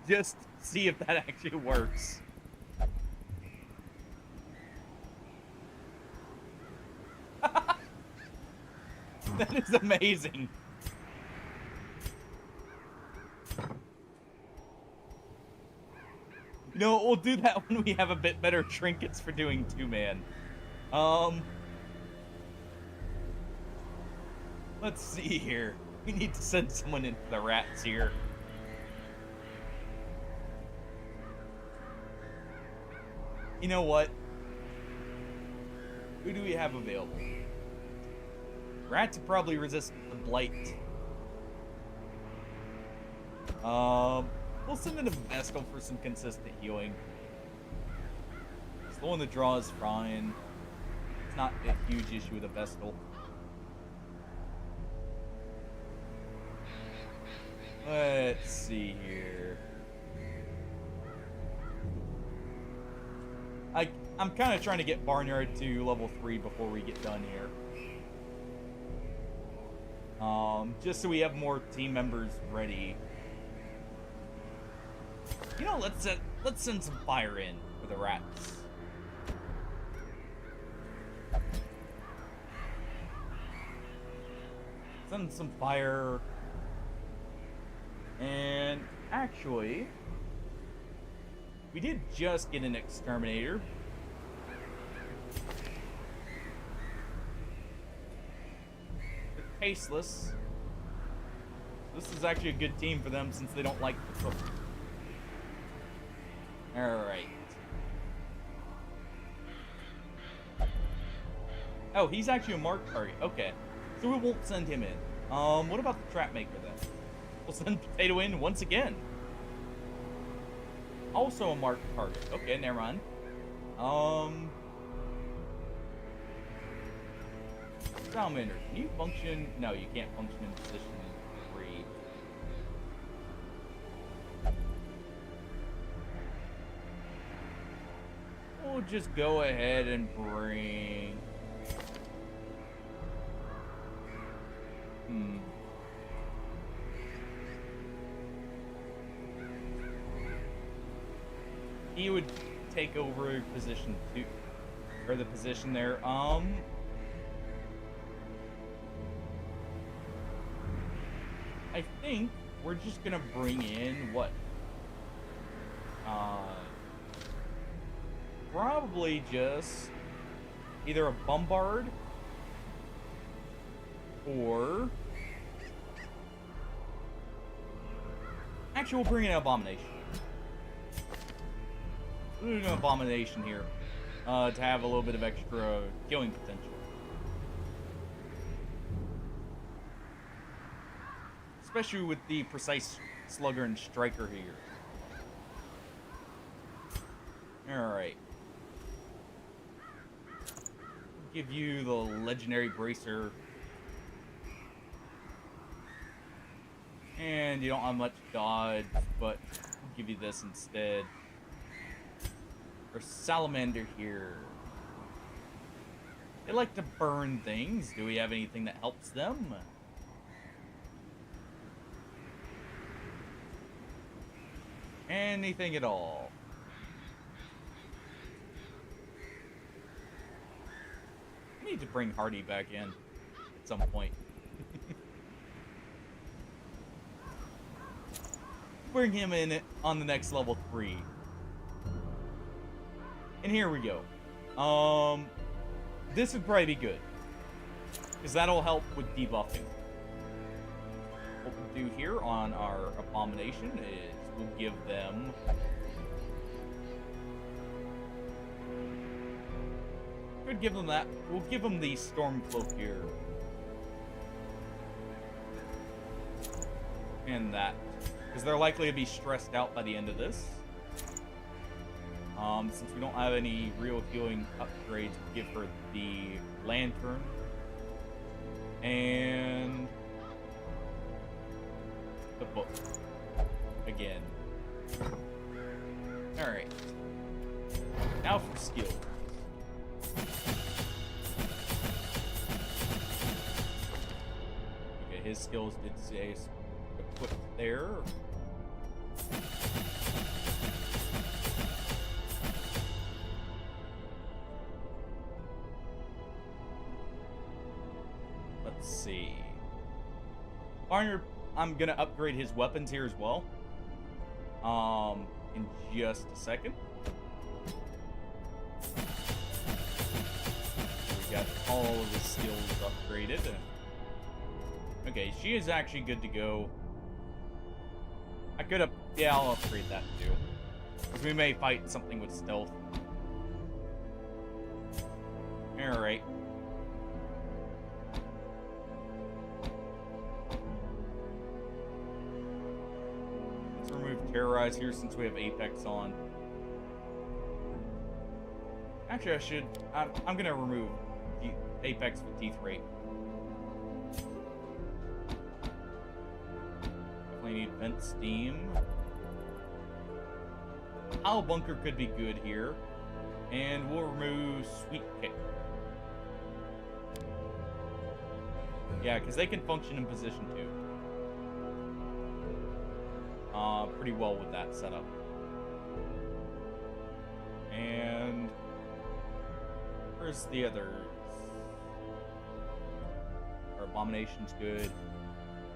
A: Just see if that actually works. That is amazing. You know, we'll do that when we have a bit better trinkets for doing two-man. Let's see here. We need to send someone into the rats here. You know what? Who do we have available? Rats are probably resistant to blight. We'll send in a Vestal for some consistent healing. Slowing the draw is fine. It's not a huge issue with a Vestal. Let's see here. I'm kind of trying to get Barnyard to level 3 before we get done here. Just so we have more team members ready. You know, let's send some fire in for the rats. Send some fire. And actually, we did just get an exterminator. They're tasteless. This is actually a good team for them since they don't like the cook. Alright. Oh, he's actually a marked target. Okay. So we won't send him in. What about the trap maker then? We'll send Potato in once again. Also a marked target. Okay, never mind. Salamander, can you function? No, you can't function in position 3. We'll just go ahead and bring... He would take over position 2, or the position there. I think we're just gonna bring in what? Probably just either a bombard or actually we'll bring in an abomination. We're doing an abomination here to have a little bit of extra killing potential. Especially with the precise slugger and striker here. Alright. Give you the legendary bracer. And you don't have much dodge, but I'll give you this instead. Or salamander here. They like to burn things. Do we have anything that helps them? Anything at all? I need to bring Hardy back in at some point. Bring him in on the next level 3. And here we go. This would probably be good, because that'll help with debuffing. What we'll do here on our abomination is we'll give them Could give them that. We'll give them the storm cloak here. And that. Because they're likely to be stressed out by the end of this. Since we don't have any real healing upgrades, we'll give her the lantern. And the book. Again. Alright. Now for skill. Okay, his skills did say equipped there. Let's see. Arnold, I'm gonna upgrade his weapons here as well. In just a second. We got all of the skills upgraded. Okay, she is actually good to go. I could have, yeah, I'll upgrade that too. Because we may fight something with stealth. Alright. Let's remove Terrorize here since we have Apex on. Actually, I should, I'm gonna remove Apex with D3. Definitely need Vent Steam. Owl Bunker could be good here. And we'll remove Sweet Kick. Yeah, because they can function in position too. Pretty well with that setup. And where's the others? Our Abomination's good.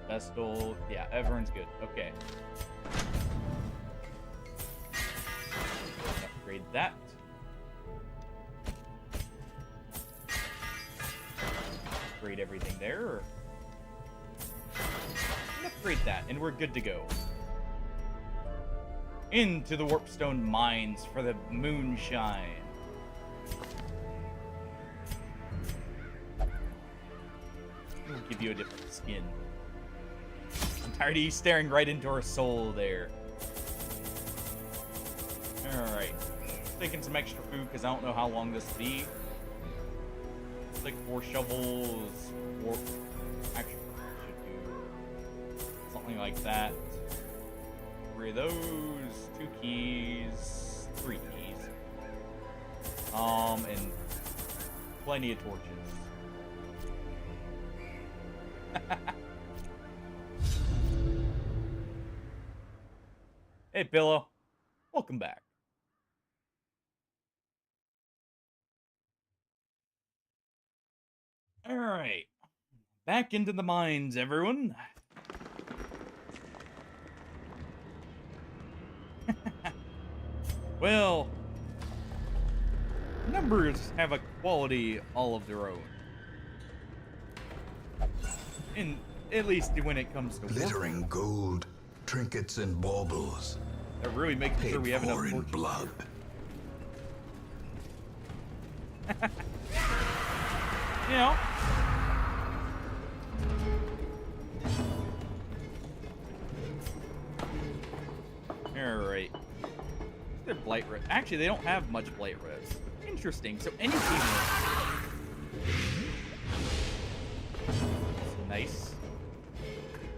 A: Vestal, yeah, everyone's good. Okay. Upgrade that. Upgrade everything there. And upgrade that, and we're good to go. Into the Warpstone Mines for the moonshine. We'll give you a different skin. I'm tired of you staring right into our soul there. Alright. Taking some extra food because I don't know how long this will be. It's like 4 shovels. Actually, should do something like that. 3 of those. 2 keys. 3 keys. And plenty of torches. Hey, Pillow. Welcome back. All right. Back into the mines, everyone. Well, numbers have a quality all of their own. And at least when it comes to
F: Glittering gold, trinkets and baubles.
A: They're really making sure we have enough
F: in
A: fortune.
F: blood.
A: You know. Alright. They're blight red. Actually, they don't have much blight res. Interesting. So any team. Nice.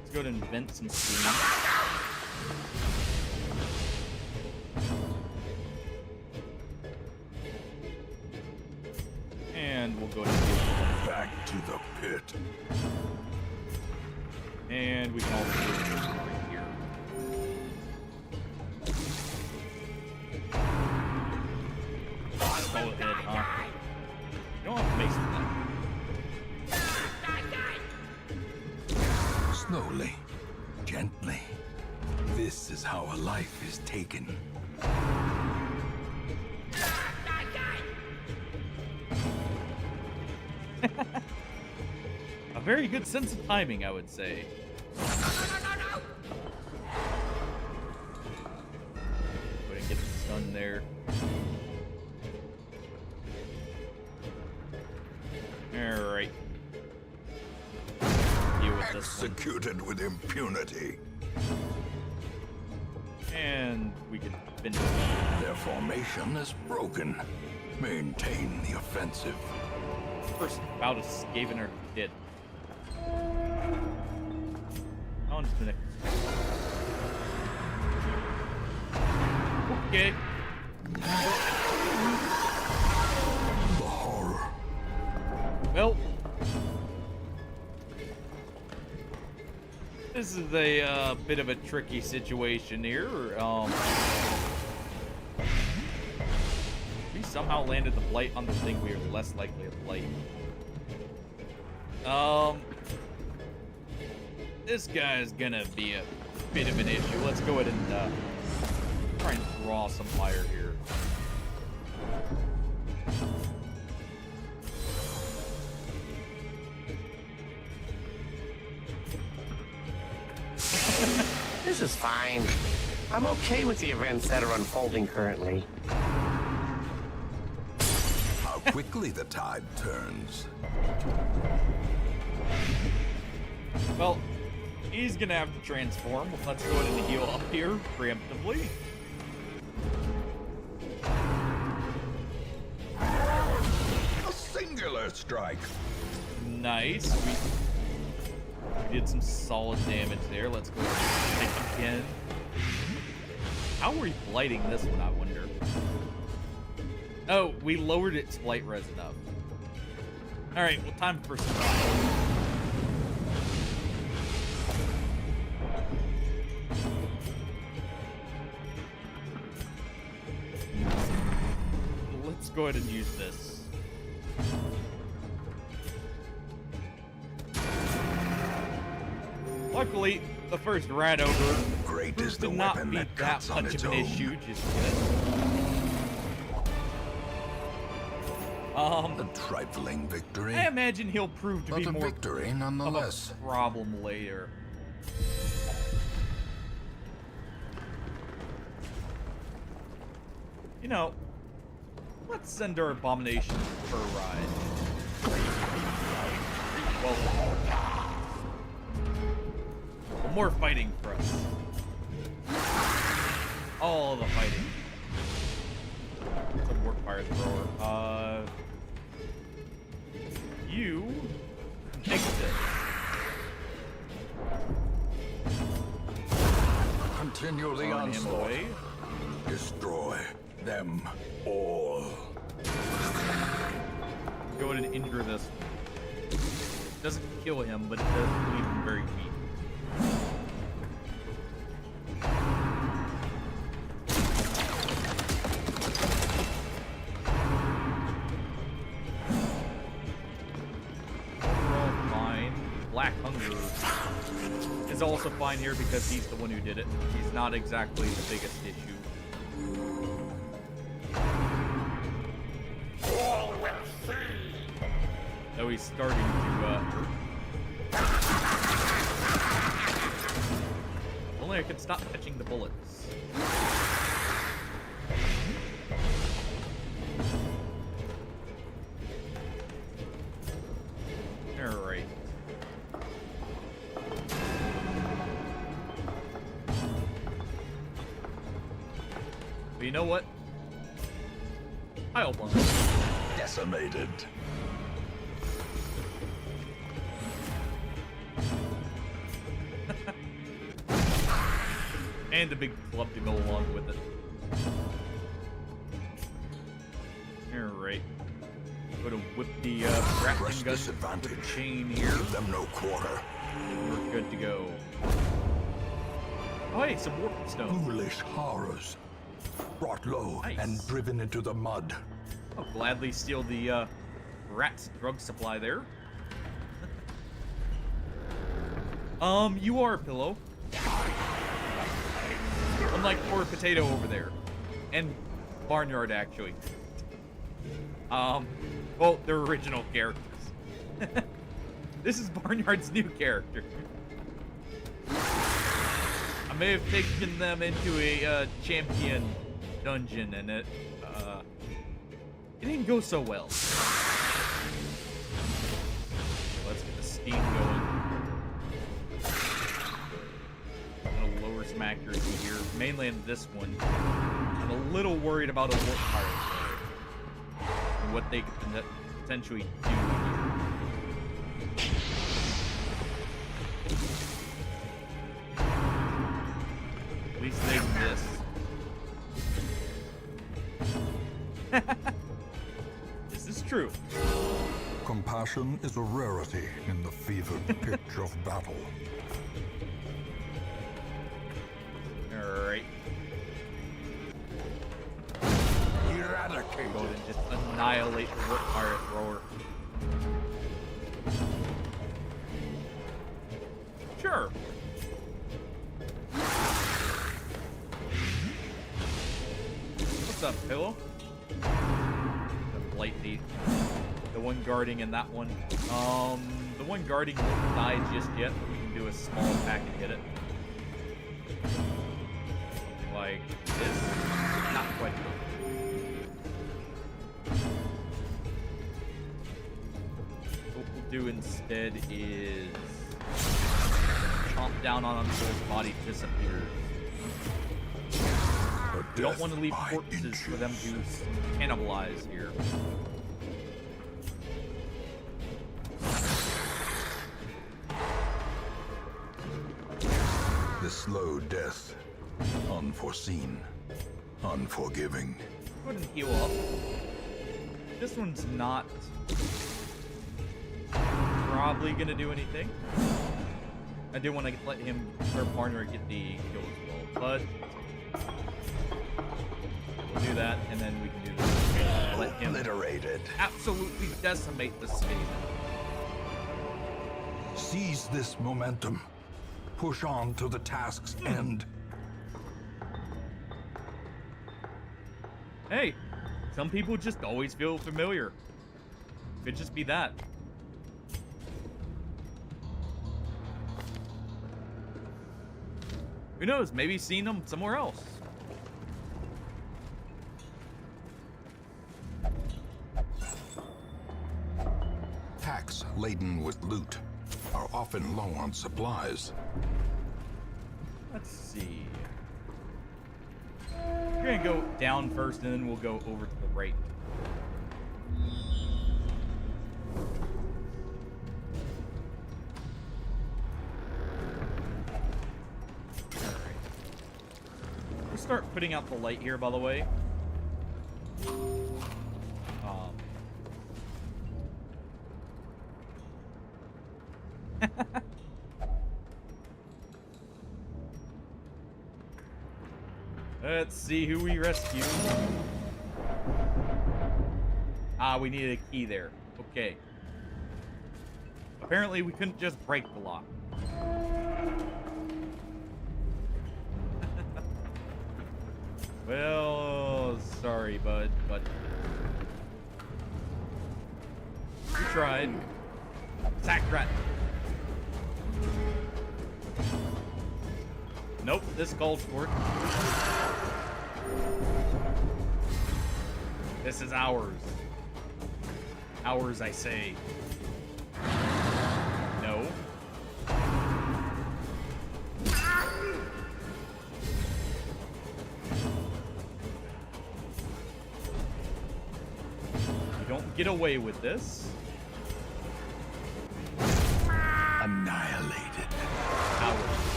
A: Let's go to invent some steam. And we'll go to
F: Back to the pit.
A: And we can also do this right here. Go ahead, huh? You don't have to make something.
H: Slowly, gently. This is how a life is taken.
A: A very good sense of timing, I would say. Go ahead and get the stun there.
F: executed with impunity.
A: And we can finish.
F: Their formation is broken. Maintain the offensive.
A: First bout of Skaven are dead. On to the next. Okay.
F: The horror.
A: Well, this is a bit of a tricky situation here. We somehow landed the blight on the thing we are less likely to blight. This guy is gonna be a bit of an issue. Let's go ahead and try and draw some fire here.
I: This is fine. I'm okay with the events that are unfolding currently.
F: How quickly the tide turns.
A: Well, he's gonna have to transform. Let's go ahead and heal up here preemptively.
F: A singular strike.
A: Nice. We did some solid damage there. Let's go ahead and hit again. How are we blighting this one, I wonder? Oh, we lowered its blight res enough. Alright, well, time for some fire. Let's go ahead and use this. Luckily, the first rat ogre
F: Great is the
A: did not
F: weapon
A: be
F: that
A: that
F: cuts on
A: much
F: its
A: of an
F: own.
A: issue just yet.
F: A trifling victory,
A: I imagine he'll prove to
F: but
A: be
F: a
A: more
F: victory
A: of
F: nonetheless.
A: a problem later. You know, let's send our abomination for a ride. Well, more fighting for us. All the fighting. Some more fire thrower. You exit.
F: Continue the
A: On him
F: onslaught.
A: away.
F: Destroy them all.
A: Go ahead and injure this. Doesn't kill him, but it does leave him very weak. Overall fine. Black Hunger is also fine here because he's the one who did it. He's not exactly the biggest issue. Though he's starting to, If only I could stop catching the bullets. Alright. But you know what? I'll bump.
F: Decimated.
A: And a big club to go along with it. Alright. Go to whip the
F: Press
A: grappling gun
F: disadvantage.
A: with the chain here.
F: Give them no quarter.
A: We're good to go. Oh hey, some warp stone.
F: Foolish horrors. Brought low
A: Nice.
F: and driven into the mud.
A: I'll gladly steal the rat's drug supply there. You are a pillow. Unlike poor potato over there. And Barnyard, actually. Well, they're original characters. This is Barnyard's new character. I may have taken them into a champion dungeon, and it didn't go so well. Let's get the steam going. some accuracy here, mainly in this one. I'm a little worried about a warp pirate though, and what they could potentially do here. At least they miss. This is true.
B: Compassion is a rarity in the fevered pitch of battle.
A: Alright.
H: Eradicate.
A: Go ahead and just annihilate the warp pirate thrower. Sure. What's up, Pillow? The blight thief. The one guarding and that one. The one guarding won't die just yet, but we can do a small attack and hit it. Like this. Not quite enough. What we'll do instead is chomp down on him until his body disappears. We don't want to leave corpses for them to cannibalize here.
F: The slow death, unforeseen, unforgiving.
A: Go ahead and heal up. This one's not probably gonna do anything. I do want to let him, our partner, get the kill as well, but we'll do that, and then we can do this. Let him
F: Obliterated.
A: absolutely decimate the skaven.
B: Seize this momentum. Push on to the task's end.
A: Hey, some people just always feel familiar. Could just be that. Who knows? Maybe seen them somewhere else.
B: Packs laden with loot are often low on supplies.
A: Let's see. We're gonna go down first, and then we'll go over to the right. We'll start putting out the light here, by the way. Let's see who we rescue. Ah, we needed a key there. Okay. Apparently, we couldn't just break the lock. Well, sorry, bud, but we tried. Attack rat. Nope, this calls for it. This is ours. Ours, I say. No. You don't get away with this.
H: Annihilated.
A: Ours.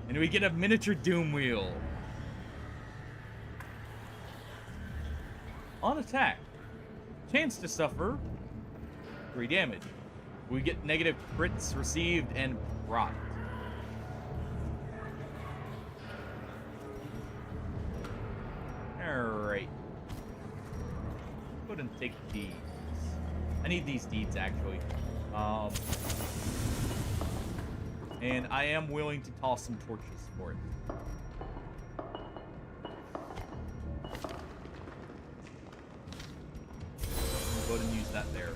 A: And we get a miniature doom wheel. On attack, chance to suffer 3 damage. We get negative crits received and proc. Alright. Go ahead and take these. I need these deeds actually. And I am willing to toss some torches for it. We'll go ahead and use that there.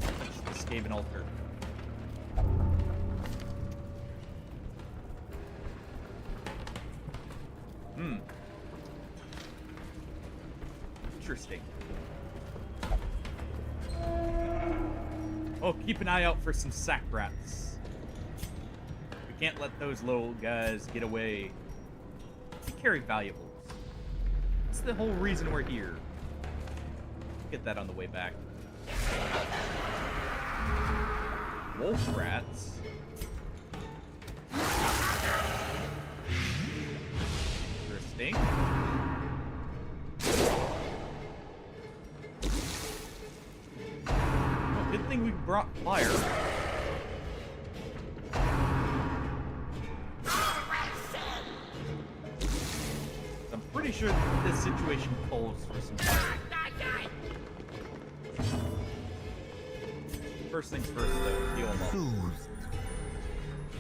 A: Touch the Skaven altar. interesting. Oh, keep an eye out for some sack rats. We can't let those little guys get away. We carry valuables. That's the whole reason we're here. Get that on the way back. Wolf rats. Interesting. Well, good thing we brought fire. I'm pretty sure this situation calls for some fire. First things first, though, heal them up.
F: Soothed.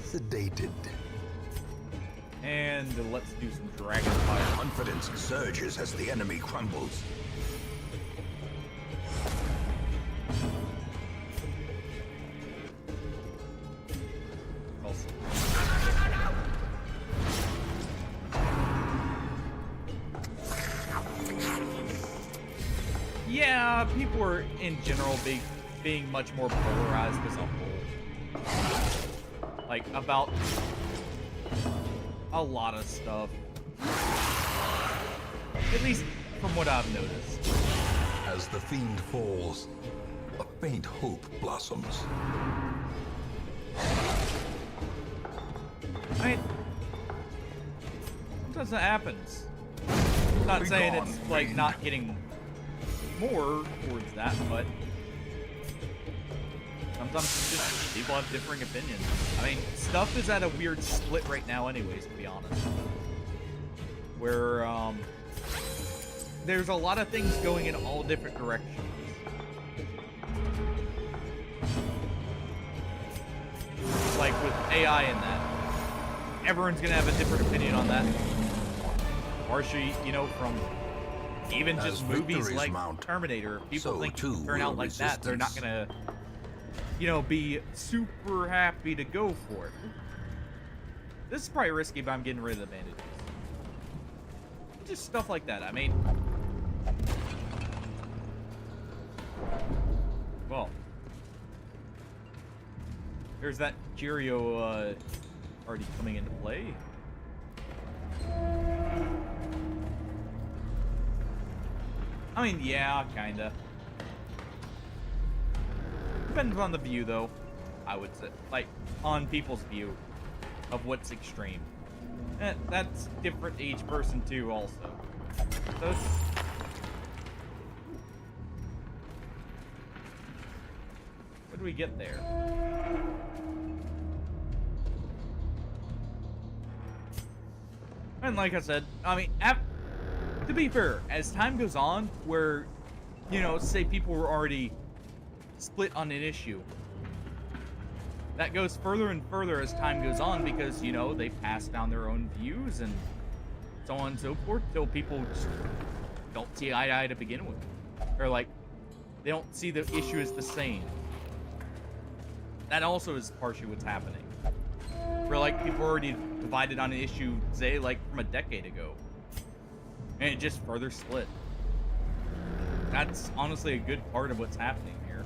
F: Sedated.
A: And let's do some dragon fire.
H: Confidence surges as the enemy crumbles.
A: Also. Yeah, people are in general being much more polarized as a whole. Like, about a lot of stuff. At least from what I've noticed.
F: As the fiend falls, a faint hope blossoms.
A: I mean, sometimes that happens. I'm not saying it's, like, not getting more towards that, but sometimes just people have differing opinions. I mean, stuff is at a weird split right now anyways, to be honest. Where, there's a lot of things going in all different directions. Like with AI and that. Everyone's gonna have a different opinion on that. Partially, you know, from even just movies like Terminator. People think it will turn out like that. They're not gonna, you know, be super happy to go for it. This is probably risky, but I'm getting rid of the bandages. Just stuff like that. I mean, well, there's that Cheerio already coming into play. I mean, yeah, kinda. Depends on the view, though, I would say. Like, on people's view of what's extreme. That's different to each person, too, also. So, what do we get there? And like I said, I mean, to be fair, as time goes on, where, you know, say people were already split on an issue, that goes further and further as time goes on because, you know, they pass down their own views and so on and so forth till people just don't see eye to eye to begin with. Or, like, they don't see the issue as the same. That also is partially what's happening. Where, like, people are already divided on an issue, say, like, from a decade ago. And it just further split. That's honestly a good part of what's happening here.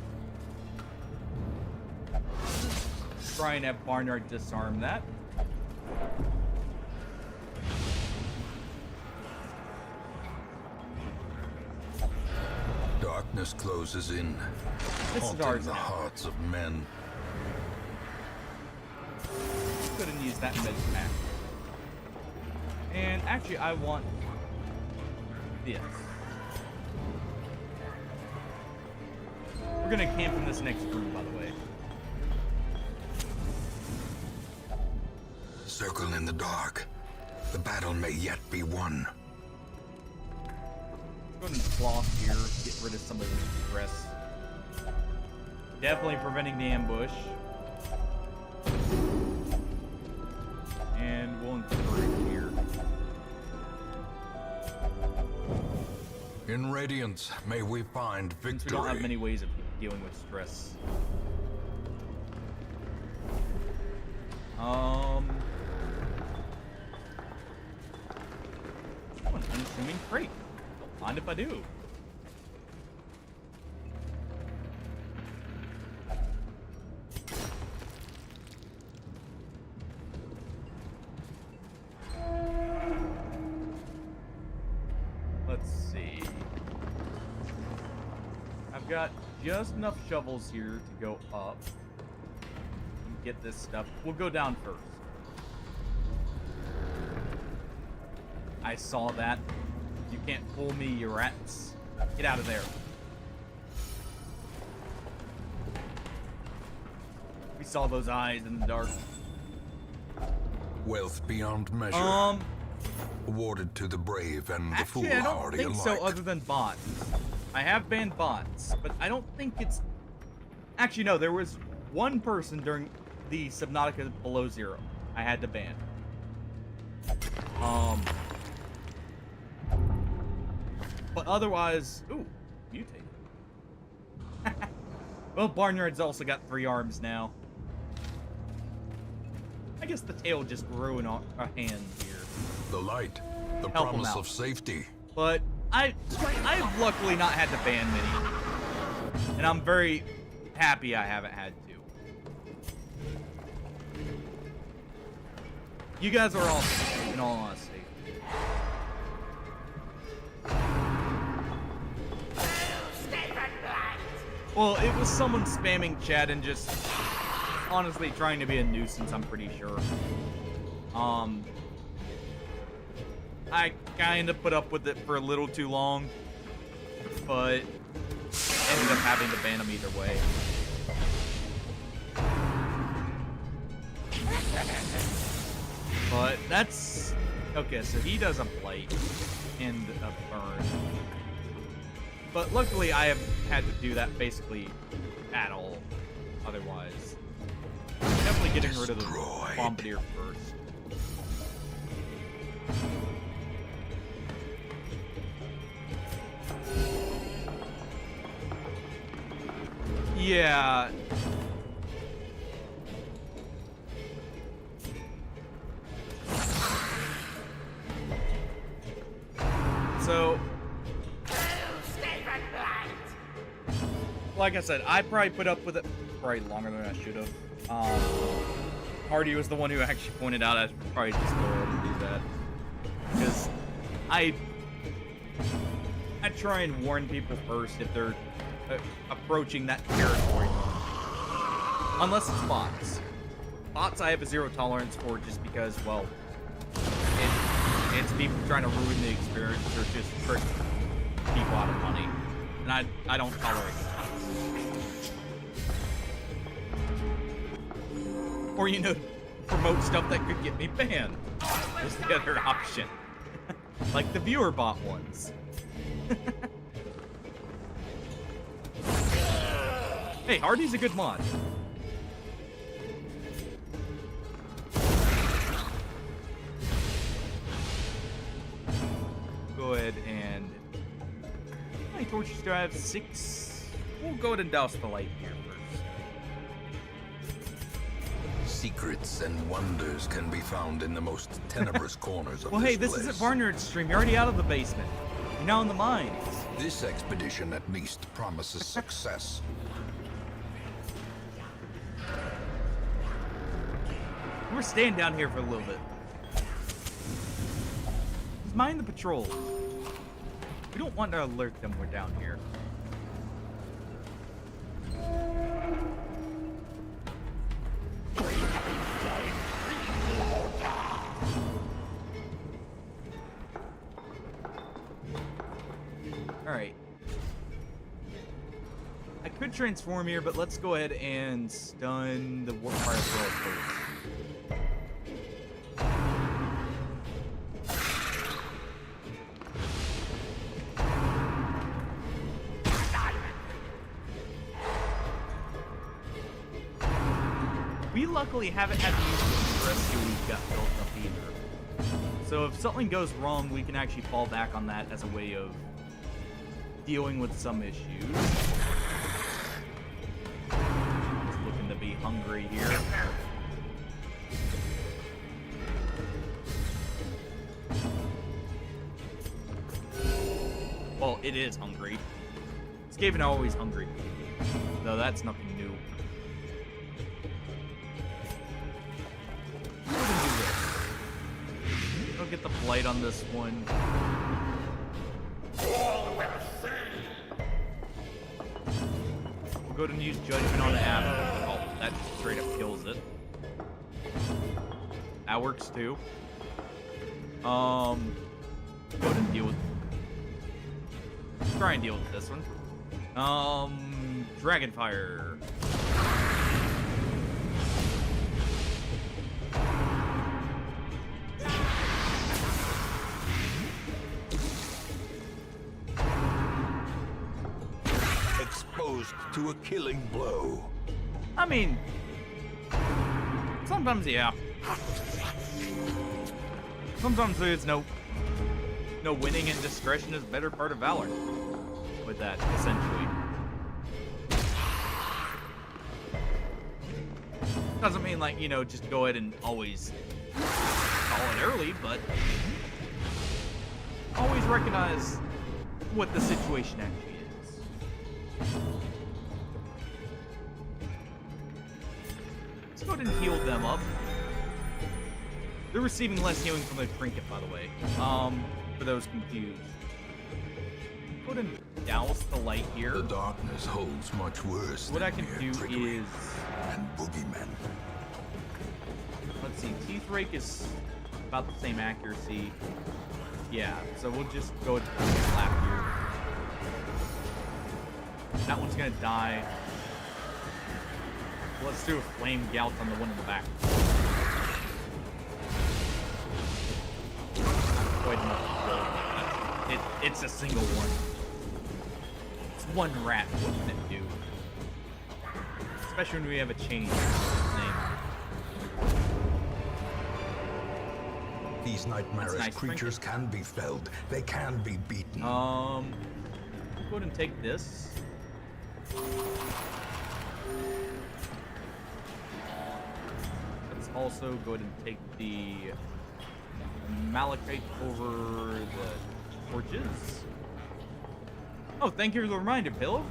A: Try and have Barnard disarm that.
F: Darkness closes in, haunting the hearts of men.
A: Couldn't use that med pack. And actually, I want this. We're gonna camp in this next room, by the way.
F: Circle in the dark. The battle may yet be won.
A: Go ahead and cloth here, get rid of some of the stress. Definitely preventing the ambush. And we'll encourage here.
F: In Radiance, may we find victory.
A: Since we don't have many ways of dealing with stress. An unassuming crate. Don't mind if I do. got just enough shovels here to go up and get this stuff. We'll go down first. I saw that. You can't fool me, you rats. Get out of there. We saw those eyes in the dark.
F: Wealth beyond measure. Awarded to the brave and the
A: Actually, I don't
F: foolhardy
A: think
F: alike.
A: so, other than bots. I have banned bots, but I don't think it's... Actually, no, there was one person during the Subnautica Below Zero I had to ban. But otherwise... Ooh, mutate. Well, Barnyard's also got 3 arms now. I guess the tail just grew in a hand here.
F: The light, the
A: Help 'em
F: promise
A: out.
F: of safety.
A: But I've luckily not had to ban many. And I'm very happy I haven't had to. You guys are awesome, in all honesty. Well, it was someone spamming chat and just honestly trying to be a nuisance, I'm pretty sure. I kind of put up with it for a little too long, but ended up having to ban him either way. But that's... Okay, so he does a blight and a burn. But luckily I have had to do that basically at all, otherwise. Definitely getting rid of the Bombardier first. Yeah. So, like I said, I probably put up with it probably longer than I should have. Hardy was the one who actually pointed out I should probably just go ahead and do that. Because I try and warn people first if they're approaching that territory. Unless it's bots. Bots I have a 0 tolerance for just because, well, it's people trying to ruin the experience or just trick people out of money. And I don't tolerate bots. Or, you know, promote stuff that could get me banned. Was the other option. Like the viewer bot ones. Hey, Hardy's a good mod. Go ahead and... How many torches do I have? 6? We'll go ahead and douse the light here first.
F: Secrets and wonders can be found in the most tenebrous corners of
A: Well,
F: this
A: hey, this
F: place.
A: isn't Barnyard's stream. You're already out of the basement. You're now in the mines.
F: This expedition at least promises success.
A: We're staying down here for a little bit. Just mind the patrol. We don't want to alert them we're down here. Alright. I could transform here, but let's go ahead and stun the warp fire first. We luckily haven't had to use the rescue we've got built up either. So if something goes wrong, we can actually fall back on that as a way of dealing with some issues. Just looking to be hungry here. Well, it is hungry. Skaven are always hungry. Though that's nothing new. I'll get the blight on this one. We'll go ahead and use Judgment on the app. Oh, that straight up kills it. That works too. Go ahead and deal with... Try and deal with this one. Dragonfire.
H: Exposed to a killing blow.
A: I mean, sometimes, yeah. Sometimes there's no winning, and discretion is a better part of valor. With that, essentially. Doesn't mean, like, you know, just go ahead and always call it early, but always recognize what the situation actually is. Let's go ahead and heal them up. They're receiving less healing from the trinket, by the way. For those confused. Go ahead and douse the light here.
H: The darkness holds much worse.
A: What I can
H: mere
A: do
H: trickery
A: is...
H: and boogeymen.
A: Let's see, Teeth Rake is about the same accuracy. Yeah, so we'll just go ahead and slap here. That one's gonna die. Let's do a Flame Gout on the one in the back. Wait, no. It's a single one. It's one rat. What can it do? Especially when we have a change name.
H: These nightmarish
A: nice
H: creatures can be felled. They can be beaten.
A: Go ahead and take this. Let's also go ahead and take the Malachite over the torches. Oh, thank you for the reminder, Pillow.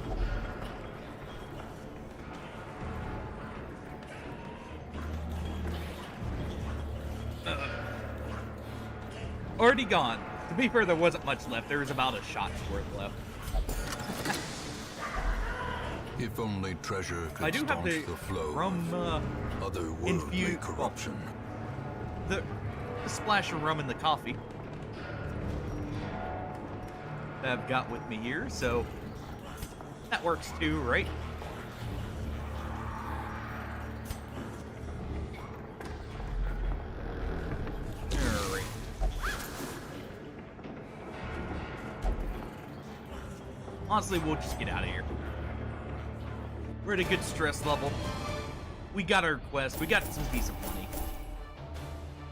A: Already gone. To be fair, there wasn't much left. There was about a shot's worth left.
F: If only treasure could
A: I do have
F: staunch
A: the
F: the flow
A: rum
F: of otherworldly
A: infused
F: corruption.
A: The splash of rum in the coffee that I've got with me here, so that works too, right? Alright. Honestly, we'll just get out of here. We're at a good stress level. We got our quest. We got some decent money.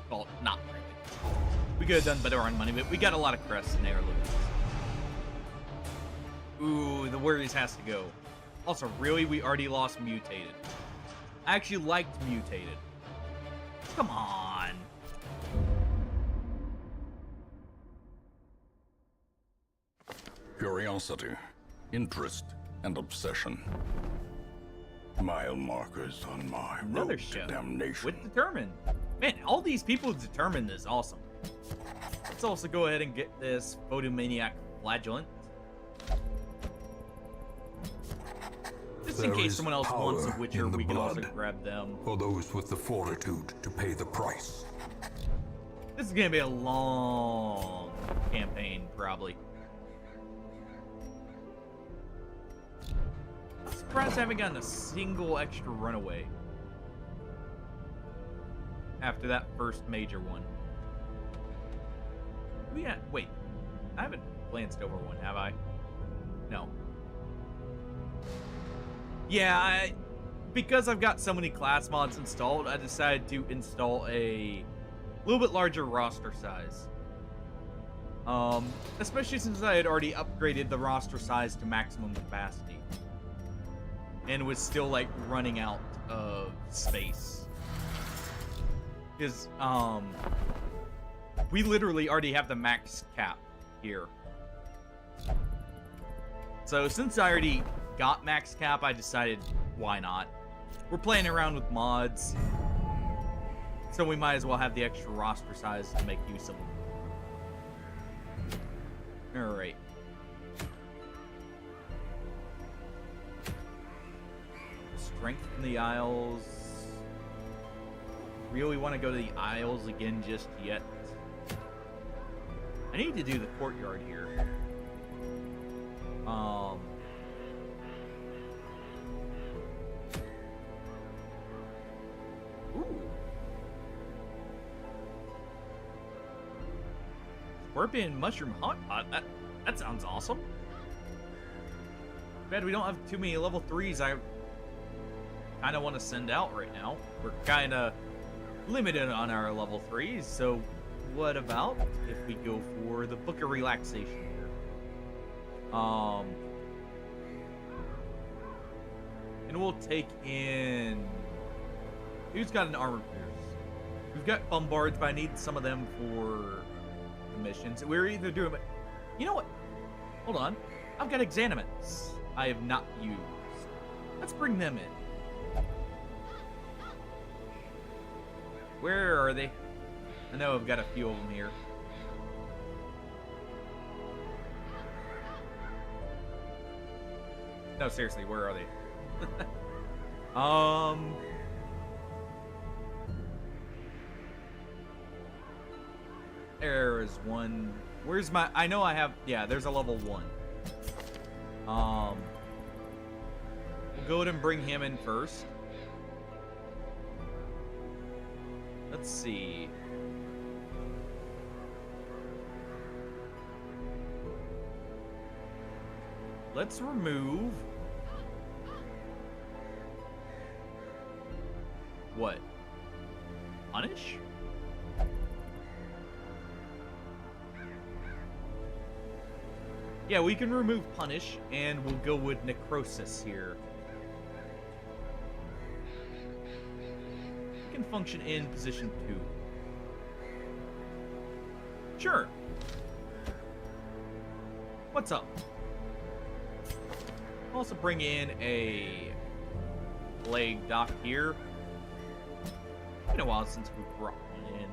A: Well, not really. We could have done better on money, but we got a lot of crests and heirlooms. Ooh, the worries has to go. Also, really, we already lost Mutated. I actually liked Mutated. Come on.
F: Curiosity, interest, and obsession. Mile markers on my
A: Another
F: road
A: show
F: to damnation.
A: with Determined. Man, all these people with Determined is awesome. Let's also go ahead and get this Photomaniac Flagellant. Just in
B: There
A: case
B: is
A: someone else wants a
B: power
A: Witcher,
B: in the
A: we can also
B: blood.
A: grab them.
B: For those with the fortitude to pay the price.
A: This is gonna be a long campaign, probably. I'm surprised I haven't gotten a single extra runaway after that first major one. Wait, I haven't glanced over one, have I? No. Yeah, because I've got so many class mods installed, I decided to install a little bit larger roster size. Especially since I had already upgraded the roster size to maximum capacity. And was still, like, running out of space. Because, we literally already have the max cap here. So, since I already got max cap, I decided, why not? We're playing around with mods, so we might as well have the extra roster size to make use of them. Alright. strength from the Isles. Really want to go to the Isles again just yet. I need to do the courtyard here. Ooh. Scorpion Mushroom Hot Pot. That sounds awesome. Bad we don't have too many level 3s I kind of want to send out right now. We're kind of limited on our level 3s, so what about if we go for the Book of Relaxation here? And we'll take in... Who's got an armor pierce? We've got bombards, but I need some of them for the missions. We're either doing... You know what? Hold on. I've got examinants I have not used. Let's bring them in. Where are they? I know I've got a few of them here. No, seriously, where are they? There is one. Where's my... I know I have... Yeah, there's a level 1. We'll go ahead and bring him in first. Let's see. Let's remove... What? Punish? Yeah, we can remove Punish, and we'll go with Necrosis here. We can function in position 2. Sure. What's up? Also bring in a Plague Doc here. Been a while since we brought one in.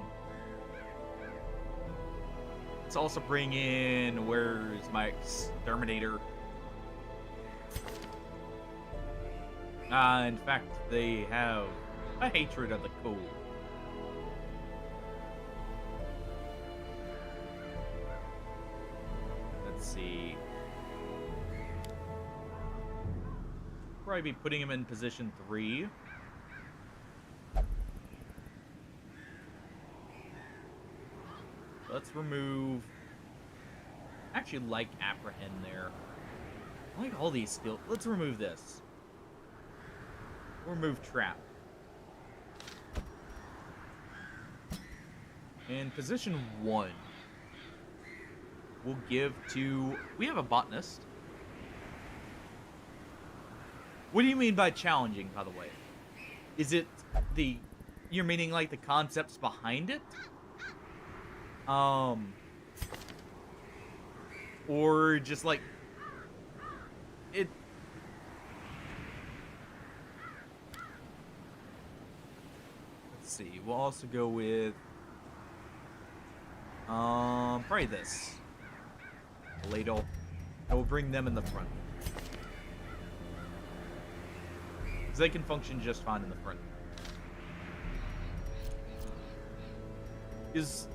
A: Let's also bring in... Where's my Exterminator? In fact, they have a hatred of the cold. Let's see. Probably be putting him in position 3. Let's remove... I actually like Apprehend there. I like all these skills. Let's remove this. We'll remove Trap. In position 1, we'll give to... We have a Botanist. What do you mean by challenging, by the way? Is it the... You're meaning like the concepts behind it? Or just like it. Let's see. We'll also go with probably this ladle. And we'll bring them in the front, because they can function just fine in the front. Is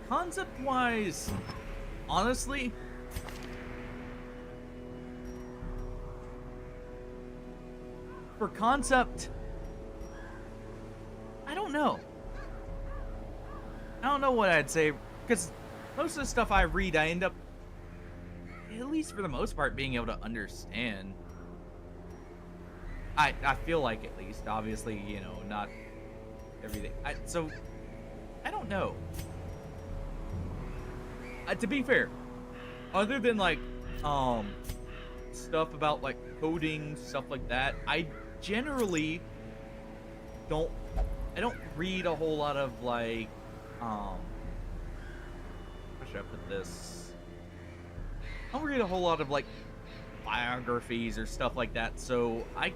A: concept-wise, honestly, for concept, I don't know. I don't know what I'd say, because most of the stuff I read, I end up, at least for the most part, being able to understand. I feel like, at least. Obviously, you know, not everything. So, I don't know. To be fair, other than like stuff about like coding, stuff like that, I generally don't read a whole lot of like how should I put this? I don't read a whole lot of like biographies or stuff like that, so I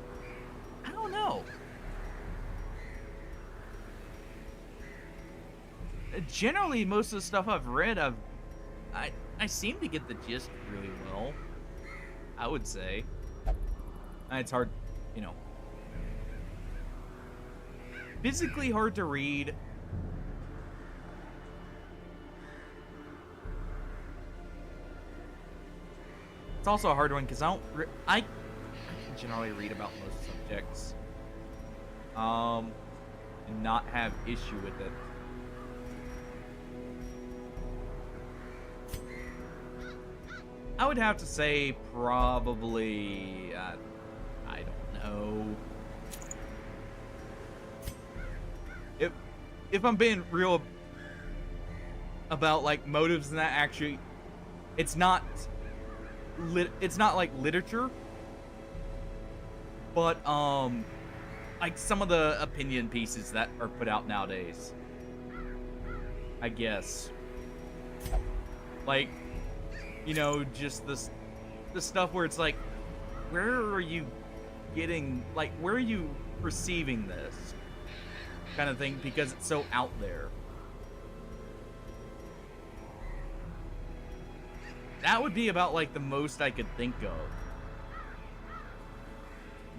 A: don't know. Generally, most of the stuff I've read, I seem to get the gist really well, I would say. It's hard, you know, physically hard to read. It's also a hard one because I can generally read about most subjects, and not have issue with it. I would have to say probably, I don't know. If I'm being real about like motives and that, actually, it's not like literature, but like some of the opinion pieces that are put out nowadays, I guess. Like, you know, just the stuff where it's like, where are you getting, like, where are you perceiving this kind of thing, because it's so out there. That would be about like the most I could think of,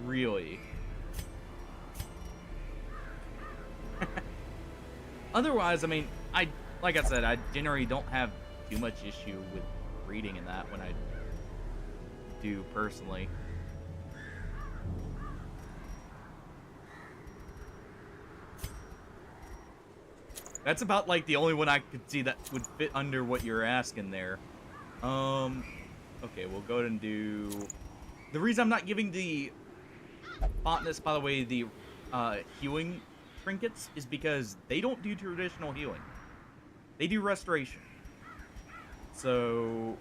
A: really. Otherwise, I mean, like I said, I generally don't have too much issue with reading in that when I do personally. That's about like the only one I could see that would fit under what you're asking there. Okay, we'll go ahead and do... The reason I'm not giving the botanist, by the way, the healing trinkets is because they don't do traditional healing. They do restoration. So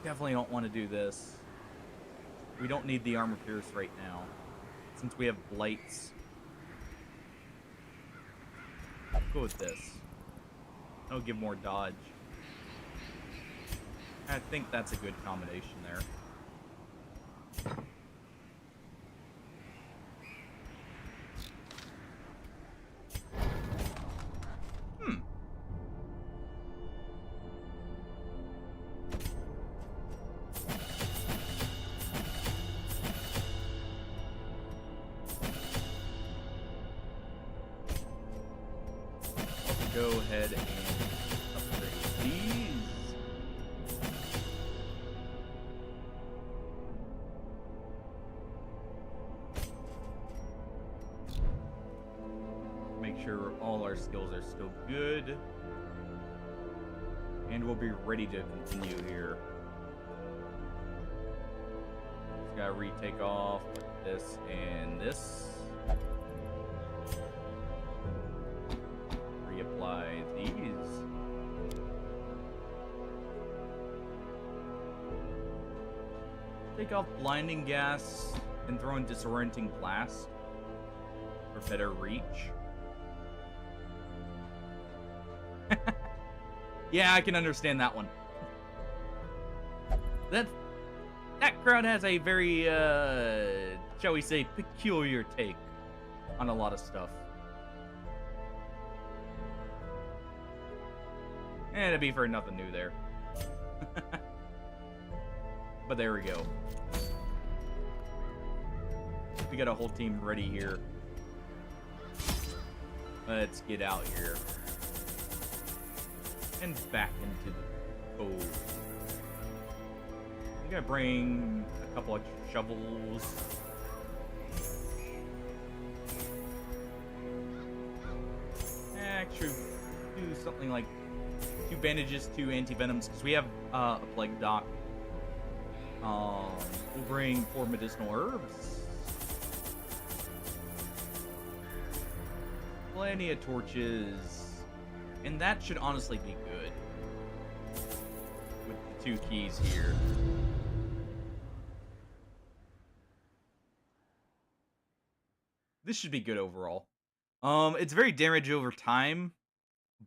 A: definitely don't want to do this. We don't need the armor pierce right now, since we have blights. I'll go with this. I'll give more dodge. I think that's a good combination there. Go ahead and upgrade these. Make sure all our skills are still good. And we'll be ready to continue here. Just gotta retake off with this and this. Reapply these. Take off blinding gas and throw in disorienting blast for better reach. Yeah, I can understand that one. That crowd has a very, shall we say, peculiar take on a lot of stuff. And to be fair, nothing new there. But there we go. We got a whole team ready here. Let's get out here. And back into the cove. I gotta bring a couple of shovels. Actually, do something like 2 bandages, 2 anti-venoms, because we have a plague doc. We'll bring 4 medicinal herbs. Plenty of torches. And that should honestly be good. With the 2 keys here. This should be good overall. It's very damage over time,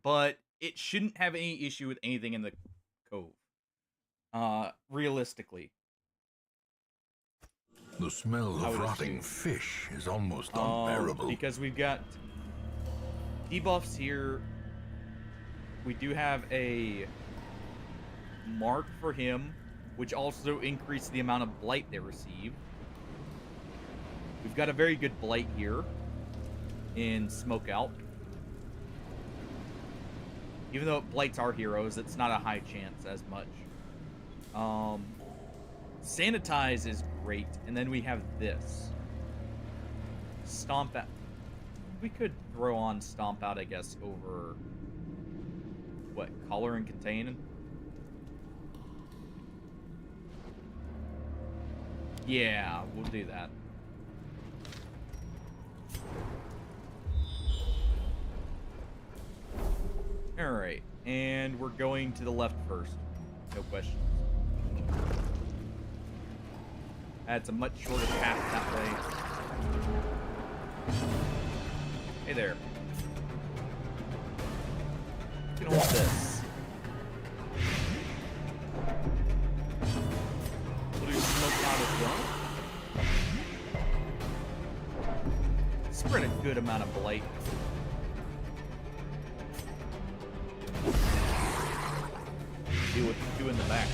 A: but it shouldn't have any issue with anything in the cove. Realistically.
F: The smell of rotting fish is almost unbearable.
A: Because we've got debuffs here. We do have a mark for him, which also increase the amount of blight they receive. We've got a very good blight here in Smokeout. Even though it blights our heroes, it's not a high chance as much. Sanitize is great, and then we have this. Stomp Out. We could throw on Stomp Out, I guess, over... what, Collar and Contain? Yeah, we'll do that. Alright, and we're going to the left first. No questions. That's a much shorter path that way. Hey there. Look at all this. Blue smoke out as well. Spread a good amount of blight. Do what you do in the back.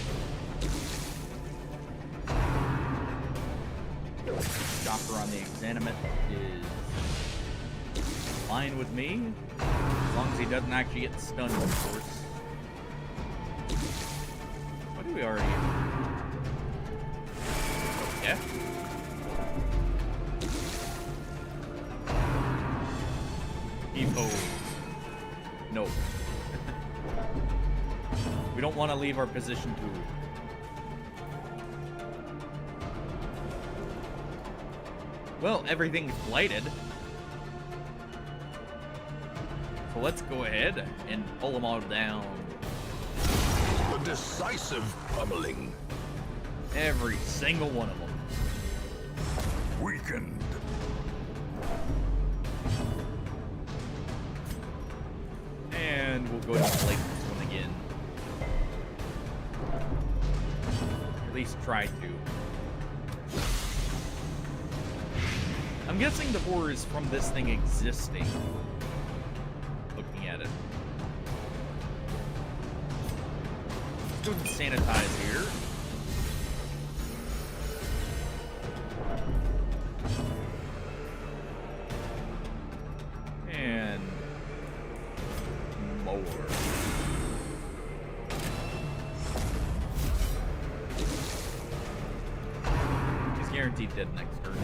A: Chopper on the Exanimate is fine with me, as long as he doesn't actually get stunned, of course. What do we already have? Okay. Evo. No. We don't want to leave our position too. Well, everything's blighted. So let's go ahead and pull them all down.
F: A decisive pummeling.
A: Every single one of them.
F: Weakened.
A: And we'll go ahead and blight this one again. At least try to. I'm guessing the horror is from this thing existing. Looking at it. Let's go ahead and sanitize here. And more. He's guaranteed dead next turn.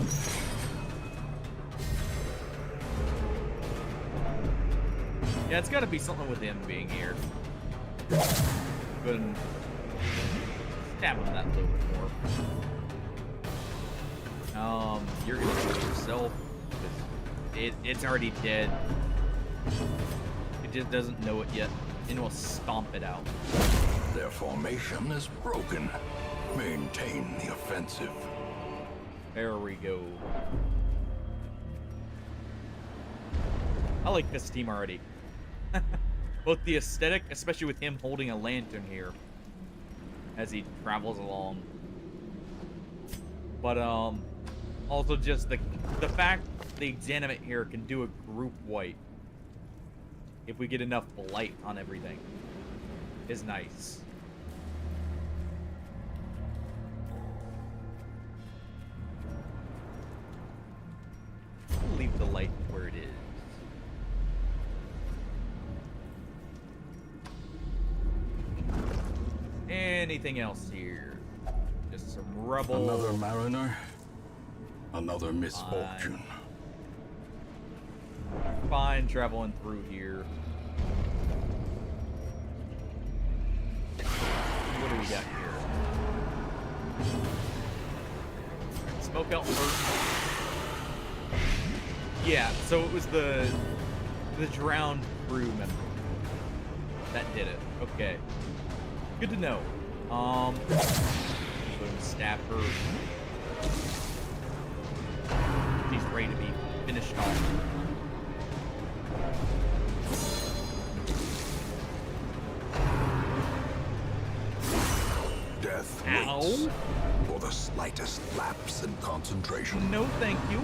A: Yeah, it's gotta be something with him being here. Go ahead and stab him that little bit more. You're gonna do it yourself. It's already dead. It just doesn't know it yet, and we'll stomp it out.
F: Their formation is broken. Maintain the offensive.
A: There we go. I like this team already. Both the aesthetic, especially with him holding a lantern here as he travels along. But also just the fact the Exanimate here can do a group wipe if we get enough blight on everything is nice. I'll leave the light where it is. Anything else here? Just some rubble.
F: Another mariner. Another misfortune.
A: Fine traveling through here. What do we got here? Smoke out first. Yeah, so it was the drowned crew member that did it. Okay. Good to know. Go and stab her. She's ready to be finished off.
F: Death
A: Ow.
F: waits for the slightest lapse in concentration.
A: No, thank you.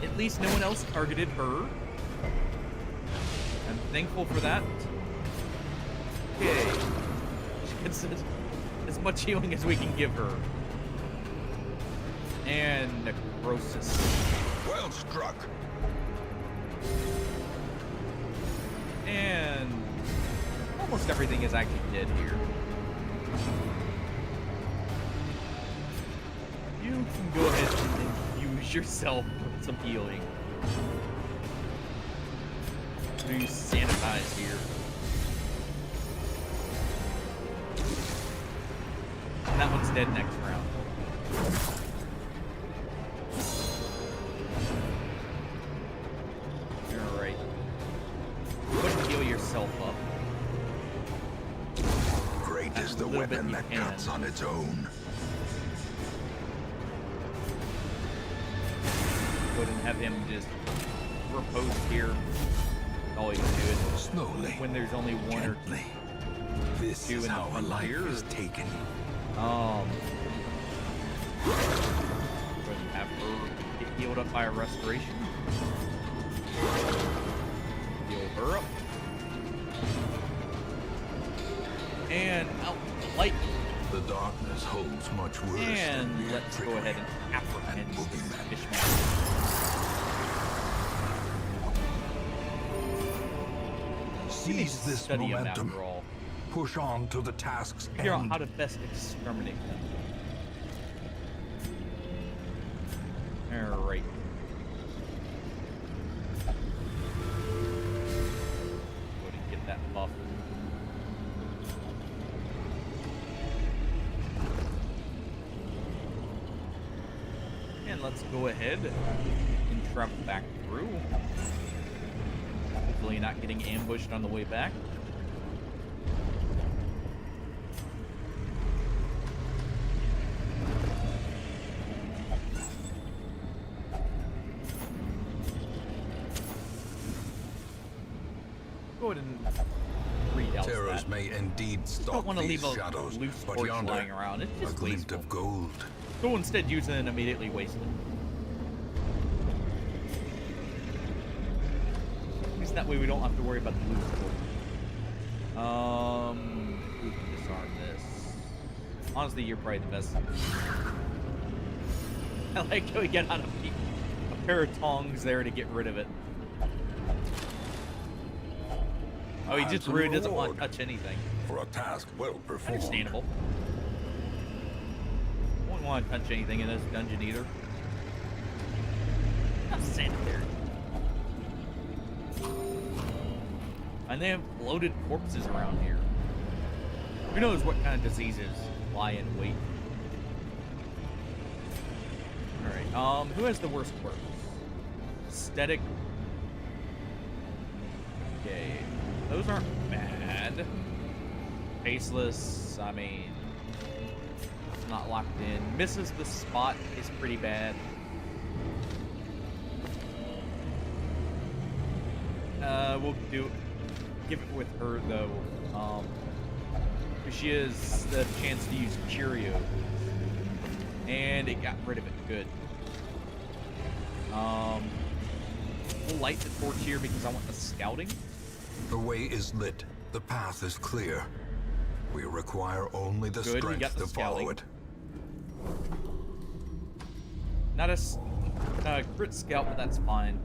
A: At least no one else targeted her. thankful for that. Okay. She gets as much healing as we can give her. And necrosis.
F: Well struck.
A: And almost everything is actually dead here. You can go ahead and infuse yourself with some healing. Do you sanitize here? And that one's dead next round. Alright. Go ahead and heal yourself up.
F: Great is the weapon that cuts on its own.
A: Go ahead and have him just repose here. All you can do it
H: Slowly.
A: when there's only one
H: Gently. This
A: two
H: is
A: in the
H: how a life
A: here.
H: is taken.
A: Go ahead and have her get healed up by a restoration. Heal her up. And out light.
F: The darkness holds much worse.
A: And
F: than mere
A: let's go
F: trickery
A: ahead and apprehend
F: and
A: this
F: boogeyman.
A: fishman.
F: Seize this
A: Study him
F: momentum.
A: after all.
F: Push on to the task's
A: Figure out
F: end.
A: how to best exterminate them. Alright. Go ahead and get that buff. And let's go ahead and travel back through. Hopefully not getting ambushed on the way back. Go ahead and read out
F: Terrors
A: that.
F: may indeed
A: Don't
F: stalk
A: want to
F: these
A: leave a
F: shadows,
A: loose
F: but
A: torch
F: yonder,
A: lying around. It's
F: a
A: just
F: glint
A: wasteful.
F: of gold.
A: Go instead use it and immediately waste it. At least that way we don't have to worry about the loose torch. Who can disarm this? Honestly, you're probably the best. I like how we get out a pair of tongs there to get rid of it. Oh, he just
F: As a
A: really doesn't want
F: reward
A: to touch anything.
F: For a task well performed.
A: Understandable. Won't want to touch anything in this dungeon either. Not sanitary. And they have bloated corpses around here. Who knows what kind of diseases lie in wait? Alright, who has the worst corpse? Aesthetic. Okay. Those aren't bad. Faceless, I mean, it's not locked in. Misses the spot is pretty bad. We'll give it with her though. She has the chance to use Cheerio, and it got rid of it good. We'll light the torch here because I want the scouting.
F: The way is lit. The path is clear. We require only the
A: Good, we got
F: strength
A: the
F: to follow
A: scouting.
F: it.
A: Not a crit scout, but that's fine.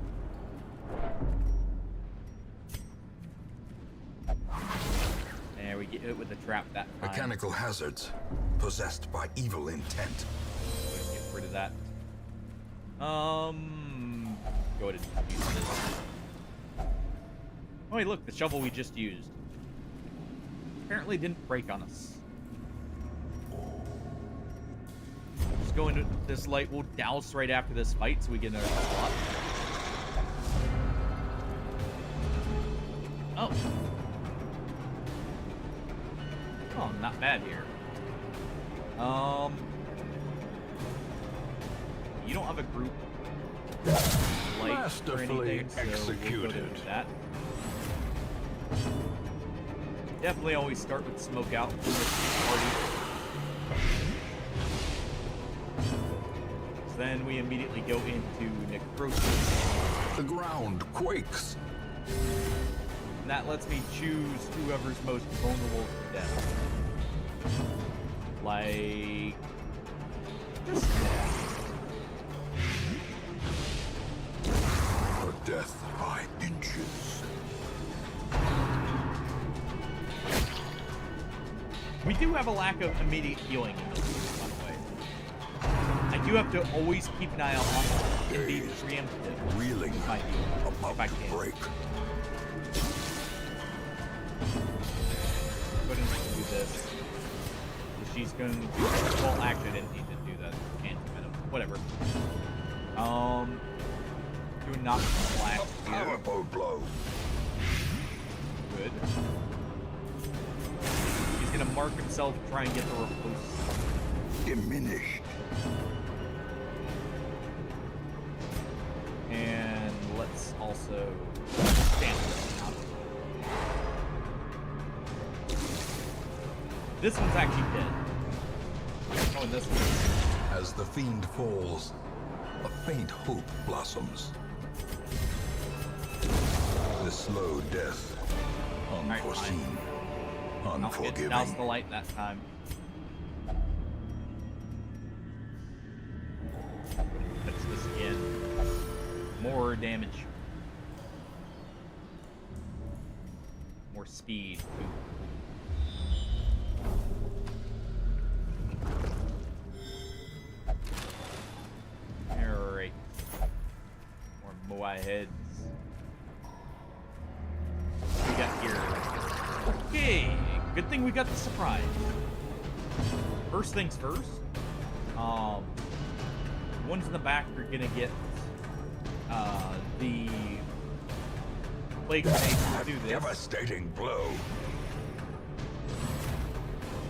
A: There, we get it with the trap that time.
F: Mechanical hazards, possessed by evil intent.
A: Go ahead and get rid of that. Go ahead and use this. Oh, hey, look, the shovel we just used. Apparently didn't break on us. Just go into this light. We'll douse right after this fight so we get another spot. Oh. Oh, not bad here. You don't have a group light or
F: Masterfully
A: anything, so we'll go
F: executed.
A: with that. Definitely always start with smoke out from the party. So then we immediately go into necrosis.
F: The ground quakes.
A: And that lets me choose whoever's most vulnerable to death. Like... just death.
B: Or death by inches.
A: We do have a lack of immediate healing in this game, by the way. I do have to always keep an eye out on and be preemptive.
B: Reeling
A: if I heal,
B: about
A: if I
B: to
A: can.
B: break.
A: Go ahead and do this. She's going to do that. Well, actually, I didn't need to do that. Whatever. Do a knock slash here.
B: Powerful blow.
A: Good. He's gonna mark himself, try and get the repulse.
B: Diminished.
A: And let's also stand out. This one's actually dead. Oh, and this one.
F: As the fiend falls, a faint hope blossoms. The slow death, unforeseen,
A: I'll get
F: unforgiving.
A: douse the light that time. Touch this again. More damage. More speed. Alright. More Moai heads. What we got here? Okay. Good thing we got the surprise. First things first. The ones in the back are gonna get the plague grenades to do this.
B: Devastating blow.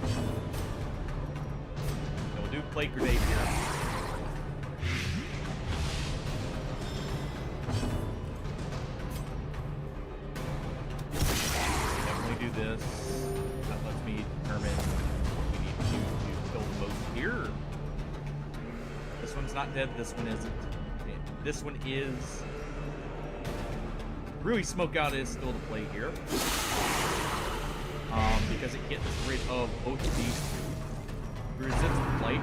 A: So we'll do plague grenade here. Definitely do this. That lets me determine what we need to do to kill the most here. This one's not dead, this one isn't. This one is. Really, Smokeout is still the play here. Because it gets rid of both of these two. Resist light.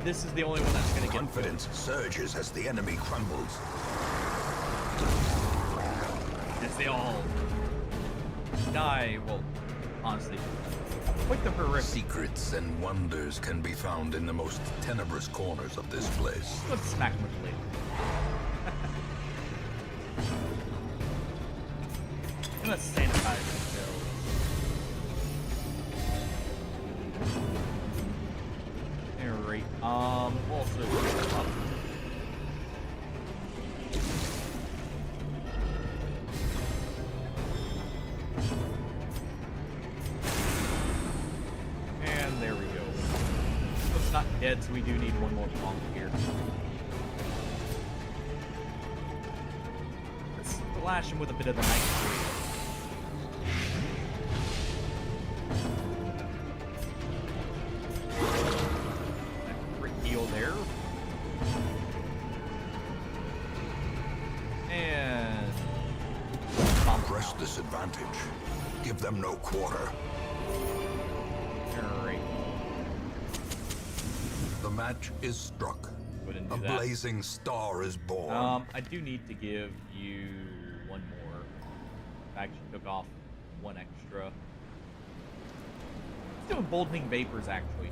A: This is the only one that's gonna get
B: Confidence surges as the enemy crumbles.
A: as they all die. Well, honestly, quite the horrific.
F: Secrets and wonders can be found in the most tenebrous corners of this place.
A: Let's smack him with the blade. I'm gonna sanitize themselves. Alright, also up. And there we go. It's not dead, so we do need one more bonk here. Let's flash him with a bit of the night. Heal there. And
B: Press this advantage. Give them no quarter.
A: Alright.
F: The match is struck.
A: Go ahead and
F: A
A: do that.
F: blazing star is born.
A: I do need to give you one more. I actually took off one extra. Let's do emboldening vapors, actually.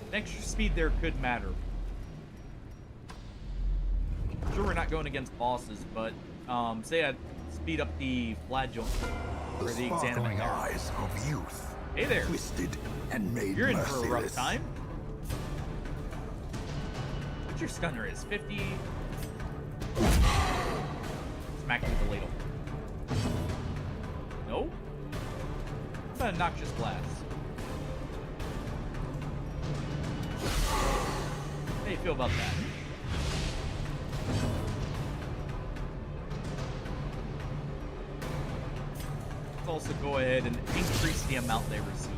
A: An extra speed there could matter. Sure, we're not going against bosses, but say I'd speed up the flagellant
B: The
A: or the
B: sparkling
A: examining there.
B: eyes of youth.
A: Hey there.
B: Twisted and made
A: You're in for a rough
B: merciless.
A: time. What's your stunner is? 50. Smack him with the ladle. No? What about a noxious blast? How do you feel about that? Let's also go ahead and increase the amount they receive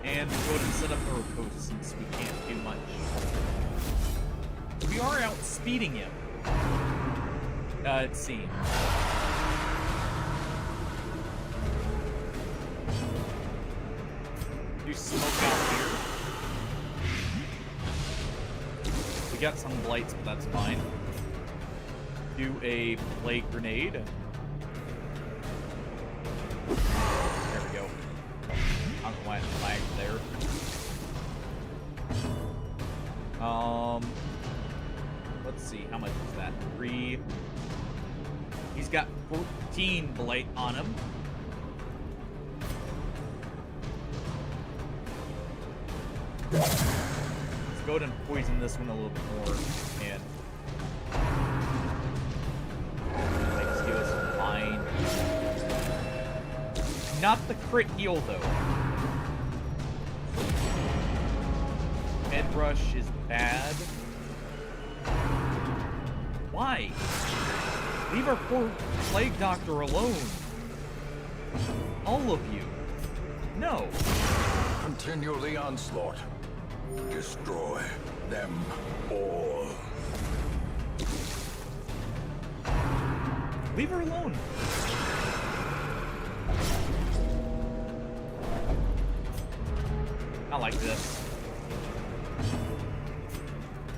A: here. And we'll go ahead and set up the riposte since we can't do much. We are outspeeding him. It seems. Do smoke out here. We got some blights, but that's fine. Do a plague grenade. There we go. I don't know why it lagged there. Let's see, how much is that? 3. He's got 14 blight on him. Let's go ahead and poison this one a little bit more. And let's give us fine. Not the crit heal though. Head rush is bad. Why? Leave our poor plague doctor alone. All of you. No.
F: Continue the onslaught. Destroy them all.
A: Leave her alone. I like this.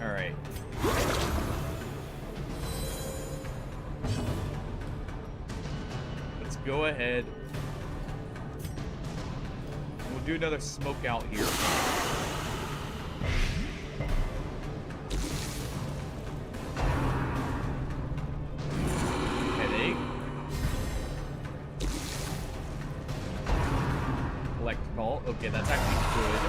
A: Alright. Let's go ahead. We'll do another smoke out here. Headache. Collect call. Okay, that's actually good.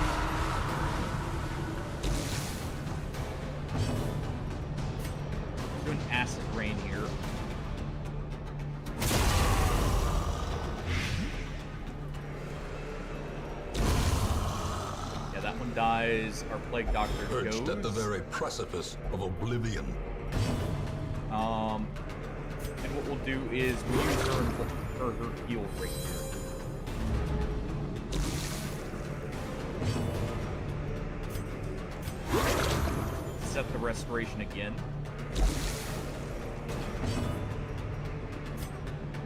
A: Do an acid rain here. Yeah, that one dies. Our plague doctor goes.
F: Perched at the very precipice of oblivion.
A: And what we'll do is we'll use her heal right here. Set the restoration again.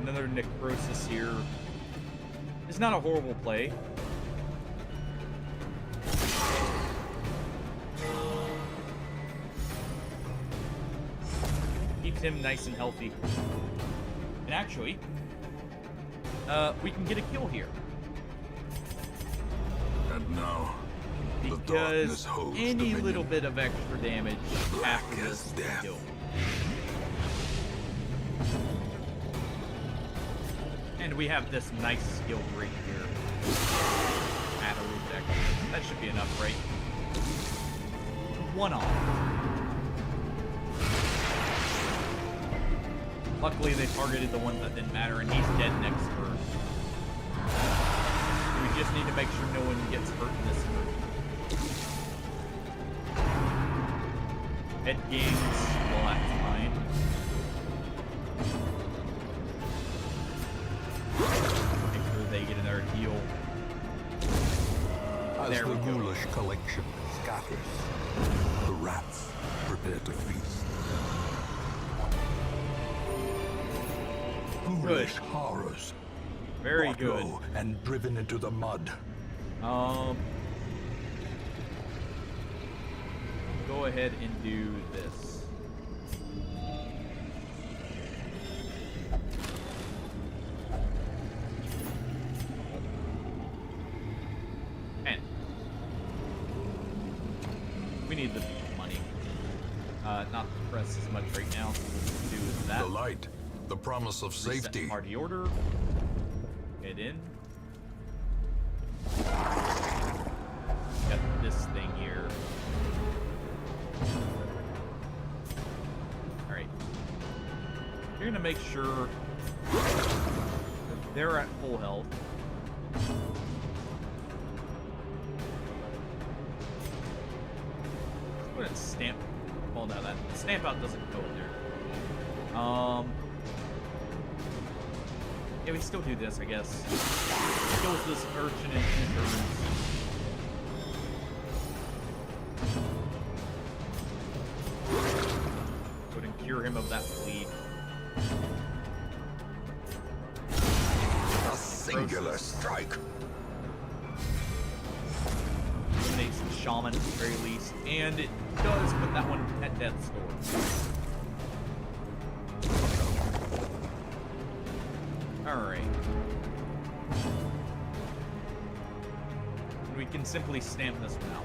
A: Another necrosis here. It's not a horrible play. Keeps him nice and healthy. And actually, we can get a kill here.
F: And now,
A: Because any little bit of extra damage after this kill. And we have this nice skill right here. Add a root deck. That should be enough, right? One off. Luckily, they targeted the one that didn't matter, and he's dead next turn. We just need to make sure no one gets hurt in this turn. Head gains, well, that's fine. Make sure they get another heal.
B: As
A: There
B: the
A: we go.
B: ghoulish collection scatters, the rats prepare to feast. Ghoulish horrors.
A: Very
B: brought
A: good.
B: low and driven into the mud.
A: Go ahead and do this. And we need the money. Not to press as much right now, so what we'll do is that.
F: the light, the promise of
A: Reset
F: safety.
A: party order. Get in. Got this thing here. Alright. You're gonna make sure they're at full health. Let's go ahead and stamp. Well, no, that stamp out doesn't go there. Yeah, we still do this, I guess. Kills this urchin in 2 turns. cure him of that bleed.
F: A singular strike.
A: Eliminates the shaman at the very least, and it does put that one at death's door. Alright. And we can simply stamp this one out.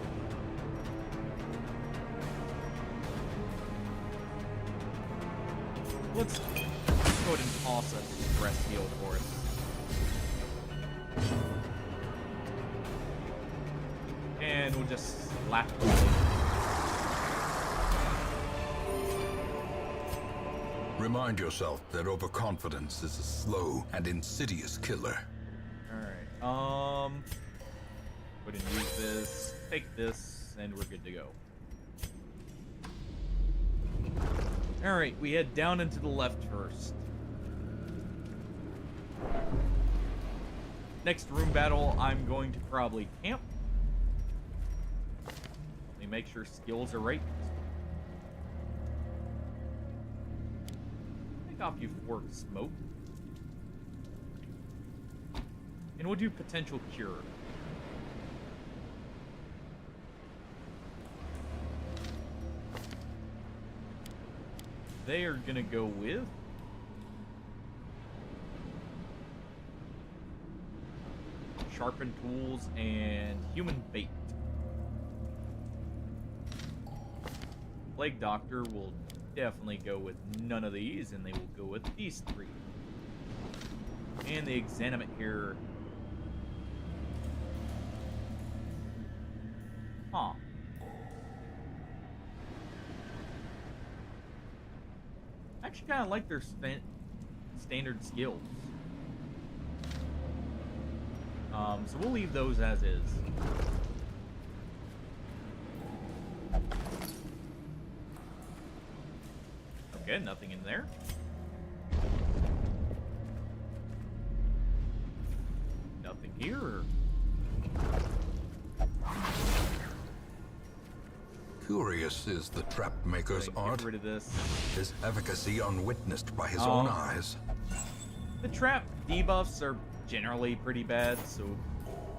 A: Let's go ahead and toss a stress heal for us. And we'll just slap the blade.
F: Remind yourself that overconfidence is a slow and insidious killer.
A: Alright, go ahead and use this, take this, and we're good to go. Alright, we head down into the left first. Next room battle, I'm going to probably camp. Let me make sure skills are right. Take off you fork smoke. And we'll do potential cure. They are gonna go with sharpened tools and human bait. Plague Doctor will definitely go with none of these, and they will go with these three. And the Exanimate here. Huh. I actually kind of like their standard skills. So we'll leave those as is. Okay, nothing in there. Nothing here.
F: Curious is the trap maker's art.
A: Get rid of this.
F: His efficacy unwitnessed by his own eyes.
A: The trap debuffs are generally pretty bad, so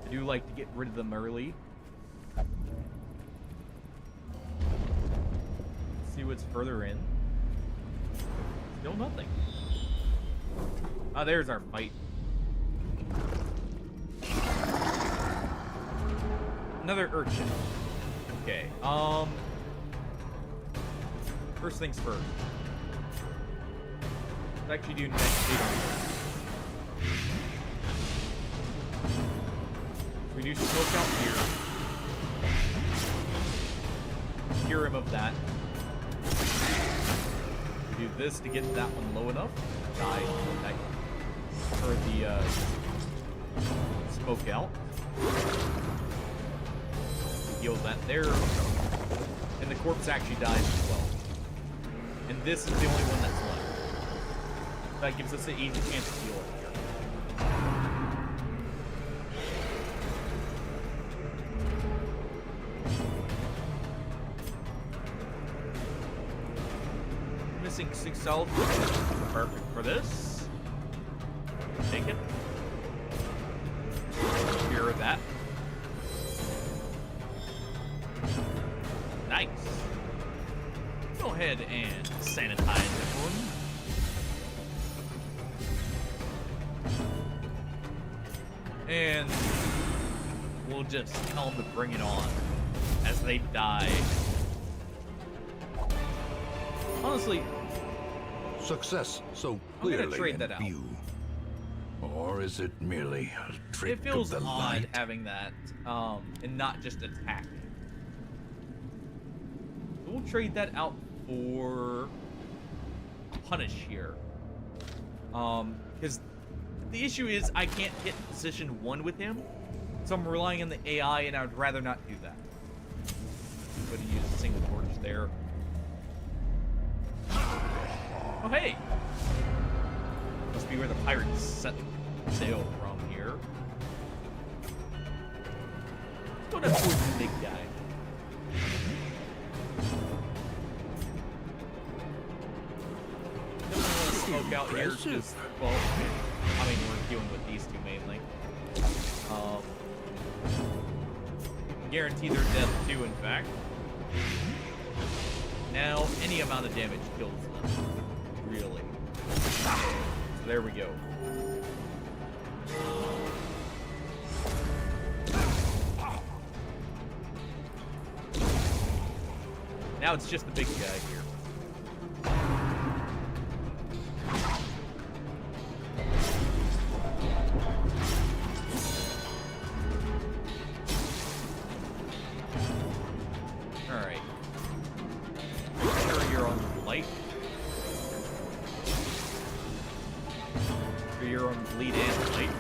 A: I do like to get rid of them early. Let's see what's further in. Still nothing. Ah, there's our fight. Another urchin. Okay, first things first. Let's actually do next video. We do smoke out here. Cure him of that. We do this to get that one low enough. Die. For the smoke out. Heal that there. And the corpse actually dies as well. And this is the only one that's left. That gives us an easy chance to heal it here. Missing 6 health. Perfect for this. Take it. Cure that. Nice. Go ahead and sanitize this one. And we'll just tell them to bring it on as they die. Honestly,
F: Success so
A: I'm gonna
F: clearly
A: trade
F: in
A: that out.
F: view. Or is it merely a trick
A: it feels
F: of the
A: odd
F: light?
A: having that, and not just attack. We'll trade that out for punish here. Because the issue is I can't hit position 1 with him, so I'm relying on the AI, and I would rather not do that. I'm going to use a single torch there. Oh, hey! Must be where the pirates set sail from here. Let's go down towards the big guy. smoke out here. Just, well, I mean, we're dealing with these two mainly. Guarantee their death too, in fact. Now, any amount of damage kills them. Really. So there we go. Now it's just the big guy here. Alright. Make sure you're on the light. Make sure you're on bleed and light.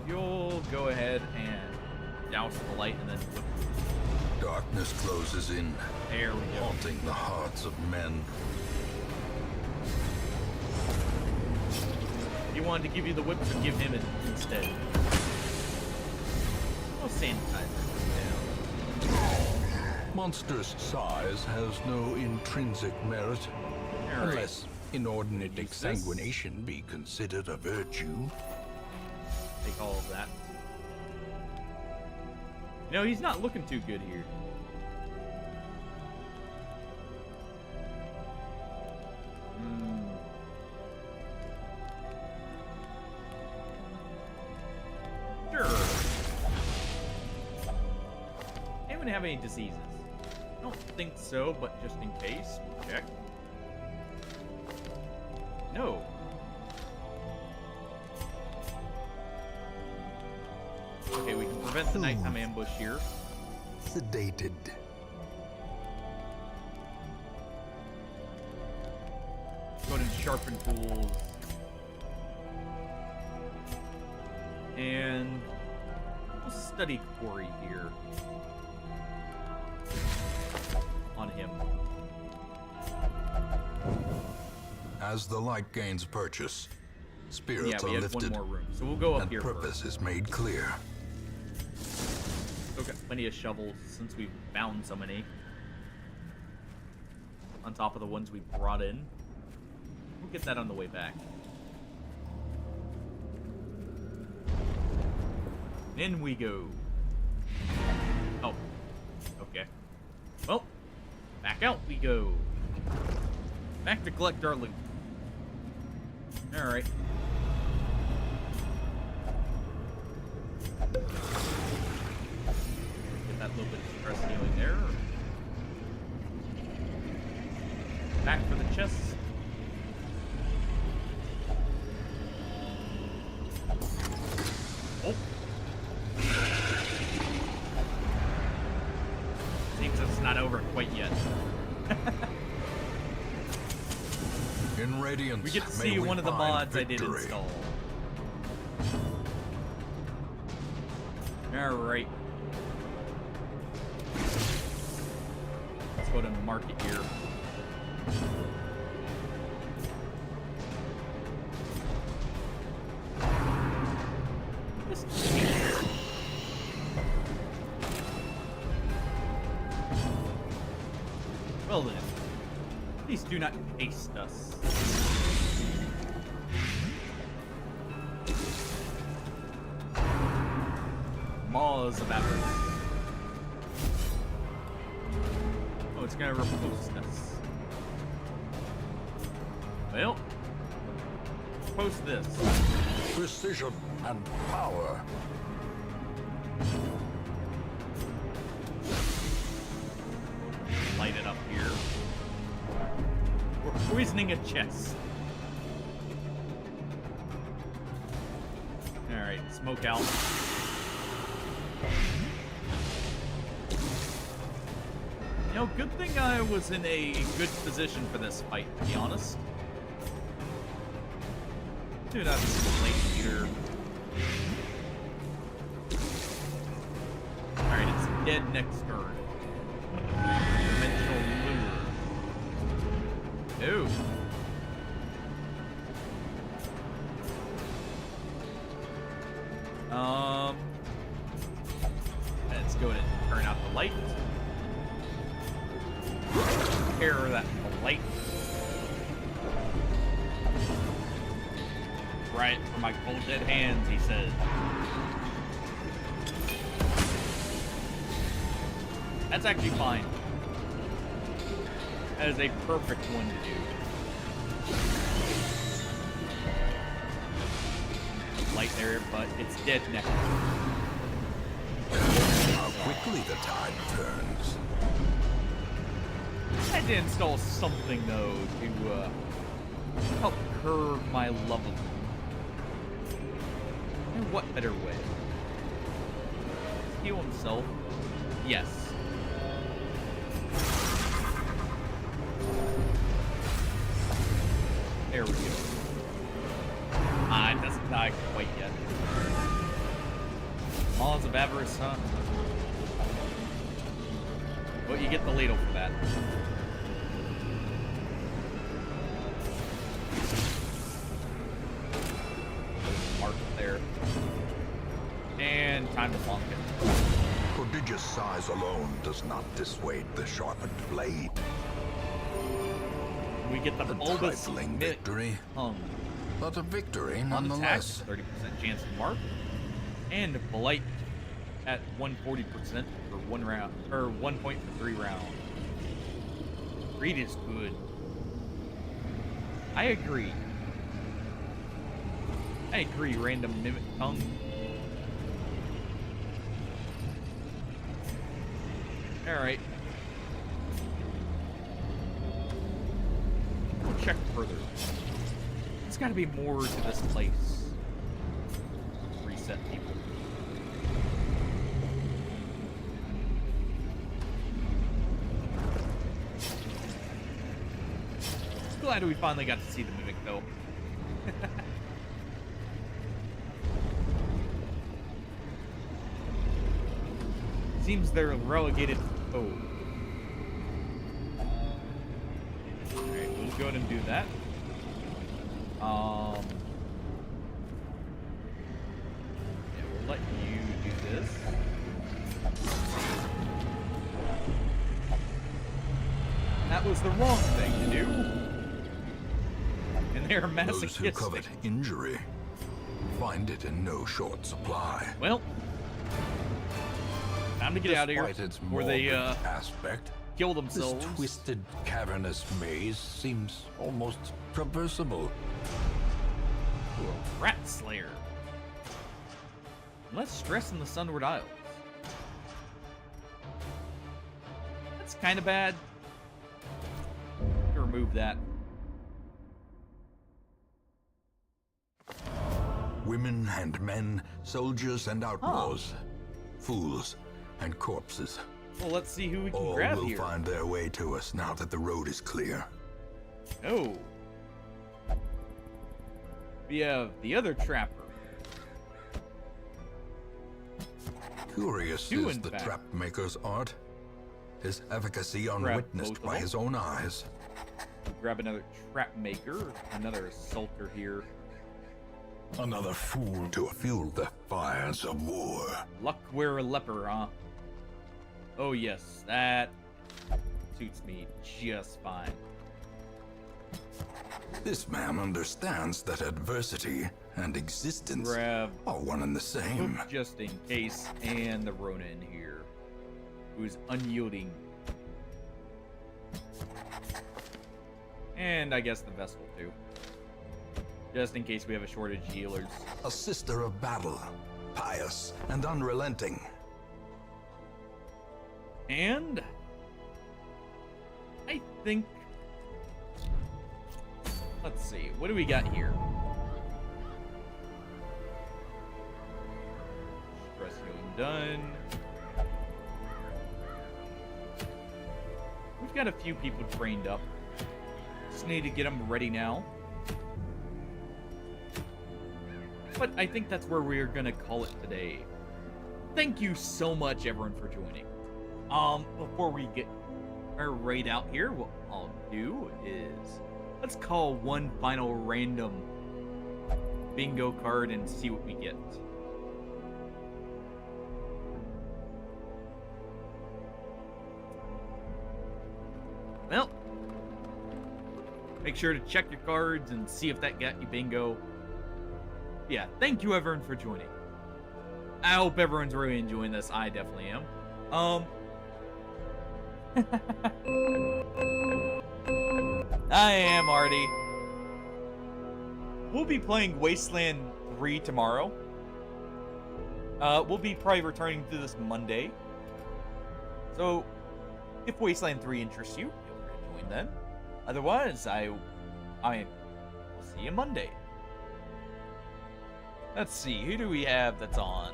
A: You'll go ahead and douse the light and then whip.
F: Darkness closes in,
A: There we go.
F: haunting the hearts of men.
A: He wanted to give you the whip, so give him it instead. Oh, sanitizer.
F: Monstrous size has no intrinsic merit,
A: All right.
F: unless inordinate
A: Use this.
F: exsanguination be considered a virtue.
A: Take all of that. You know, he's not looking too good here. Sure. Anyone have any diseases? I don't think so, but just in case, we'll check. No. Okay, we can prevent the nighttime ambush here.
F: Sedated.
A: Go to sharpen tools. And we'll study quarry here. On him.
F: As the light gains purchase, spirits
A: Yeah, we
F: are
A: had one
F: lifted,
A: more room. So we'll go up
F: and
A: here
F: purpose
A: first.
F: is made clear.
A: We've got plenty of shovels since we've found so many. On top of the ones we brought in. We'll get that on the way back. In we go. Oh. Okay. Well, back out we go. Back to collect our loot. Alright. Get that little bit of stress healing there. Back for the chests. Oh. Seems it's not over quite yet.
F: In Radiance,
A: We get to
F: may
A: see
F: we
A: one of the
F: find
A: mods I did
F: victory.
A: install. Alright. Let's go to market here. Well then, please do not taste us. Maws about it. Oh, it's gonna repulse us. Well, post this.
F: Precision and power.
A: Light it up here. We're poisoning a chest. Alright, smoke out. You know, good thing I was in a good position for this fight, to be honest. Dude, that's late here. Alright, it's dead next turn. Dimensional lure. Ooh. Let's go to Turn out the light. Repair that light. Right for my cold dead hands, he says. That's actually fine. That is a perfect one to do. Light there, but it's dead now.
F: How quickly the tide turns.
A: I had to install something though to help curb my love of them. In what better way? Heal himself? Yes. There we go. It doesn't die quite yet. Laws of Avarice, huh? Well, you get the ladle for that. Mark there. And time to bonk it.
F: Prodigious size alone does not dissuade the sharpened blade.
A: We get the
F: A
A: bulbous
F: trifling victory,
A: hung.
F: but a victory
A: On
F: nonetheless.
A: attack, 30% chance to mark. And blight at 140% for 1 round, or 1 point for 3 rounds. Read is good. I agree. Random mimic tongue. Alright. We'll check further. There's gotta be more to this place. Reset people. Glad we finally got to see the mimic though. Seems they're relegated. Oh. Alright, we'll go ahead and do that. Yeah, we'll let you do this. That was the wrong thing to do. And they're
F: Those who
A: masochistic.
F: covet injury find it in no short supply.
A: Well, time to get out of here
F: Despite its
A: before they
F: morbid aspect,
A: kill
F: this
A: themselves.
F: twisted, cavernous maze seems almost traversable.
A: Rat Slayer. Less stress in the Sunward Isles. That's kind of bad. To remove that.
F: Women and men, soldiers and outlaws, fools and corpses.
A: Well, let's see who we can
F: All
A: grab
F: will
A: here.
F: find their way to us now that the road is clear.
A: Oh. We have the other trapper.
F: Curious
A: Two,
F: is
A: in
F: the
A: fact.
F: trap maker's art. His efficacy
A: Grab
F: unwitnessed
A: both of
F: by
A: them.
F: his own eyes.
A: Grab another trap maker. Another assaulter here.
F: Another fool to fuel the fires of war.
A: Luck wear a leper, huh? Oh yes, that suits me just fine.
F: This man understands that adversity and existence
A: Grab
F: are one and the same.
A: Hook just in case, and the Rona in here, who's unyielding. And I guess the Vestal too. Just in case we have a shortage of healers.
F: A sister of battle, pious and unrelenting.
A: And I think, let's see, what do we got here? Stress healing done. We've got a few people trained up. Just need to get them ready now. But I think that's where we're gonna call it today. Thank you so much, everyone, for joining. Before we get our raid out here, what I'll do is let's call one final random bingo card and see what we get. Well, make sure to check your cards and see if that got you bingo. Yeah, thank you everyone for joining. I hope everyone's really enjoying this. I definitely am. I am Artie. We'll be playing Wasteland 3 tomorrow. We'll be probably returning to this Monday. So, if Wasteland 3 interests you, feel free to join then. Otherwise, I will see you Monday. Let's see, who do we have that's on?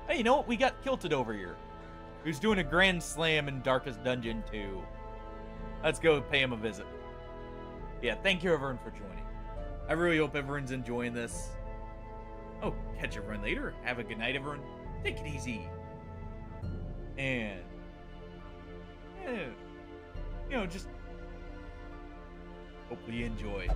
A: Hey, you know what? We got Kilted over here, who's doing a Grand Slam in Darkest Dungeon 2. Let's go pay him a visit. Yeah, thank you everyone for joining. I really hope everyone's enjoying this. Oh, catch everyone later. Have a good night, everyone. Take it easy. And, you know, just hopefully you enjoy.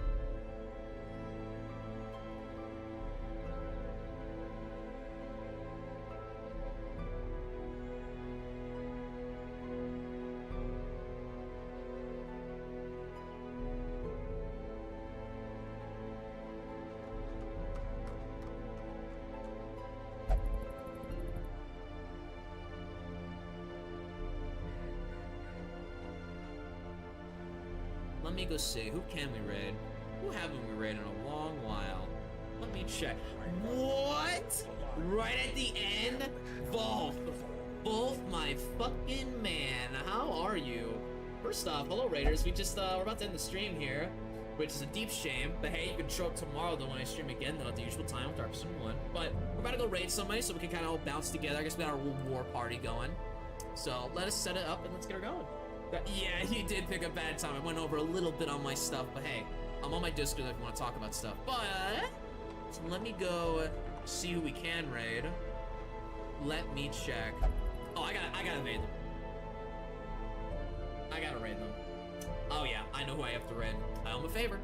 J: Let me go see. Who can we raid? Who haven't we raided in a long while? Let me check. What? Right at the end? Both. Both my fucking man. How are you? First off, hello raiders. We're about to end the stream here, which is a deep shame. But hey, you can show up tomorrow though when I stream again though at the usual time with Darkest Dungeon 1. But we're about to go raid somebody so we can kind of all bounce together. I guess we got our war party going. So let us set it up and let's get her going. Yeah, you did pick a bad time. I went over a little bit on my stuff, but hey, I'm on my Discord if you want to talk about stuff. But so let me go see who we can raid. Let me check. Oh, I gotta raid them. I gotta raid them. Oh yeah, I know who I have to raid. I owe them a favor.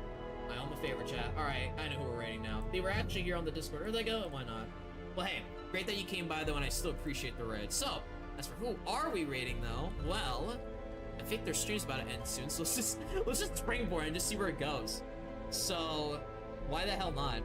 J: I owe them a favor, chat. All right, I know who we're raiding now. They were actually here on the Discord. Where'd they go? Why not? Well, hey, great that you came by though, and I still appreciate the raid. So, as for who are we raiding though? Well, I think their stream's about to end soon, so let's just springboard and just see where it goes. So, why the hell not?